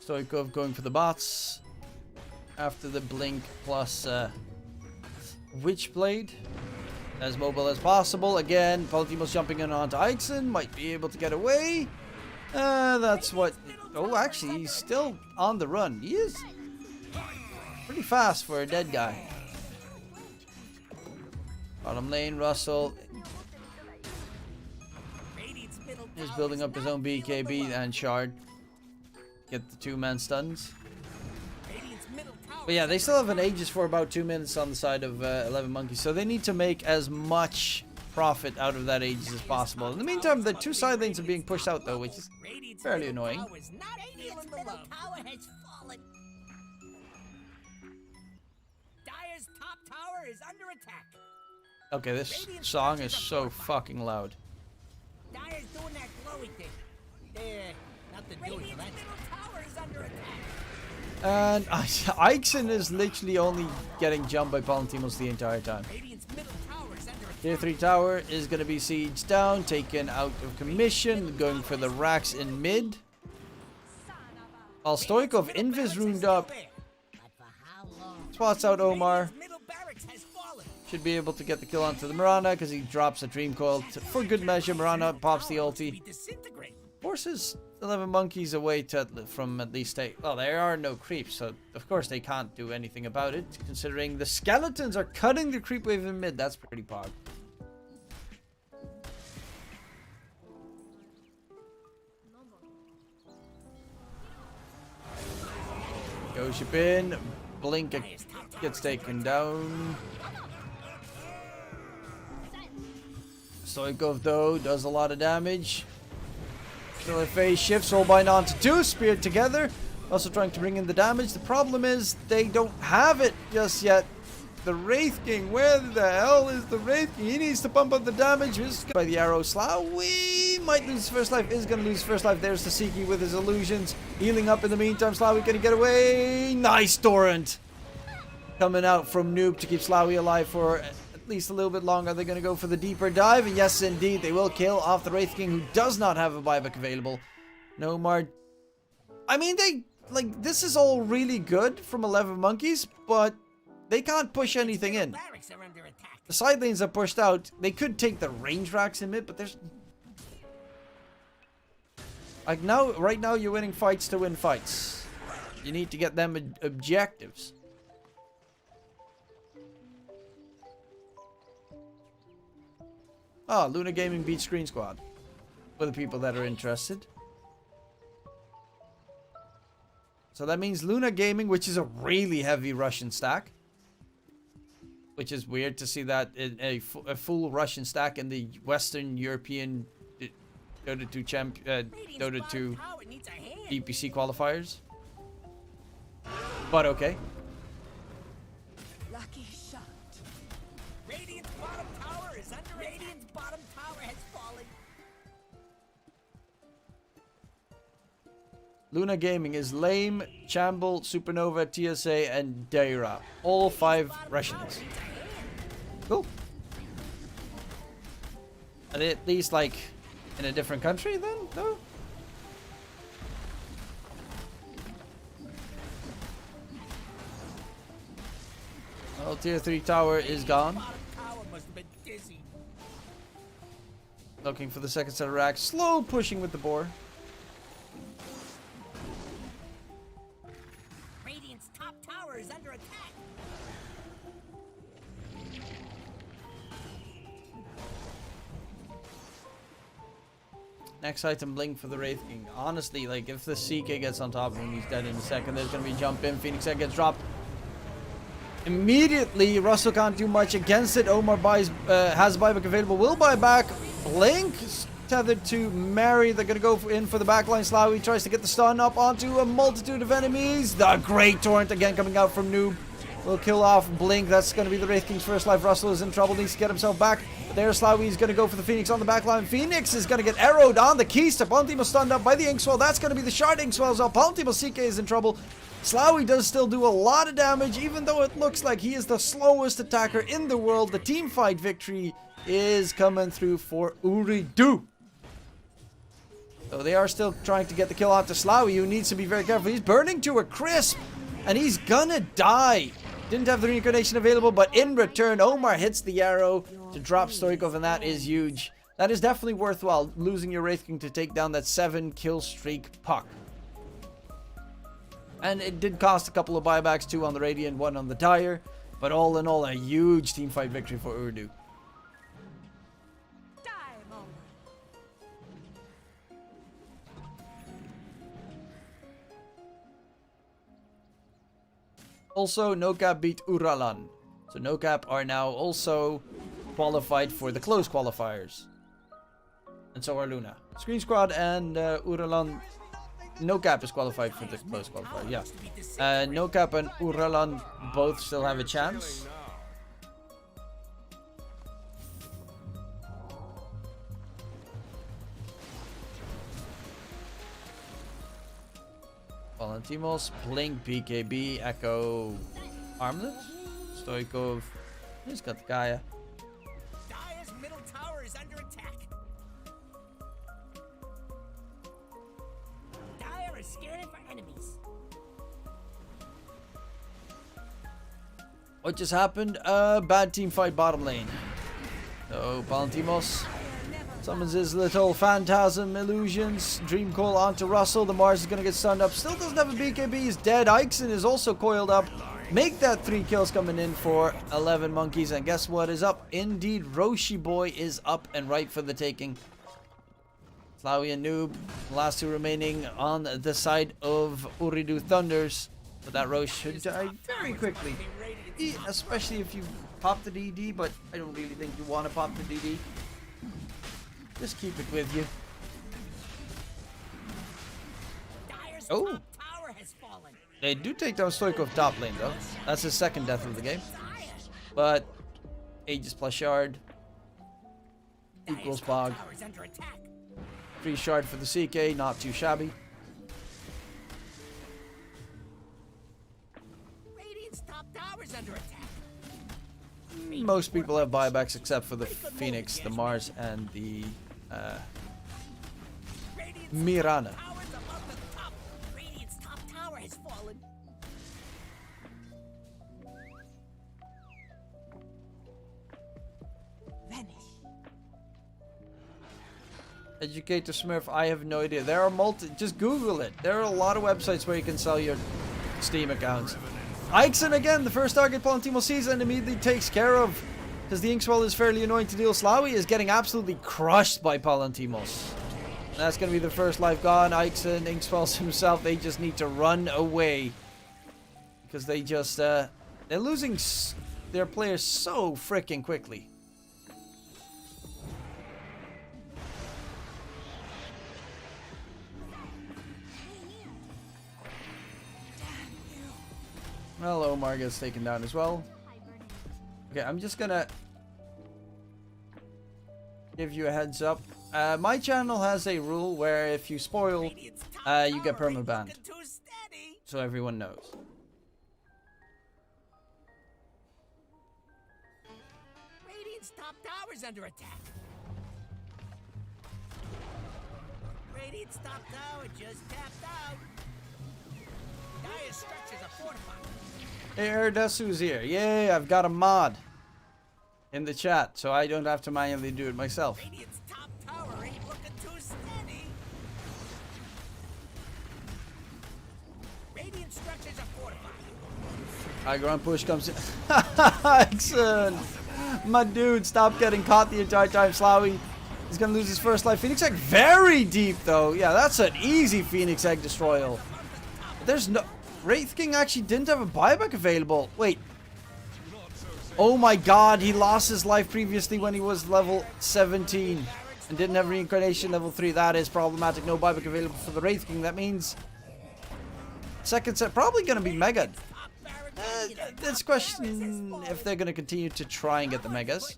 Speaker 1: Stoikov going for the bots after the blink plus Witchblade. As mobile as possible. Again, Valentimos jumping in onto Ixon. Might be able to get away. That's what... Oh, actually, he's still on the run. He is pretty fast for a dead guy. Bottom lane, Russell is building up his own BKB and Shard. Get the 2-man stuns. But yeah, they still have an Aegis for about 2 minutes on the side of 11Monkeyz, so they need to make as much profit out of that Aegis as possible. In the meantime, the 2 side lanes are being pushed out though, which is fairly annoying. Okay, this song is so fucking loud.
Speaker 12: Dyer's doing that glowy thing. Nothing doing for that.
Speaker 1: And Ixon is literally only getting jumped by Valentimos the entire time. Tier 3 tower is going to be sieged down, taken out of commission, going for the racks in mid. While Stoikov invis ruined up. Spots out Omar. Should be able to get the kill onto the Mirana because he drops a Dream Coil. For good measure, Mirana pops the ulti. Forces 11Monkeyz away from at least well, there are no creeps, so of course they can't do anything about it, considering the skeletons are cutting the creep wave in mid. That's pretty pog. Go ship in. Blink gets taken down. Stoikov though does a lot of damage. Killer phase shifts, Soulbind onto 2, speared together. Also trying to bring in the damage. The problem is they don't have it just yet. The Wraith King, where the hell is the Wraith King? He needs to pump up the damage. By the arrow Slough, we might lose first life. Is going to lose first life. There's the Siki with his illusions. Healing up in the meantime. Slough going to get away. Nice Torrent. Coming out from Noob to keep Slough alive for at least a little bit longer. They're going to go for the deeper dive. And yes, indeed, they will kill off the Wraith King, who does not have a buyback available. No more. I mean, this is all really good from 11Monkeyz, but they can't push anything in. The side lanes are pushed out. They could take the range racks in mid, but there's... Like now, right now, you're winning fights to win fights. You need to get them objectives. Oh, Luna Gaming beat Screen Squad. For the people that are interested. So that means Luna Gaming, which is a really heavy Russian stack. Which is weird to see that in a full Russian stack in the Western European Dota 2 Dota 2 DPC qualifiers. But okay.
Speaker 12: Lucky shot. Radiant's bottom tower is under Radiant's bottom tower has fallen.
Speaker 1: Luna Gaming is Lame, Chamble, Supernova, TSA, and Daira. All 5 Russians. Cool. Are they at least like in a different country then? No? Well, tier 3 tower is gone. Looking for the second set of racks. Slow pushing with the boar.
Speaker 12: Radiant's top tower is under attack.
Speaker 1: Next item, Blink for the Wraith King. Honestly, like, if the CK gets on top of him, he's dead in a second. There's going to be a jump in. Phoenix Head gets dropped. Immediately, Russell can't do much against it. Omar has buyback available. Will buy back. Blink tethered to Mary. They're going to go in for the backline. Slawi tries to get the stun up onto a multitude of enemies. The great torrent again coming out from Noob. Will kill off Blink. That's going to be the Wraith King's first life. Russell is in trouble. Needs to get himself back. But there, Slawi is going to go for the Phoenix on the backline. Phoenix is going to get arrowed on the Keister. Palantimo stunned up by the Inkswell. That's going to be the Shard Inkswell as well. Palantimo CK is in trouble. Slawi does still do a lot of damage, even though it looks like he is the slowest attacker in the world. The team fight victory is coming through for Ooredoo. So they are still trying to get the kill out to Slawi, who needs to be very careful. He's burning to a crisp, and he's gonna die. Didn't have the reincarnation available, but in return, Omar hits the arrow to drop Stoikov, and that is huge. That is definitely worthwhile, losing your Wraith King to take down that 7-kill streak puck. And it did cost a couple of buybacks, 2 on the Radiant, 1 on the Dire. But all in all, a huge teamfight victory for Ooredoo. Also, NoCap beat Uralan. So NoCap are now also qualified for the close qualifiers. And so are Luna. Screen Squad and Uralan. NoCap is qualified for the close qualifier, yeah. NoCap and Uralan both still have a chance. Valentimos, Blink, BKB, Echo, Armlet, Stoikov. He's got the Gaia.
Speaker 12: Dire's middle tower is under attack. Dire is scared for enemies.
Speaker 1: What just happened? Bad team fight bottom lane. So Valentimos summons his little phantasm illusions. Dream Call onto Russell. The Mars is going to get stunned up. Still doesn't have a BKB. He's dead. Ixon is also coiled up. Make that 3 kills coming in for 11Monkeyz. And guess what is up? Indeed, Roshi Boy is up and right for the taking. Slawi and Noob, the last 2 remaining on the side of Ooredoo Thunders. But that Rosh should die very quickly. Especially if you pop the DD, but I don't really think you want to pop the DD. Just keep it with you. Oh! They do take down Stoikov top lane though. That's his second death of the game. But Aegis plus Shard equals Bog. 3 Shard for the CK, not too shabby.
Speaker 12: Radiant's top tower is under attack.
Speaker 1: Most people have buybacks except for the Phoenix, the Mars, and the Mirana.
Speaker 12: Radiant's top tower has fallen.
Speaker 9: Vanish.
Speaker 1: Educator Smurf, I have no idea. There are just Google it. There are a lot of websites where you can sell your Steam accounts. Ixon again, the first target Palantimo sees and immediately takes care of. Because the Inkswell is fairly annoying to deal. Slawi is getting absolutely crushed by Palantimos. That's going to be the first life gone. Ixon, Inkswells himself, they just need to run away. Because they just, they're losing their players so freaking quickly. Well, Omar gets taken down as well. Okay, I'm just gonna give you a heads up. My channel has a rule where if you spoil, you get permabanned. So everyone knows.
Speaker 12: Radiant's top tower is under attack. Radiant's top tower just tapped out. Dire structures are fortified.
Speaker 1: Hey, Erdasu's here. Yay, I've got a mod in the chat, so I don't have to manually do it myself.
Speaker 12: Radiant's top tower ain't looking too steady. Radiant structures are fortified.
Speaker 1: High ground push comes in. Excellent. My dude, stop getting caught the entire time, Slowy. He's gonna lose his first life. Phoenix Egg very deep though. Yeah, that's an easy Phoenix Egg destroyal. But there's no... Wraith King actually didn't have a buyback available. Wait. Oh my god, he lost his life previously when he was level 17. And didn't have reincarnation level 3. That is problematic. No buyback available for the Wraith King. That means... Second set probably gonna be Mega. Let's question if they're gonna continue to try and get the Megas.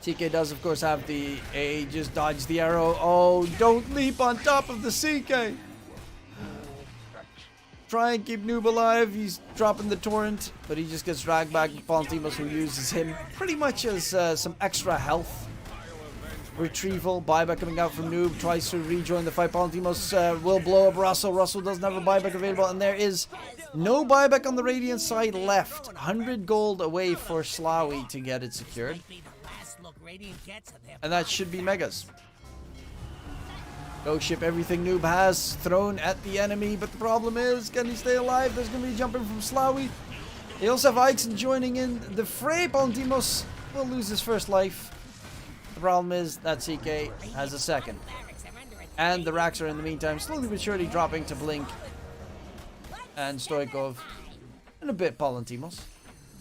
Speaker 1: TK does, of course, have the A. Just dodge the arrow. Oh, don't leap on top of the CK. Try and keep Noob alive. He's dropping the torrent, but he just gets dragged back. Palantimos, who uses him pretty much as some extra health retrieval. Buyback coming out from Noob. Tries to rejoin the fight. Palantimos will blow up Russell. Russell doesn't have a buyback available, and there is no buyback on the Radiant side left. 100 gold away for Slowy to get it secured. And that should be Megas. Go ship everything Noob has thrown at the enemy, but the problem is, can he stay alive? There's going to be jumping from Slowy. They also have Ixon joining in the fray. Palantimos will lose his first life. The problem is that CK has a second. And the racks are in the meantime slowly but surely dropping to Blink and Stoikov. And a bit Palantimos,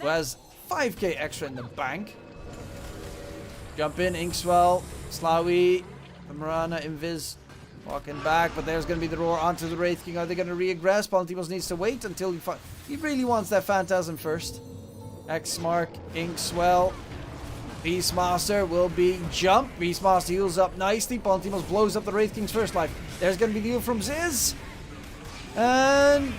Speaker 1: who has 5k extra in the bank. Jump in, Inkswell, Slowy, the Marana, Invis, walking back, but there's going to be the roar onto the Wraith King. Are they going to re-aggress? Palantimos needs to wait until he really wants that Phantasm first. X-Mark, Inkswell, Beastmaster will be jump. Beastmaster heals up nicely. Palantimos blows up the Wraith King's first life. There's going to be the heal from Ziz. And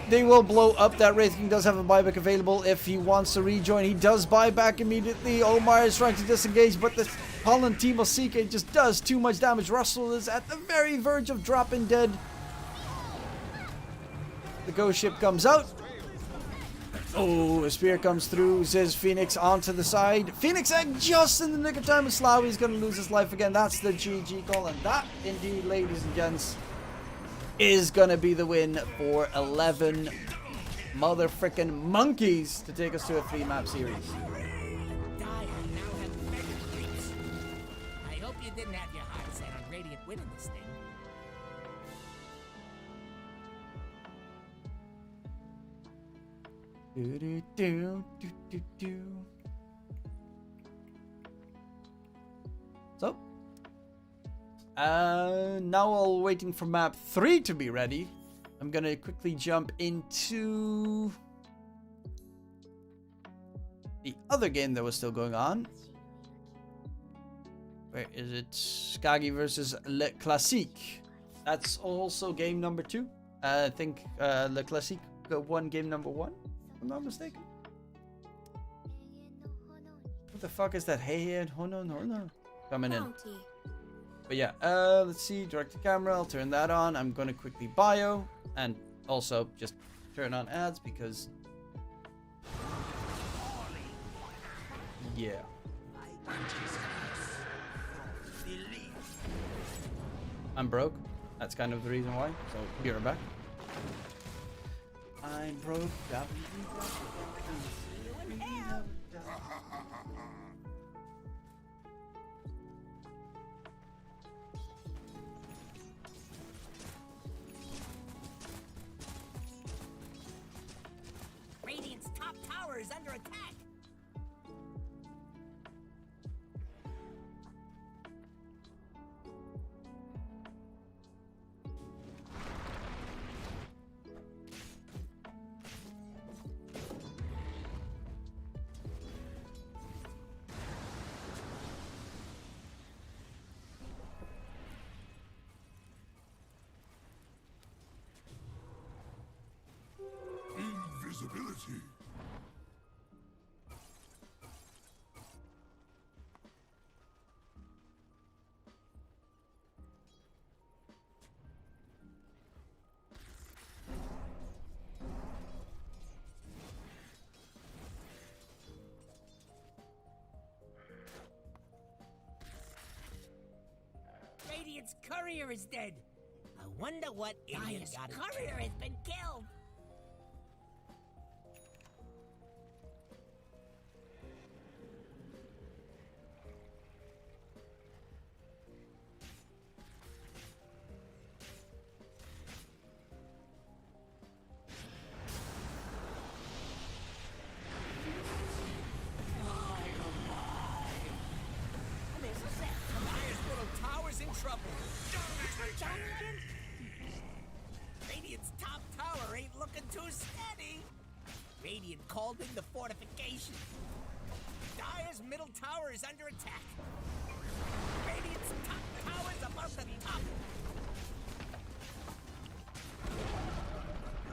Speaker 1: they will blow up. That Wraith King does have a buyback available if he wants to rejoin. He does buy back immediately. Omar is trying to disengage, but the Palantimos CK just does too much damage. Russell is at the very verge of dropping dead. The ghost ship comes out. Oh, a spear comes through. Ziz Phoenix onto the side. Phoenix Egg just in the nick of time. Slowy's going to lose his life again. That's the GG call. And that, indeed, ladies and gents, is going to be the win for 11 motherfucking monkeys to take us to a 3-map series.
Speaker 12: I hope you didn't have your heart set on Radiant winning this thing.
Speaker 1: So, now while waiting for map 3 to be ready, I'm gonna quickly jump into the other game that was still going on. Where is it? Skagi versus Le Classique. That's also game number 2. I think Le Classique won game number 1, if I'm not mistaken. What the fuck is that? Hey, and Hono coming in. But yeah, let's see. Direct to camera. I'll turn that on. I'm gonna quickly bio and also just turn on ads because yeah. I'm broke. That's kind of the reason why. So be right back. I'm broke.
Speaker 12: Radiant's top tower is under attack.
Speaker 7: Invisibility.
Speaker 12: courier is dead. I wonder what idiot got it. Courier has been killed. Radiant's top tower ain't looking too steady. Radiant called in the fortification. Dire's middle tower is under attack. Radiant's top tower's about to topple.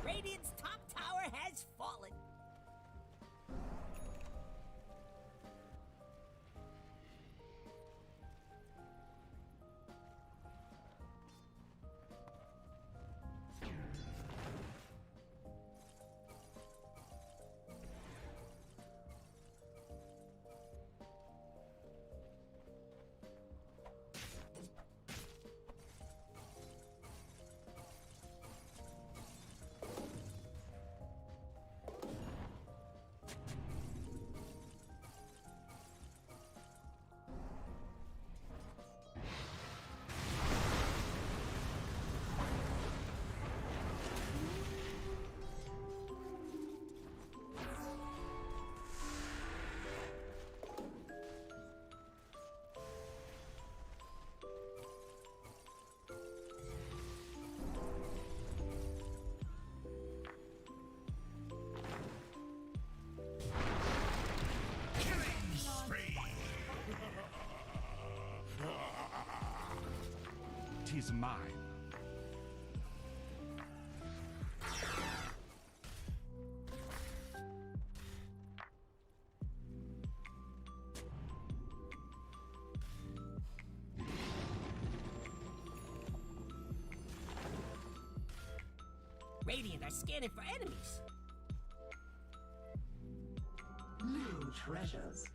Speaker 12: Radiant's top tower has fallen.
Speaker 2: Tis mine.
Speaker 12: Radiant are scanning for enemies.
Speaker 18: New treasures.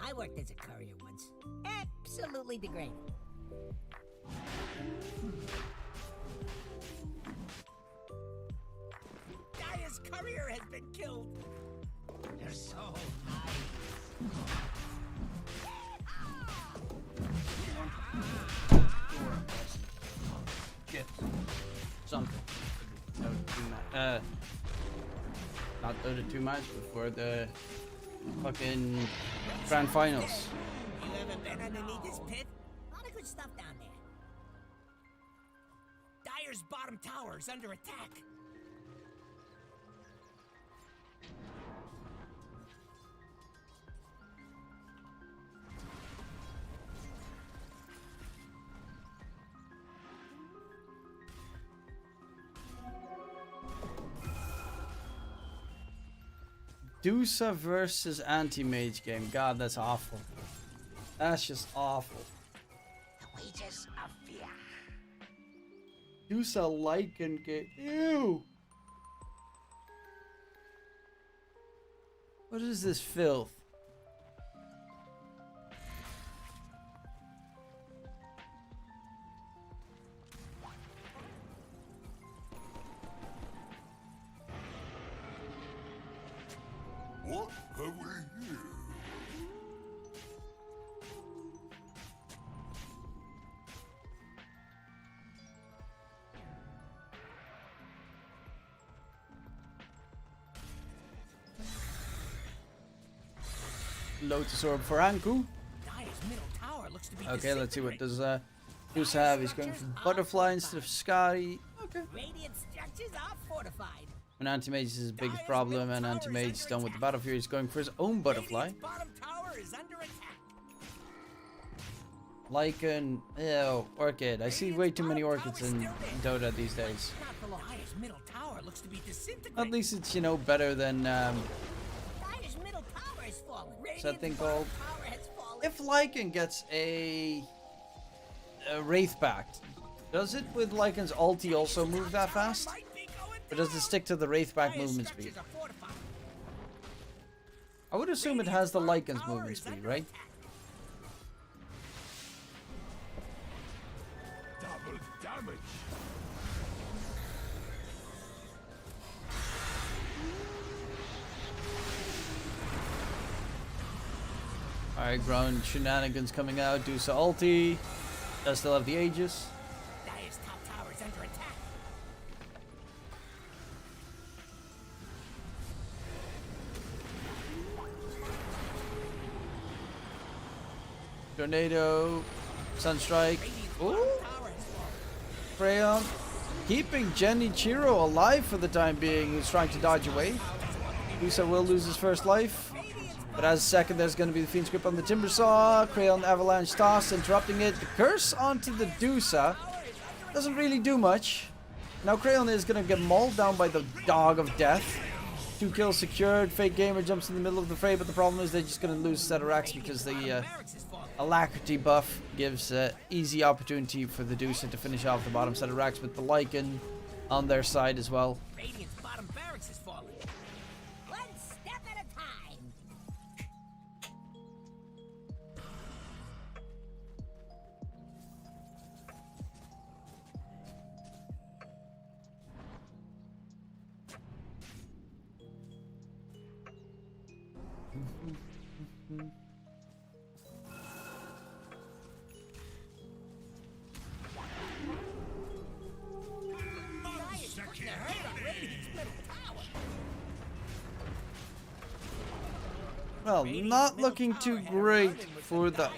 Speaker 18: I worked as a courier once. Absolutely degrading. Dire's courier has been killed. They're so nice.
Speaker 1: Shit. Something. Not the 2 match before the fucking grand finals.
Speaker 12: You ever been underneath this pit? A lot of good stuff down there. Dire's bottom tower is under attack.
Speaker 1: Dusa versus anti-mage game. God, that's awful. That's just awful.
Speaker 12: The wages of fear.
Speaker 1: Dusa Lycan game. Ew. What is this filth?
Speaker 7: What have we here?
Speaker 1: Lotus Orb for Anku.
Speaker 12: Dire's middle tower looks to be
Speaker 1: Okay, let's see what does Dusa have. He's going for Butterfly instead of Scotty. Okay.
Speaker 12: Radiant structures are fortified.
Speaker 1: When Anti-Mage is his biggest problem, and Anti-Mage is done with the Battle Fury, he's going for his own butterfly.
Speaker 12: Bottom tower is under attack.
Speaker 1: Lycan, ew, Orchid. I see way too many Orchids in Dota these days.
Speaker 12: Dire's middle tower looks to be disintegrating.
Speaker 1: At least it's, you know, better than
Speaker 12: Dire's middle tower has fallen.
Speaker 1: what's that thing called? If Lycan gets a Wraith back, does it with Lycan's ulti also move that fast? Or does it stick to the Wraith back movement speed? I would assume it has the Lycan's movement speed, right?
Speaker 7: Double damage.
Speaker 1: Alright, ground shenanigans coming out. Dusa ulti. Does still have the Aegis.
Speaker 12: Dire's top tower is under attack.
Speaker 1: Tornado. Sunstrike. Ooh. Crayon. Keeping Genichiro alive for the time being. He's trying to dodge away. Dusa will lose his first life. But as a second, there's going to be the Fiend's Grip on the Timbersaw. Crayon Avalanche Toss, interrupting it. The Curse onto the Dusa. Doesn't really do much. Now Crayon is going to get mauled down by the Dog of Death. 2 kills secured. Fake Gamer jumps in the middle of the fray, but the problem is they're just going to lose Setarax because the Alacrity buff gives easy opportunity for the Dusa to finish off the bottom Setarax with the Lycan on their side as well.
Speaker 12: Radiant's bottom barracks has fallen. One step at a time.
Speaker 1: Well, not looking too great for the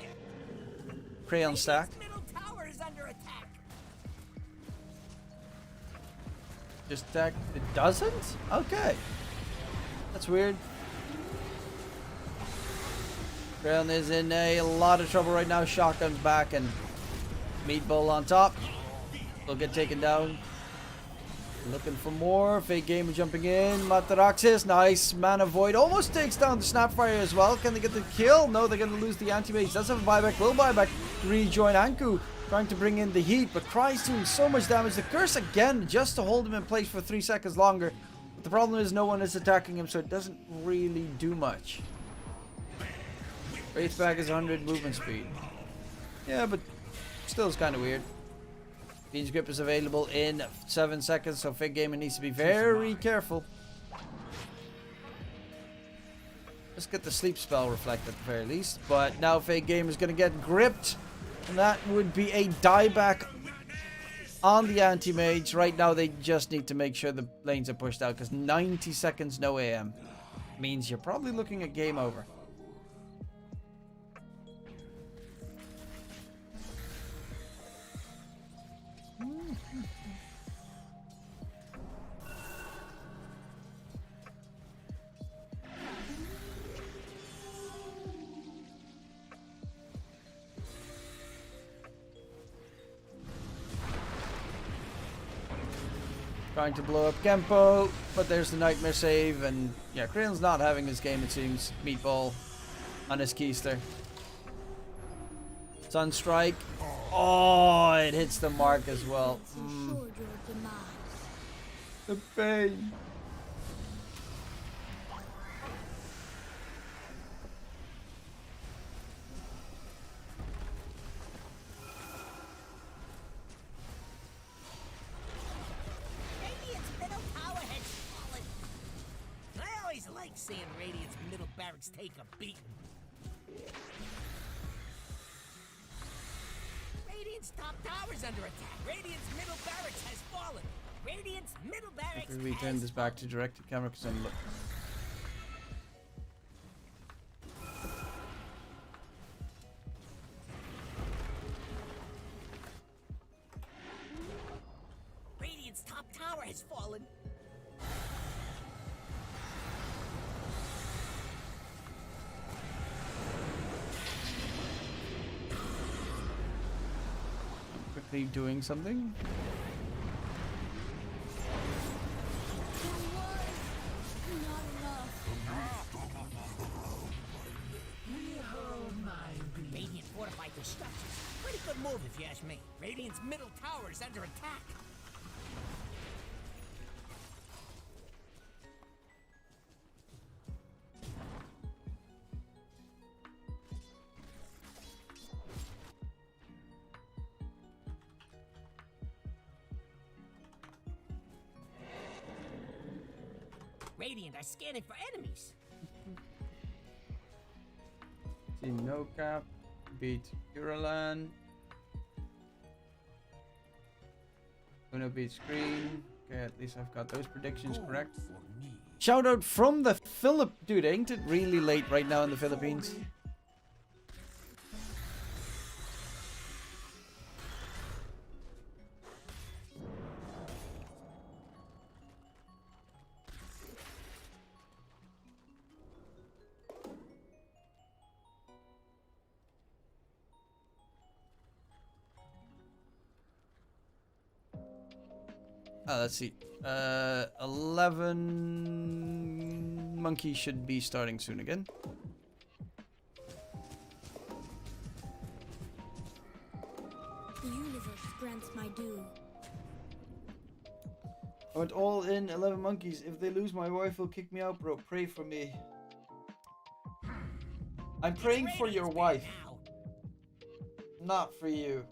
Speaker 1: Crayon stack.
Speaker 12: Middle tower is under attack.
Speaker 1: Just stack. It doesn't? Okay. That's weird. Crayon is in a lot of trouble right now. Shotgun's back and Meatball on top. Will get taken down. Looking for more. Fake Gamer jumping in. Mataraxis. Nice. Mana Void almost takes down the Snapfire as well. Can they get the kill? No, they're going to lose the Anti-Mage. Does have a buyback. Will buyback to rejoin Anku. Trying to bring in the heat. But Cry's doing so much damage. The Curse again just to hold him in place for 3 seconds longer. But the problem is no one is attacking him, so it doesn't really do much. Wraithback is 100 movement speed. Yeah, but still is kind of weird. Fiend's Grip is available in 7 seconds, so Fake Gamer needs to be very careful. Let's get the sleep spell reflect at the very least. But now Fake Gamer is going to get gripped. And that would be a dieback on the Anti-Mage. Right now they just need to make sure the lanes are pushed out, because 90 seconds no AM means you're probably looking at game over. Trying to blow up Gempo, but there's the Nightmare save, and yeah, Crayon's not having his game, it seems. Meatball on his keister. Sunstrike. Oh, it hits the mark as well. The pain.
Speaker 12: Seeing Radiant's middle barracks take a beating. Radiant's top tower's under attack. Radiant's middle barracks has fallen. Radiant's middle barracks
Speaker 1: If we turn this back to directed camera, because I'm looking.
Speaker 12: Radiant's top tower has fallen.
Speaker 1: actually doing something.
Speaker 12: Radiant fortified their structures. Pretty good move if you ask me. Radiant's middle tower is under attack. Radiant are scanning for enemies.
Speaker 1: See no cap. Beat Euroland. Gonna beat Screen. Okay, at least I've got those predictions correct. Shout out from the Dude, ain't it really late right now in the Philippines? Let's see. 11Monkeyz should be starting soon again.
Speaker 19: The universe grants my due.
Speaker 1: I went all in 11Monkeyz. If they lose, my wife will kick me out, bro. Pray for me. I'm praying for your wife. Not for you.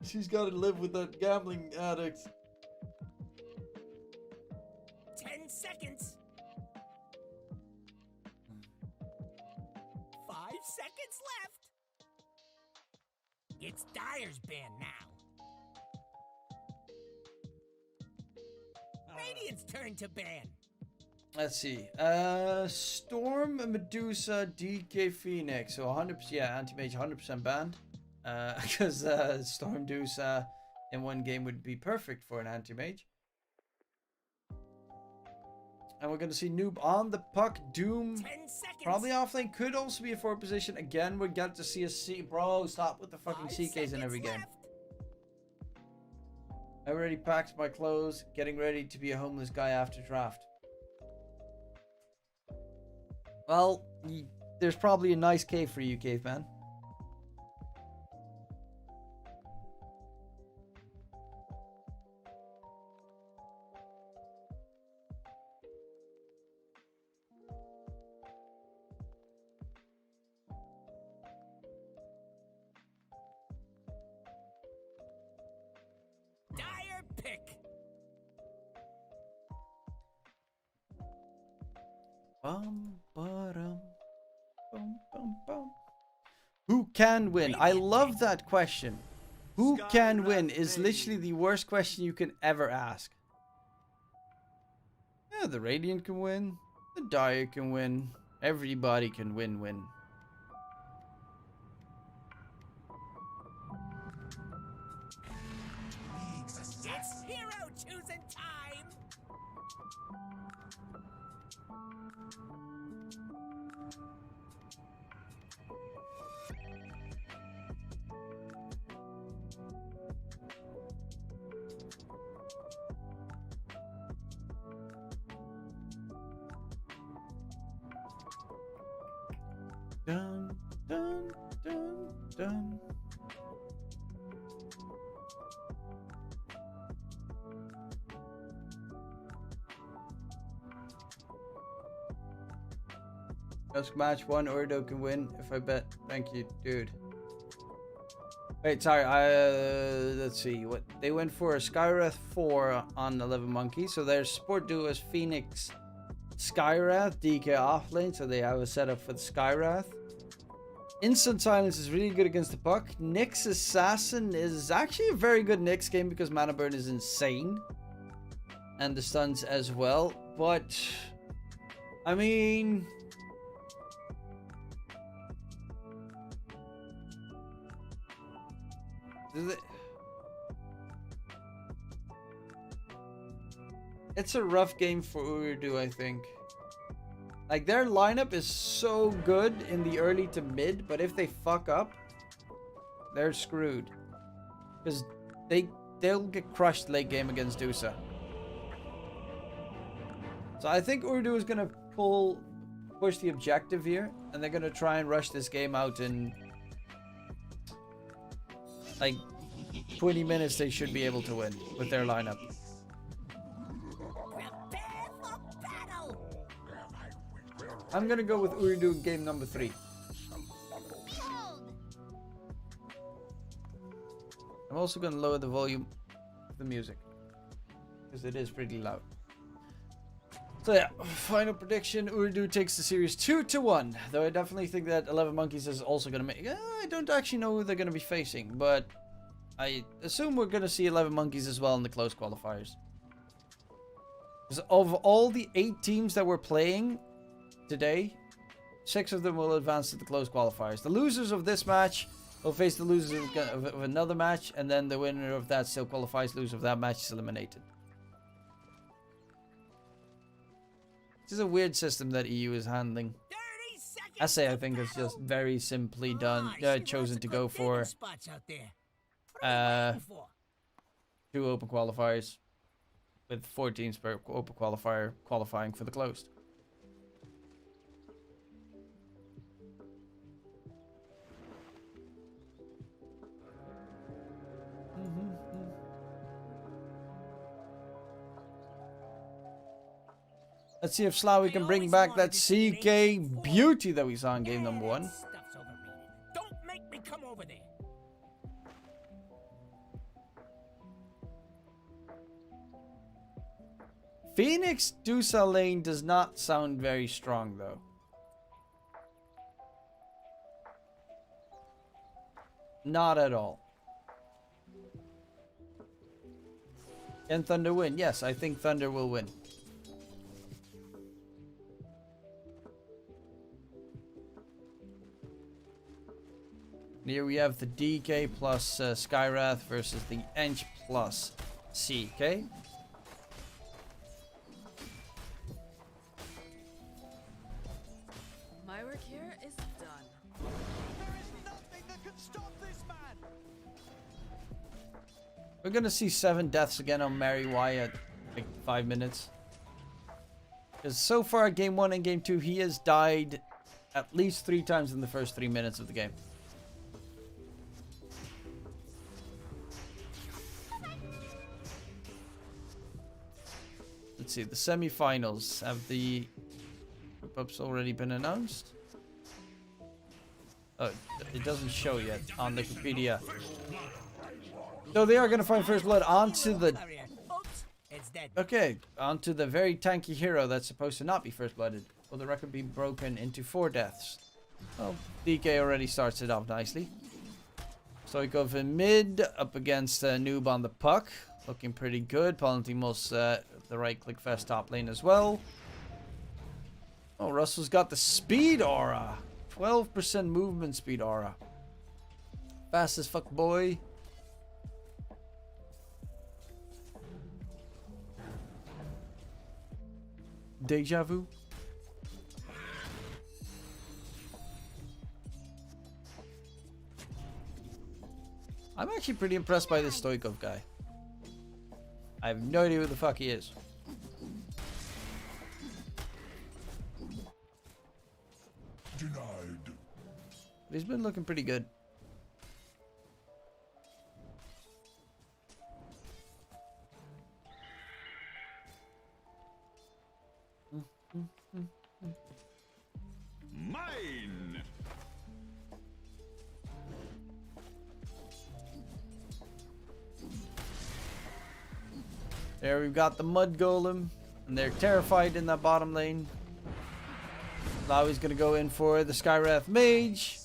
Speaker 1: She's got to live with that gambling addict.
Speaker 12: 10 seconds. 5 seconds left. It's Dyer's band now. Radiant's turn to ban.
Speaker 1: Let's see. Storm, Medusa, DK, Phoenix. So 100%, yeah, anti-mage 100% banned. Because Storm Medusa in one game would be perfect for an anti-mage. And we're going to see Noob on the puck. Doom,
Speaker 12: 10 seconds.
Speaker 1: probably offlane. Could also be a forward position. Again, we get to see a C. Bro, stop with the fucking CKs in every game. I already packed my clothes. Getting ready to be a homeless guy after draft. Well, there's probably a nice cave for you, caveman.
Speaker 12: Dyer pick.
Speaker 1: Who can win? I love that question. Who can win is literally the worst question you can ever ask. Yeah, the Radiant can win. The Dyer can win. Everybody can win.
Speaker 12: It's hero choosing time.
Speaker 1: Dun, dun, dun, dun. Just match one Ooredoo can win if I bet. Thank you, dude. Wait, sorry. Let's see. What they went for a Skywrath 4 on 11Monkeyz. So their support duo is Phoenix, Skywrath, DK offlane. So they have a setup for the Skywrath. Instant Silence is really good against the puck. Nyx Assassin is actually a very good Nyx game because mana burn is insane. And the stuns as well. But, I mean... It's a rough game for Ooredoo, I think. Like, their lineup is so good in the early to mid, but if they fuck up, they're screwed. Because they'll get crushed late game against Dusa. So I think Ooredoo is going to push the objective here, and they're going to try and rush this game out in like 20 minutes. They should be able to win with their lineup. I'm going to go with Ooredoo in game number 3. I'm also going to lower the volume of the music because it is pretty loud. So yeah, final prediction, Ooredoo takes the series 2-1. Though I definitely think that 11Monkeyz is also going to make... I don't actually know who they're going to be facing, but I assume we're going to see 11Monkeyz as well in the close qualifiers. Because of all the 8 teams that we're playing today, 6 of them will advance to the close qualifiers. The losers of this match will face the losers of another match, and then the winner of that still qualifies. Loser of that match is eliminated. This is a weird system that EU is handling. SA, I think, is just very simply done, chosen to go for 2 open qualifiers with 4 teams per open qualifier qualifying for the closed. Let's see if Slawi can bring back that CK beauty that we saw in game number 1.
Speaker 12: Don't make me come over there.
Speaker 1: Phoenix Dusa lane does not sound very strong though. Not at all. Can Thunder win? Yes, I think Thunder will win. Here we have the DK plus Skywrath versus the Ench plus CK.
Speaker 9: My work here is done.
Speaker 2: There is nothing that can stop this man.
Speaker 1: We're gonna see 7 deaths again on Mary Y at like 5 minutes. Because so far, game 1 and game 2, he has died at least 3 times in the first 3 minutes of the game. Let's see, the semi-finals. Have the group-ups already been announced? Oh, it doesn't show yet on the Wikipedia. So they are going to find First Blood onto the... Okay, onto the very tanky hero that's supposed to not be First Blooded. Will the record be broken into 4 deaths? Well, DK already starts it off nicely. Stoikov in mid, up against Noob on the puck. Looking pretty good. Palantimos the right click fast top lane as well. Oh, Russell's got the speed aura. 12% movement speed aura. Fast as fuck, boy. Deja vu. I'm actually pretty impressed by this Stoikov guy. I have no idea who the fuck he is.
Speaker 7: Denied.
Speaker 1: But he's been looking pretty good.
Speaker 2: Mine.
Speaker 1: There we've got the Mud Golem, and they're terrified in that bottom lane. Lowy's gonna go in for the Skywrath Mage.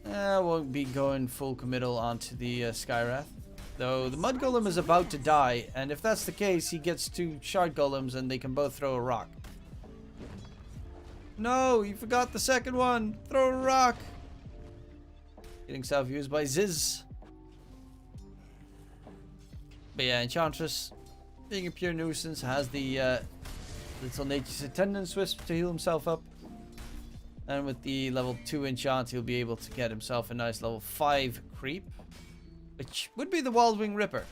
Speaker 1: Won't be going full committal onto the Skywrath. Though the Mud Golem is about to die, and if that's the case, he gets 2 Shard Golems and they can both throw a rock. No, you forgot the second one. Throw a rock. Getting self-used by Ziz. But yeah, Enchantress being a pure nuisance, has the little Nature's Attendance Wisp to heal himself up. And with the level 2 enchant, he'll be able to get himself a nice level 5 creep, which would be the Wildwing Ripper.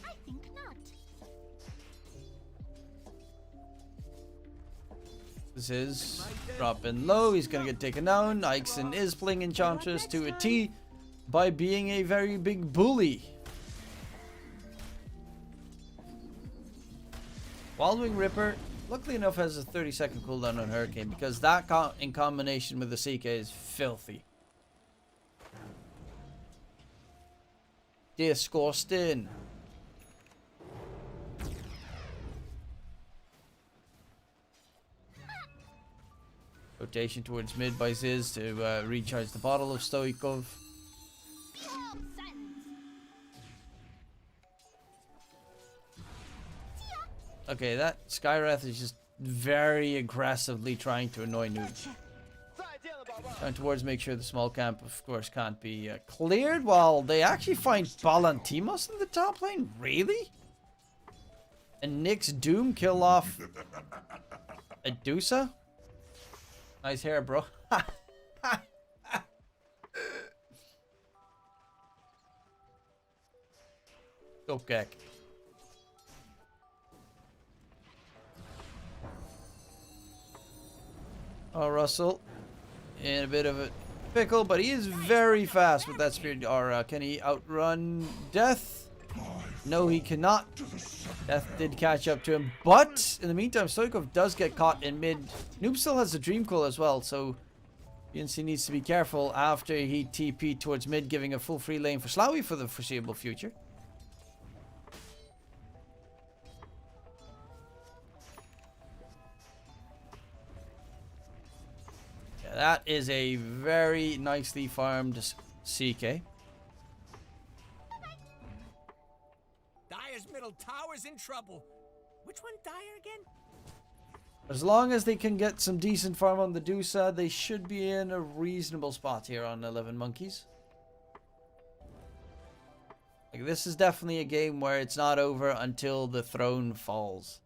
Speaker 19: I think not.
Speaker 1: This is dropping low. He's gonna get taken down. Ixen is playing Enchantress to a T by being a very big bully. Wildwing Ripper, luckily enough, has a 30-second cooldown on Hurricane, because that in combination with the CK is filthy. Disgusting. Rotation towards mid by Ziz to recharge the bottle of Stoikov. Okay, that Skywrath is just very aggressively trying to annoy Noob. Down towards make sure the small camp, of course, can't be cleared, while they actually find Balantimos in the top lane? Really? And Nyx Doom kill off Adusa? Nice hair, bro. Go Gek. Oh, Russell. In a bit of a pickle, but he is very fast with that Spirit Aura. Can he outrun Death? No, he cannot. Death did catch up to him, but in the meantime, Stoikov does get caught in mid. Noob still has a Dream Coil as well, so PNC needs to be careful after he TP'd towards mid, giving a full free lane for Slawi for the foreseeable future. Yeah, that is a very nicely farmed CK.
Speaker 12: Dyer's middle tower's in trouble. Which one, Dyer again?
Speaker 1: As long as they can get some decent farm on the Dusa, they should be in a reasonable spot here on 11Monkeyz. Like, this is definitely a game where it's not over until the throne falls.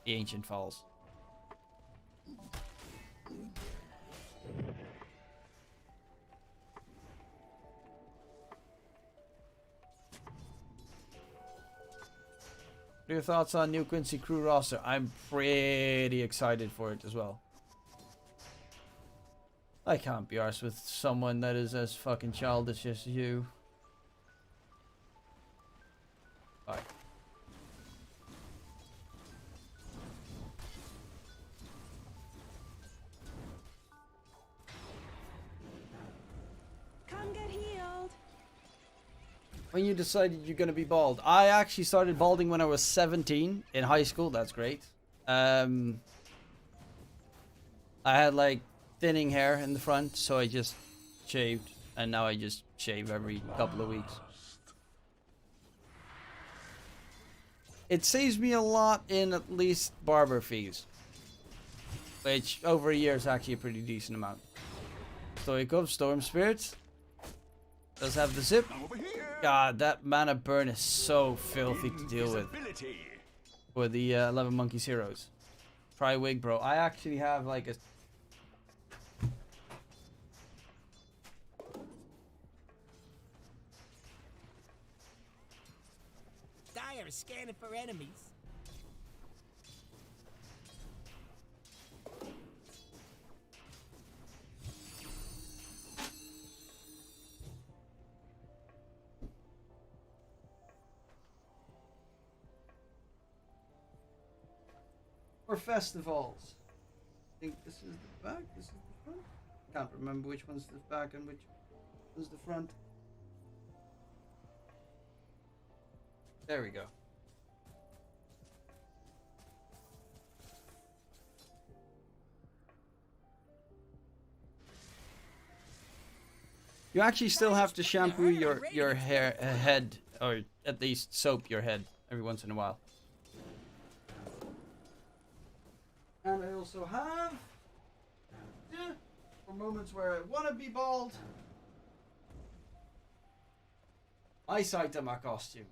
Speaker 1: The ancient falls. What are your thoughts on New Quincy crew roster? I'm pretty excited for it as well. I can't be arsed with someone that is as fucking childish as you. Bye.
Speaker 9: Come get healed.
Speaker 1: When you decided you're going to be bald? I actually started balding when I was 17 in high school. That's great. I had like thinning hair in the front, so I just shaved. And now I just shave every couple of weeks. It saves me a lot in at least barber fees. Which over a year is actually a pretty decent amount. Stoikov, Storm Spirits. Does have the zip. God, that mana burn is so filthy to deal with for the 11Monkeyz heroes. Try wig, bro. I actually have like a...
Speaker 12: Dyer is scanning for enemies.
Speaker 1: Or festivals. I think this is the back, this is the front. Can't remember which one's the back and which one's the front. There we go. You actually still have to shampoo your hair head, or at least soap your head every once in a while. also have, for moments where I want to be bald, my Saitama costume.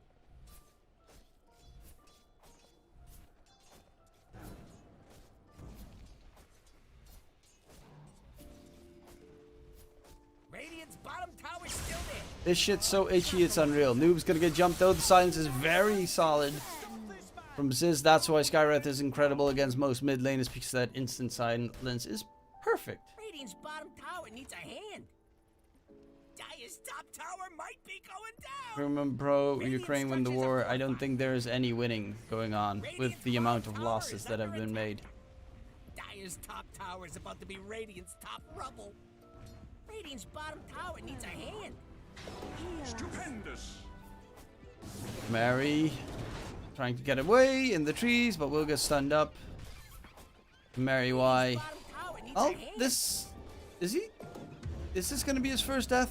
Speaker 12: Radiant's bottom tower's still there.
Speaker 1: This shit's so itchy, it's unreal. Noob's gonna get jumped though. The silence is very solid from Ziz. That's why Skywrath is incredible against most mid laners, because that instant silence is perfect.
Speaker 12: Radiant's bottom tower needs a hand. Dire's top tower might be going down.
Speaker 1: Remember, bro, Ukraine win the war. I don't think there's any winning going on with the amount of losses that have been made.
Speaker 12: Dire's top tower is about to be Radiant's top rubble. Radiant's bottom tower needs a hand.
Speaker 2: Stupendous.
Speaker 1: Mary trying to get away in the trees, but will get stunned up. Mary, why? Oh, this... Is he? Is this going to be his first death?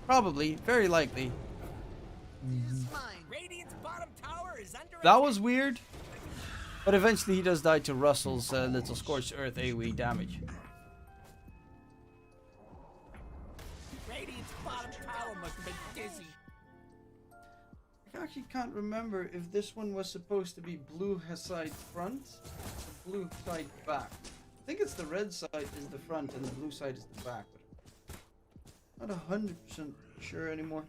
Speaker 1: Probably. Very likely.
Speaker 12: Radiant's bottom tower is under
Speaker 1: That was weird. But eventually he does die to Russell's little Scorched Earth AoE damage.
Speaker 12: Radiant's bottom tower must be dizzy.
Speaker 1: I actually can't remember if this one was supposed to be blue side front or blue side back. I think it's the red side is the front and the blue side is the back. But not 100% sure anymore.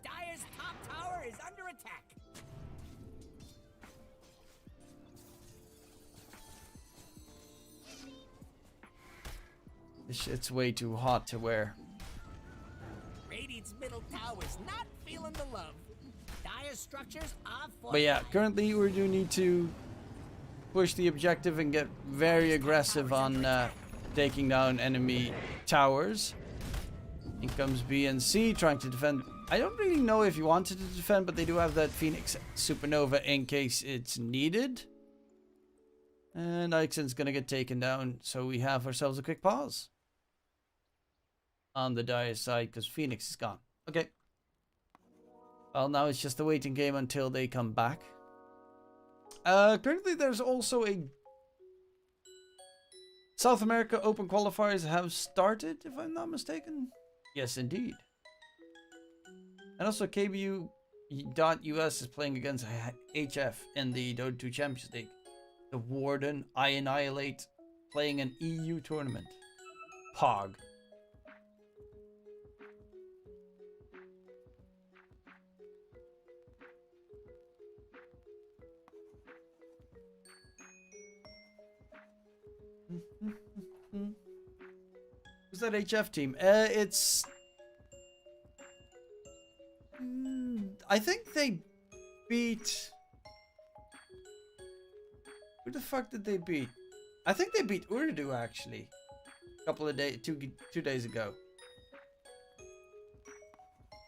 Speaker 12: Dire's top tower is under attack.
Speaker 1: This shit's way too hot to wear.
Speaker 12: Radiant's middle tower's not feeling the love. Dire's structures are for.
Speaker 1: But yeah, currently we do need to push the objective and get very aggressive on taking down enemy towers. In comes B and C trying to defend. I don't really know if you wanted to defend, but they do have that Phoenix Supernova in case it's needed. And Ixon's gonna get taken down, so we have ourselves a quick pause on the Dire side because Phoenix is gone. Okay. Well, now it's just a waiting game until they come back. Currently there's also a South America Open Qualifiers have started, if I'm not mistaken. Yes, indeed. And also KBU.US is playing against HF in the Dota 2 Champions League. The Warden, I Annihilate, playing an EU tournament. Pog. Who's that HF team? It's... I think they beat... Who the fuck did they beat? I think they beat Ooredoo actually. A couple of days, two days ago.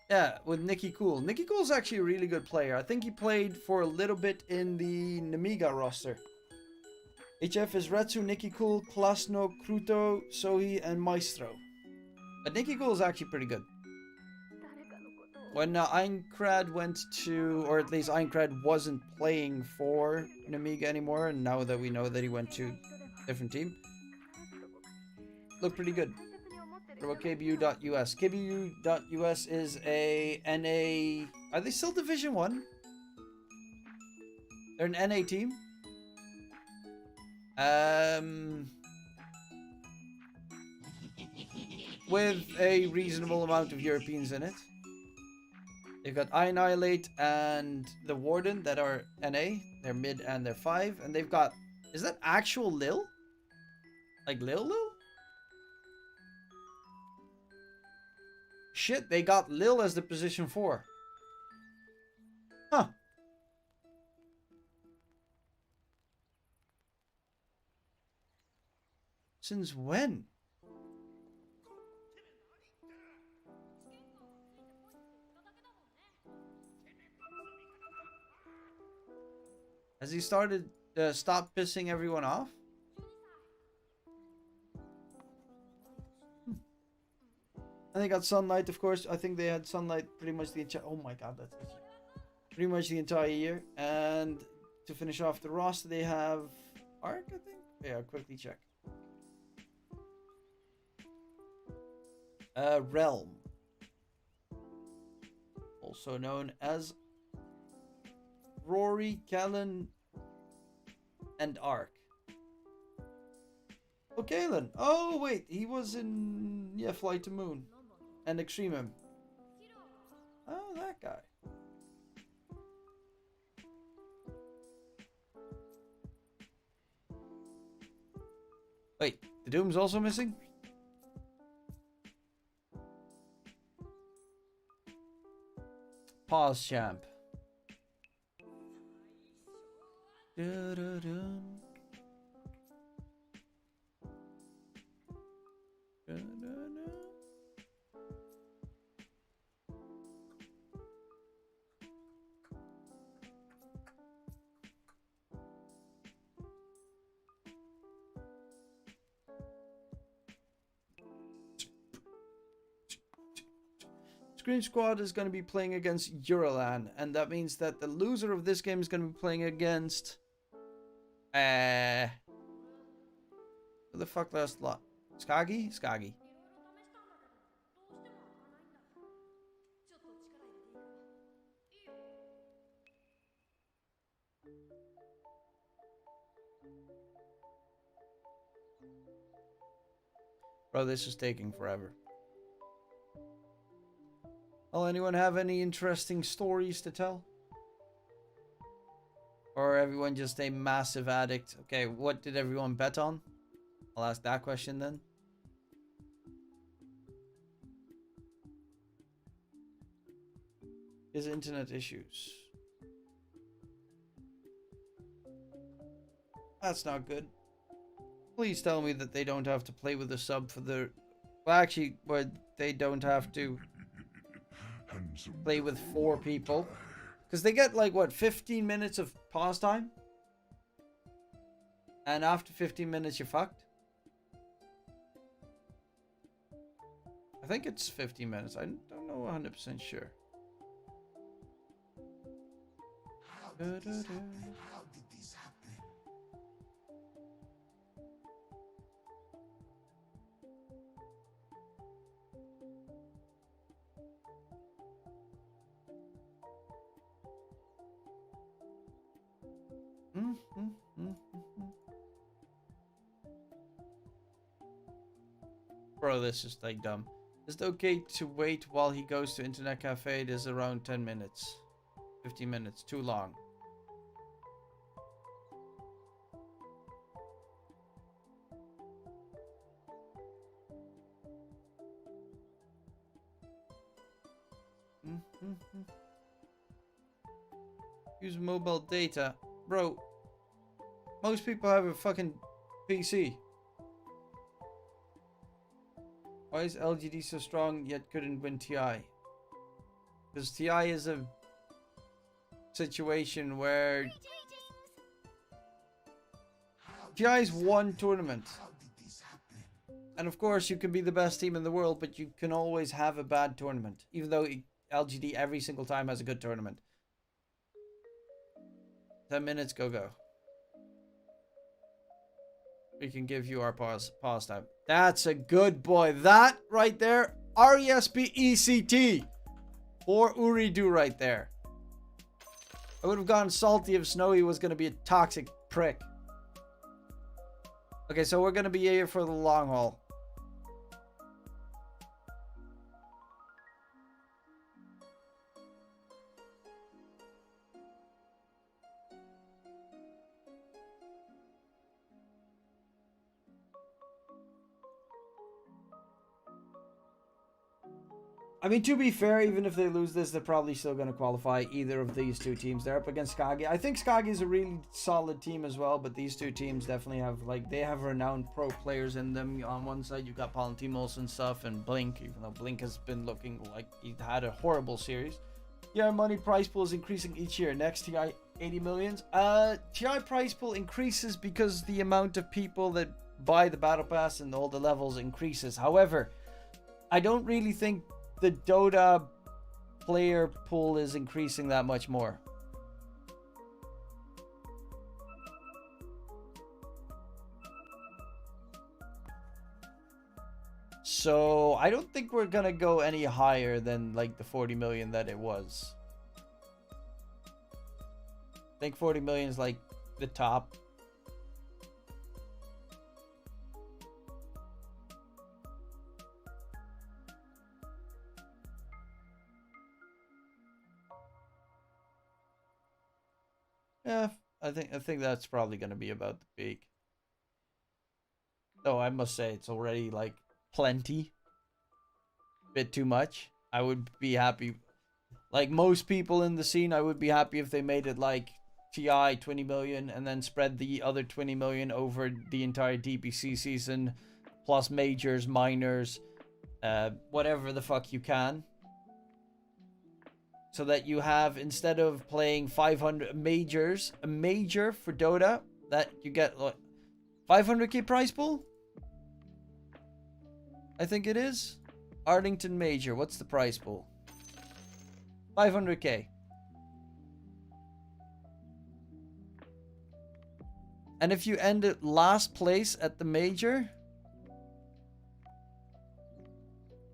Speaker 1: Yeah, with Nicky Cool. Nicky Cool's actually a really good player. I think he played for a little bit in the Namiga roster. HF is Retsu, Nicky Cool, Klasno, Kruto, Sohi, and Maestro. But Nicky Cool is actually pretty good. When Einkrad went to, or at least Einkrad wasn't playing for Namiga anymore, and now that we know that he went to a different team, looked pretty good. What about KBU.US? KBU.US is a NA... Are they still Division 1? They're an NA team. With a reasonable amount of Europeans in it. They've got I Annihilate and the Warden that are NA. They're mid and they're 5. And they've got... Is that actual Lil? Like Lil? Shit, they got Lil as the position 4. Huh. Since when? Has he started stop pissing everyone off? And they got Sunlight, of course. I think they had Sunlight pretty much the entire... Oh my god, that's itchy. Pretty much the entire year. And To finish off the roster, they have Ark, I think. Yeah, I'll quickly check. Realm, also known as Rory, Callan, and Ark. Oh, Callan. Oh, wait. He was in, Flight to Moon and Extreme. Oh, that guy. Wait, the Doom's also missing? Pause champ. Screen Squad is going to be playing against Eurolan, and that means that the loser of this game is going to be playing against who the fuck last lot? Skagi? Bro, this is taking forever. Well, anyone have any interesting stories to tell? Or everyone just a massive addict? Okay, what did everyone bet on? I'll ask that question then. Is internet issues? That's not good. Please tell me that they don't have to play with a sub for the... Well, actually, they don't have to play with 4 people. Because they get, like, what, 15 minutes of pause time? And after 15 minutes, you're fucked? I think it's 15 minutes. I don't know 100% sure.
Speaker 7: How did this happen?
Speaker 1: Bro, this is like dumb. Is it okay to wait while he goes to internet cafe? It is around 10 minutes. 15 minutes. Too long. Use mobile data. Bro, most people have a fucking PC. Why is LGD so strong yet couldn't win TI? Because TI is a situation where TI is one tournament. And of course you can be the best team in the world, but you can always have a bad tournament. Even though LGD every single time has a good tournament. 10 minutes, go. We can give you our pause time. That's a good boy. That right there. RESPECT. For Ooredoo right there. I would have gone salty if Snowy was going to be a toxic prick. Okay, so we're going to be here for the long haul. I mean, to be fair, even if they lose this, they're probably still going to qualify either of these two teams. They're up against Skagi. I think Skagi is a really solid team as well, but these two teams definitely have, like, they have renowned pro players in them. On one side, you've got Palantimos and stuff, and Blink, even though Blink has been looking like he had a horrible series. Yeah, money prize pool is increasing each year. Next TI, 80 millions. TI prize pool increases because the amount of people that buy the battle pass and all the levels increases. However, I don't really think the Dota player pool is increasing that much more. So I don't think we're gonna go any higher than like the 40 million that it was. I think 40 million is like the top. Yeah, I think that's probably gonna be about the peak. Though I must say it's already like plenty. Bit too much. I would be happy, like most people in the scene, I would be happy if they made it like TI 20 million and then spread the other 20 million over the entire DPC season, plus majors, minors, whatever the fuck you can. So that you have, instead of playing 500 majors, a major for Dota, that you get like 500k prize pool? I think it is. Arlington Major, what's the prize pool? 500k. And if you end at last place at the major...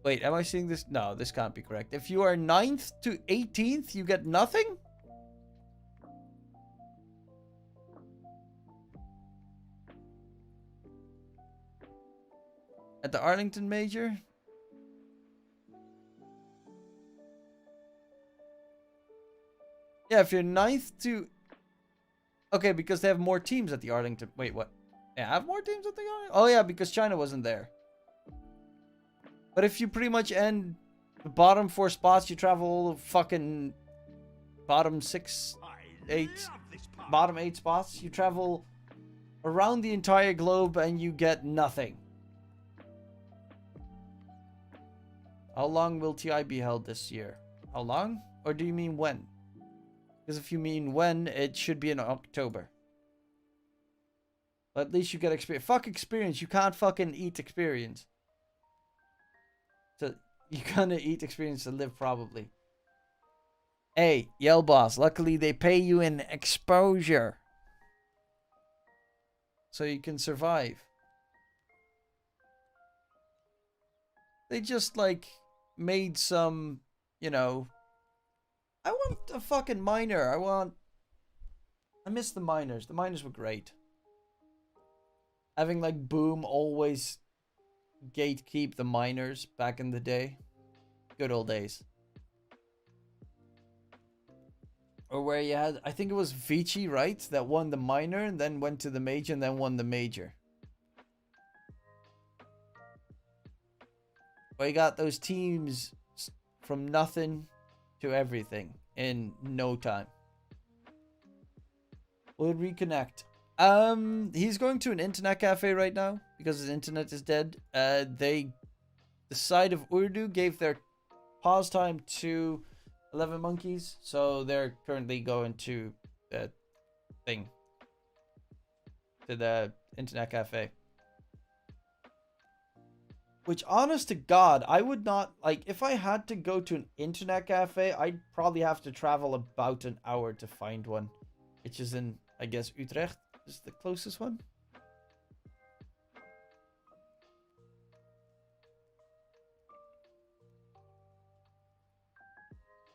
Speaker 1: Wait, am I seeing this? No, this can't be correct. If you are 9th to 18th, you get nothing? At the Arlington Major? Yeah, if you're 9th to... Okay, because they have more teams at the Arlington... Wait, what? They have more teams at the Arlington? Oh yeah, because China wasn't there. But if you pretty much end the bottom 4 spots, you travel all the fucking bottom 8 spots. You travel around the entire globe and you get nothing. How long will TI be held this year? How long? Or do you mean when? Because if you mean when, it should be in October. But at least you get experience. Fuck experience. You can't fucking eat experience. So you're gonna eat experience to live, probably. Hey, Yell Boss, luckily they pay you in exposure. So you can survive. They just, like, made some, you know... I want a fucking miner. I miss the miners. The miners were great. Having, like, Boom always... gatekeep the miners back in the day. Good old days. Or where you had, I think it was Vici, right? That won the minor and then went to the major and then won the major. Where you got those teams from nothing to everything in no time. We'll reconnect. He's going to an internet cafe right now because his internet is dead. The side of Ooredoo gave their pause time to 11Monkeyz, so they're currently going to the thing, to the internet cafe. Which, honest to God, I would not, like, if I had to go to an internet cafe, I'd probably have to travel about an hour to find one, which is in, I guess, Utrecht is the closest one.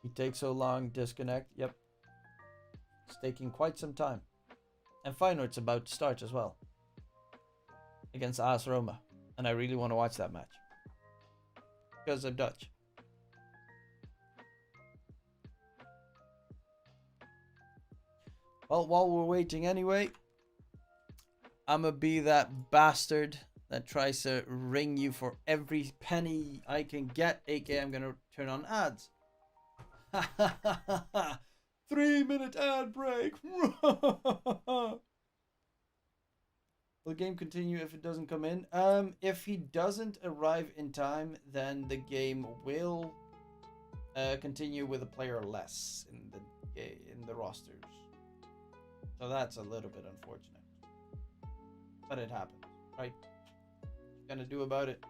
Speaker 1: It takes so long, disconnect, yep. It's taking quite some time. And Feyenoord's about to start as well. Against AS Roma. And I really want to watch that match. Because I'm Dutch. Well, while we're waiting anyway, I'm gonna be that bastard that tries to ring you for every penny I can get, aka I'm gonna turn on ads. 3-minute ad break. Will the game continue if it doesn't come in? If he doesn't arrive in time, then the game will continue with a player less in the rosters. So that's a little bit unfortunate, but it happens, right? What you gonna do about it?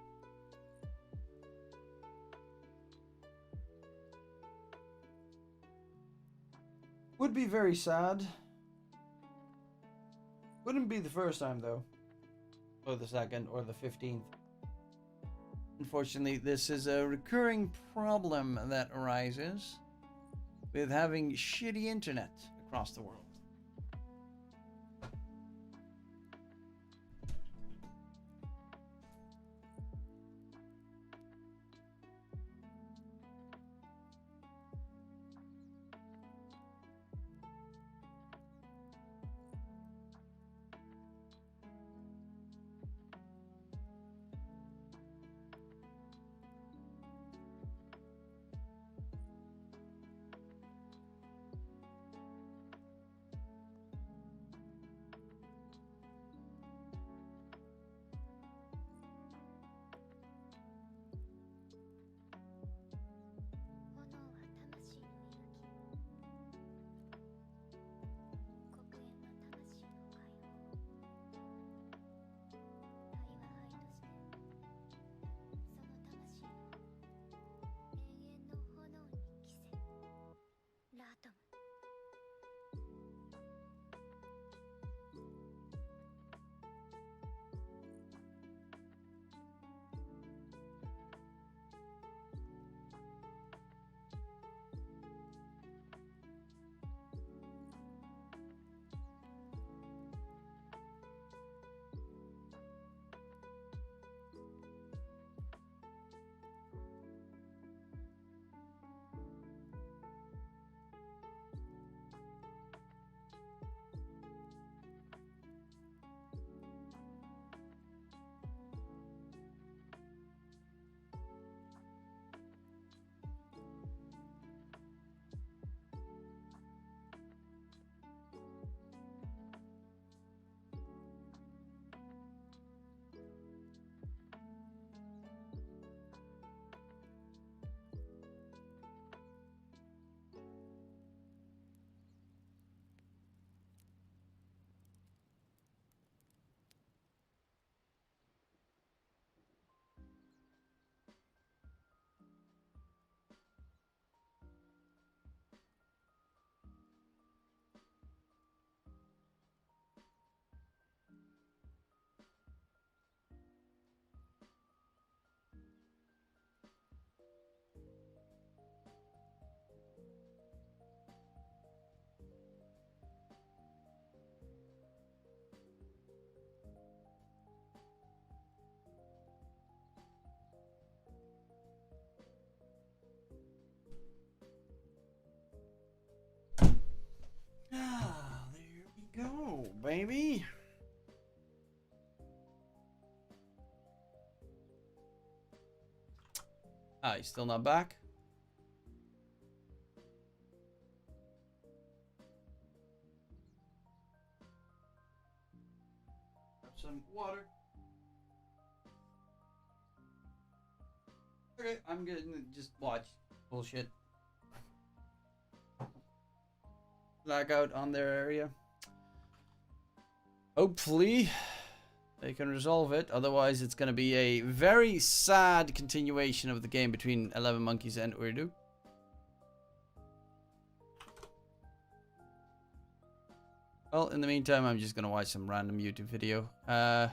Speaker 1: Would be very sad. Wouldn't be the first time though, or the second, or the 15th. Unfortunately, this is a recurring problem that arises with having shitty internet across the world. Ah, there we go, baby. Ah, he's still not back? Have some water. Okay, I'm gonna just watch bullshit. Blackout on their area. Hopefully they can resolve it. Otherwise, it's going to be a very sad continuation of the game between 11Monkeyz and Ooredoo. Well, in the meantime, I'm just going to watch some random YouTube video. Does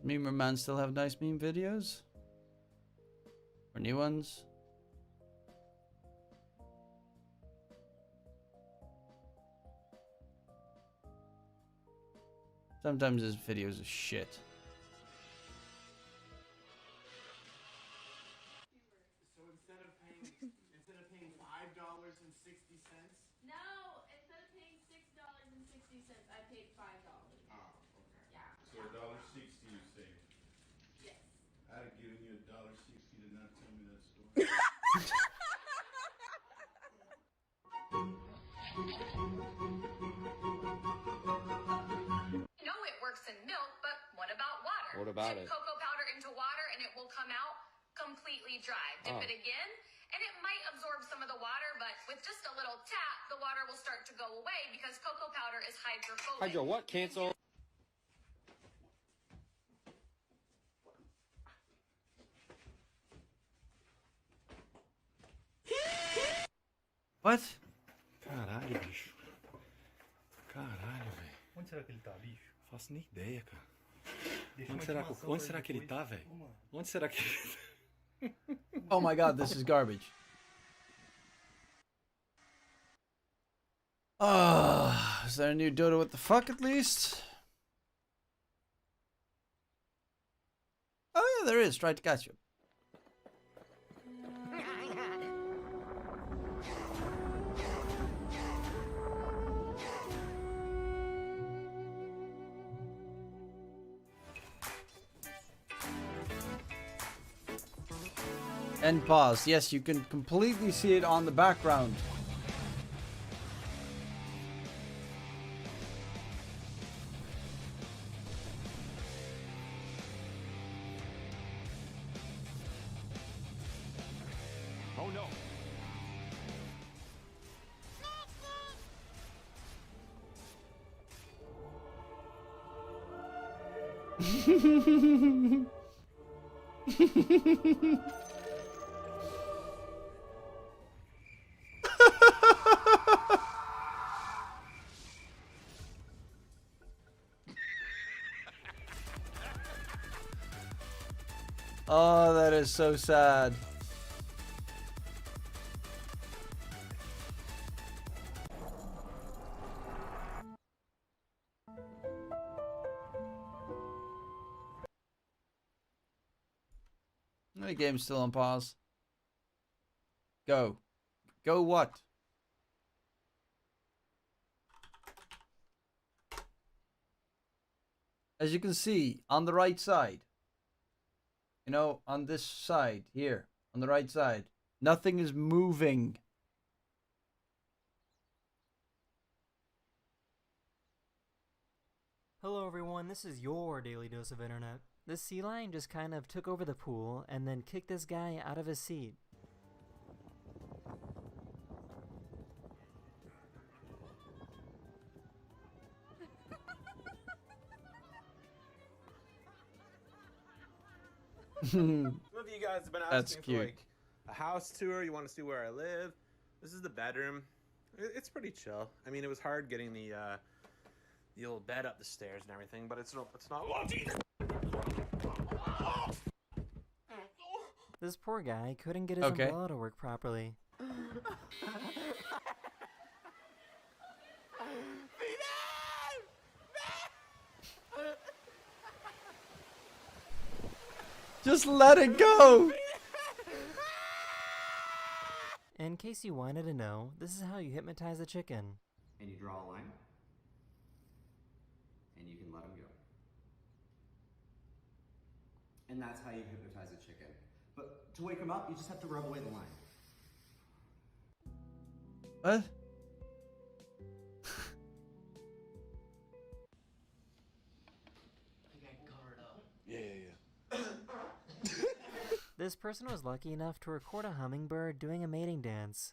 Speaker 1: Memer Man still have nice meme videos? Or new ones? Sometimes his videos are shit.
Speaker 5: So instead of paying $5.60.
Speaker 10: No, instead of paying $6.60, I paid $5.
Speaker 11: Oh, okay.
Speaker 10: Yeah.
Speaker 11: So $1.60 you saved.
Speaker 10: Yes.
Speaker 11: I'd have given you $1.60 to not tell me that story.
Speaker 20: You know it works in milk, but what about water?
Speaker 3: What about
Speaker 20: Dip
Speaker 3: it?
Speaker 20: cocoa powder into water and it will come out completely dry. Dip it again, and it might absorb some of the water, but with just a little tap, the water will start to go away because cocoa powder is hydrophobic.
Speaker 3: Hydro what? Cancel.
Speaker 1: What?
Speaker 11: God,
Speaker 21: será que ele tá, bicho?
Speaker 5: Faço nem ideia, cara.
Speaker 21: Deixa
Speaker 5: Onde
Speaker 21: uma
Speaker 5: será,
Speaker 21: intimação
Speaker 5: onde
Speaker 21: pra
Speaker 5: será
Speaker 21: ele
Speaker 5: que ele
Speaker 21: depois.
Speaker 5: tá, velho? Onde será que ele tá?
Speaker 1: Oh my god, this is garbage. Is there a new Dota What the Fuck at least? Oh yeah, there is. Try to catch you. And pause. Yes, you can completely see it on the background.
Speaker 3: Oh no.
Speaker 1: Oh, that is so sad. The game's still on pause. Go. Go what? As you can see, on the right side. You know, on this side, here. On the right side. Nothing is moving.
Speaker 22: Hello everyone, this is your Daily Dose of Internet. This sea lion just kind of took over the pool and then kicked this guy out of his seat.
Speaker 23: Some of you guys have been
Speaker 1: That's
Speaker 23: asking
Speaker 1: cute.
Speaker 23: for like a house tour. You want to see where I live. This is the bedroom. It's pretty chill. I mean, it was hard getting the old bed up the stairs and everything, but it's not. Oh, Jesus!
Speaker 22: This poor guy couldn't get his
Speaker 1: Okay.
Speaker 22: umbrella to work properly.
Speaker 1: Just let it go!
Speaker 22: In case you wanted to know, this is how you hypnotize a chicken.
Speaker 24: And you draw a line, and you can let him go. And that's how you hypnotize a chicken. But to wake him up, you just have to rub away the line.
Speaker 1: What?
Speaker 22: This person was lucky enough to record a hummingbird doing a mating dance.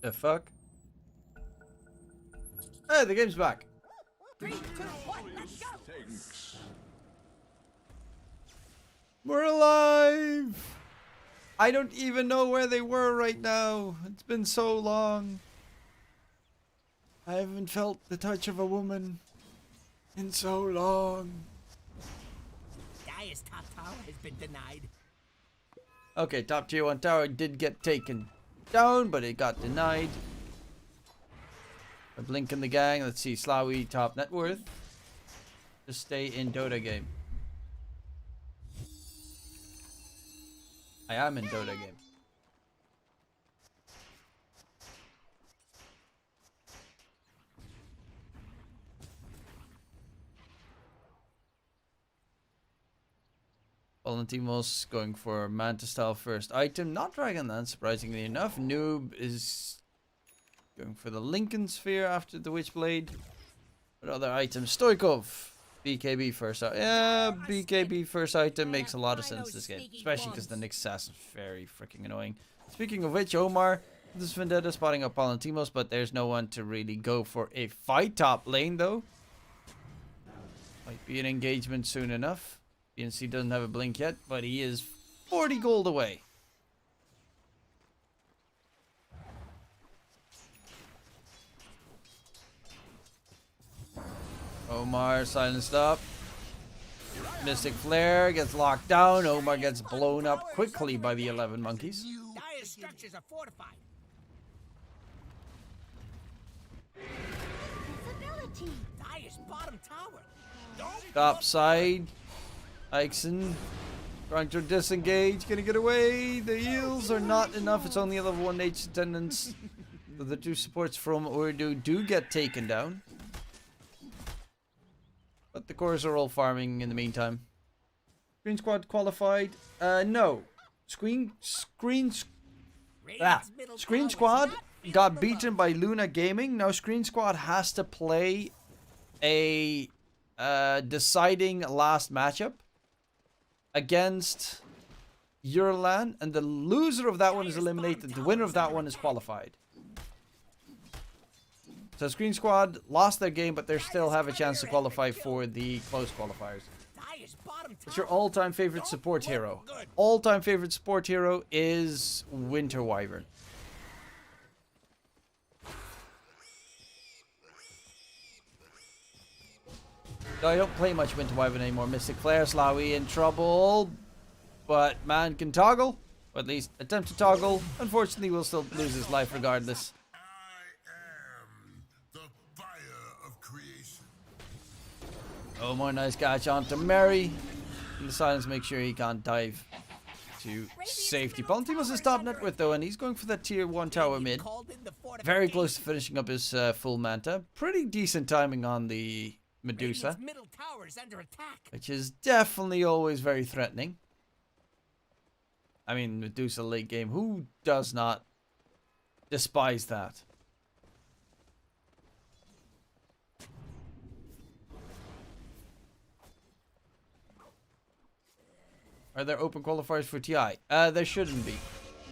Speaker 1: The fuck? Hey, the game's back.
Speaker 12: 3, 2, 1, let's go!
Speaker 7: Thanks.
Speaker 1: We're alive! I don't even know where they were right now. It's been so long. I haven't felt the touch of a woman in so long.
Speaker 12: Dire's top tower has been denied.
Speaker 1: Okay, top tier 1 tower did get taken down, but it got denied. A blink in the gang. Let's see, Slawi top net worth. Just stay in Dota game. I am in Dota game. Valentimos going for Manta style first item. Not Dragonlance, surprisingly enough. Noob is going for the Lincoln Sphere after the Witchblade. What other items? Stoikov. BKB first item. Yeah, BKB first item makes a lot of sense this game. Especially because the Nyx Assassin is very freaking annoying. Speaking of which, Omar, this Vendetta spotting up Valentimos, but there's no one to really go for a fight top lane though. Might be an engagement soon enough. PNC doesn't have a blink yet, but he is 40 gold away. Omar silenced up. Mystic Flare gets locked down. Omar gets blown up quickly by the 11Monkeyz.
Speaker 12: Dire structures are fortified. Dire's bottom tower.
Speaker 1: Top side. Ixon trying to disengage. Gonna get away. The heals are not enough. It's only a level 1 H attendance. So the two supports from Ooredoo do get taken down. But the cores are all farming in the meantime. Screen Squad qualified? No. Screen Squad got beaten by Luna Gaming. Now Screen Squad has to play a deciding last matchup against Eurolan, and the loser of that one is eliminated. The winner of that one is qualified. So Screen Squad lost their game, but they still have a chance to qualify for the close qualifiers. What's your all-time favorite support hero? All-time favorite support hero is Winter Wyvern. I don't play much Winter Wyvern anymore. Mystic Flare, Slawi in trouble. But man can toggle. Or at least attempt to toggle. Unfortunately, will still lose his life regardless. Oh, more nice catch onto Mary. And the silence makes sure he can't dive to safety. Palantymos is top net with though, and he's going for that tier 1 tower mid. Very close to finishing up his full manta. Pretty decent timing on the Medusa, which is definitely always very threatening. I mean, Medusa late game, who does not despise that? Are there open qualifiers for TI? There shouldn't be.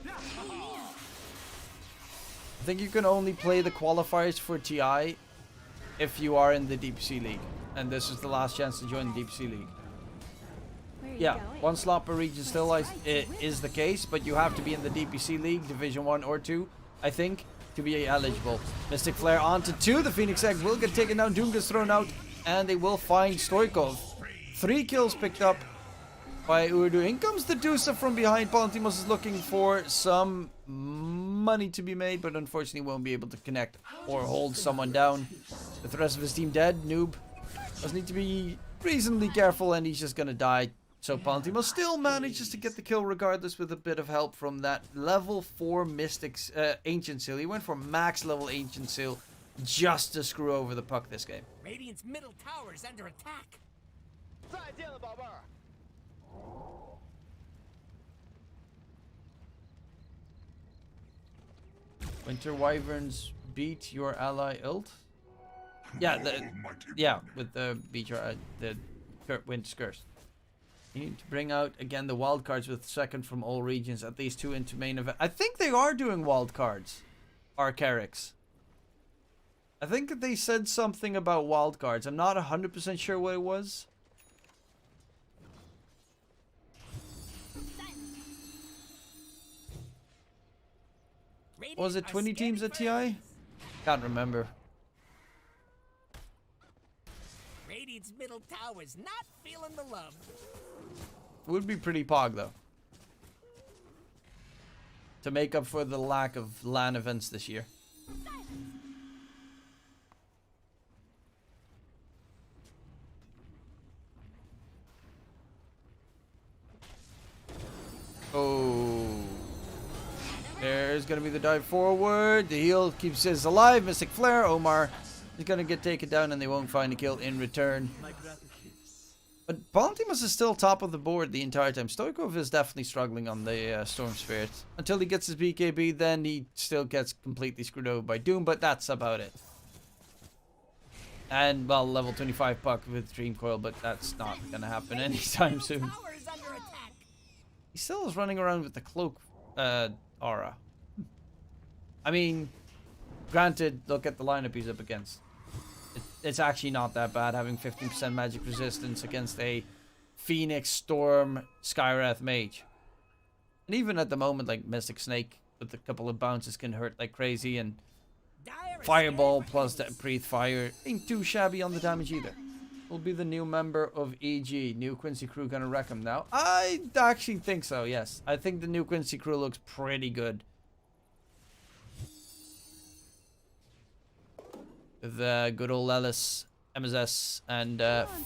Speaker 1: I think you can only play the qualifiers for TI if you are in the DPC League. And this is the last chance to join the DPC League. Yeah, 1 slot per region still is the case, but you have to be in the DPC League, Division 1 or 2, I think, to be eligible. Mystic Flare onto 2. The Phoenix Egg will get taken down. Doom gets thrown out, and they will find Stoikov. 3 kills picked up by Ooredoo. In comes the Dusa from behind. Palantymos is looking for some money to be made, but unfortunately won't be able to connect or hold someone down. With the rest of his team dead, Noob does need to be reasonably careful, and he's just gonna die. So Palantymos still manages to get the kill regardless, with a bit of help from that level 4 Mystics Ancient Seal. He went for max level Ancient Seal just to screw over the puck this game.
Speaker 12: Radiant's middle tower is under attack.
Speaker 1: Winter Wyverns beat your ally ult? Yeah, with the beat your the Winter's Curse. You need to bring out again the wildcards with second from all regions, at least 2 into main event. I think they are doing wildcards. Arcarix. I think they said something about wildcards. I'm not 100% sure what it was. Was it 20 teams at TI? Can't remember.
Speaker 12: Radiant's middle tower's not feeling the love.
Speaker 1: Would be pretty pog though, to make up for the lack of LAN events this year. Oh, there's gonna be the dive forward. The heal keeps us alive. Mystic Flare. Omar is gonna get taken down, and they won't find a kill in return. But Palantymos is still top of the board the entire time. Stoikov is definitely struggling on the Storm Spirit. Until he gets his BKB, then he still gets completely screwed over by Doom, but that's about it. And, well, level 25 puck with Dream Coil, but that's not going to happen anytime soon. He still is running around with the cloak aura. I mean, granted, look at the lineup he's up against. It's actually not that bad, having 15% magic resistance against a Phoenix, Storm, Skywrath Mage. And even at the moment, like Mystic Snake with a couple of bounces can hurt like crazy, and Fireball plus that Breathe Fire ain't too shabby on the damage either. will be the new member of EG. New Quincy crew gonna wreck him now? I actually think so, yes. I think the new Quincy crew looks pretty good. With good old Ellis, MSS, and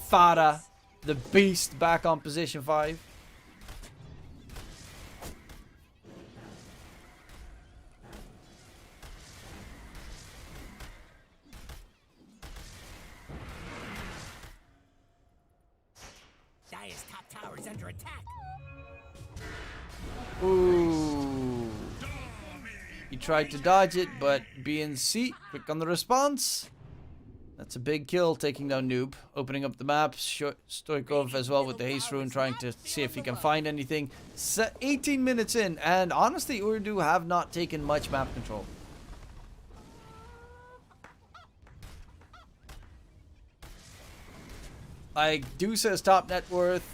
Speaker 1: Fada, the beast, back on position 5.
Speaker 12: Dire's top tower is under attack.
Speaker 1: Ooh. He tried to dodge it, but BNC, quick on the response. That's a big kill, taking down Noob. Opening up the map, Stoikov as well with the haste rune, trying to see if he can find anything. 18 minutes in, and honestly, Ooredoo have not taken much map control. Like, Deuce has top net worth.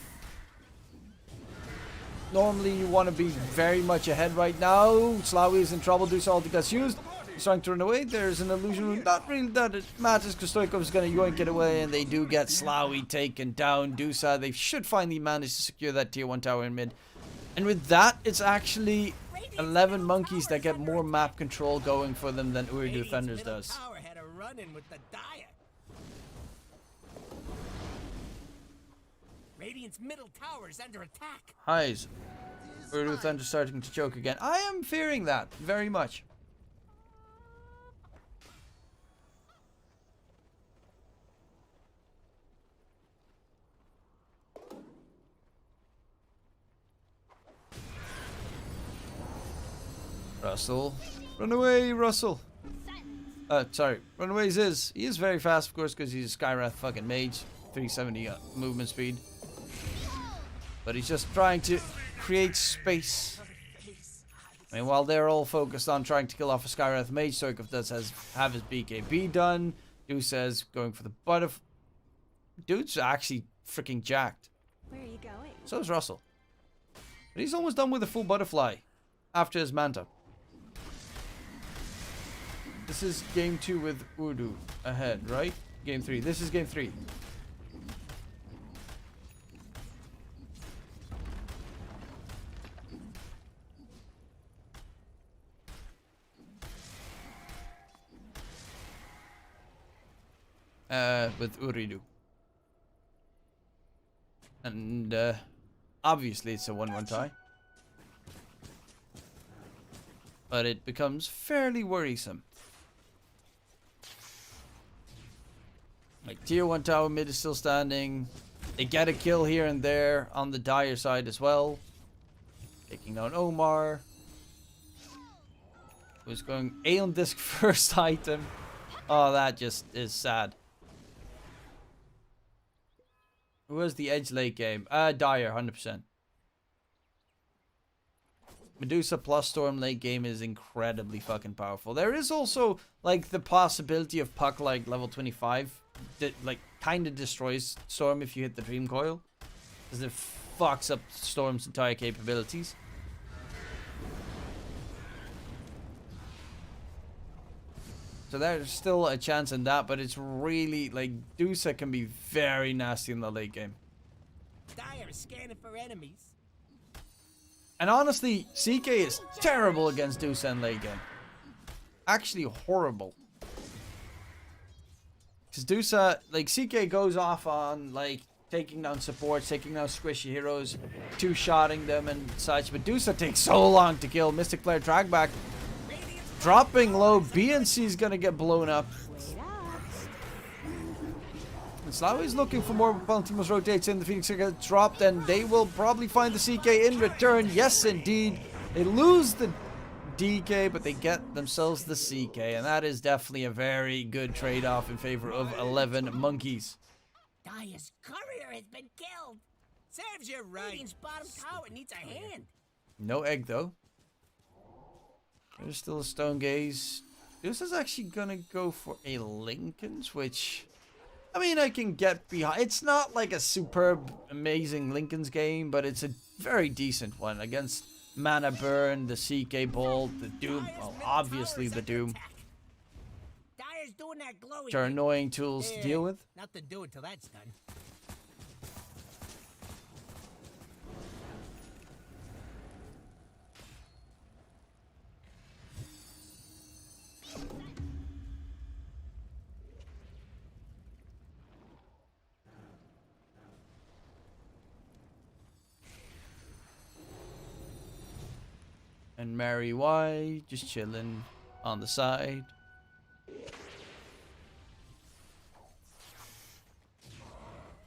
Speaker 1: Normally, you want to be very much ahead right now. Slawi is in trouble. Deuce all gets used. He's trying to run away. There's an illusion. Not really that it matters because Stoikov is going to yoink it away. And they do get Slawi taken down. Deuce, they should finally manage to secure that tier 1 tower in mid. And with that, it's actually 11Monkeyz that get more map control going for them than Ooredoo Defenders does.
Speaker 12: Had a run-in with the Dire. Radiant's middle tower is under attack.
Speaker 1: Highs. Ooredoo Thunder starting to choke again. I am fearing that very much. Russell. Run away, Russell. Sorry. Runaways is. He is very fast, of course, because he's a Skywrath fucking mage. 370 movement speed. But he's just trying to create space. I mean, while they're all focused on trying to kill off a Skywrath mage, Stoikov does have his BKB done. Dude says going for the butterfly. Dude's actually freaking jacked.
Speaker 19: Where are you going?
Speaker 1: So is Russell. But he's almost done with the full butterfly after his Manta. This is game 2 with Ooredoo ahead, right? Game 3. This is game 3. With Ooredoo. And obviously it's a 1-1 tie. But it becomes fairly worrisome. Like tier 1 tower mid is still standing. They get a kill here and there on the Dire side as well. Taking down Omar. Who's going Aeon Disc first item. Oh, that just is sad. Who was the edge late game? Dire, 100%. Medusa plus Storm late game is incredibly fucking powerful. There is also, like, the possibility of Puck, like, level 25. That, like, kind of destroys Storm if you hit the Dream Coil. Because it fucks up Storm's entire capabilities. So there's still a chance in that, but it's really, like, Dusa can be very nasty in the late game.
Speaker 12: Dire is scanning for enemies.
Speaker 1: And honestly, CK is terrible against Dusa in late game. Actually horrible. Because Dusa, like, CK goes off on, like, taking down supports, taking down squishy heroes, two-shotting them and such. But Dusa takes so long to kill. Mystic Flare drag back. Dropping low, BNC is gonna get blown up. And Slawi's looking for more Ultimus rotates in. The Phoenix gets dropped, and they will probably find the CK in return. Yes, indeed. They lose the DK, but they get themselves the CK, and that is definitely a very good trade-off in favor of 11Monkeyz.
Speaker 12: Dire's courier has been killed. Serves you right. Radiant's bottom tower needs a hand.
Speaker 1: No egg, though. There's still a Stone Gaze. This is actually gonna go for a Lincoln's, which, I mean, I can get behind. It's not like a superb, amazing Lincoln's game, but it's a very decent one against Mana Burn, the CK Bolt, the Doom. Well, obviously the Doom.
Speaker 12: Dire's doing that glowy
Speaker 1: which are
Speaker 12: thing.
Speaker 1: annoying tools to deal with.
Speaker 12: Nothing to do until that's done.
Speaker 1: And Mary Y just chilling on the side.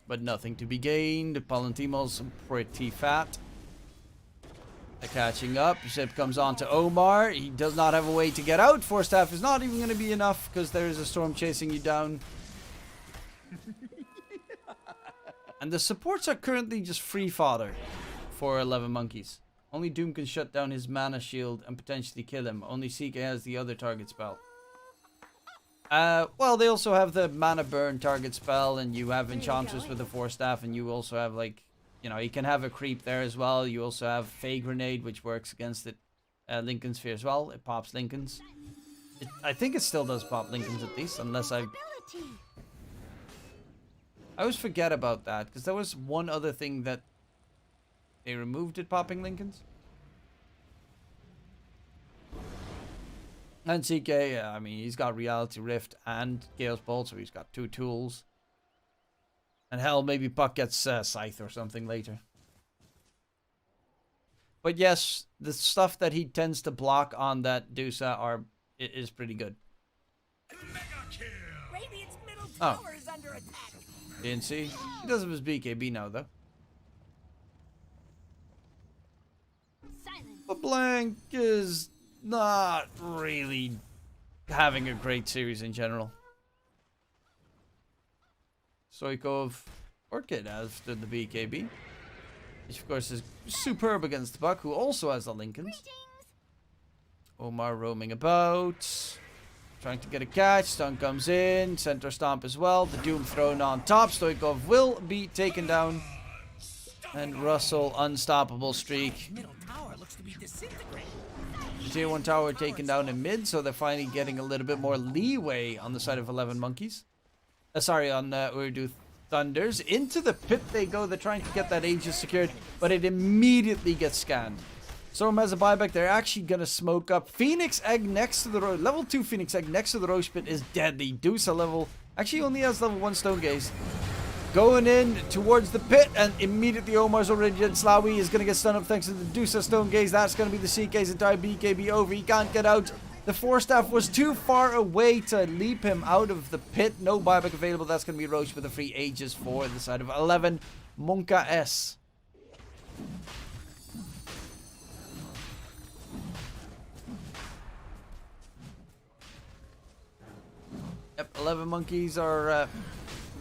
Speaker 1: But nothing to be gained. Palantimo's pretty fat. They're catching up. Zip comes on to Omar. He does not have a way to get out. Force staff is not even going to be enough because there is a storm chasing you down. And the supports are currently just free fodder for 11Monkeyz. Only Doom can shut down his mana shield and potentially kill him. Only CK has the other target spell. Well, they also have the mana burn target spell, and you have Enchantress with the Force Staff, and you also have, like, you know, you can have a creep there as well. You also have Fey Grenade, which works against it. Lincoln Sphere as well. It pops Lincolns. I think it still does pop Lincolns at least, unless I always forget about that, because there was one other thing that they removed it popping Lincolns. And CK, I mean, he's got Reality Rift and Gale's Bolt, so he's got 2 tools. And hell, maybe Puck gets Scythe or something later. But yes, the stuff that he tends to block on that Dusa is pretty good.
Speaker 12: Radiant's middle tower is under attack.
Speaker 1: Didn't see. He does have his BKB now, though. But Blank is not really having a great series in general. Stoikov Orchid after the BKB, which of course is superb against Buck, who also has the Lincolns. Omar roaming about, trying to get a catch. Stun comes in, center stomp as well. The Doom thrown on top. Stoikov will be taken down. And Russell, unstoppable streak.
Speaker 12: Middle tower looks to be disintegrating.
Speaker 1: Tier 1 tower taken down in mid, so they're finally getting a little bit more leeway on the side of 11Monkeyz. Sorry, on Ooredoo Thunders. Into the pit they go. They're trying to get that Aegis secured, but it immediately gets scanned. Storm has a buyback. They're actually going to smoke up. Phoenix Egg next to the level 2 Phoenix Egg next to the Roche Pit is deadly. Dusa level, actually only has level 1 Stone Gaze. Going in towards the pit, and immediately Omar's already dead. Slawi is going to get stunned up thanks to the Dusa Stone Gaze. That's going to be the CK's entire BKB over. He can't get out. The Force Staff was too far away to leap him out of the pit. No buyback available. That's going to be Roche with a free Aegis for the side of 11Monkeyz. Yep, 11Monkeyz are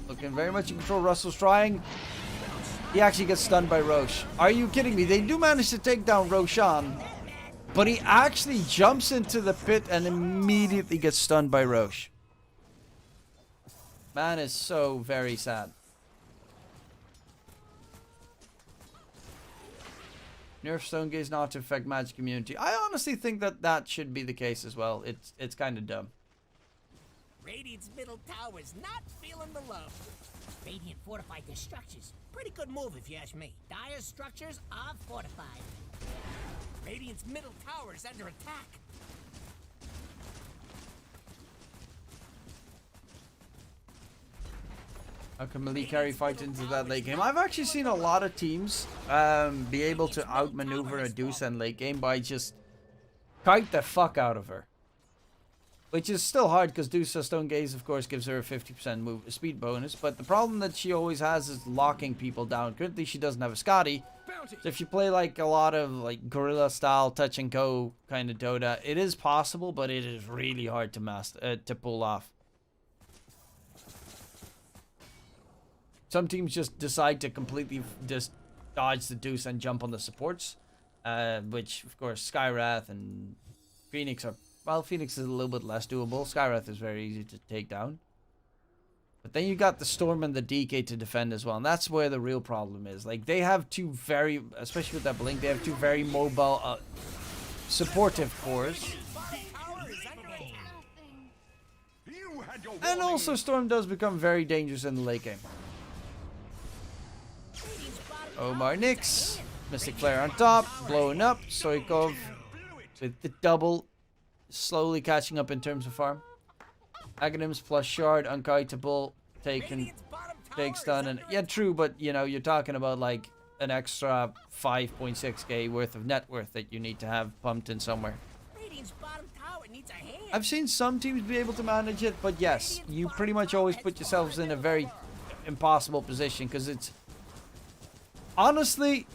Speaker 1: looking very much in control. Russell's trying. He actually gets stunned by Roche. Are you kidding me? They do manage to take down Roshan, but he actually jumps into the pit and immediately gets stunned by Roche. Man is so very sad. Nerf Stone Gaze not to affect Magic Immunity. I honestly think that that should be the case as well. It's kind of dumb.
Speaker 12: Radiant's middle tower's not feeling the love. Radiant fortified their structures. Pretty good move if you ask me. Dire structures are fortified. Radiant's middle tower is under attack.
Speaker 1: How can Malik carry fight into that late game? I've actually seen a lot of teams be able to outmaneuver a Deuce in late game by just kite the fuck out of her. Which is still hard because Dusa Stone Gaze, of course, gives her a 50% move speed bonus. But the problem that she always has is locking people down. Currently, she doesn't have a Scotty. So if you play like a lot of like guerrilla style touch and go kind of Dota, it is possible, but it is really hard to pull off. Some teams just decide to completely just dodge the Deuce and jump on the supports, which of course Skywrath and Phoenix are. Well, Phoenix is a little bit less doable. Skywrath is very easy to take down. But then you got the Storm and the DK to defend as well. And that's where the real problem is. Like, they have two very, especially with that Blink, they have two very mobile, supportive cores. And also Storm does become very dangerous in the late game. Omar Nix, Mystic Flare on top, blowing up. Stoikov with the double, slowly catching up in terms of farm. Aghanims plus Shard, unkiteable, taken, take stun, and yeah, true, but you know, you're talking about like an extra 5.6k worth of net worth that you need to have pumped in somewhere. I've seen some teams be able to manage it, but yes, you pretty much always put yourselves in a very impossible position, because it's honestly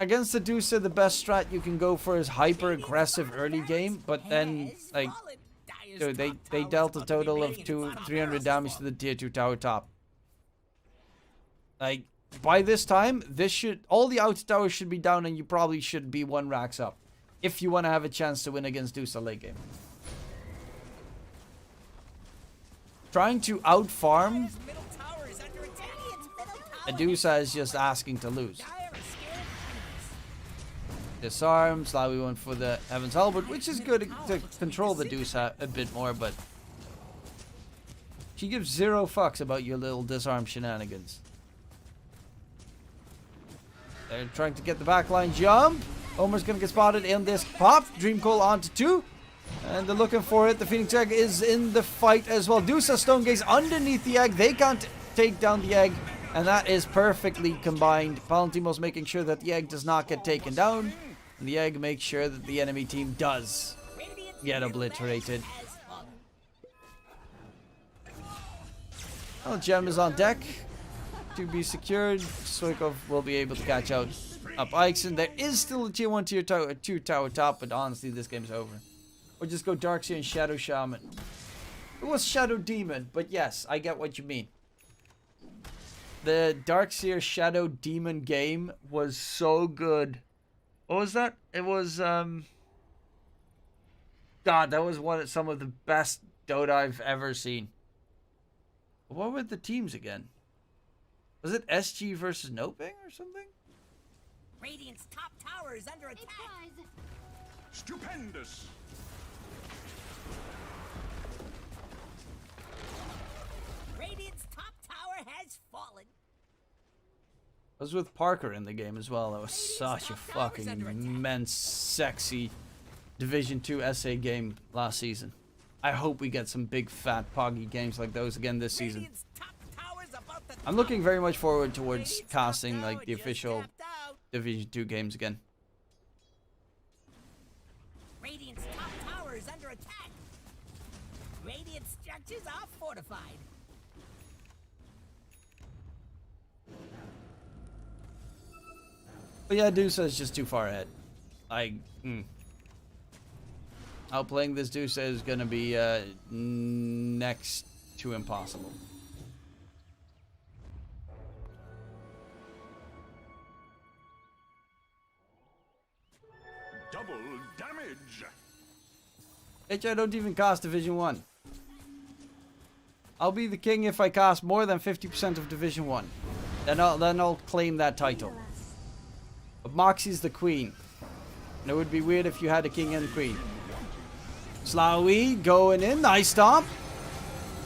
Speaker 1: against the Dusa, the best strat you can go for is hyper aggressive early game, but then like dude, they dealt a total of 300 damage to the tier 2 tower top. Like by this time, all the outer towers should be down, and you probably should be 1 racks up if you want to have a chance to win against Dusa late game. Trying to out farm a Dusa is just asking to lose. Disarm, Slawi went for the Heaven's Halberd, which is good to control the Dusa a bit more, but she gives 0 fucks about your little disarm shenanigans. They're trying to get the backline jump. Omer's gonna get spotted in this pop. Dreamcoil onto 2. And they're looking for it. The Phoenix Egg is in the fight as well. Dusa Stone Gaze underneath the egg. They can't take down the egg. And that is perfectly combined. Palantimo's making sure that the egg does not get taken down. And the egg makes sure that the enemy team does get obliterated. Well, Gem is on deck to be secured. Stoikov will be able to catch out up Ixen. There is still a tier 1, tier 2 tower top, but honestly, this game's over. Or just go Darkseer and Shadow Shaman. It was Shadow Demon, but yes, I get what you mean. The Darkseer Shadow Demon game was so good. What was that? It was, God, that was some of the best Dota I've ever seen. What were the teams again? Was it SG versus Noping or something?
Speaker 12: Radiant's top tower is under attack.
Speaker 7: Stupendous.
Speaker 12: Radiant's top tower has fallen.
Speaker 1: I was with Parker in the game as well. That was such a fucking immense, sexy Division 2 SA game last season. I hope we get some big, fat, poggy games like those again this season. I'm looking very much forward towards casting like the official Division 2 games again.
Speaker 12: Radiant's top tower is under attack. Radiant structures are fortified.
Speaker 1: But yeah, Dusa is just too far ahead. Outplaying this Dusa is gonna be next to impossible.
Speaker 7: Double damage.
Speaker 1: I don't even cast Division 1. I'll be the king if I cast more than 50% of Division 1. Then I'll claim that title. But Moxie's the queen. And it would be weird if you had a king and queen. Slawi going in. Nice stomp.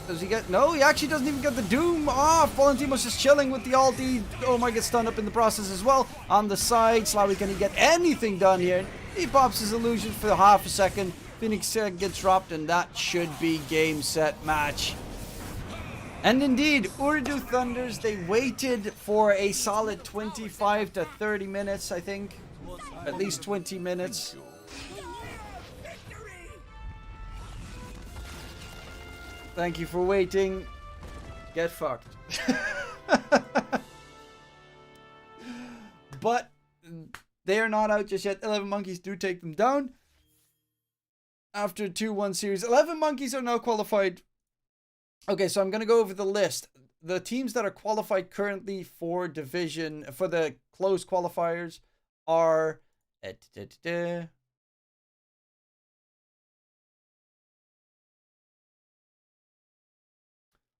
Speaker 1: Does he get... No, he actually doesn't even get the doom off. Valentino's just chilling with the ulti. Omar gets stunned up in the process as well. On the side, Slawi, can he get anything done here? He pops his illusion for half a second. Phoenix gets dropped, and that should be game, set, match. And indeed, Ooredoo Thunders, they waited for a solid 25 to 30 minutes, I think. At least 20 minutes. Thank you for waiting. Get fucked. But they are not out just yet. 11Monkeyz do take them down. After a 2-1 series. 11Monkeyz are now qualified. Okay, so I'm going to go over the list. The teams that are qualified currently for the closed qualifiers are...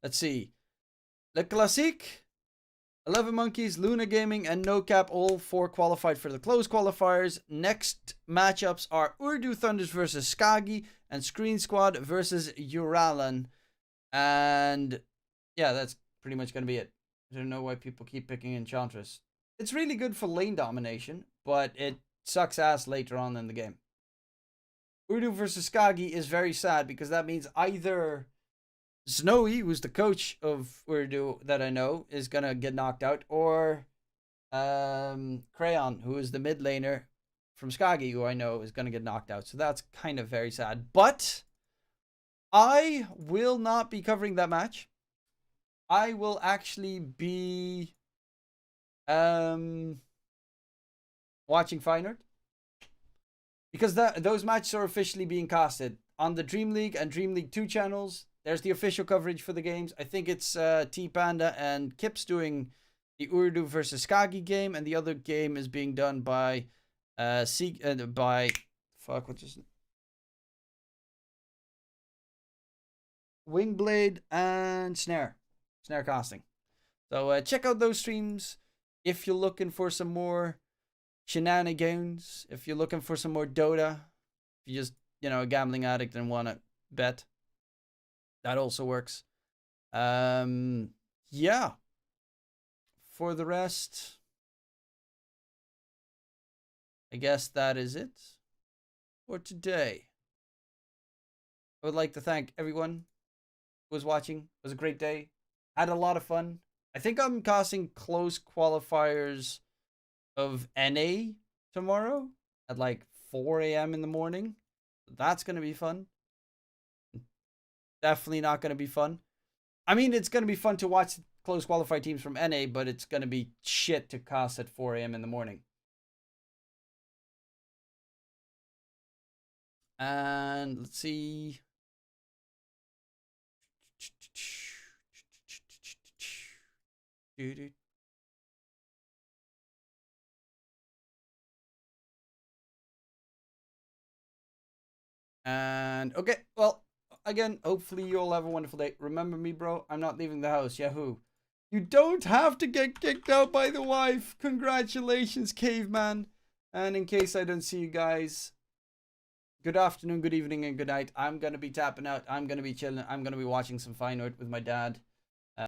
Speaker 1: Let's see. Le Classique, 11Monkeyz, Luna Gaming, and No Cap, all 4 qualified for the closed qualifiers. Next matchups are Ooredoo Thunders versus Skagi and Screen Squad versus Uralan. And yeah, that's pretty much going to be it. I don't know why people keep picking Enchantress. It's really good for lane domination, but it sucks ass later on in the game. Ooredoo versus Skagi is very sad because that means either Snowy, who's the coach of Ooredoo that I know, is going to get knocked out, or Crayon, who is the mid laner from Skagi, who I know is going to get knocked out. So that's kind of very sad. But I will not be covering that match. I will actually be watching Feyenoord, because those matches are officially being casted on the Dream League and Dream League 2 channels. There's the official coverage for the games. I think it's T Panda and Kips doing the Ooredoo versus Skagi game, and the other game is being done by what's his name? Wingblade and Snare casting. So check out those streams if you're looking for some more shenanigans, if you're looking for some more Dota, if you're just, a gambling addict and want to bet. That also works. Yeah. For the rest, I guess that is it for today. I would like to thank everyone who was watching. It was a great day. Had a lot of fun. I think I'm casting close qualifiers of NA tomorrow at like 4 a.m. in the morning. That's going to be fun. Definitely not going to be fun. I mean, it's going to be fun to watch close qualified teams from NA, but it's going to be shit to cast at 4 a.m. in the morning. And let's see. And okay, well, again, hopefully you all have a wonderful day. Remember me, bro, I'm not leaving the house. Yahoo. You don't have to get kicked out by the wife. Congratulations, caveman. And in case I don't see you guys, good afternoon, good evening, and good night. I'm going to be tapping out. I'm going to be chilling. I'm going to be watching some Feyenoord with my dad.